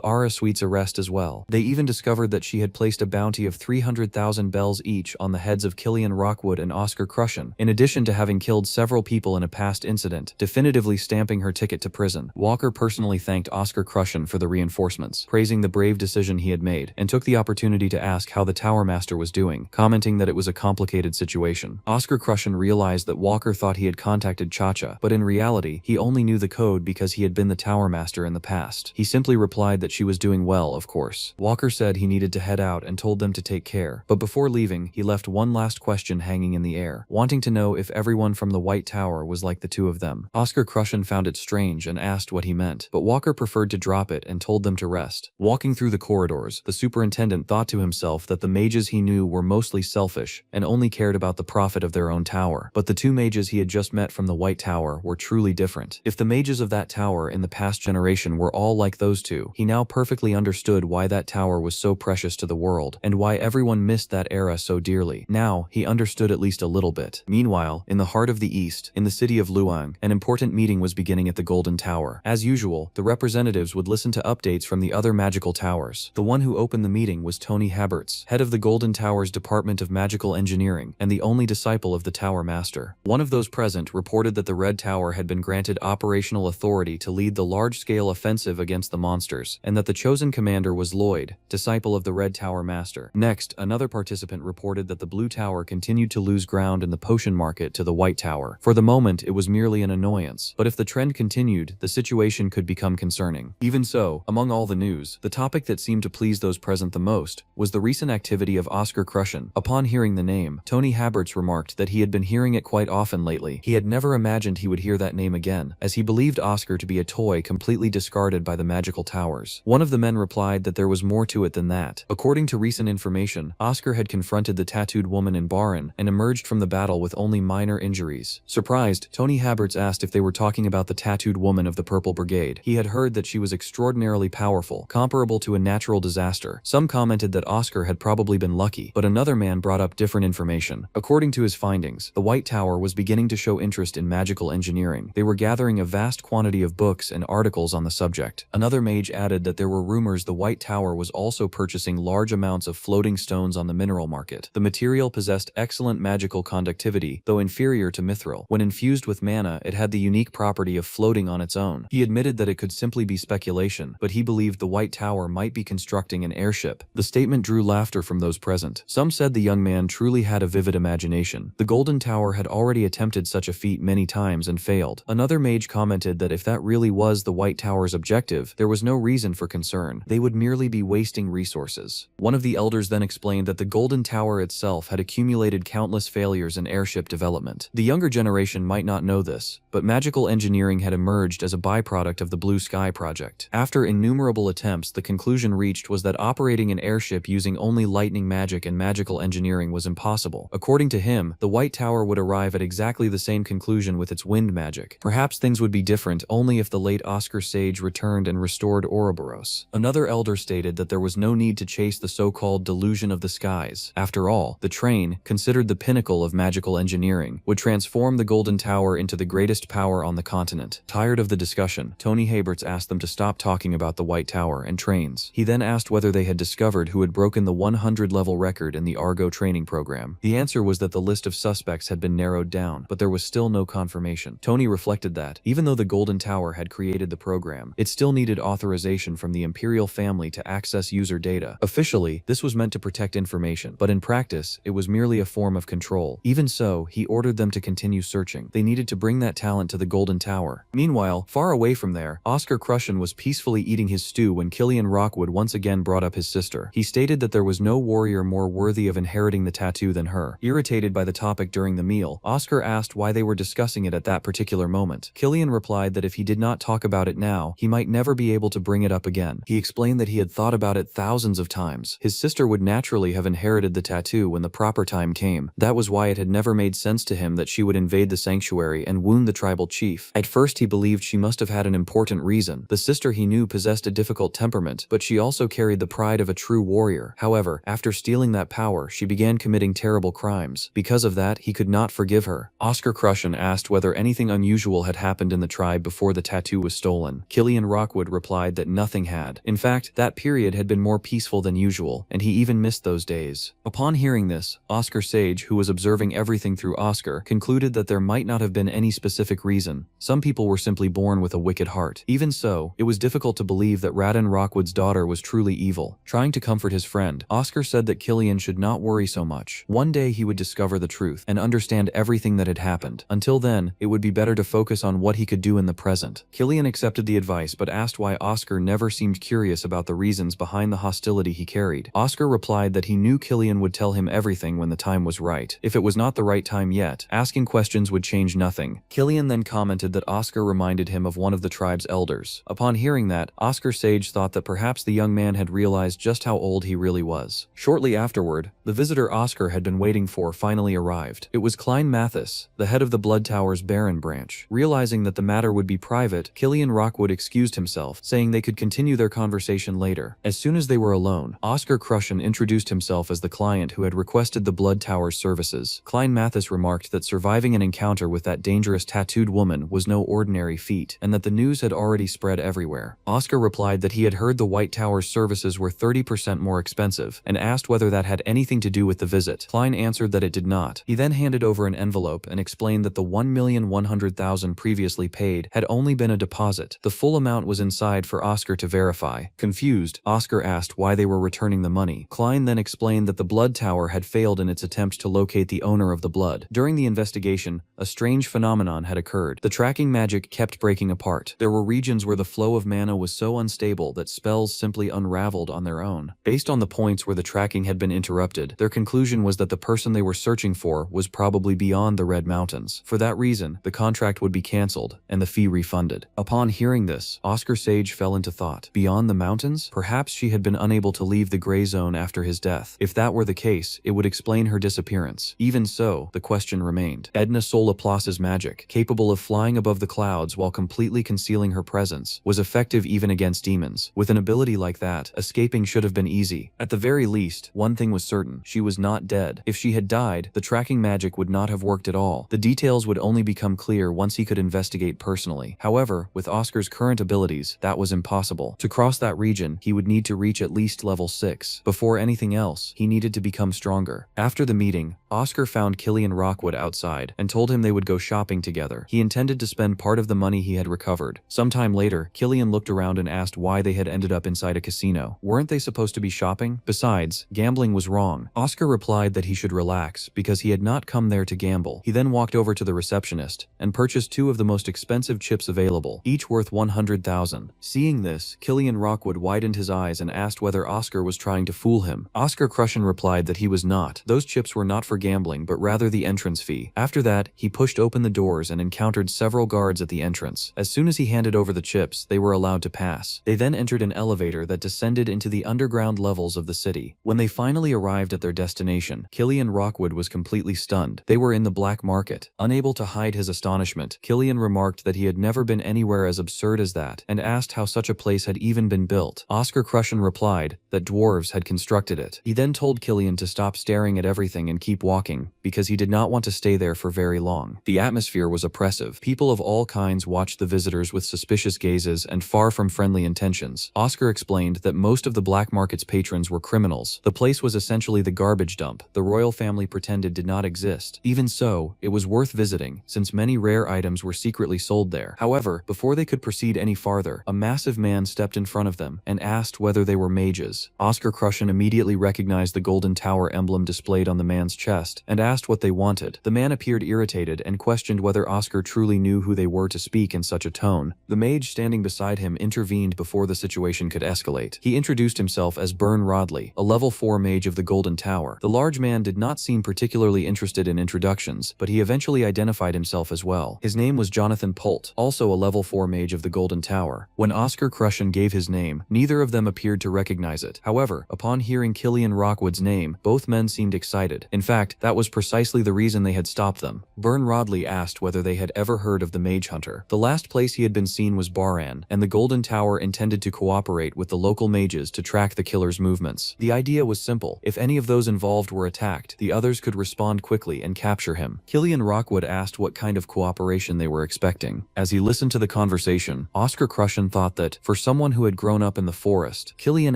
Speaker 1: Ara Sweet's arrest as well. They even discovered that she had placed a bounty of 300,000 bells each on the heads of Killian Rockwood and Oscar Crushen, in addition to having killed several people in a past incident, definitively stamping her ticket to prison. Walker personally thanked Oscar Crushen for the reinforcements, praising the brave decision he had made, and took the opportunity to ask how the Tower Master was doing, commenting that it was a complicated situation. Oscar Crushen realized that Walker thought he had contacted Cha-Cha, but in reality, he only knew the code because he had been the Tower Master in the past. He simply replied that she was doing well, of course. Walker said he needed to head out and told them to take care, but before leaving, he left one last question hanging in the air, wanting to know if everyone from the White Tower was like the two of them. Oscar Crushen found it strange and asked what he meant, but Walker preferred to drop it and told them to rest. Walking through the corridor, corridors, the superintendent thought to himself that the mages he knew were mostly selfish and only cared about the profit of their own tower. But the two mages he had just met from the White Tower were truly different. If the mages of that tower in the past generation were all like those two, he now perfectly understood why that tower was so precious to the world and why everyone missed that era so dearly. Now, he understood at least a little bit. Meanwhile, in the heart of the East, in the city of Luang, an important meeting was beginning at the Golden Tower. As usual, the representatives would listen to updates from the other magical towers. The one who opened the meeting was Tony Haberts, head of the Golden Tower's Department of Magical Engineering and the only disciple of the Tower Master. One of those present reported that the Red Tower had been granted operational authority to lead the large-scale offensive against the monsters, and that the chosen commander was Lloyd, disciple of the Red Tower Master. Next, another participant reported that the Blue Tower continued to lose ground in the potion market to the White Tower. For the moment, it was merely an annoyance, but if the trend continued, the situation could become concerning. Even so, among all the news, the topic that seemed to please those present the most was the recent activity of Oscar Crushen. Upon hearing the name, Tony Haberts remarked that he had been hearing it quite often lately. He had never imagined he would hear that name again, as he believed Oscar to be a toy completely discarded by the magical towers. One of the men replied that there was more to it than that. According to recent information, Oscar had confronted the tattooed woman in Barin and emerged from the battle with only minor injuries. Surprised, Tony Haberts asked if they were talking about the tattooed woman of the Purple Brigade. He had heard that she was extraordinarily powerful, comparable to a natural disaster. Some commented that Oscar had probably been lucky, but another man brought up different information. According to his findings, the White Tower was beginning to show interest in magical engineering. They were gathering a vast quantity of books and articles on the subject. Another mage added that there were rumors the White Tower was also purchasing large amounts of floating stones on the mineral market. The material possessed excellent magical conductivity, though inferior to mithril. When infused with mana, it had the unique property of floating on its own. He admitted that it could simply be speculation, but he believed the White Tower might be constructing an airship. The statement drew laughter from those present. Some said the young man truly had a vivid imagination. The Golden Tower had already attempted such a feat many times and failed. Another mage commented that if that really was the White Tower's objective, there was no reason for concern. They would merely be wasting resources. One of the elders then explained that the Golden Tower itself had accumulated countless failures in airship development. The younger generation might not know this, but magical engineering had emerged as a byproduct of the Blue Sky project. After innumerable attempts, the conclusion reached was that operating an airship using only lightning magic and magical engineering was impossible. According to him, the White Tower would arrive at exactly the same conclusion with its wind magic. Perhaps things would be different only if the late Oscar Sage returned and restored Ouroboros. Another elder stated that there was no need to chase the so-called delusion of the skies. After all, the train, considered the pinnacle of magical engineering, would transform the Golden Tower into the greatest power on the continent. Tired of the discussion, Tony Haberts asked them to stop talking about the White Tower and trains. He then asked whether they had discovered who had broken the 100-level record in the Argo training program. The answer was that the list of suspects had been narrowed down, but there was still no confirmation. Tony reflected that, even though the Golden Tower had created the program, it still needed authorization from the Imperial family to access user data. Officially, this was meant to protect information, but in practice, it was merely a form of control. Even so, he ordered them to continue searching. They needed to bring that talent to the Golden Tower. Meanwhile, far away from there, Oscar Crushen was peacefully eating his stew when Killian Rockwood once again brought up his sister. He stated that there was no warrior more worthy of inheriting the tattoo than her. Irritated by the topic during the meal, Oscar asked why they were discussing it at that particular moment. Killian replied that if he did not talk about it now, he might never be able to bring it up again. He explained that he had thought about it thousands of times. His sister would naturally have inherited the tattoo when the proper time came. That was why it had never made sense to him that she would invade the sanctuary and wound the tribal chief. At first he believed she must have had an important reason. The sister he knew possessed a difficult temperament, but she also carried the pride of a true warrior. However, after stealing that power, she began committing terrible crimes. Because of that, he could not forgive her. Oscar Crushen asked whether anything unusual had happened in the tribe before the tattoo was stolen. Killian Rockwood replied that nothing had. In fact, that period had been more peaceful than usual, and he even missed those days. Upon hearing this, Oscar Sage, who was observing everything through Oscar, concluded that there might not have been any specific reason. Some people were simply born with a wicked heart. Even so, it was difficult to believe that Radin Rockwood's daughter was truly evil. Trying to comfort his friend, Oscar said that Killian should not worry so much. One day he would discover the truth and understand everything that had happened. Until then, it would be better to focus on what he could do in the present. Killian accepted the advice but asked why Oscar never seemed curious about the reasons behind the hostility he carried. Oscar replied that he knew Killian would tell him everything when the time was right. If it was not the right time yet, asking questions would change nothing. Killian then commented that Oscar reminded him of one of the tribe's elders. Upon hearing that, Oscar Sage thought that perhaps the young young man had realized just how old he really was. Shortly afterward, the visitor Oscar had been waiting for finally arrived. It was Klein Mathis, the head of the Blood Tower's Baron branch. Realizing that the matter would be private, Killian Rockwood excused himself, saying they could continue their conversation later. As soon as they were alone, Oscar Crushen introduced himself as the client who had requested the Blood Tower's services. Klein Mathis remarked that surviving an encounter with that dangerous tattooed woman was no ordinary feat, and that the news had already spread everywhere. Oscar replied that he had heard the White Tower's services were 30% more expensive, and asked whether that had anything to do with the visit. Klein answered that it did not. He then handed over an envelope and explained that the $1,100,000 previously paid had only been a deposit. The full amount was inside for Oscar to verify. Confused, Oscar asked why they were returning the money. Klein then explained that the Blood Tower had failed in its attempt to locate the owner of the blood. During the investigation, a strange phenomenon had occurred. The tracking magic kept breaking apart. There were regions where the flow of mana was so unstable that spells simply unraveled on their own. Based on the points where the tracking had been interrupted, their conclusion was that the person they were searching for was probably beyond the Red Mountains. For that reason, the contract would be cancelled and the fee refunded. Upon hearing this, Oscar Sage fell into thought. Beyond the mountains? Perhaps she had been unable to leave the gray zone after his death. If that were the case, it would explain her disappearance. Even so, the question remained. Edna Sol Laplace's magic, capable of flying above the clouds while completely concealing her presence, was effective even against demons. With an ability like that, escaping should have been easy. At the very least, one thing was certain: she was not dead. If she had died, the tracking magic would not have worked at all. The details would only become clear once he could investigate personally. However, with Oscar's current abilities, that was impossible. To cross that region, he would need to reach at least level 6. Before anything else, he needed to become stronger. After the meeting, Oscar found Killian Rockwood outside and told him they would go shopping together. He intended to spend part of the money he had recovered. Sometime later, Killian looked around and asked why they had ended up inside a casino. Weren't they supposed to be shopping? Besides, gambling was wrong. Oscar replied that he should relax because he had not come there to gamble. He then walked over to the receptionist and purchased 2 of the most expensive chips available, each worth $100,000. Seeing this, Killian Rockwood widened his eyes and asked whether Oscar was trying to fool him. Oscar Crushen replied that he was not. Those chips were not for gambling, but rather the entrance fee. After that, he pushed open the doors and encountered several guards at the entrance. As soon as he handed over the chips, they were allowed to pass. They then entered an elevator that descended into the underground levels of the city. When they finally arrived at their destination, Killian Rockwood was completely stunned. They were in the black market. Unable to hide his astonishment, Killian remarked that he had never been anywhere as absurd as that, and asked how such a place had even been built. Oscar Crushen replied that dwarves had constructed it. He then told Killian to stop staring at everything and keep walking, because he did not want to stay there for very long. The atmosphere was oppressive. People of all kinds watched the visitors with suspicious gazes and far from friendly intentions. Oscar explained that most of the black market's patrons were criminals. The place was essentially the garbage dump the royal family pretended did not exist. Even so, it was worth visiting, since many rare items were secretly sold there. However, before they could proceed any farther, a massive man stepped in front of them and asked whether they were mages. Oscar Crushen immediately recognized the Golden Tower emblem displayed on the man's chest and asked what they wanted. The man appeared irritated and questioned whether Oscar truly knew who they were to speak in such a tone. The mage standing beside him intervened before the situation could escalate. He introduced himself as Bern Rodley, a level 4 mage of the Golden Tower. The large man did not seem particularly interested in introductions, but he eventually identified himself as well. His name was Jonathan Polt, also a level 4 mage of the Golden Tower. When Oscar Crushen gave his name, neither of them appeared to recognize it. However, upon hearing Killian Rockwood's name, both men seemed excited. In fact, that was precisely the reason they had stopped them. Bern Rodley asked whether they had ever heard of the Mage Hunter. The last place he had been seen was Baran, and the Golden Tower intended to cooperate with the local mages to track the killer's movements. The idea was simple. If any of those involved were attacked, the others could respond quickly and capture him. Killian Rockwood asked what kind of cooperation they were expecting. As he listened to the conversation, Oscar Crushen thought that, for someone who had grown up in the forest, Killian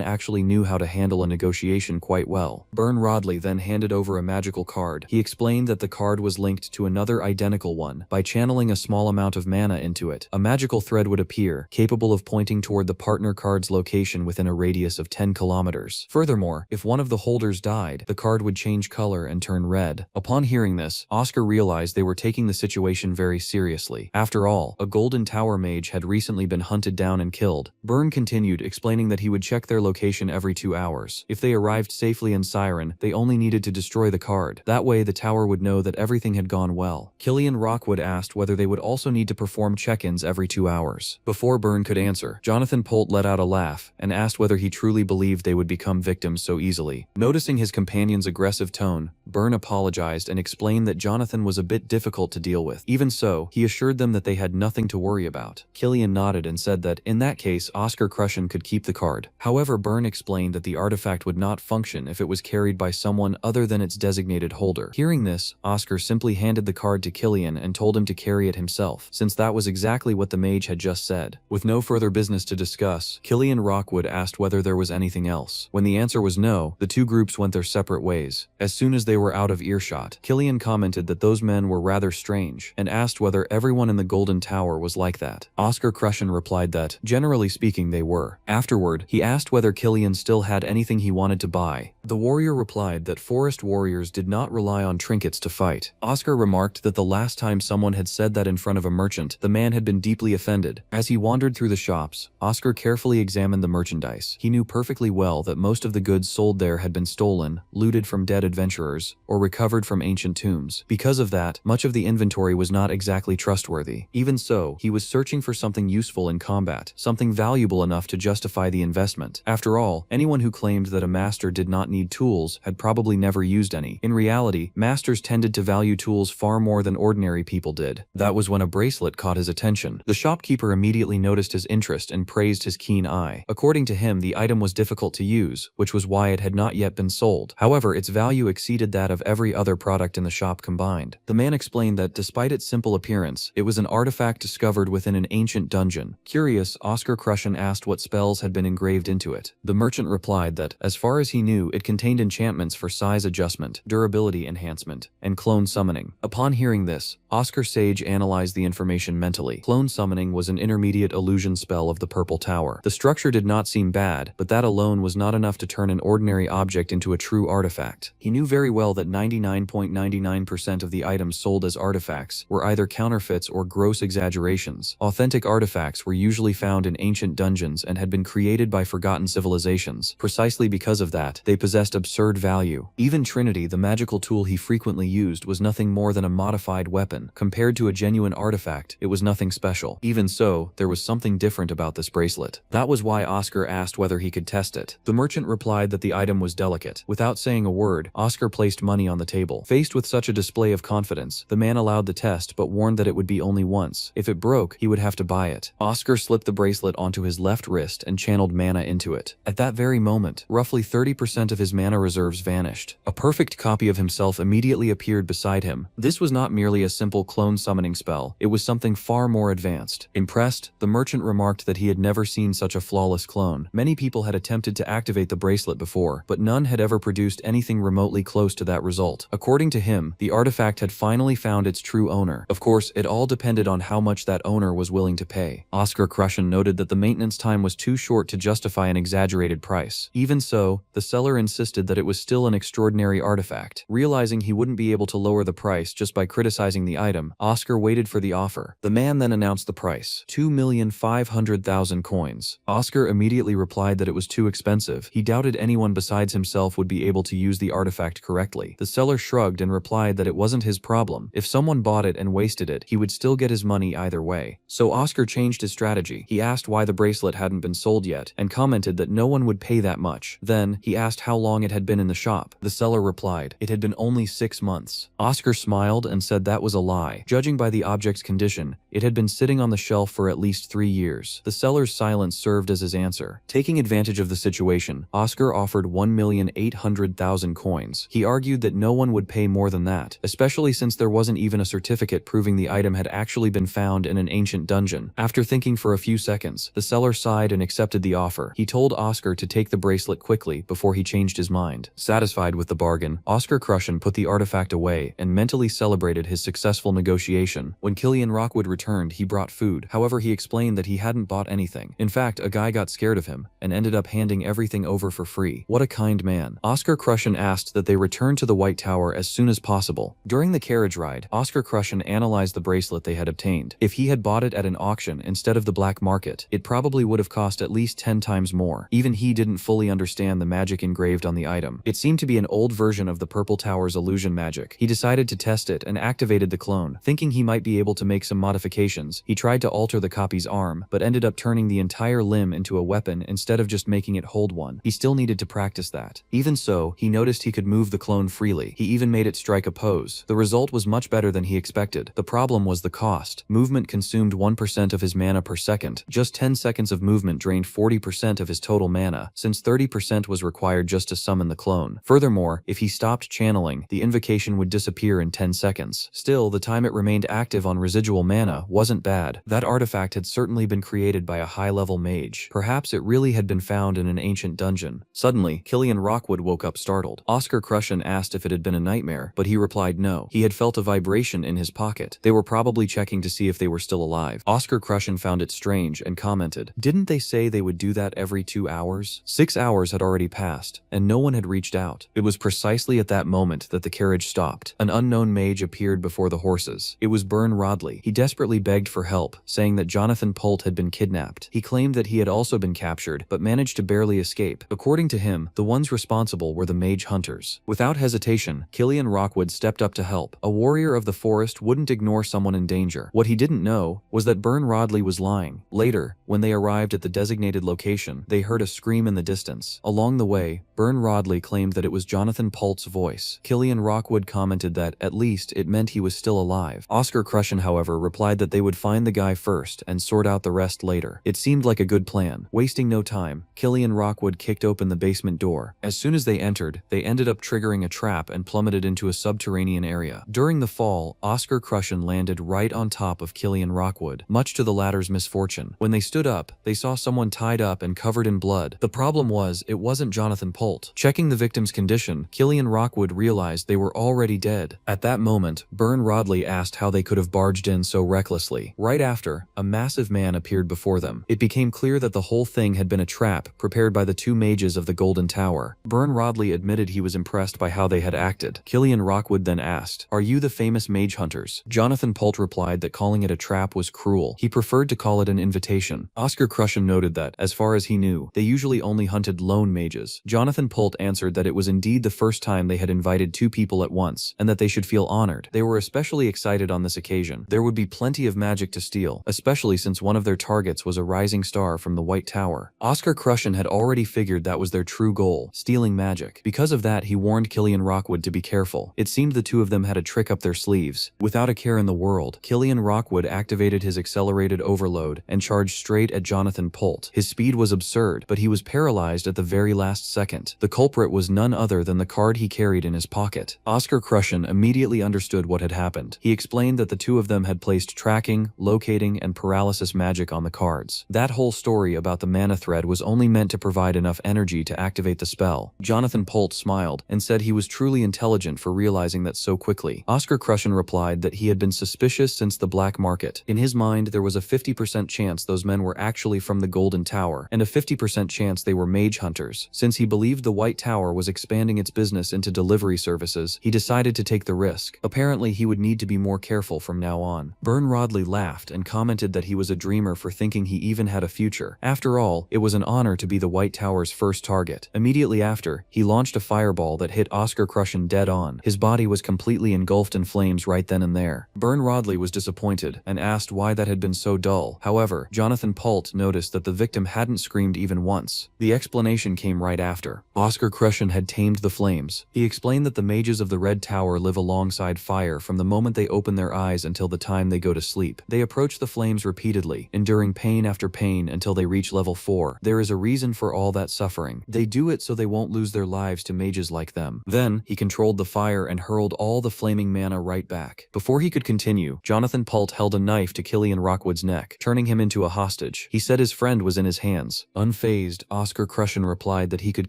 Speaker 1: actually knew how to handle a negotiation quite well. Bern Rodley then handed over a magical card. He explained that the card was linked to another identical one. By channeling a small amount of mana into it, a magical thread would appear, capable of pointing toward the partner card's location within a radius of 10 kilometers. Furthermore, if one of the holders died, the card would change color and turn red. Upon hearing this, Oscar realized they were taking the situation very seriously. After all, a Golden Tower mage had recently been hunted down and killed. Bern continued, explaining that he would check their location every 2 hours. If they arrived safely in Siren, they only needed to destroy the card. That way, the tower would know that everything had gone well. Killian Rockwood asked whether they would also need to perform check-ins every 2 hours. Before Bern could answer, Jonathan Polt let out a laugh and asked whether he truly believed they would become victims so easily. Noticing his companion's aggressive tone, Byrne apologized and explained that Jonathan was a bit difficult to deal with. Even so, he assured them that they had nothing to worry about. Killian nodded and said that, in that case, Oscar Crushen could keep the card. However, Byrne explained that the artifact would not function if it was carried by someone other than its designated holder. Hearing this, Oscar simply handed the card to Killian and told him to carry it himself, since that was exactly what the mage had just said. With no further business to discuss, Killian Rockwood asked whether there was anything else. When the answer was no, the two groups went their separate ways. As soon as they were out of earshot, Killian commented that those men were rather strange, and asked whether everyone in the Golden Tower was like that. Oscar Crushen replied that, generally speaking, they were. Afterward, he asked whether Killian still had anything he wanted to buy. The warrior replied that forest warriors did not rely on trinkets to fight. Oscar remarked that the last time someone had said that in front of a merchant, the man had been deeply offended. As he wandered through the shops, Oscar carefully examined the merchandise. He knew perfectly well that most of the goods sold there had been stolen, looted from dead adventurers, or recovered from ancient tombs. Because of that, much of the inventory was not exactly trustworthy. Even so, he was searching for something useful in combat, something valuable enough to justify the investment. After all, anyone who claimed that a master did not need tools had probably never used any. In reality, masters tended to value tools far more than ordinary people did. That was when a bracelet caught his attention. The shopkeeper immediately noticed his interest and praised his keen eye. According to him, the item was difficult to use, which was why it had not yet been sold. However, its value exceeded that of every other product in the shop combined. The man explained that, despite its simple appearance, it was an artifact discovered within an ancient dungeon. Curious, Oscar Crushen asked what spells had been engraved into it. The merchant replied that, as far as he knew, it contained enchantments for size adjustment, durability enhancement, and clone summoning. Upon hearing this, Oscar Sage analyzed the information mentally. Clone summoning was an intermediate illusion spell of the Purple Tower. The structure did not seem bad, but that alone was not enough to turn an ordinary object into a true artifact. He knew very well that 99.99% of the items sold as artifacts were either counterfeits or gross exaggerations. Authentic artifacts were usually found in ancient dungeons and had been created by forgotten civilizations. Precisely because of that, they possessed absurd value. Even Trinity, the magical tool he frequently used, was nothing more than a modified weapon. Compared to a genuine artifact, it was nothing special. Even so, there was something different about this bracelet. That was why Oscar asked whether he could test it. The merchant replied that the item was delicate. Without saying a word, Oscar placed money on the table. Faced with such a display of confidence, the man allowed the test but warned that it would be only once. If it broke, he would have to buy it. Oscar slipped the bracelet onto his left wrist and channeled mana into it. At that very moment, roughly 30% of his mana reserves vanished. A perfect copy of himself immediately appeared beside him. This was not merely a simple clone summoning spell, it was something far more advanced. Impressed, the merchant remarked that he had never seen such a flawless clone. Many people had attempted to activate the bracelet before, but none had ever produced anything remotely close to that result. According to him, the artifact had finally found its true owner. Of course, it all depended on how much that owner was willing to pay. Oscar Crushen noted that the maintenance time was too short to justify an exaggerated price. Even so, the seller insisted that it was still an extraordinary artifact. Realizing he wouldn't be able to lower the price just by criticizing the item, Oscar waited for the offer. The man then announced the price: 2,500,000 coins. Oscar immediately replied that it was too expensive. He doubted anyone besides himself would be able to use the artifact correctly. The seller shrugged and replied that it wasn't his problem. If someone bought it and wasted it, he would still get his money either way. So Oscar changed his strategy. He asked why the bracelet hadn't been sold yet, and commented that no one would pay that much. Then, he asked how long it had been in the shop. The seller replied it had been only 6 months. Oscar smiled and said that was a lie. Judging by the object's condition, it had been sitting on the shelf for at least 3 years. The seller's silence served as his answer. Taking advantage of the situation, Oscar offered 1,800,000 coins. He argued that no one would pay more than that, especially since there wasn't even a certificate proving the item had actually been found in an ancient dungeon. After thinking for a few seconds, the seller sighed and accepted the offer. He told Oscar to take the bracelet quickly before he changed his mind. Satisfied with the bargain, Oscar Crushen put the artifact away and mentally celebrated his successful negotiation. When Killian Rockwood returned, he brought food. However, he explained that he hadn't bought anything. In fact, a guy got scared of him and ended up handing everything over for free. What a kind man. Oscar Crushen asked that they return to the White Tower as soon as possible. During the carriage ride, Oscar Crushen analyzed the bracelet they had obtained. If he had bought it at an auction instead of the black market, it probably would have cost at least 10 times more. Even he didn't fully understand the magic engraved on the item. It seemed to be an old version of the Purple Tower's illusion magic. He decided to test it and activated the clone. Thinking he might be able to make some modifications, he tried to alter the copy's arm, but ended up turning the entire limb into a weapon instead of just making it hold one. He still needed to practice that. Even so, he noticed he could move the clone freely. He even made it strike a pose. The result was much better than he expected. The problem was the cost. Movement consumed 1% of his mana per second. Just 10 seconds of movement drained 40% of his total mana, since 30% was required just to summon the clone. Furthermore, if he stopped channeling, the invocation would disappear in 10 seconds. Still, the time it remained active on residual mana wasn't bad. That artifact had certainly been created by a high-level mage. Perhaps it really had been found in an ancient dungeon. Suddenly, Killian Rockwood woke up startled. Oscar Crushen asked if it had been a nightmare, but he replied no. He had felt a vibration in his pocket. They were probably checking to see if they were still alive. Oscar Crushen found it strange and commented, "Didn't they say they would do that every 2 hours?" 6 hours had already passed, and no one had reached out. It was precisely at that moment that the carriage stopped. An unknown mage appeared before the horses. It was Byrne Rodley. He desperately begged for help, saying that Jonathan Polt had been kidnapped. He claimed that he had also been captured, but managed to barely escape. According to him, the ones responsible were the mage hunters. Without hesitation, Killian Rockwood stepped up to help. A warrior of the forest wouldn't ignore someone in danger. What he didn't know was that Byrne Rodley was lying. Later, when they arrived at the designated location, they heard a scream in the distance. Along the way, Byrne Rodley claimed that it was Jonathan Polt's voice. Killian Rockwood commented that, at least, it meant he was still alive. Oscar Crushen, however, replied that they would find the guy first and sort out the rest later. It seemed like a good plan. Wasting no time, Killian Rockwood kicked open the basement door. As soon as they entered, they ended up triggering a trap and plummeted into a subterranean area. During the fall, Oscar Crushen landed right on top of Killian Rockwood, much to the latter's misfortune. When they stood up, they saw someone tied up and covered in blood. The problem was, it wasn't Jonathan Polt. Checking the victim's condition, Killian Rockwood realized they were already dead. At that moment, Byrne Rodley asked how they could have barged in so recklessly. Right after, a massive man appeared before them. It became clear that the whole thing had been a trap prepared by the two mages of the Golden Tower. Byrne Rodley admitted he was impressed by how they had acted. Killian Rockwood then asked, "Are you the famous mage hunters?" Jonathan Polt replied that calling it a trap was cruel. He preferred to call it an invitation. Oscar Crushen noted that, as far as he knew, they usually only hunted lone mages. Jonathan Polt answered that it was indeed the first time they had invited two people at once, and that they should feel honored. They were especially excited on this occasion. There would be plenty of magic to steal, especially since one of their targets was a rising star from the White Tower. Oscar Crushen had already figured that was their true goal, stealing magic. Because of that, he warned Killian Rockwood to be careful. It seemed the two of them had a trick up their sleeves. Without a care in the world, Killian Rockwood activated his accelerated overload and charged straight at Jonathan Polt. His speed was absurd, but he was paralyzed at the very last second. The culprit was none other than the card he carried in his pocket. Oscar Crushen immediately understood what had happened. He explained that the two of them had placed tracking, locating, and paralysis magic on the cards. That whole story about the mana thread was only meant to provide enough energy to activate the spell. Jonathan Polt smiled and said he was truly intelligent for realizing that so quickly. Oscar Crushen replied that he had been suspicious since the black market. In his mind, there was a 50% chance those men were actually from the Golden Tower, and a 50% chance they were mage hunters. Since he believed the White Tower was expanding its business into delivery services, he decided to take the risk. Apparently, he would need to be more careful from now on. Byrne Rodley laughed and commented that he was a dreamer for thinking he even had a future. After all, it was an honor to be the White Tower's first target. Immediately after, he launched a fireball that hit Oscar Crushen dead on. His body was completely engulfed in flames right then and there. Byrne Rodley was disappointed and asked why that had been so dull. However, Jonathan Polt noticed that the victim hadn't screamed even once. The explanation came right after. Oscar Crushen had tamed the flames. He explained that the mages of the Red Tower live alongside fire from the moment they open their eyes until the time they go to sleep. They approach the flames repeatedly, enduring pain after pain until they reach level 4. There is a reason for all that suffering. They do it so they won't lose their lives to mages like them. Then, he controlled the fire and hurled all the flaming mana right back. Before he could continue, Jonathan Polt held a knife to Killian Rockwood's neck, turning him into a hostage. He said his friend was in his hands. Unfazed, Oscar Crushen replied that he could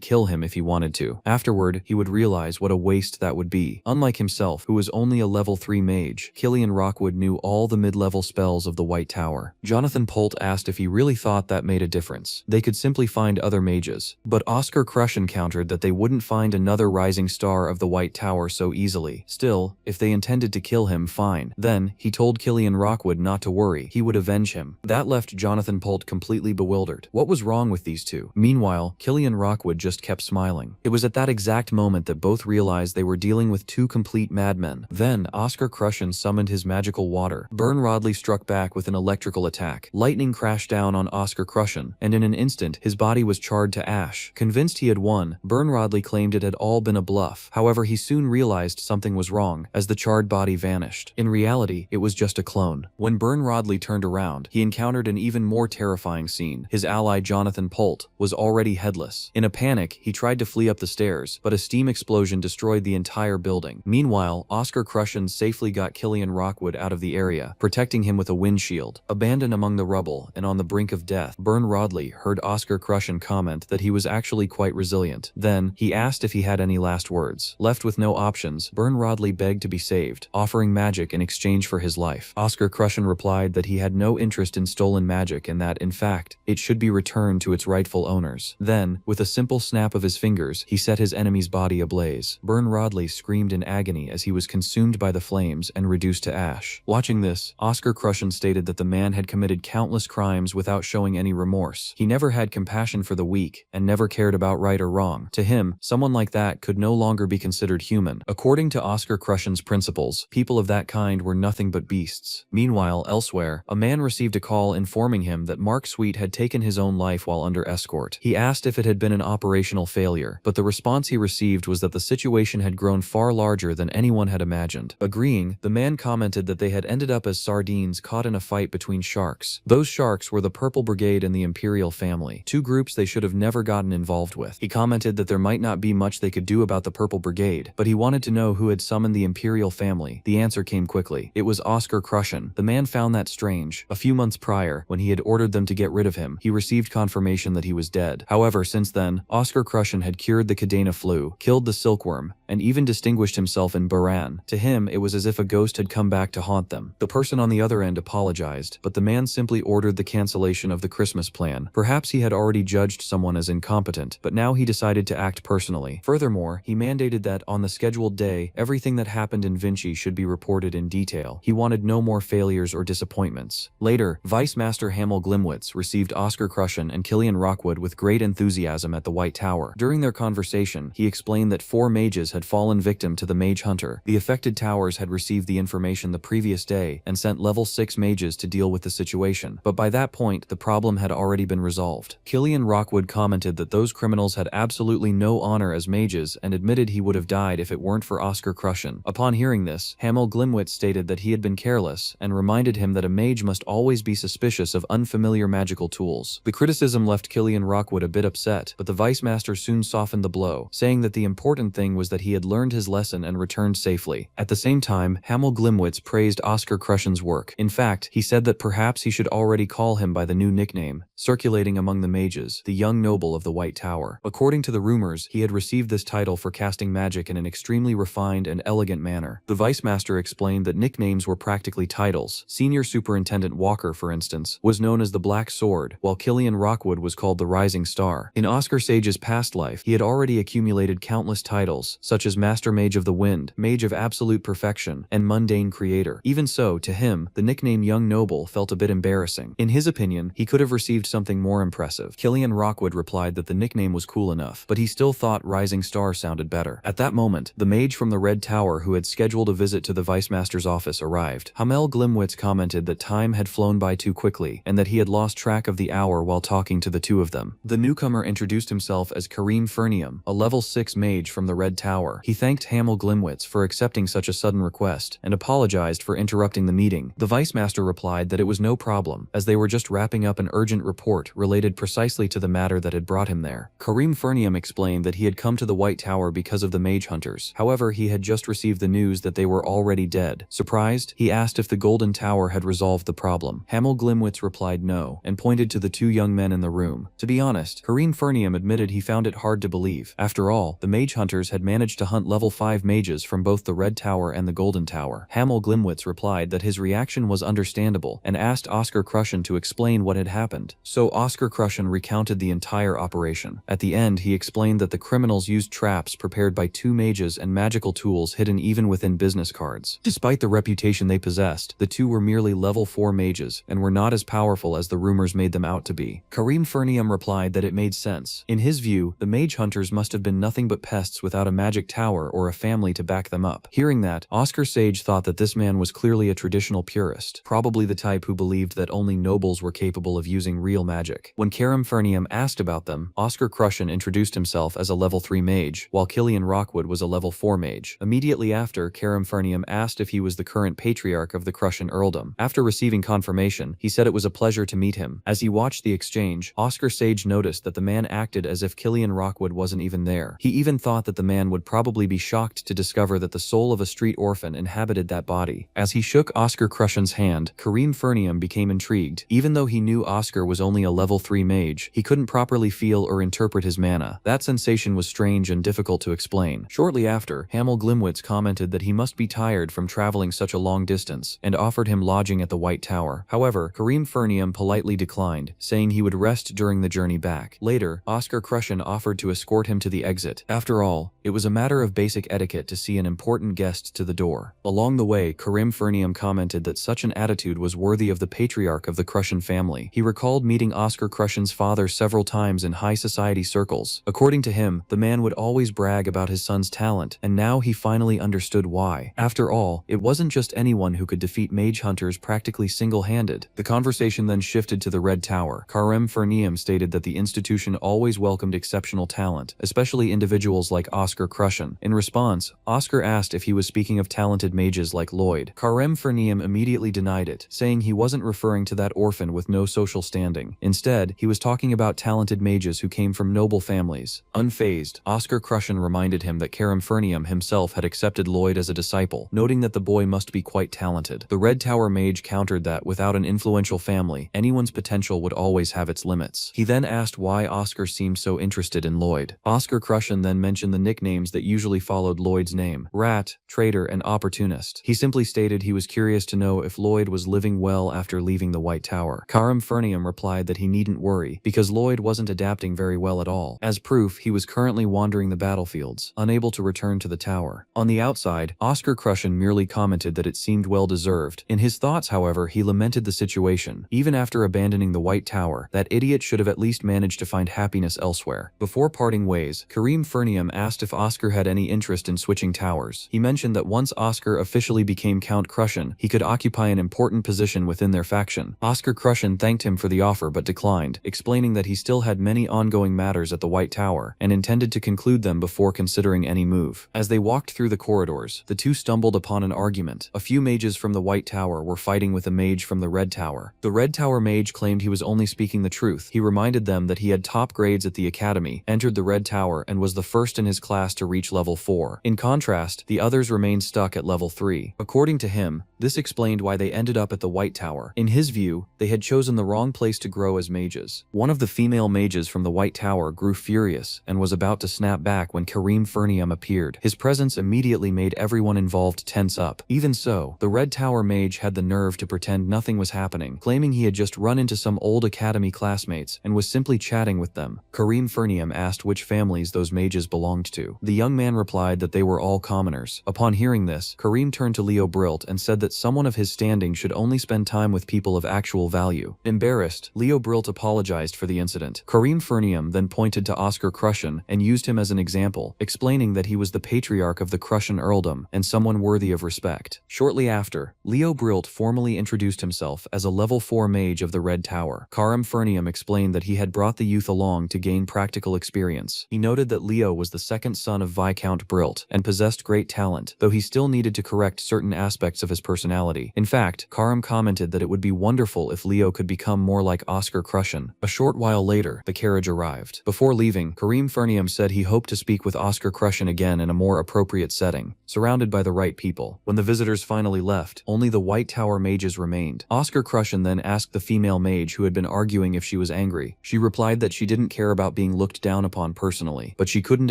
Speaker 1: kill him if he wanted to. Afterward, he would realize what a waste that would be. Unlike himself, who was only a level 3 mage, Killian Rockwood knew all the mid-level spells of the White Tower. Jonathan Polt asked if he really thought that made a difference. They could simply find other mages. But Oscar Crushen countered that they wouldn't find another rising star of the White Tower so easily. Still, if they intended to kill him, fine. Then, he told Killian Rockwood not to worry. He would avenge him. That left Jonathan Polt completely bewildered. What was wrong with these two? Meanwhile, Killian Rockwood just kept smiling. It was at that exact moment that both realized they were dealing with two complete madmen. Then, Oscar Crushen summoned his magical water. Byrne Rodley struck back with an electrical attack. Lightning crashed down on Oscar Crushen, him, and in an instant, his body was charred to ash. Convinced he had won, Bernrodley claimed it had all been a bluff. However, he soon realized something was wrong, as the charred body vanished. In reality, it was just a clone. When Bernrodley turned around, he encountered an even more terrifying scene. His ally Jonathan Polt was already headless. In a panic, he tried to flee up the stairs, but a steam explosion destroyed the entire building. Meanwhile, Oscar Crushen safely got Killian Rockwood out of the area, protecting him with a windshield. Abandoned among the rubble and on the brink of death, Bernrodley heard Oscar Crushen comment that he was actually quite resilient. Then, he asked if he had any last words. Left with no options, Bernrodley begged to be saved, offering magic in exchange for his life. Oscar Crushen replied that he had no interest in stolen magic and that, in fact, it should be returned to its rightful owners. Then, with a simple snap of his fingers, he set his enemy's body ablaze. Bernrodley screamed in agony as he was consumed by the flames and reduced to ash. Watching this, Oscar Crushen stated that the man had committed countless crimes without showing any remorse. He never had compassion for the weak and never cared about right or wrong. To him, someone like that could no longer be considered human. According to Oscar Crushen's principles, people of that kind were nothing but beasts. Meanwhile, elsewhere, a man received a call informing him that Mark Sweet had taken his own life while under escort. He asked if it had been an operational failure, but the response he received was that the situation had grown far larger than anyone had imagined. Agreeing, the man commented that they had ended up as sardines caught in a fight between sharks. Those sharks were the Purple Brigade and the Imperial family, two groups they should have never gotten involved with. He commented that there might not be much they could do about the Purple Brigade, but he wanted to know who had summoned the Imperial family. The answer came quickly. It was Oscar Crushen. The man found that strange. A few months prior, when he had ordered them to get rid of him, he received confirmation that he was dead. However, since then, Oscar Crushen had cured the Cadena flu, killed the silkworm, and even distinguished himself in Baran. To him, it was as if a ghost had come back to haunt them. The person on the other end apologized, but the man simply ordered the cancellation of the Christmas plan. Perhaps he had already judged someone as incompetent, but now he decided to act personally. Furthermore, he mandated that, on the scheduled day, everything that happened in Vinci should be reported in detail. He wanted no more failures or disappointments. Later, Vice Master Hamel Glimwitz received Oscar Crushen and Killian Rockwood with great enthusiasm at the White Tower. During their conversation, he explained that 4 mages had fallen victim to the Mage Hunter. The affected towers had received the information the previous day and sent level 6 mages to deal with the situation, but by that point, the problem had already been resolved. Killian Rockwood commented that those criminals had absolutely no honor as mages and admitted he would have died if it weren't for Oscar Crushen. Upon hearing this, Hamel Glimwitz stated that he had been careless and reminded him that a mage must always be suspicious of unfamiliar magical tools. The criticism left Killian Rockwood a bit upset, but the Vice Master soon softened the blow, saying that the important thing was that he had learned his lesson and returned safely. At the same time, Hamel Glimwitz praised Oscar Crushen's work. In fact, he said that perhaps he should already call him by the new nickname, circulating among the mages, the young noble of the White Tower. According to the rumors, he had received this title for casting magic in an extremely refined and elegant manner. The Vice Master explained that nicknames were practically titles. Senior Superintendent Walker, for instance, was known as the Black Sword, while Killian Rockwood was called the Rising Star. In Oscar Sage's past life, he had already accumulated countless titles, such as Master Mage of the Wind, Mage of Absolute Perfection, and Mundane Creator. Even so, to him, the nickname Young Noble felt a bit embarrassing. In his opinion, he could have received something more impressive. Killian Rockwood replied that the nickname was cool enough, but he still thought Rising Star sounded better. At that moment, the mage from the Red Tower who had scheduled a visit to the Vice Master's office arrived. Hamel Glimwitz commented that time had flown by too quickly, and that he had lost track of the hour while talking to the two of them. The newcomer introduced himself as Kareem Fernium, a level 6 mage from the Red Tower. He thanked Hamel Glimwitz for accepting such a sudden request, and apologized for interrupting the meeting. The Vice Master replied that it was no problem, as they were just wrapping up an urgent report related precisely to the matter that had brought him there. Kareem Fernium explained that he had come to the White Tower because of the Mage Hunters. However, he had just received the news that they were already dead. Surprised, he asked if the Golden Tower had resolved the problem. Hamel Glimwitz replied no, and pointed to the 2 young men in the room. To be honest, Kareem Fernium admitted he found it hard to believe. After all, the Mage Hunters had managed to hunt level 5 mages from both the Red Tower and the Golden Tower. Hamel Glimwitz replied that his reaction was understandable, and asked Oscar Crushen to explain what had happened. So Oscar Crushen recounted the entire operation. At the end, he explained that the criminals used traps prepared by 2 mages and magical tools hidden even within business cards. Despite the reputation they possessed, the 2 were merely level 4 mages, and were not as powerful as the rumors made them out to be. Kareem Fernium replied that it made sense. In his view, the Mage Hunters must have been nothing but pests without a magic tower or a family to back them up. Hearing that, Oscar Sage thought that this man was clearly a traditional purist, probably the type who believed that only nobles were capable of using real real magic. When Karim Fernium asked about them, Oscar Crushen introduced himself as a level 3 mage, while Killian Rockwood was a level 4 mage. Immediately after, Karim Fernium asked if he was the current patriarch of the Crushen earldom. After receiving confirmation, he said it was a pleasure to meet him. As he watched the exchange, Oscar Sage noticed that the man acted as if Killian Rockwood wasn't even there. He even thought that the man would probably be shocked to discover that the soul of a street orphan inhabited that body. As he shook Oscar Crushen's hand, Karim Fernium became intrigued. Even though he knew Oscar was only a level 3 mage, he couldn't properly feel or interpret his mana. That sensation was strange and difficult to explain. Shortly after, Hamel Glimwitz commented that he must be tired from traveling such a long distance, and offered him lodging at the White Tower. However, Karim Fernium politely declined, saying he would rest during the journey back. Later, Oscar Crushen offered to escort him to the exit. After all, it was a matter of basic etiquette to see an important guest to the door. Along the way, Karim Fernium commented that such an attitude was worthy of the patriarch of the Crushen family. He recalled meeting Oscar Crushen's father several times in high society circles. According to him, the man would always brag about his son's talent, and now he finally understood why. After all, it wasn't just anyone who could defeat mage hunters practically single-handed. The conversation then shifted to the Red Tower. Karim Fernium stated that the institution always welcomed exceptional talent, especially individuals like Oscar Crushen. In response, Oscar asked if he was speaking of talented mages like Lloyd. Karim Fernium immediately denied it, saying he wasn't referring to that orphan with no social standing. Instead, he was talking about talented mages who came from noble families. Unfazed, Oscar Crushen reminded him that Karim Fernium himself had accepted Lloyd as a disciple, noting that the boy must be quite talented. The Red Tower mage countered that without an influential family, anyone's potential would always have its limits. He then asked why Oscar seemed so interested in Lloyd. Oscar Crushen then mentioned the nicknames that usually followed Lloyd's name: Rat, Traitor, and Opportunist. He simply stated he was curious to know if Lloyd was living well after leaving the White Tower. Karim Fernium replied that he needn't worry, because Lloyd wasn't adapting very well at all. As proof, he was currently wandering the battlefields, unable to return to the tower. On the outside, Oscar Crushen merely commented that it seemed well deserved. In his thoughts, however, he lamented the situation. Even after abandoning the White Tower, that idiot should have at least managed to find happiness elsewhere. Before parting ways, Karim Fernium asked if Oscar had any interest in switching towers. He mentioned that once Oscar officially became Count Crushen, he could occupy an important position within their faction. Oscar Crushen thanked him for the offer but declined, explaining that he still had many ongoing matters at the White Tower, and intended to conclude them before considering any move. As they walked through the corridors, the two stumbled upon an argument. A few mages from the White Tower were fighting with a mage from the Red Tower. The Red Tower mage claimed he was only speaking the truth. He reminded them that he had top grades at the academy, entered the Red Tower, and was the first in his class to reach level 4. In contrast, the others remained stuck at level 3. According to him, this explained why they ended up at the White Tower. In his view, they had chosen the wrong place to grow as mages. One of the female mages from the White Tower grew furious and was about to snap back when Karim Fernium appeared. His presence immediately made everyone involved tense up. Even so, the Red Tower mage had the nerve to pretend nothing was happening, claiming he had just run into some old academy classmates and was simply chatting with them. Karim Fernium asked which families those mages belonged to. The young man replied that they were all commoners. Upon hearing this, Karim turned to Leo Brilt and said that someone of his standing should only spend time with people of actual value. Embarrassed, Leo Brilt apologized for the incident. Karim Fernium then pointed to Oscar Crushen and used him as an example, explaining that he was the patriarch of the Crushen earldom and someone worthy of respect. Shortly after, Leo Brilt formally introduced himself as a level 4 mage of the Red Tower. Karim Fernium explained that he had brought the youth along to gain practical experience. He noted that Leo was the second son of Viscount Brilt and possessed great talent, though he still needed to correct certain aspects of his personality. In fact, Karim commented that it would be wonderful if Leo could become more like Oscar Crushen. A short while later, the carriage arrived. Before leaving, Karim Fernium said he hoped to speak with Oscar Crushen again in a more appropriate setting, surrounded by the right people. When the visitors finally left, only the White Tower mages remained. Oscar Crushen then asked the female mage who had been arguing if she was angry. She replied that she didn't care about being looked down upon personally, but she couldn't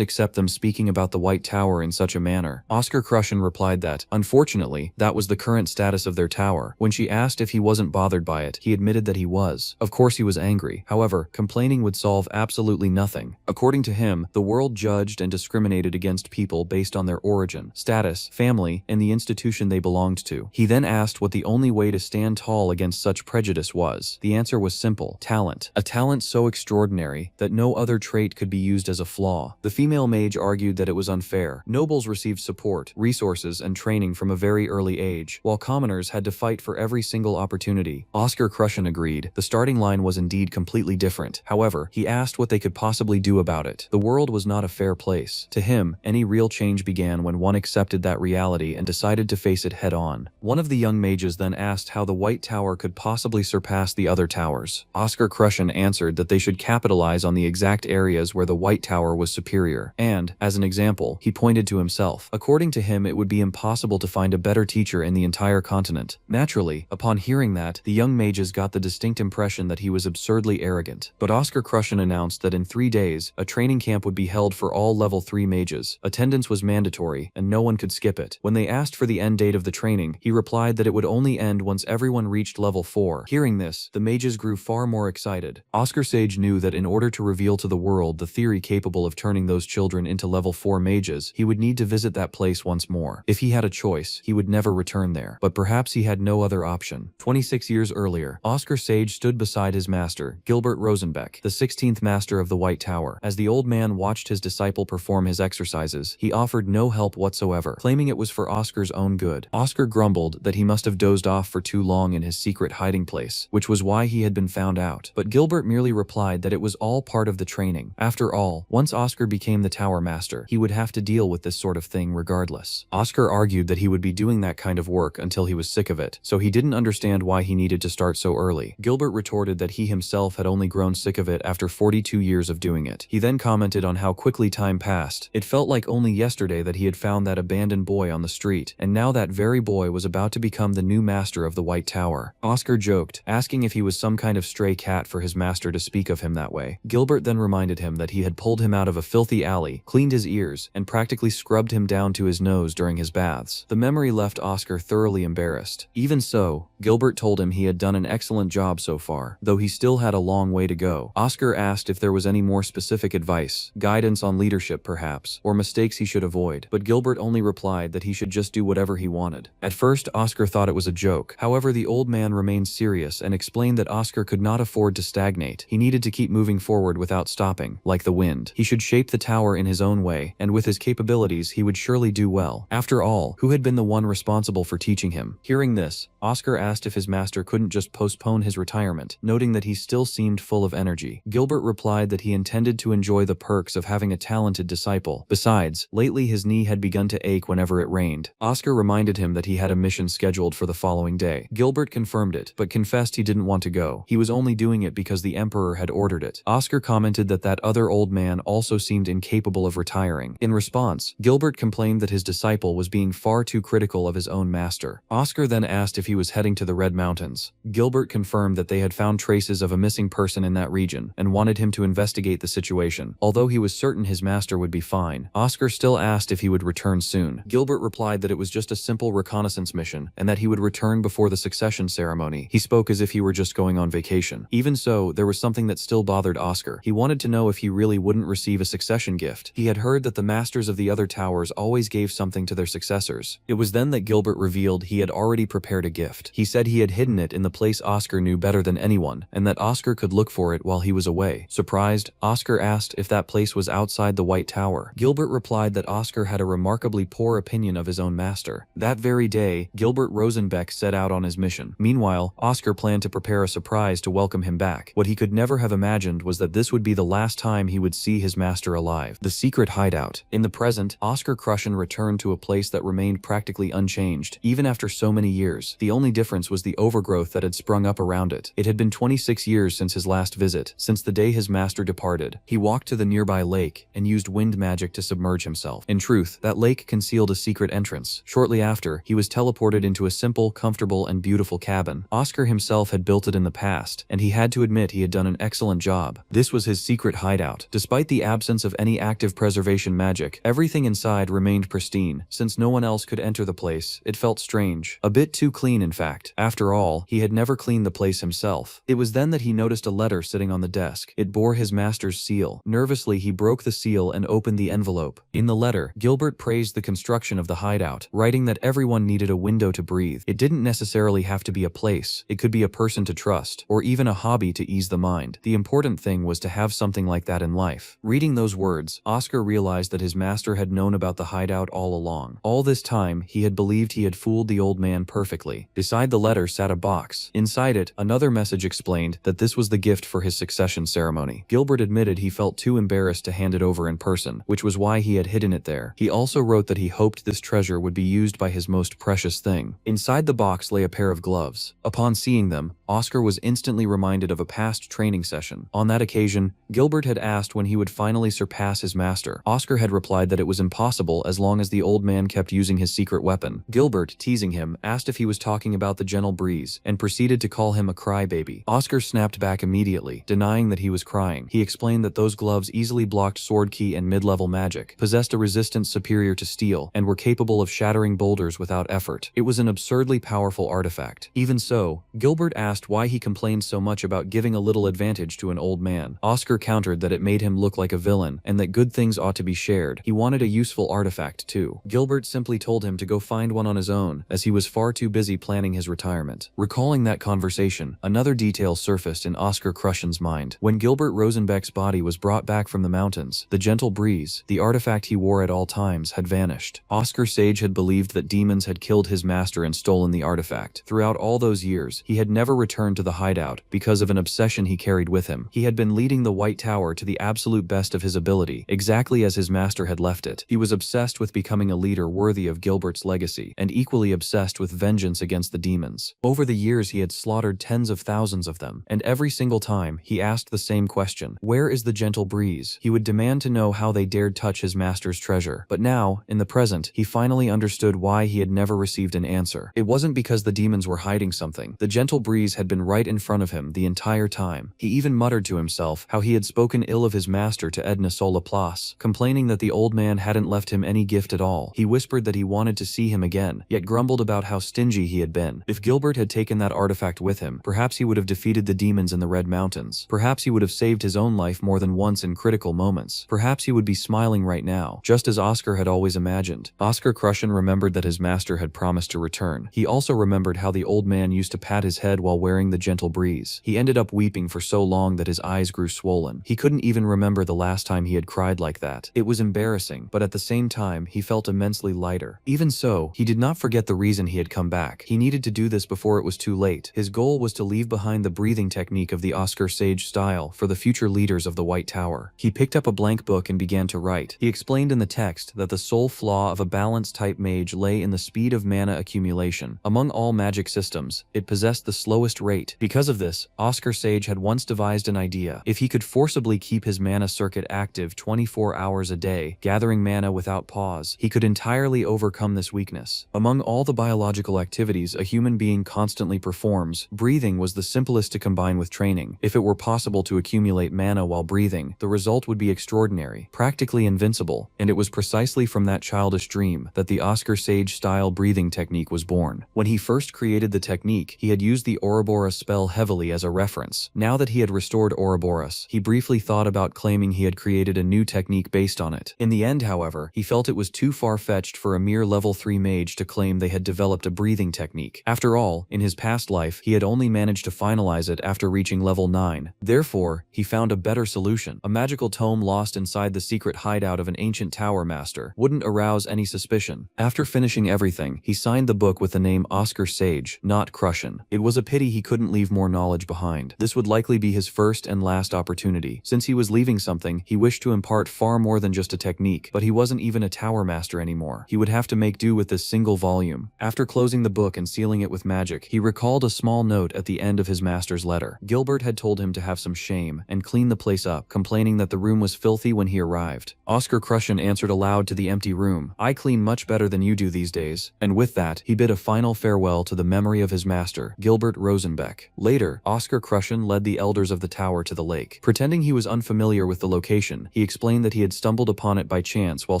Speaker 1: accept them speaking about the White Tower in such a manner. Oscar Crushen replied that, unfortunately, that was the current status of their tower. When she asked if he wasn't bothered by it, he admitted that he was. Of course he was angry. However, complaining would solve absolutely nothing. According to him, the world judged and discriminated against people based on their origin, status, family, and the institution they belonged to. He then asked what the only way to stand tall against such prejudice was. The answer was simple: talent. A talent so extraordinary that no other trait could be used as a flaw. The female mage argued that it was unfair. Nobles received support, resources, and training from a very early age, while commoners had to fight for every single opportunity. Oscar Crushen agreed. The starting line was indeed completely different. However, he asked what they could possibly do about it. The world was not a fair place. To him, any real change began when one accepted that reality and decided to face it head-on. One of the young mages then asked how the White Tower could possibly surpass the other towers. Oscar Crushen answered that they should capitalize on the exact areas where the White Tower was superior, and, as an example, he pointed to himself. According to him, it would be impossible to find a better teacher in the entire continent. Naturally, upon hearing that, the young mages got the distinct impression that he was absurdly arrogant. But Oscar Crushen announced that in 3 days, a training camp would be held for all level 3 mages. Attendance was mandatory, and no one could skip it. When they asked for the end date of the training, he replied that it would only end once everyone reached level 4. Hearing this, the mages grew far more excited. Oscar Sage knew that in order to reveal to the world the theory capable of turning those children into level 4 mages, he would need to visit that place once more. If he had a choice, he would never return there. But perhaps he had no other option. 26 years earlier, Oscar Sage stood beside his master, Gilbert Rosenbeck, the 16th master of the White Tower. As the old man watched his disciple perform his exercises, he offered no help whatsoever, claiming it was for Oscar's own good. Oscar grumbled that he must have dozed off for too long in his secret hiding place, which was why he had been found out. But Gilbert merely replied that it was all part of the training. After all, once Oscar became the Tower Master, he would have to deal with this sort of thing regardless. Oscar argued that he would be doing that kind of work until he was sick of it, so he didn't understand why he needed to start so early. Gilbert retorted that he himself had only grown sick of it after 42 years of doing it. He then commented on how quickly time passed. It felt like only yesterday that he had found that abandoned boy on the street, and now that very boy was about to become the new master of the White Tower. Oscar joked, asking if he was some kind of stray cat for his master to speak of him that way. Gilbert then reminded him that he had pulled him out of a filthy alley, cleaned his ears, and practically scrubbed him down to his nose during his baths. The memory left Oscar thoroughly embarrassed. Even so, Gilbert told him he had done an excellent job so far, though he still had a long way to go. Oscar asked if there was any more specific advice, guidance on leadership perhaps, or mistakes he should avoid, but Gilbert only replied that he should just do whatever he wanted. At first, Oscar thought it was a joke. However, the old man remained serious and explained that Oscar could not afford to stagnate. He needed to keep moving forward without stopping, like the wind. He should shape the tower in his own way, and with his capabilities, he would surely do well. After all, who had been the one responsible for teaching him? Hearing this, Oscar asked if his master couldn't just postpone his retirement, noting that he still seemed full of energy. Gilbert replied that he intended to enjoy the perks of having a talented disciple. Besides, lately his knee had begun to ache whenever it rained. Oscar reminded him that he had a mission scheduled for the following day. Gilbert confirmed it, but confessed he didn't want to go. He was only doing it because the Emperor had ordered it. Oscar commented that that other old man also seemed incapable of retiring. In response, Gilbert complained that his disciple was being far too critical of his own master. Oscar then asked if he was heading to the Red Mountains. Gilbert confirmed that they had found traces of a missing person in that region and wanted him to investigate the situation. Although he was certain his master would be fine, Oscar still asked if he would return soon. Gilbert replied that it was just a simple reconnaissance mission and that he would return before the succession ceremony. He spoke as if he were just going on vacation. Even so, there was something that still bothered Oscar. He wanted to know if he really wouldn't receive a succession gift. He had heard that the masters of the other towers always gave something to their successors. It was then that Gilbert revealed he had already prepared a gift. He said he had hidden it in the place Oscar knew better than anyone, and that Oscar could look for it while he was away. Surprised, Oscar asked if that place was outside the White Tower. Gilbert replied that Oscar had a remarkably poor opinion of his own master. That very day, Gilbert Rosenbeck set out on his mission. Meanwhile, Oscar planned to prepare a surprise to welcome him back. What he could never have imagined was that this would be the last time he would see his master alive. The secret hideout. In the present, Oscar Crushen returned to a place that remained practically unchanged, even after so many years. The only difference was the overgrowth that had sprung up around it. It had been 26 years since his last visit, since the day his master departed. He walked to the nearby lake and used wind magic to submerge himself. In truth, that lake concealed a secret entrance. Shortly after, he was teleported into a simple, comfortable, and beautiful cabin. Oscar himself had built it in the past, and he had to admit he had done an excellent job. This was his secret hideout. Despite the absence of any active preservation magic, everything inside remained pristine. Since no one else could enter the place, it felt strange. A bit too clean, in fact. After all, he had never cleaned the place himself. It was then that he noticed a letter sitting on the desk. It bore his master's seal. Nervously, he broke the seal and opened the envelope. In the letter, Gilbert praised the construction of the hideout, writing that everyone needed a window to breathe. It didn't necessarily have to be a place. It could be a person to trust, or even a hobby to ease the mind. The important thing was to have something like that in life. Reading those words, Oscar realized that his master had known about the hideout all along. All this time, he had believed he had fooled fooled the old man perfectly. Beside the letter sat a box. Inside it, another message explained that this was the gift for his succession ceremony. Gilbert admitted he felt too embarrassed to hand it over in person, which was why he had hidden it there. He also wrote that he hoped this treasure would be used by his most precious thing. Inside the box lay a pair of gloves. Upon seeing them, Oscar was instantly reminded of a past training session. On that occasion, Gilbert had asked when he would finally surpass his master. Oscar had replied that it was impossible as long as the old man kept using his secret weapon. Gilbert, teasing him, asked if he was talking about the gentle breeze, and proceeded to call him a crybaby. Oscar snapped back immediately, denying that he was crying. He explained that those gloves easily blocked sword key and mid-level magic, possessed a resistance superior to steel, and were capable of shattering boulders without effort. It was an absurdly powerful artifact. Even so, Gilbert asked why he complained so much about giving a little advantage to an old man. Oscar countered that it made him look like a villain, and that good things ought to be shared. He wanted a useful artifact too. Gilbert simply told him to go find one on his own, as he was far too busy planning his retirement. Recalling that conversation, another detail surfaced in Oscar Crushen's mind. When Gilbert Rosenbeck's body was brought back from the mountains, the gentle breeze, the artifact he wore at all times, had vanished. Oscar Sage had believed that demons had killed his master and stolen the artifact. Throughout all those years, he had never returned to the hideout because of an obsession he carried with him. He had been leading the White Tower to the absolute best of his ability, exactly as his master had left it. He was obsessed with becoming a leader worthy of Gilbert's legacy, and equally obsessed with vengeance against the demons. Over the years he had slaughtered tens of thousands of them, and every single time, he asked the same question: where is the gentle breeze? He would demand to know how they dared touch his master's treasure. But now, in the present, he finally understood why he had never received an answer. It wasn't because the demons were hiding something. The gentle breeze had been right in front of him the entire time. He even muttered to himself how he had spoken ill of his master to Edna Solaplace, complaining that the old man hadn't left him any gift at all. He whispered that he wanted to see him again, yet grumbled about how stingy he had been. If Gilbert had taken that artifact with him, perhaps he would have defeated the demons in the Red Mountains. Perhaps he would have saved his own life more than once in critical moments. Perhaps he would be smiling right now, just as Oscar had always imagined. Oscar Crushen remembered that his master had promised to return. He also remembered how the old man used to pat his head while wearing the gentle breeze. He ended up weeping for so long that his eyes grew swollen. He couldn't even remember the last time he had cried like that. It was embarrassing, but at the same time, he felt immensely lighter. Even so, he did not forget the reason he had come back. He needed to do this before it was too late. His goal was to leave behind the breathing technique of the Oscar Sage style for the future leaders of the White Tower. He picked up a blank book and began to write. He explained in the text that the sole flaw of a balance-type mage lay in the speed of mana accumulation. Among all magic systems, it possessed the slowest rate. Because of this, Oscar Sage had once devised an idea. If he could forcibly keep his mana circuit active 24 hours a day, gathering mana without pause, he could entirely overcome this weakness. Among all the biological activities a human being constantly performs, breathing was the simplest to combine with training. If it were possible to accumulate mana while breathing, the result would be extraordinary, practically invincible, and it was precisely from that childish dream that the Oscar Sage style breathing technique was born. When he first created the technique, he had used the Ouroboros spell heavily as a reference. Now that he had restored Ouroboros, he briefly thought about claiming he had created a new technique based on it. In the end, however, he felt it was too far-fetched for a mere level 3 mage to claim they had developed a breathing technique. After all, in his past life, he had only managed to finalize it after reaching level 9. Therefore, he found a better solution. A magical tome lost inside the secret hideout of an ancient tower master wouldn't arouse any suspicion. After finishing everything, he signed the book with the name Oscar Sage, not Crushen. It was a pity he couldn't leave more knowledge behind. This would likely be his first and last opportunity. Since he was leaving something, he wished to impart far more than just a technique, but he wasn't even a tower master anymore. He would have to make do with this single volume. After closing the book and sealing it with magic, he recalled a small note at the end of his master's letter. Gilbert had told him to have some shame and clean the place up, complaining that the room was filthy when he arrived. Oscar Crushen answered aloud to the empty room, "I clean much better than you do these days." And with that, he bid a final farewell to the memory of his master, Gilbert Rosenbeck. Later, Oscar Crushen led the elders of the tower to the lake. Pretending he was unfamiliar with the location, he explained that he had stumbled upon it by chance while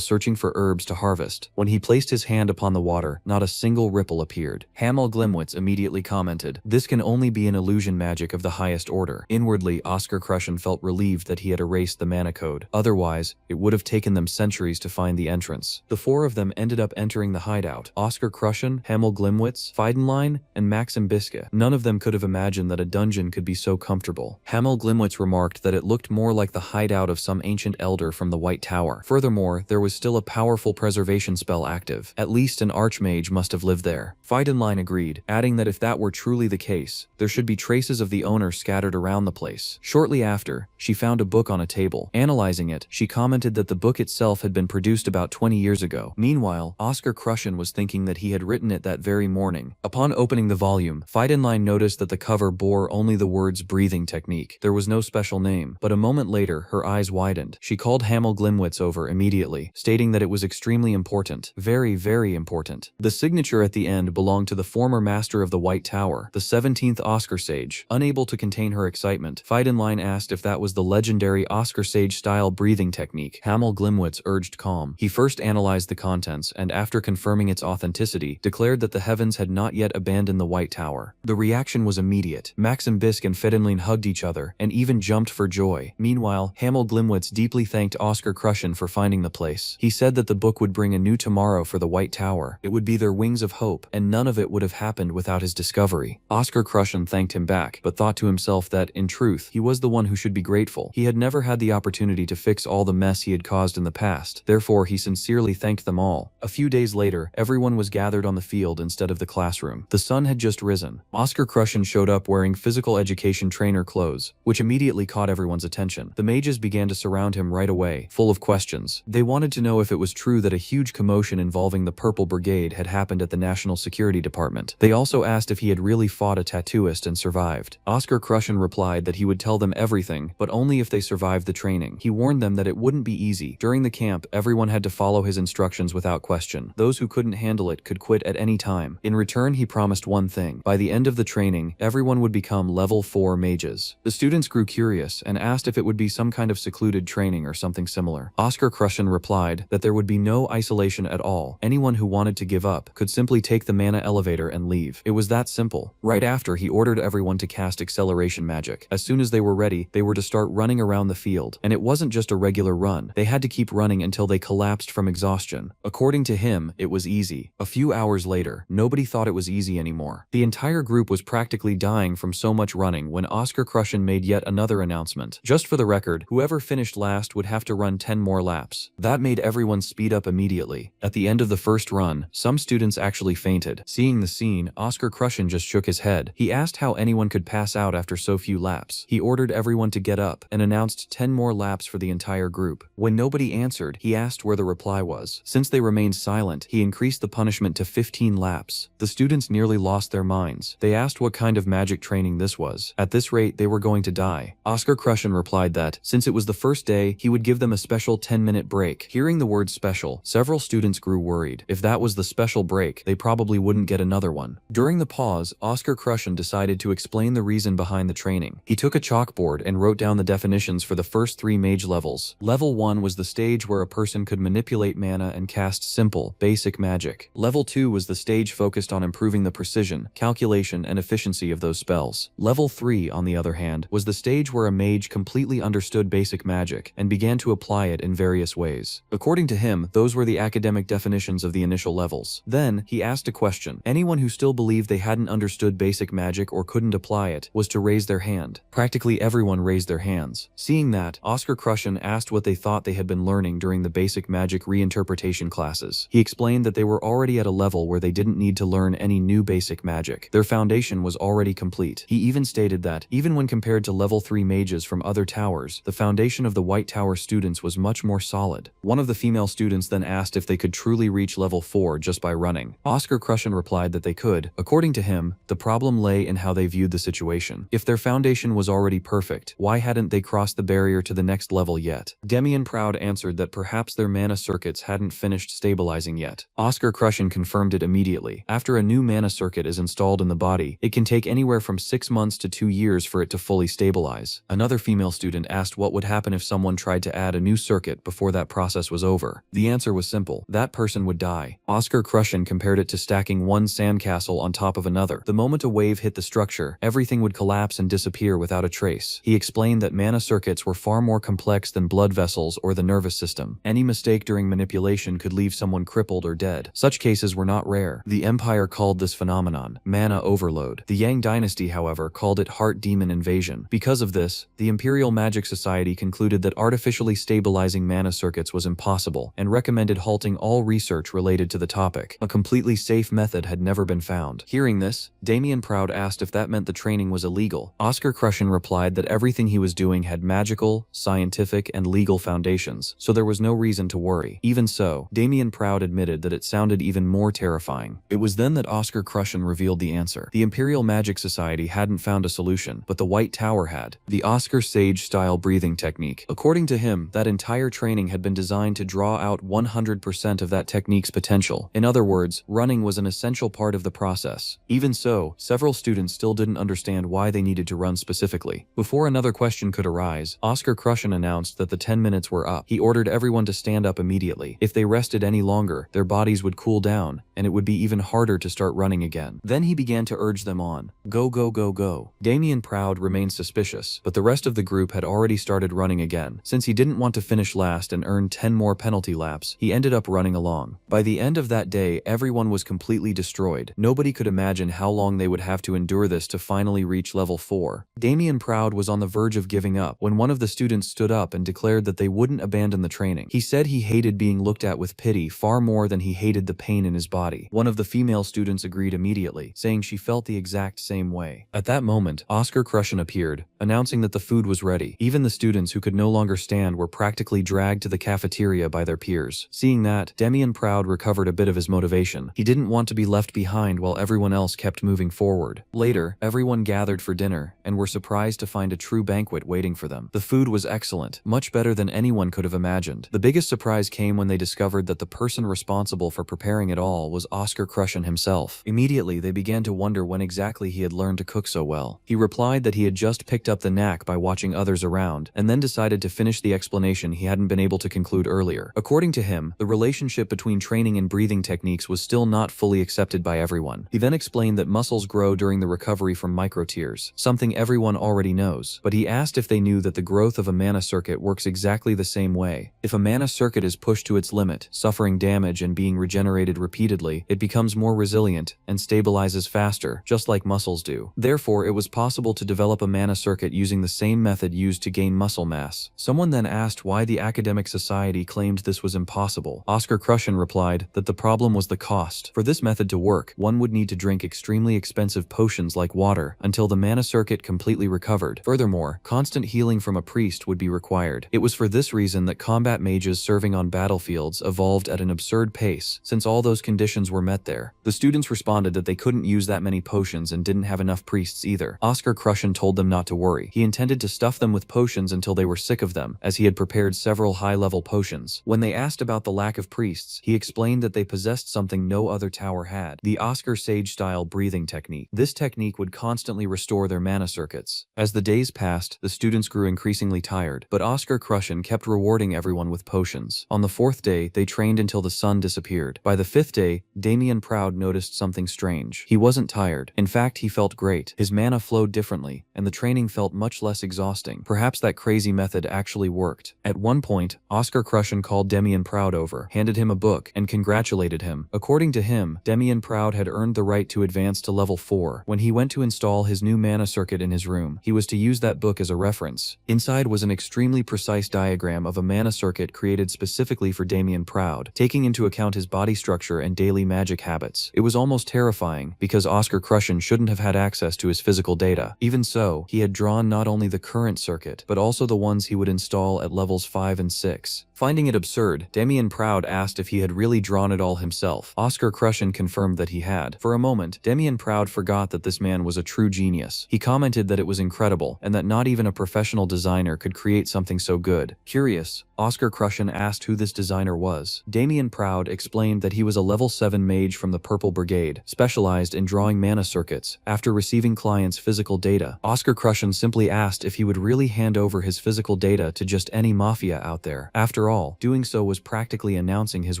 Speaker 1: searching for herbs to harvest. When he placed his hand upon the water, not a single ripple appeared. Hamel Glimwitz immediately commented, "This can only be an illusion magic of the highest order." Inwardly, Oscar Crushen felt relieved that he had erased the mana code. Otherwise, it would have taken them centuries to find the entrance. The four of them ended up entering the hideout. Oscar Crushen, Hamel Glimwitz, Feidenlein, and Maxim Biske. None of them could have imagined that a dungeon could be so comfortable. Hamel Glimwitz remarked that it looked more like the hideout of some ancient elder from the White Tower. Furthermore, there was still a powerful preservation spell active. At least an archmage mage must have lived there. Feidenlein agreed, adding that if that were truly the case, there should be traces of the owner scattered around the place. Shortly after, she found a book on a table. Analyzing it, she commented that the book itself had been produced about 20 years ago. Meanwhile, Oscar Crushen was thinking that he had written it that very morning. Upon opening the volume, Feidenlein noticed that the cover bore only the words breathing technique. There was no special name, but a moment later, her eyes widened. She called Hamel Glimwitz over immediately, stating that it was extremely important. Very, very important. The signature at the end belonged to the former master of the White Tower, the 17th Oscar Sage. Unable to contain her excitement, Feidenlein asked if that was the legendary Oscar Sage-style breathing technique. Hamel Glimwitz urged calm. He first analyzed the contents and, after confirming its authenticity, declared that the heavens had not yet abandoned the White Tower. The reaction was immediate. Maxim Bisk and Feidenlein hugged each other and even jumped for joy. Meanwhile, Hamel Glimwitz deeply thanked Oscar Crushen for finding the place. He said that the book would bring a new tomorrow for the White Tower. It would be their wings of hope, and none of it would have happened without his discovery. Oscar Crushen thanked him back, but thought to himself that, in truth, he was the one who should be grateful. He had never had the opportunity to fix all the mess he had caused in the past. Therefore, he sincerely thanked them all. A few days later, everyone was gathered on the field instead of the classroom. The sun had just risen. Oscar Crushen showed up wearing physical education trainer clothes, which immediately caught everyone's attention. The mages began to surround him right away, full of questions. They wanted to know if it was true that a huge commotion involving the Purple Brigade had happened at the National Security Department. They also asked if he had really fought a tattooist and survived. Oscar Crushen replied that he would tell them everything, but only if they survived the training. He warned them that it wouldn't be easy. During the camp, everyone had to follow his instructions without question. Those who couldn't handle it could quit at any time. In return, he promised one thing. By the end of the training, everyone would become level 4 mages. The students grew curious and asked if it would be some kind of secluded training or something similar. Oscar Crushen replied that there would be no isolation at all. Anyone who wanted to give up could simply take the mana elevator and leave. It was that simple. Right after, he ordered everyone to cast acceleration magic. As soon as they were ready, they were to start running around the field. And it wasn't just a regular run. They had to keep running until they collapsed from exhaustion. According to him, it was easy. A few hours later, nobody thought it was easy anymore. The entire group was practically dying from so much running when Oscar Crushen made yet another announcement. Just for the record, whoever finished last would have to run 10 more laps. That made everyone speed up immediately. At the end of the first run, some students actually fainted. Seeing the scene, Oscar Crushen just shook his head. He asked how anyone could pass out after so few laps. He ordered everyone to get up and announced 10 more laps for the entire group. When nobody answered, he asked where the reply was. Since they remained silent, he increased the punishment to 15 laps. The students nearly lost their minds. They asked what kind of magic training this was. At this rate, they were going to die. Oscar Crushen replied that, since it was the first day, he would give them a special 10-minute break. Hearing the word special, several students grew worried. If that was the special break, they probably wouldn't get another one. During the pause, Oscar Crushen decided to explain the reason behind the training. He took a chalkboard and wrote down the definitions for the first 3 mage levels. Level 1 was the stage where a person could manipulate mana and cast simple, basic magic. Level 2 was the stage focused on improving the precision, calculation, and efficiency of those spells. Level 3, on the other hand, was the stage where a mage completely understood basic magic and began to apply it in various ways. According to him, those were the academic definitions of the initial levels. Then, he asked a question. Anyone who still believed they hadn't understood basic magic or couldn't apply it was to raise their hand. Practically everyone raised their hands. Seeing that, Oscar Crushen asked what they thought they had been learning during the basic magic reinterpretation classes. He explained that they were already at a level where they didn't need to learn any new basic magic. Their foundation was already complete. He even stated that, even when compared to level 3 mages from other towers, the foundation of the White Tower students was much more solid. One of the female students then asked if they could truly reach level 4 just by running. Oscar Crushen replied that they could. According to him, the problem lay in how they viewed the situation. If their foundation was already perfect, why hadn't they crossed the barrier to the next level yet? Demian Proud answered that perhaps their mana circuits hadn't finished stabilizing yet. Oscar Crushen confirmed it immediately. After a new mana circuit is installed in the body, it can take anywhere from 6 months to 2 years for it to fully stabilize. Another female student asked what would happen if someone tried to add a new circuit before that process was over. The answer was simple. That person would die. Oscar Crushen compared it to stacking one sandcastle on top of another. The moment a wave hit the structure, everything would collapse and disappear without a trace. He explained that mana circuits were far more complex than blood vessels or the nervous system. Any mistake during manipulation could leave someone crippled or dead. Such cases were not rare. The Empire called this phenomenon mana overload. The Yang Dynasty, however, called it heart demon invasion. Because of this, the Imperial Magic Society concluded that artificially stabilizing mana circuits was impossible and recommended halting all research related to the topic. back. A completely safe method had never been found. Hearing this, Damien Proud asked if that meant the training was illegal. Oscar Crushen replied that everything he was doing had magical, scientific, and legal foundations, so there was no reason to worry. Even so, Damien Proud admitted that it sounded even more terrifying. It was then that Oscar Crushen revealed the answer. The Imperial Magic Society hadn't found a solution, but the White Tower had. The Oscar Sage-style breathing technique. According to him, that entire training had been designed to draw out 100% of that technique's potential. In other words, running was an essential part of the process. Even so, several students still didn't understand why they needed to run specifically. Before another question could arise, Oscar Crushen announced that the 10 minutes were up. He ordered everyone to stand up immediately. If they rested any longer, their bodies would cool down, and it would be even harder to start running again. Then he began to urge them on. Go, go, go, go. Damien Proud remained suspicious, but the rest of the group had already started running again. Since he didn't want to finish last and earn 10 more penalty laps, he ended up running along. By the end of that day, everyone was completely destroyed. Nobody could imagine how long they would have to endure this to finally reach level 4. Damien Proud was on the verge of giving up when one of the students stood up and declared that they wouldn't abandon the training. He said he hated being looked at with pity far more than he hated the pain in his body. One of the female students agreed immediately, saying she felt the exact same way. At that moment, Oscar Crushen appeared, announcing that the food was ready. Even the students who could no longer stand were practically dragged to the cafeteria by their peers. Seeing that, Damien Proud recovered a bit of his motivation. He didn't want to be left behind while everyone else kept moving forward. Later, everyone gathered for dinner and were surprised to find a true banquet waiting for them. The food was excellent, much better than anyone could have imagined. The biggest surprise came when they discovered that the person responsible for preparing it all was Oscar Crushen himself. Immediately, they began to wonder when exactly he had learned to cook so well. He replied that he had just picked up the knack by watching others around, and then decided to finish the explanation he hadn't been able to conclude earlier. According to him, the relationship between training and breathing techniques was still not fully accepted by everyone. He then explained that muscles grow during the recovery from micro-tears, something everyone already knows, but he asked if they knew that the growth of a mana circuit works exactly the same way. If a mana circuit is pushed to its limit, suffering damage and being regenerated repeatedly, it becomes more resilient and stabilizes faster, just like muscles do. Therefore, it was possible to develop a mana circuit using the same method used to gain muscle mass. Someone then asked why the academic society claimed this was impossible. Oscar Crushen replied that the problem was the cost. For this method to work, one would need to drink extremely expensive potions like water until the mana circuit completely recovered. Furthermore, constant healing from a priest would be required. It was for this reason that combat mages serving on battlefields evolved at an absurd pace, since all those conditions were met there. The students responded that they couldn't use that many potions and didn't have enough priests either. Oscar Crushen told them not to worry. He intended to stuff them with potions until they were sick of them, as he had prepared several high-level potions. When they asked about the lack of priests, he explained that they possessed something no other tower had: the Oscar Sage-style breathing technique. This technique would constantly restore their mana circuits. As the days passed, the students grew increasingly tired, but Oscar Crushen kept rewarding everyone with potions. On the 4th day, they trained until the sun disappeared. By the 5th day, Damien Proud noticed something strange. He wasn't tired. In fact, he felt great. His mana flowed differently, and the training felt much less exhausting. Perhaps that crazy method actually worked. At one point, Oscar Crushen called Damien Proud over, handed him a book, and congratulated him. According to him, Damien Proud had earned the right to advance to level 4. When he went to install his new mana circuit in his room, he was to use that book as a reference. Inside was an extremely precise diagram of a mana circuit created specifically for Damien Proud, taking into account his body structure and daily magic habits. It was almost terrifying, because Oscar Crushen shouldn't have had access to his physical data. Even so, he had drawn not only the current circuit, but also the ones he would install at levels 5 and 6. Finding it absurd, Damien Proud asked if he had really drawn it all himself. Oscar Crushen confirmed that he had. For a moment, Damien Proud forgot that this man was a true genius. He commented that it was incredible, and that not even a professional designer could create something so good. Curious, Oscar Crushen asked who this designer was. Damien Proud explained that he was a level 7 mage from the Purple Brigade, specialized in drawing mana circuits. After receiving clients' physical data, Oscar Crushen simply asked if he would really hand over his physical data to just any mafia out there. After all, doing so was practically announcing his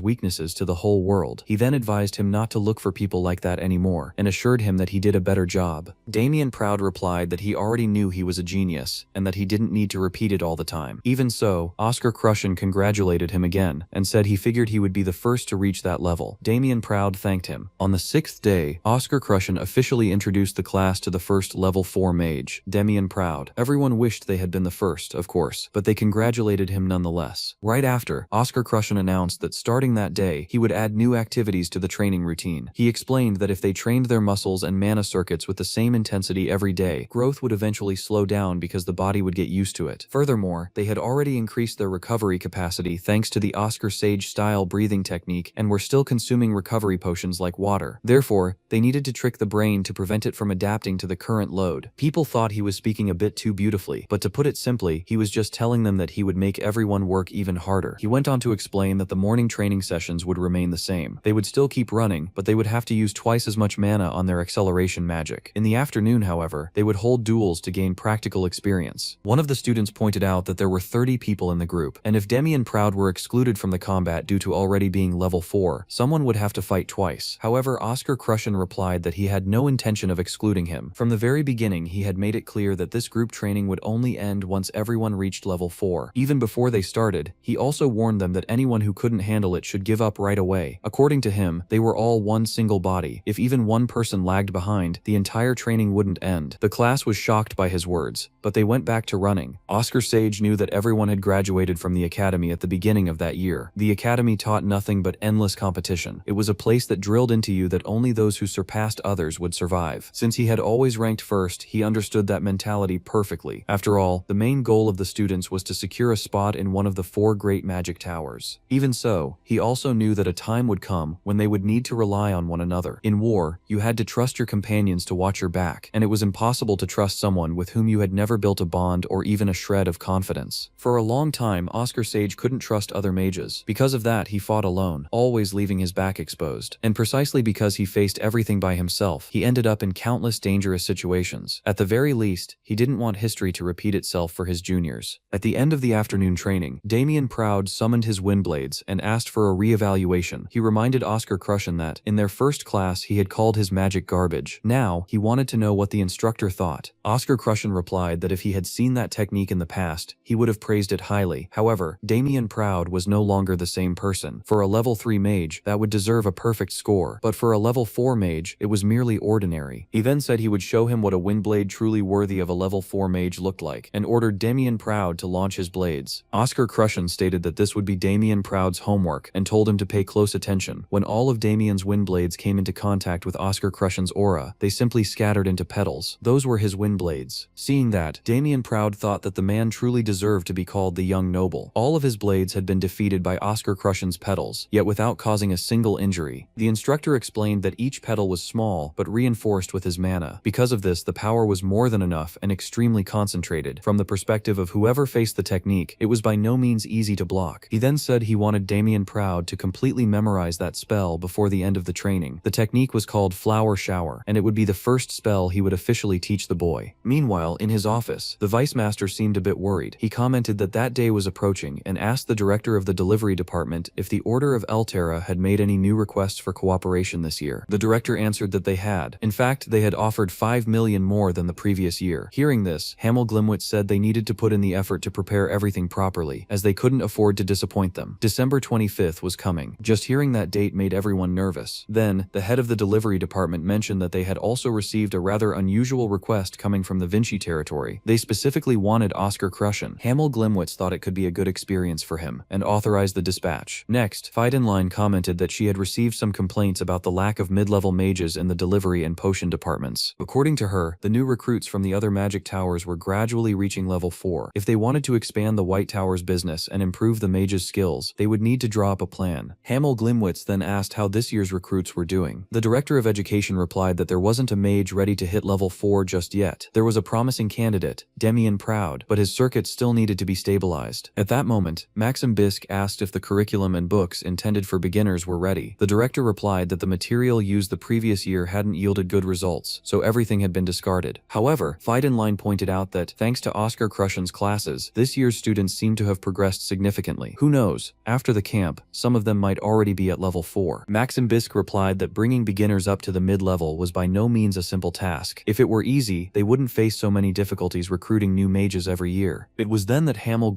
Speaker 1: weaknesses to the whole world. He then advised him not to look for people like that anymore, and assured him that he did a better job. Damien Proud replied that he already knew he was a genius, and that he didn't need to repeat it all the time. Even so, Oscar Crushen congratulated him again, and said he figured he would be the first to reach that level. Damien Proud thanked him. On the 6th day, Oscar Crushen officially introduced the class to the first level 4 mage, Damien Proud. Everyone wished they had been the first, of course, but they congratulated him nonetheless. Right after, Oscar Crushen announced that starting that day, he would add new new activities to the training routine. He explained that if they trained their muscles and mana circuits with the same intensity every day, growth would eventually slow down because the body would get used to it. Furthermore, they had already increased their recovery capacity thanks to the Oscar Sage-style breathing technique and were still consuming recovery potions like water. Therefore, they needed to trick the brain to prevent it from adapting to the current load. People thought he was speaking a bit too beautifully, but to put it simply, he was just telling them that he would make everyone work even harder. He went on to explain that the morning training sessions would remain the same. They would still keep running, but they would have to use twice as much mana on their acceleration magic. In the afternoon, however, they would hold duels to gain practical experience. One of the students pointed out that there were 30 people in the group, and if Demi and Proud were excluded from the combat due to already being level 4, someone would have to fight twice. However, Oscar Crushen replied that he had no intention of excluding him. From the very beginning, he had made it clear that this group training would only end once everyone reached level 4. Even before they started, he also warned them that anyone who couldn't handle it should give up right away. According to him, they were all one single body. If even one person lagged behind, the entire training wouldn't end. The class was shocked by his words, but they went back to running. Oscar Sage knew that everyone had graduated from the academy at the beginning of that year. The academy taught nothing but endless competition. It was a place that drilled into you that only those who surpassed others would survive. Since he had always ranked first, he understood that mentality perfectly. After all, the main goal of the students was to secure a spot in one of the 4 great magic towers. Even so, he also knew that a time would come when they would need to rely on one another. In war, you had to trust your companions to watch your back, and it was impossible to trust someone with whom you had never built a bond or even a shred of confidence. For a long time, Oscar Sage couldn't trust other mages. Because of that, he fought alone, always leaving his back exposed. And precisely because he faced everything by himself, he ended up in countless dangerous situations. At the very least, he didn't want history to repeat itself for his juniors. At the end of the afternoon training, Damian Proud summoned his Windblades and asked for a re-evaluation. He reminded Oscar Crushen that, in their first class, he had called his magic garbage. Now, he wanted to know what the instructor thought. Oscar Crushen replied that if he had seen that technique in the past, he would have praised it highly. However, Damian Proud was no longer the same person. For a level 3 mage, that would deserve a perfect score, but for a level 4 mage, it was merely ordinary. He then said he would show him what a Windblade truly worthy of a level 4 mage looked like, and ordered Damian Proud to launch his blades. Oscar Crushen stated that this would be Damian Proud's homework, and told him to pay close attention. When all of Damian's Windblades came into contact with Oscar Crushen's aura, they simply scattered into petals. Those were his Windblades. Seeing that, Damian Proud thought that the man truly deserved to be called the young noble. All of his blades had been defeated by Oscar Crushen's petals, yet without causing a single injury. The instructor explained that each petal was small, but reinforced with his mana. Because of this, the power was more than enough and extremely concentrated. From the perspective of whoever faced the technique, it was by no means easy to block. He then said he wanted Damian Proud to completely memorize that spell before the end of the training. The technique was called Flower Shower, and it would be the first spell he would officially teach the boy. Meanwhile, in his office, the Vice Master seemed a bit worried. He commented that that day was approaching and asked the director of the delivery department if the Order of Elterra had made any new requests for cooperation this year. The director answered that they had. In fact, they had offered 5 million more than the previous year. Hearing this, Hamel said they needed to put in the effort to prepare everything properly, as they couldn't afford to disappoint them. December 25th was coming. Just hearing that date made everyone nervous. Then, the head of the delivery department mentioned that they had also received a rather unusual request coming from the Vinci territory. They specifically wanted Oscar Crushen. Hamel thought it could be a good experience for him, and authorized the dispatch. Next, Feidenline commented that she had received some complaints about the lack of mid-level mages in the delivery and potion departments. According to her, the new recruits from the other magic towers were gradually reaching level 4. If they wanted to expand the White Tower's business and improve the mages' skills, they would need to draw up a plan. Hamel then asked how this year's recruits were doing. The director of education replied that there wasn't a mage ready to hit level 4 just yet. There was a promising candidate, Damian Proud, but his circuit still needed to be stabilized. At that moment, Maxim Bisk asked if the curriculum and books intended for beginners were ready. The director replied that the material used the previous year hadn't yielded good results, so everything had been discarded. However, Feidenline pointed out that, thanks to Oscar Crushen's classes, this year's students seemed to have progressed significantly. Who knows, after the camp, some of them might already be at level 4. Maxim Bisk replied that bringing beginners up to the mid-level was by no means a simple task. If it were easy, they wouldn't face so many difficulties recruiting new mages every year. It was then that Hamel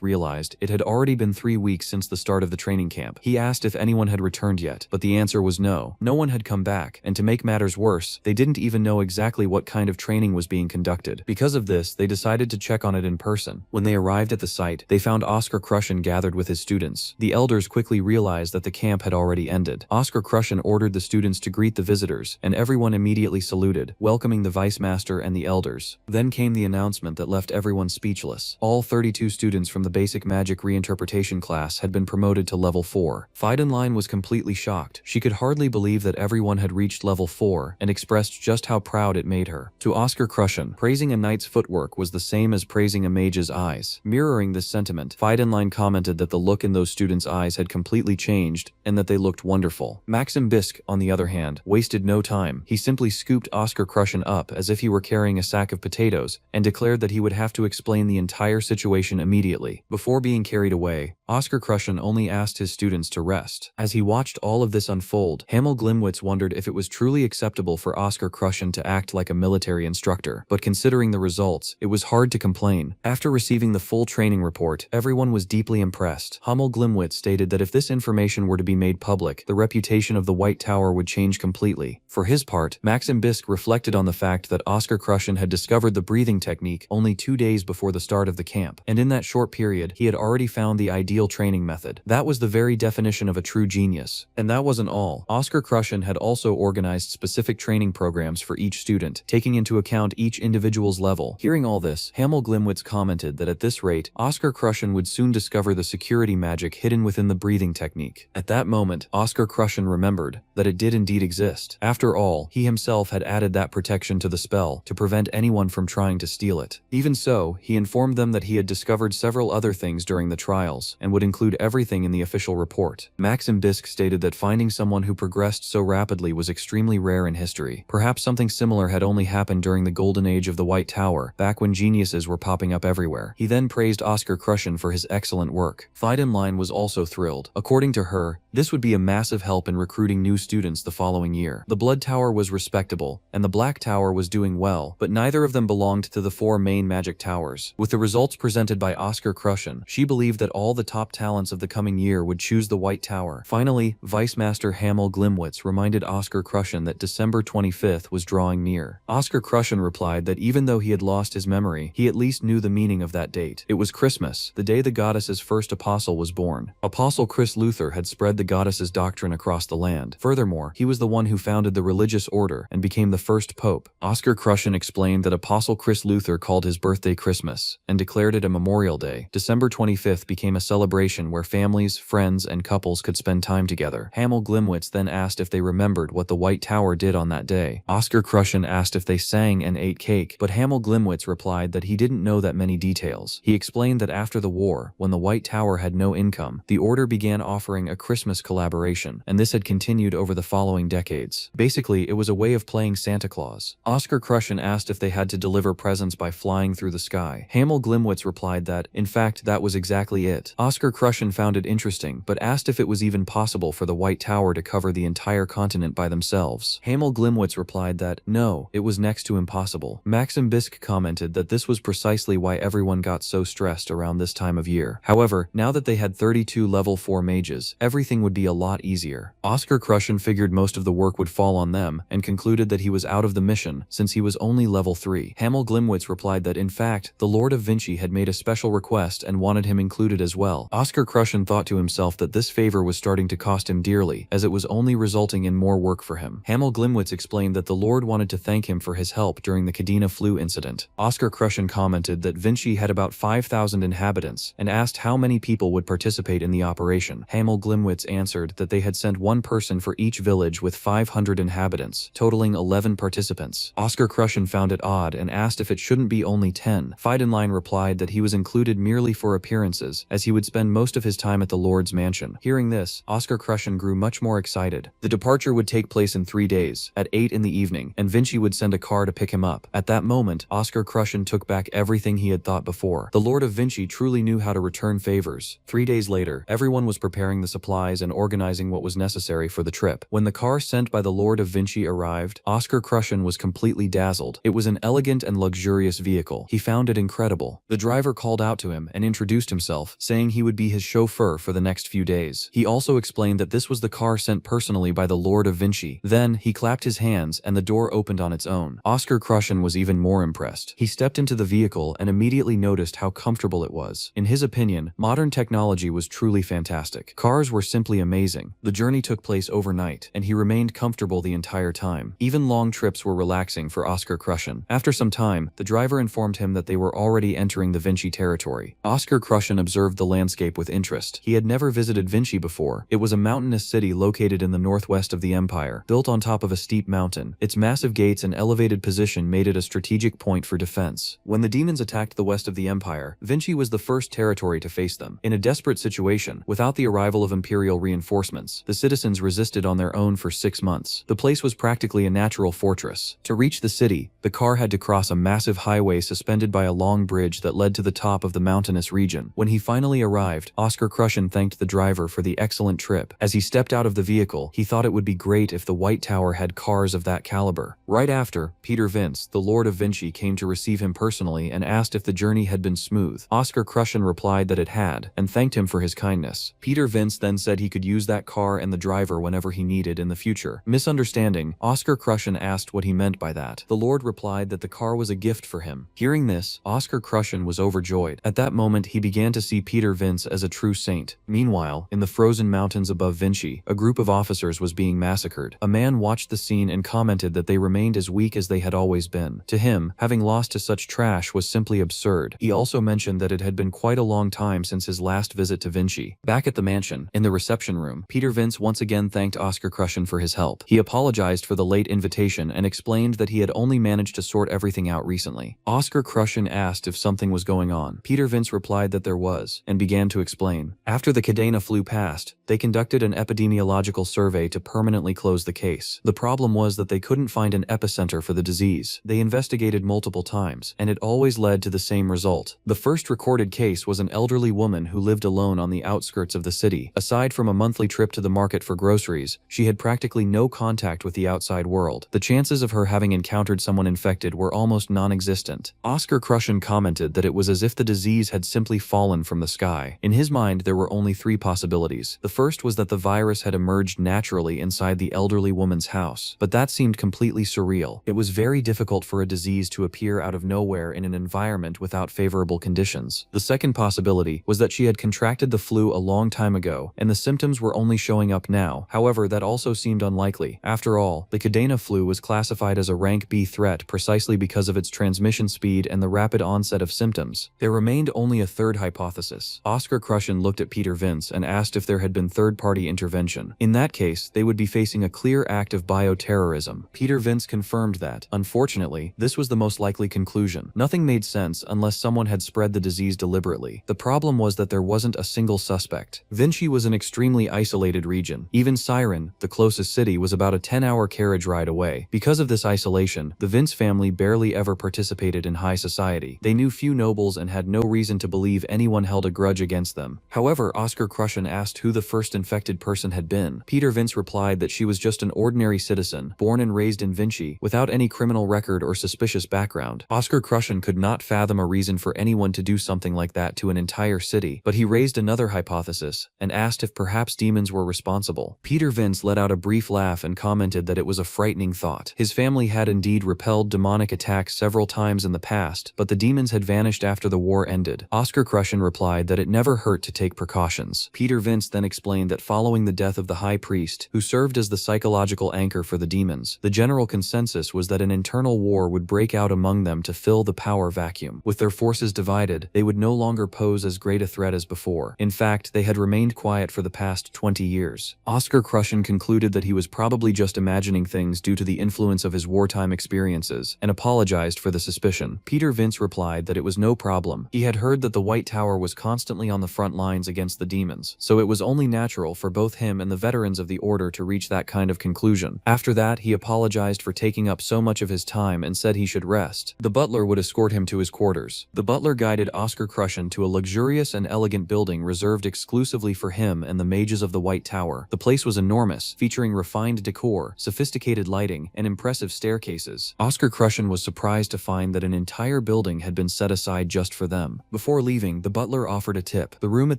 Speaker 1: realized it had already been 3 weeks since the start of the training camp. He asked if anyone had returned yet, but the answer was no. No one had come back, and to make matters worse, they didn't even know exactly what kind of training was being conducted. Because of this, they decided to check on it in person. When they arrived at the site, they found Oscar Crushen gathered with his students. The elders quickly realized that the camp camp had already ended. Oscar Crushen ordered the students to greet the visitors, and everyone immediately saluted, welcoming the vice master and the elders. Then came the announcement that left everyone speechless. All 32 students from the basic magic reinterpretation class had been promoted to level 4. Fidenline was completely shocked. She could hardly believe that everyone had reached level 4 and expressed just how proud it made her. To Oscar Crushen, praising a knight's footwork was the same as praising a mage's eyes. Mirroring this sentiment, Fidenline commented that the look in those students' eyes had completely changed and that they looked wonderful. Maxim Bisk, on the other hand, wasted no time. He simply scooped Oscar Crushen up as if he were carrying a sack of potatoes and declared that he would have to explain the entire situation immediately. Before being carried away, Oscar Crushen only asked his students to rest. As he watched all of this unfold, Hamel Glimwitz wondered if it was truly acceptable for Oscar Crushen to act like a military instructor, but considering the results, it was hard to complain. After receiving the full training report, everyone was deeply impressed. Hamel Glimwitz stated that if this information were to be made public, the reputation of the White Tower would change completely. For his part, Maxim Bisk reflected on the fact that Oscar Crushen had discovered the breathing technique only 2 days before the start of the camp, and in that short period, he had already found the ideal training method. That was the very definition of a true genius. And that wasn't all. Oscar Crushen had also organized specific training programs for each student, taking into account each individual's level. Hearing all this, Hamel Glimwitz commented that at this rate, Oscar Crushen would soon discover the security magic hidden within the breathing technique. At that moment, Oscar Crushen remembered that it did indeed exist. After all, he himself had added that protection to the spell to prevent anyone from trying to steal it. Even so, he informed them that he had discovered several other things during the trials, and would include everything in the official report. Maxim Bisk stated that finding someone who progressed so rapidly was extremely rare in history. Perhaps something similar had only happened during the golden age of the White Tower, back when geniuses were popping up everywhere. He then praised Oscar Crushen for his excellent work. Fidenline was also thrilled. According to her, this would be a massive help in recruiting new students the following year. The Blood Tower was respectable, and the Black Tower was doing well, but neither of them belonged to the 4 main magic towers. With the results presented by Oscar Crushen, she believed that all the top talents of the coming year would choose the White Tower. Finally, Vice Master Hamel Glimwitz reminded Oscar Crushen that December 25th was drawing near. Oscar Crushen replied that even though he had lost his memory, he at least knew the meaning of that date. It was Christmas, the day the goddess's first apostle was born. Apostle Chris Luther had spread the goddess's doctrine across the land. Furthermore, he was the one who founded the religious order and became the first pope. Oscar Crushen explained that Apostle Chris Luther called his birthday Christmas and declared it a Memorial Day. December 25th became a celebration where families, friends, and couples could spend time together. Hamel Glimwitz then asked if they remembered what the White Tower did on that day. Oscar Crushen asked if they sang and ate cake, but Hamel Glimwitz replied that he didn't know that many details. He explained that after the war, when the White Tower had no income, the Order began offering a Christmas collaboration, and this had continued over the following decades. Basically, it was a way of playing Santa Claus. Oscar Crushen asked if they had to deliver presents by flying through the sky. Hamel Glimwitz replied that, in fact, that was exactly it. Oscar Crushen found it interesting, but asked if it was even possible for the White Tower to cover the entire continent by themselves. Hamel Glimwitz replied that, no, it was next to impossible. Maxim Bisk commented that this was precisely why everyone got so stressed around this time of year. However, now that they had 32 level 4 mages, everything would be a lot easier. Oscar Crushen figured most of the work would fall on them, and concluded that he was out of the mission, since he was only level 3. Hamel Glimwitz replied that in fact, the Lord of Vinci had made a special request and wanted him included as well. Oscar Crushen thought to himself that this favor was starting to cost him dearly, as it was only resulting in more work for him. Hamel Glimwitz explained that the Lord wanted to thank him for his help during the Cadena flu incident. Oscar Crushen commented that Vinci had about 5,000 inhabitants, and asked how many people would participate in the operation. Hamel Glimwitz answered that they had sent one person for each village with 500 inhabitants, totaling 11 participants. Oscar Crushen found it odd and asked if it shouldn't be only 10. Fidenline replied that he was included merely for appearances, as he would spend most of his time at the Lord's mansion. Hearing this, Oscar Crushen grew much more excited. The departure would take place in 3 days, at 8 in the evening, and Vinci would send a car to pick him up. At that moment, Oscar Crushen took back everything he had thought before. The Lord of Vinci truly knew how to return favors. 3 days later, everyone was preparing the supplies and organizing what was necessary for the trip. When the car sent by the Lord of Vinci arrived, Oscar Crushen was completely dazzled. It was an elegant and luxurious vehicle. He found it incredible. The driver called out to him and introduced himself, saying he would be his chauffeur for the next few days. He also explained that this was the car sent personally by the Lord of Vinci. Then, he clapped his hands and the door opened on its own. Oscar Crushen was even more impressed. He stepped into the vehicle and immediately noticed how comfortable it was. In his opinion, modern technology was truly fantastic. Cars were simply simply amazing. The journey took place overnight, and he remained comfortable the entire time. Even long trips were relaxing for Oscar Crushen. After some time, the driver informed him that they were already entering the Vinci territory. Oscar Crushen observed the landscape with interest. He had never visited Vinci before. It was a mountainous city located in the northwest of the empire, built on top of a steep mountain. Its massive gates and elevated position made it a strategic point for defense. When the demons attacked the west of the empire, Vinci was the first territory to face them. In a desperate situation, without the arrival of imperial reinforcements, the citizens resisted on their own for 6 months. The place was practically a natural fortress. To reach the city, the car had to cross a massive highway suspended by a long bridge that led to the top of the mountainous region. When he finally arrived, Oscar Crushen thanked the driver for the excellent trip. As he stepped out of the vehicle, he thought it would be great if the White Tower had cars of that caliber. Right after, Peter Vince, the Lord of Vinci, came to receive him personally and asked if the journey had been smooth. Oscar Crushen replied that it had, and thanked him for his kindness. Peter Vince then said he could use that car and the driver whenever he needed in the future. Misunderstanding, Oscar Crushen asked what he meant by that. The Lord replied that the car was a gift for him. Hearing this, Oscar Crushen was overjoyed. At that moment, he began to see Peter Vince as a true saint. Meanwhile, in the frozen mountains above Vinci, a group of officers was being massacred. A man watched the scene and commented that they remained as weak as they had always been. To him, having lost to such trash was simply absurd. He also mentioned that it had been quite a long time since his last visit to Vinci. Back at the mansion, in the reception room, Peter Vince once again thanked Oscar Crushen for his help. He apologized for the late invitation and explained that he had only managed to sort everything out recently. Oscar Crushen asked if something was going on. Peter Vince replied that there was, and began to explain. After the cadena flew past, they conducted an epidemiological survey to permanently close the case. The problem was that they couldn't find an epicenter for the disease. They investigated multiple times, and it always led to the same result. The first recorded case was an elderly woman who lived alone on the outskirts of the city. Aside from a monthly trip to the market for groceries, she had practically no contact with the outside world. The chances of her having encountered someone infected were almost non-existent. Oscar Crushen commented that it was as if the disease had simply fallen from the sky. In his mind, there were only 3 possibilities. The first was that the virus had emerged naturally inside the elderly woman's house, but that seemed completely surreal. It was very difficult for a disease to appear out of nowhere in an environment without favorable conditions. The second possibility was that she had contracted the flu a long time ago, and the symptoms were only showing up now. However, that also seemed unlikely. After all, the cadena flu was classified as a rank B threat precisely because of its transmission speed and the rapid onset of symptoms. There remained only a third hypothesis. Oscar Crushen looked at Peter Vince and asked if there had been third-party intervention. In that case, they would be facing a clear act of bioterrorism. Peter Vince confirmed that, unfortunately, this was the most likely conclusion. Nothing made sense unless someone had spread the disease deliberately. The problem was that there wasn't a single suspect. Vinci was an extremely isolated region. Even Siren, the closest city, was about a 10-hour carriage ride away. Because of this isolation, the Vince family barely ever participated in high society. They knew few nobles and had no reason to believe anyone held a grudge against them. However, Oscar Crushen asked who the first infected person had been. Peter Vince replied that she was just an ordinary citizen, born and raised in Vinci, without any criminal record or suspicious background. Oscar Crushen could not fathom a reason for anyone to do something like that to an entire city, but he raised another hypothesis and asked if perhaps demons were responsible. Peter Vince let out a brief laugh and commented that it was a frightening thought. His family had indeed repelled demonic attacks several times in the past, but the demons had vanished after the war ended. Oscar Crushen replied that it never hurt to take precautions. Peter Vince then explained that following the death of the high priest, who served as the psychological anchor for the demons, the general consensus was that an internal war would break out among them to fill the power vacuum. With their forces divided, they would no longer pose as great a threat as before. In fact, they had remained quiet for the past 20 years. Oscar Crushen concluded that he was probably just imagining things due to the influence of his wartime experiences, and apologized for the suspicion. Peter Vince replied that it was no problem. He had heard that the White Tower was constantly on the front lines against the demons, so it was only natural for both him and the veterans of the Order to reach that kind of conclusion. After that, he apologized for taking up so much of his time and said he should rest. The butler would escort him to his quarters. The butler guided Oscar Crushen to a luxurious and elegant building reserved exclusively for him and the mages of the White Tower. The place was enormous, featuring refined decor, sophisticated lighting, and impressive staircases. Oscar Crushen was surprised to find that an entire building had been set aside just for them. Before leaving, the butler offered a tip. The room at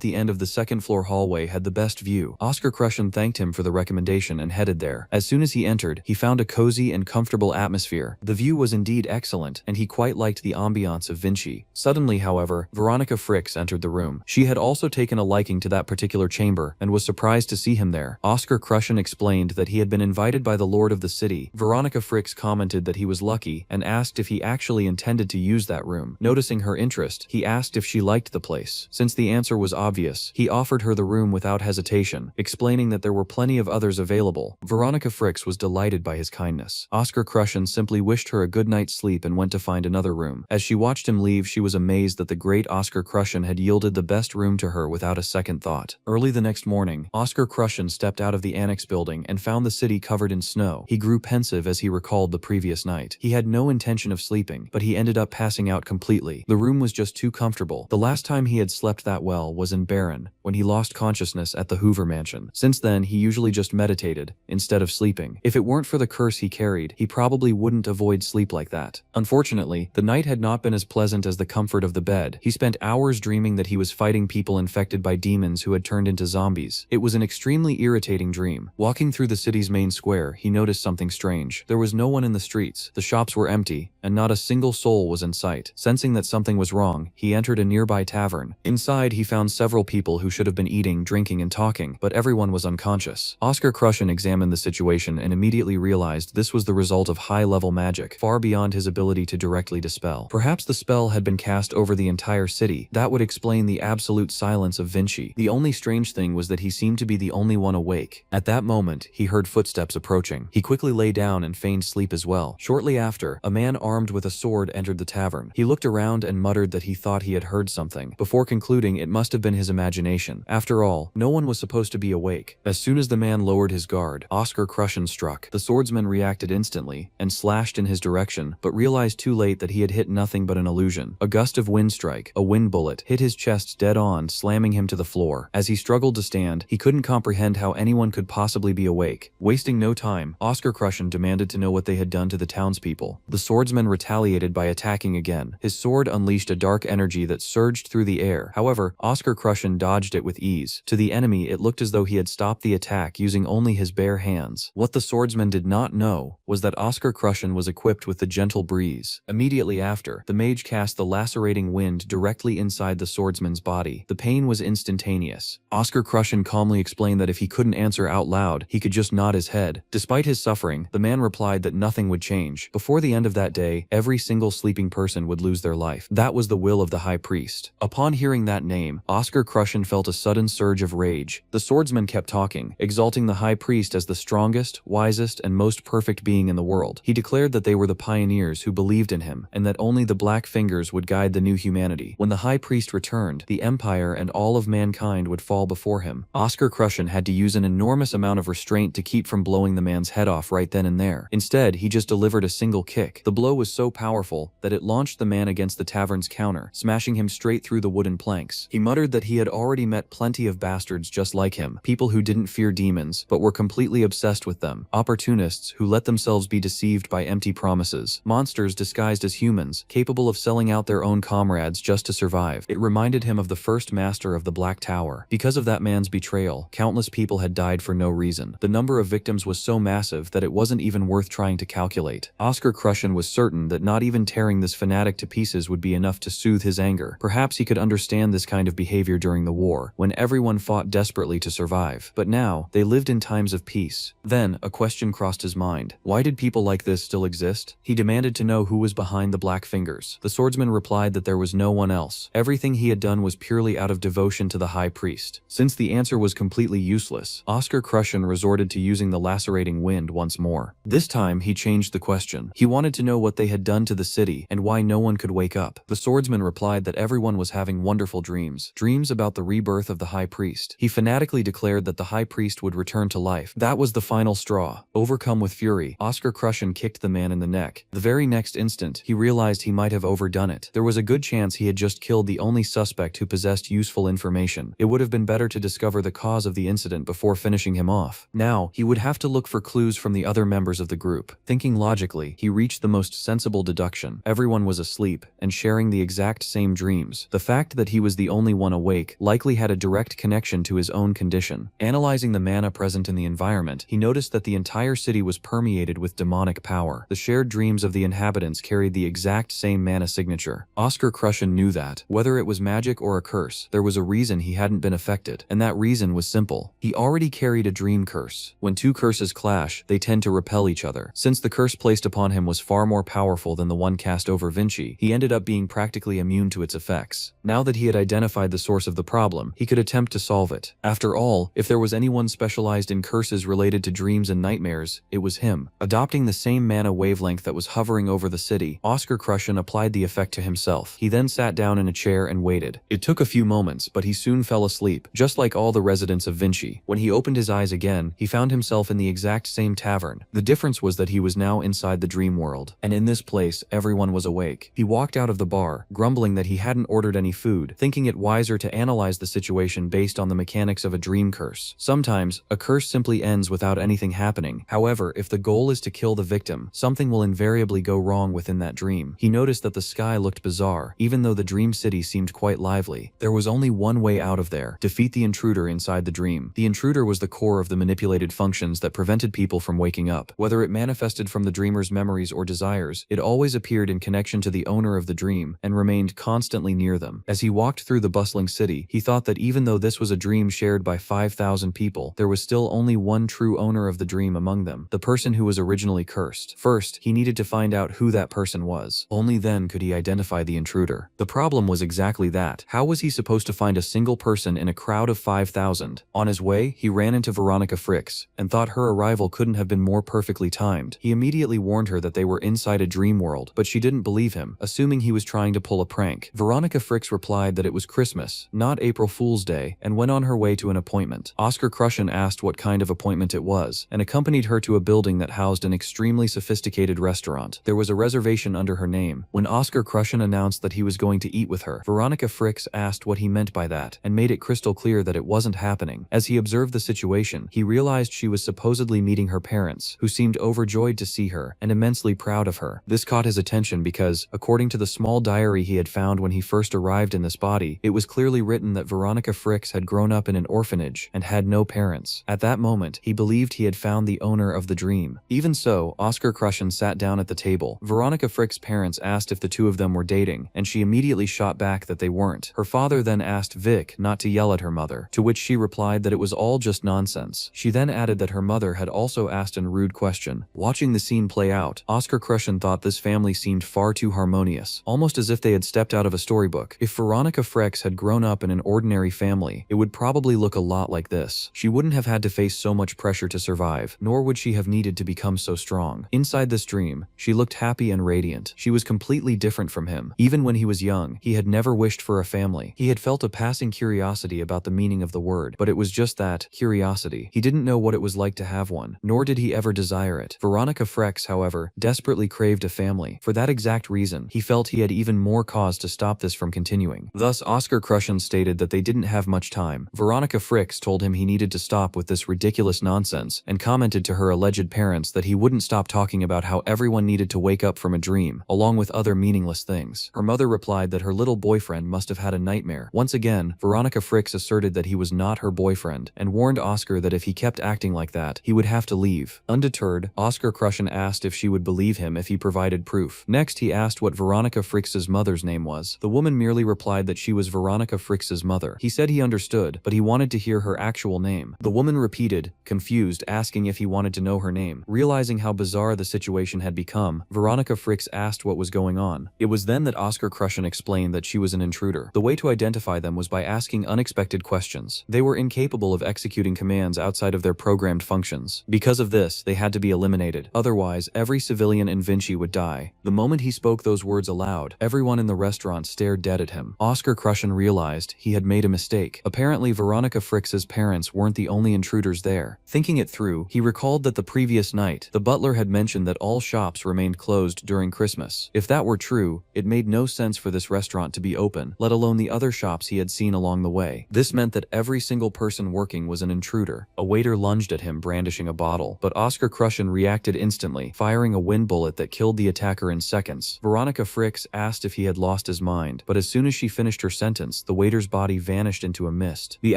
Speaker 1: the end of the second-floor hallway had the best view. Oscar Crushen thanked him for the recommendation and headed there. As soon as he entered, he found a cozy and comfortable atmosphere. The view was indeed excellent, and he quite liked the ambiance of Vinci. Suddenly, however, Veronica Fricks entered the room. She had also taken a liking to that particular chamber, and was surprised to see him there. Oscar Crushen explained that he had been invited by the lord of the city. Veronica Fricks commented that he was lucky and asked if he actually intended to use that room. Noticing her interest, he asked if she liked the place. Since the answer was obvious, he offered her the room without hesitation, explaining that there were plenty of others available. Veronica Fricks was delighted by his kindness. Oscar Crushen simply wished her a good night's sleep and went to find another room. As she watched him leave, she was amazed that the great Oscar Crushen had yielded the best room to her without a second thought. Early the next morning, Oscar Crushen stepped out of the annex building and found the city covered in snow. He grew pensive as he recalled the previous night. He had no intention of sleeping, but he ended up passing out completely. The room was just too comfortable. The last time he had slept that well was in Barren, when he lost consciousness at the Hoover Mansion. Since then, he usually just meditated, instead of sleeping. If it weren't for the curse he carried, he probably wouldn't avoid sleep like that. Unfortunately, the night had not been as pleasant as the comfort of the bed. He spent hours dreaming that he was fighting people infected by demons who had turned into zombies. It was an extremely irritating dream. Walking through the city's main square, he noticed something strange. There was no one in the streets, the shops were empty, and not a single soul was in sight. Sensing that something was wrong, he entered a nearby tavern. Inside, he found several people who should have been eating, drinking, and talking, but everyone was unconscious. Oscar Crushen examined the situation and immediately realized this was the result of high-level magic, far beyond his ability to directly dispel. Perhaps the spell had been cast over the entire city. That would explain the absolute silence of Vinci. The only strange thing was that he seemed to be the only one awake. At that moment, he heard footsteps approaching. He quickly lay down and feigned sleep as well. Shortly after, a man armed with a sword entered the tavern. He looked around and muttered that he thought he had heard something, before concluding it must have been his imagination. After all, no one was supposed to be awake. As soon as the man lowered his guard, Oscar Crushen struck. The swordsman reacted instantly and slashed in his direction, but realized too late that he had hit nothing but an illusion. A gust of wind strike, a wind bullet, hit his chest dead on, slamming him to the floor. As he struggled to stand, he couldn't comprehend how anyone could possibly be awake. Wasting no time, Oscar Crushen demanded to know what they had done to the townspeople. The swordsman retaliated by attacking again. His sword unleashed a dark energy that surged through the air. However, Oscar Crushen dodged it with ease. To the enemy, it looked as though he had stopped the attack using only his bare hands. What the swordsman did not know was that Oscar Crushen was equipped with the gentle breeze. Immediately after, the mage cast the lacerating wind directly inside the swordsman's body. The pain was instantaneous. Oscar Crushen calmly explained that if he couldn't answer out loud, he could just nod his head. Despite his suffering, the man replied that nothing would change. Before the end of that day, every single sleeping person would lose their life. That was the will of the high priest. Upon hearing that name, Oscar Crushen felt a sudden surge of rage. The swordsman kept talking, exalting the high priest as the strongest, wisest, and most perfect being in the world. He declared that they were the pioneers who believed in him, and that only the Black Fingers would guide the new humanity. When the high priest returned, the empire and all of mankind would fall before him. Oscar Crushen had to use an enormous amount of restraint to keep from blowing the man's head off right then and there. Instead, he just delivered a single kick. The blow was so powerful that it launched the man against the tavern's counter, smashing him straight through the wooden planks. He muttered that he had already met plenty of bastards just like him, people who didn't fear demons, but were completely obsessed with them, opportunists who let themselves be deceived by empty promises, monsters disguised as humans, capable of selling out their own comrades just to survive. It reminded him of the first master of the Black Tower. Because of that man's betrayal, countless people had died for no reason. The number of victims was so massive that it wasn't even worth trying to calculate. Oscar Crushen was certain that not even tearing this fanatic to pieces would be enough to soothe his anger. Perhaps he could understand this kind of behavior during the war, when everyone fought desperately to survive. But now, they lived in times of peace. Then, a question crossed his mind. Why did people like this still exist? He demanded to know who was behind the Black Fingers. The swordsman replied that there was no one else. Everything he had done was purely out of devotion to the high priest. Since the answer was completely useless, Oscar Crushen resorted to using the lacerating wind once more. This time, he changed the question. He wanted to know what they had done to the city and why no one could wake up. The swordsman replied that everyone was having wonderful dreams. Dreams about the rebirth of the high priest. He fanatically declared that the high priest would return to life. That was the final straw. Overcome with fury, Oscar Crushen kicked the man in the neck. The very next instant, he realized he might have overdone it. There was a good chance he had just killed the only suspect who possessed useful information. It would have been better to discover the cause of the incident before finishing him off. Now, he would have to look for clues from the other members of the group. Thinking logically, he reached the most sensible deduction. Everyone was asleep and sharing the exact same dreams. The fact that he was the only one awake likely had a direct connection to his own condition. Analyzing the mana present in the environment, he noticed that the entire city was permeated with demonic power. The shared dreams of the inhabitants carried the exact same mana signature. Oscar Crushen knew that, whether it was magic or a curse, there was a reason he hadn't been affected, and that reason was simple. He already carried a dream curse. When two curses clash, they tend to repel each other. Since the curse placed upon him was far more powerful than the one cast over Vinci, he ended up being practically immune to its effects. Now that he had identified the source of the problem, he could attempt to solve it. After all, if there was anyone specialized in curses related to dreams and nightmares, it was him. Adopting the same mana wavelength that was hovering over the city, Oscar Crushen applied the effect to himself. He then sat down in a chair and waited. It took a few moments, but he soon fell asleep, just like all the residents of Vinci. When he opened his eyes again, he found himself in the exact same tavern. The difference was that he was now inside the dream world, and in this place, everyone was awake. He walked out of the bar, grumbling that he hadn't ordered any food, thinking it wiser to analyze the situation based on the mechanics of a dream curse. Sometimes, a curse simply ends without anything happening. However, if the goal is to kill the victim, something will invariably go wrong within that dream. He noticed that the sky looked bizarre, even though the dream city seemed quite lively. There was only one way out of there: defeat the intruder inside the dream. The intruder was the core of the manipulated functions that prevented people from waking up. Whether it manifested from the dreamer's memories or desires, it always appeared in connection to the owner of the dream and remained constantly near them. As he walked through the bustling city, he thought that even though this was a dream shared by 5,000 people, there was still only one true owner of the dream among them, the person who was originally cursed. First, he needed to find out who that person was. Only then could he identify the intruder. The problem was exactly that. How was he supposed to find a single person in a crowd of 5,000? On his way, he ran into Veronica Fricks and thought her arrival couldn't have been more perfectly timed. He immediately warned her that they were inside a dream world, but she didn't believe him, assuming he was trying to pull a prank. Veronica Fricks replied that it was Christmas, not April Fool's Day, and went on her way to an appointment. Oscar Crushen asked what kind of appointment it was, and accompanied her to a building that housed an extremely sophisticated restaurant. There was a reservation under her name. When Oscar Crushen announced that he was going to eat with her, Veronica Fricks asked what he meant by that, and made it crystal clear that it wasn't happening. As he observed the situation, he realized she was supposedly meeting her parents, who seemed overjoyed to see her and immensely proud of her. This caught his attention because, according to the small diary he had found when he first arrived in this body, it was clearly written that Veronica Fricks had grown up in an orphanage and had no parents. At that moment, he believed he had found the owner of the dream. Even so, Oscar Crushen sat down at the table. Veronica Fricks' parents asked if the two of them were dating, and she immediately shot back that they weren't. Her father then asked Vic not to yell at her mother, to which she replied that it was all just nonsense. She then added that her mother had also asked a rude question. Watching the scene play out, Oscar Crushen thought this family seemed far too harmonious, almost as if they had stepped out of a storybook. If Veronica Fricks had grown up in an ordinary family, it would probably look a lot like this. She wouldn't have had to face so much pressure to survive, nor would she have needed to become so strong. Inside this dream, she looked happy and radiant. She was completely different from him. Even when he was young, he had never wished for a family. He had felt a passing curiosity about the meaning of the word, but it was just that, curiosity. He didn't know what it was like to have one, nor did he ever desire it. Veronica Fricks, however, desperately craved a family. For that exact reason, he felt he had even more cause to stop this from continuing. Thus, Oscar Crushen stated that they didn't have much time. Veronica Fricks told him he needed to stop with this ridiculous nonsense, and commented to her alleged parents that he wouldn't stop talking about how everyone needed to wake up from a dream, along with other meaningless things. Her mother replied that her little boyfriend must have had a nightmare. Once again, Veronica Fricks asserted that he was not her boyfriend, and warned Oscar that if he kept acting like that, he would have to leave. Undeterred, Oscar Crushen asked if she would believe him if he provided proof. Next, he asked what Veronica Fricks' mother's name was. The woman merely replied that she was Veronica Fricks' mother. He said he understood, but he wanted to hear her actual name. The woman repeated, confused, asking if he wanted to know her name. Realizing how bizarre the situation had become, Veronica Fricks asked what was going on. It was then that Oscar Crushen explained that she was an intruder. The way to identify them was by asking unexpected questions. They were incapable of executing commands outside of their programmed functions. Because of this, they had to be eliminated. Otherwise, every civilian in Vinci would die. The moment he spoke those words aloud, everyone in the restaurant stared dead at him. Oscar Crushen realized he had made a mistake. Apparently, Veronica Fricks' parents weren't the only intruders there. Thinking it through, he recalled that the previous night, the butler had mentioned that all shops remained closed during Christmas. If that were true, it made no sense for this restaurant to be open, let alone the other shops he had seen along the way. This meant that every single person working was an intruder. A waiter lunged at him brandishing a bottle, but Oscar Crushen reacted instantly, firing a wind bullet that killed the attacker in seconds. Veronica Fricks asked if he had lost his mind, but as soon as she finished her sentence, the waiter's body vanished into a mist. The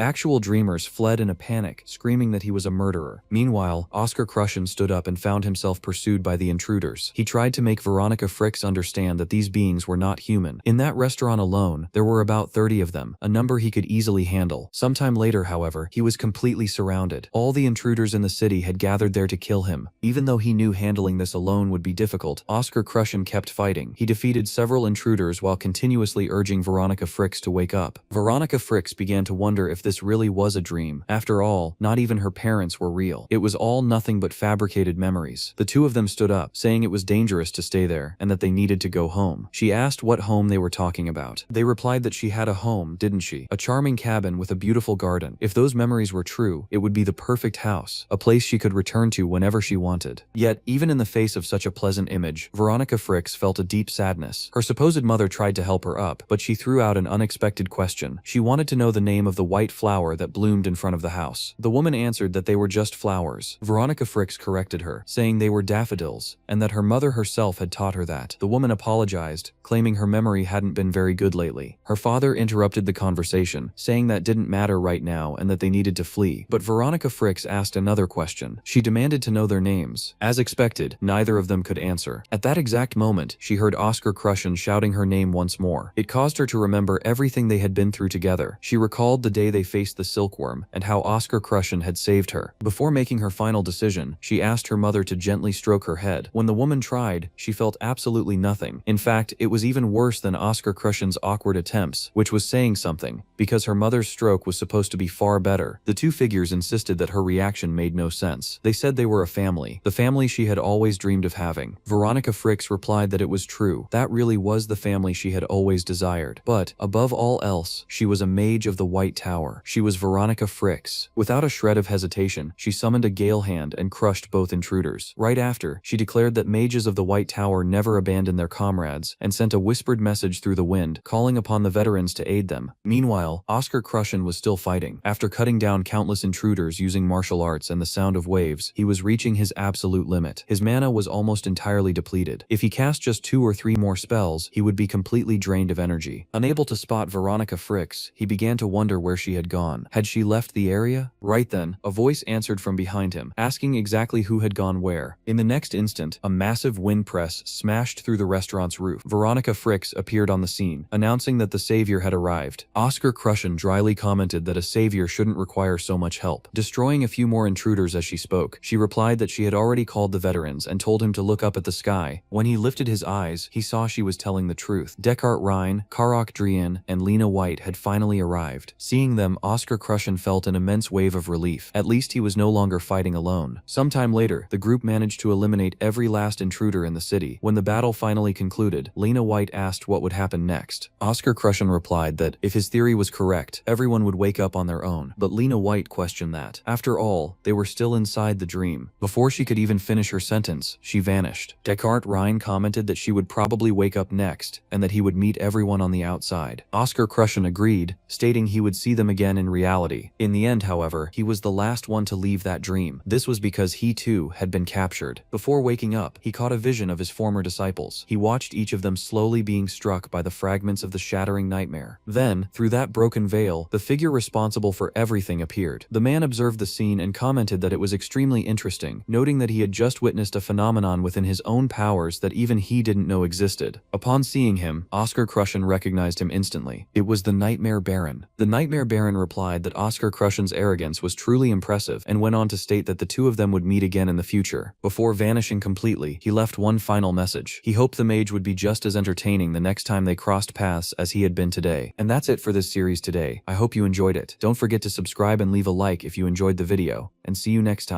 Speaker 1: actual dreamers fled in a panic, screaming that he was a murderer. Meanwhile, Oscar Crushen stood up and found himself pursued by the intruders. He tried to make Veronica Fricks understand that these beings were not human. In that restaurant alone, there were about 30 of them, a number he could easily handle. Sometime later, however, he was completely surrounded. All the intruders in the city had gathered there to kill him. Even though he knew handling this alone would be difficult, Oscar Crushen kept fighting. He defeated several intruders while continuously urging Veronica Fricks to wake up. Veronica Fricks began to wonder if this really was a dream. After all, not even her parents were real. It was all nothing but fabricated memories. The two of them stood up, saying it was dangerous to stay there and that they needed to go home. She asked what home they were talking about. They replied that she had a home, didn't she? A charming cabin with a beautiful garden. If those memories were true, it would be the perfect house, a place she could return to whenever she wanted. Yet, even in the face of such a pleasant image, Veronica Fricks felt a deep sadness. Her supposed mother tried to help her up, but she threw out an unexpected question. She wanted to know the name of the white flower that bloomed in front of the house. The woman answered that they were just flowers. Veronica Fricks corrected her, saying they were daffodils, and that her mother herself had taught her that. The woman apologized, claiming her memory hadn't been very good lately. Her father interrupted the conversation, saying that didn't matter right now and that they needed to flee. But Veronica Fricks asked another question. She demanded to know their names. As expected, neither of them could answer. At that exact moment, she heard Oscar Crushen shouting her name once more. It caused her to remember everything they had been through together. She recalled the day they faced the silkworm and how Oscar Crushen had saved her. Before making her final decision, she asked her mother to gently stroke her head. When the woman tried, she felt absolutely nothing. In fact, it was even worse than Oscar Crushen's awkward attempts, which was saying something, because her mother's stroke was supposed to be far better. The two figures insisted that her reaction made no sense. They said they were a family, the family she had always dreamed of having. Veronica Fricks replied that it was true. That really was the family she had always desired. But, above all else, she was a mage of the White Tower. She was Veronica Fricks. Without a shred of hesitation, she summoned a gale hand and crushed both intruders. Right after, she declared that mages of the White Tower never abandon their comrades, and sent a whispered message through the wind, calling upon the veterans to aid them. Meanwhile, Oscar Crushen was still fighting. After cutting down countless intruders using martial arts and the sound of waves, he was reaching his absolute limit. His mana was almost entirely depleted. If he cast just 2 or 3 more spells, he would be completely drained of energy. Unable to spot Veronica Fricks, he began to wonder where she had gone. Had she left the area? Right then, a voice answered from behind him, asking exactly who had gone where. In the next instant, a massive wind press smashed through the restaurant's roof. Veronica Fricks appeared on the scene, announcing that the savior had arrived. Oscar Crushen dryly commented that a savior shouldn't require so much help. Destroying a few more intruders as she spoke, she replied that she had already called the veterans and told him to look up at the sky. When he lifted his eyes, he saw she was telling the truth. Descartes Rhine, Karok Drian, and Lena White had finally arrived. Seeing them, Oscar Crushen felt an immense wave of relief. At least he was no longer fighting alone. Sometime later, the group managed to eliminate every last intruder in the city. When the battle finally concluded, Lena White asked what would happen next. Oscar Crushen replied that, if his theory was correct, everyone would wake up on their own. But Lena White questioned that. After all, they were still inside the dream. Before she could even finish her sentence, she vanished. Descartes Rhine commented that she would probably wake up next, and that he would meet everyone on the outside. Oscar Crushen agreed, stating he would see them again in reality. In the end, however, he was the last one to leave that dream. This was because he too had been captured. Before waking up, he caught a vision of his former disciples. He watched each of them slowly being struck by the fragments of the shattering nightmare. Then, through that broken veil, the figure responsible for everything appeared. The man observed the scene and commented that it was extremely interesting, noting that he had just witnessed a phenomenon within his own powers that even he didn't know existed. Upon seeing him, Oscar Crushen recognized him instantly. It was the Nightmare Baron. The Nightmare Baron replied that Oscar Crushen's arrogance was truly impressive and went on to state that the two of them would meet again in the future. Before vanishing completely, he left one final message. He hoped the mage would be just as entertaining the next time they crossed paths as he had been today. And that's it for this series today. I hope you enjoyed it. Don't forget to subscribe and leave a like if you enjoyed the video, and see you next time.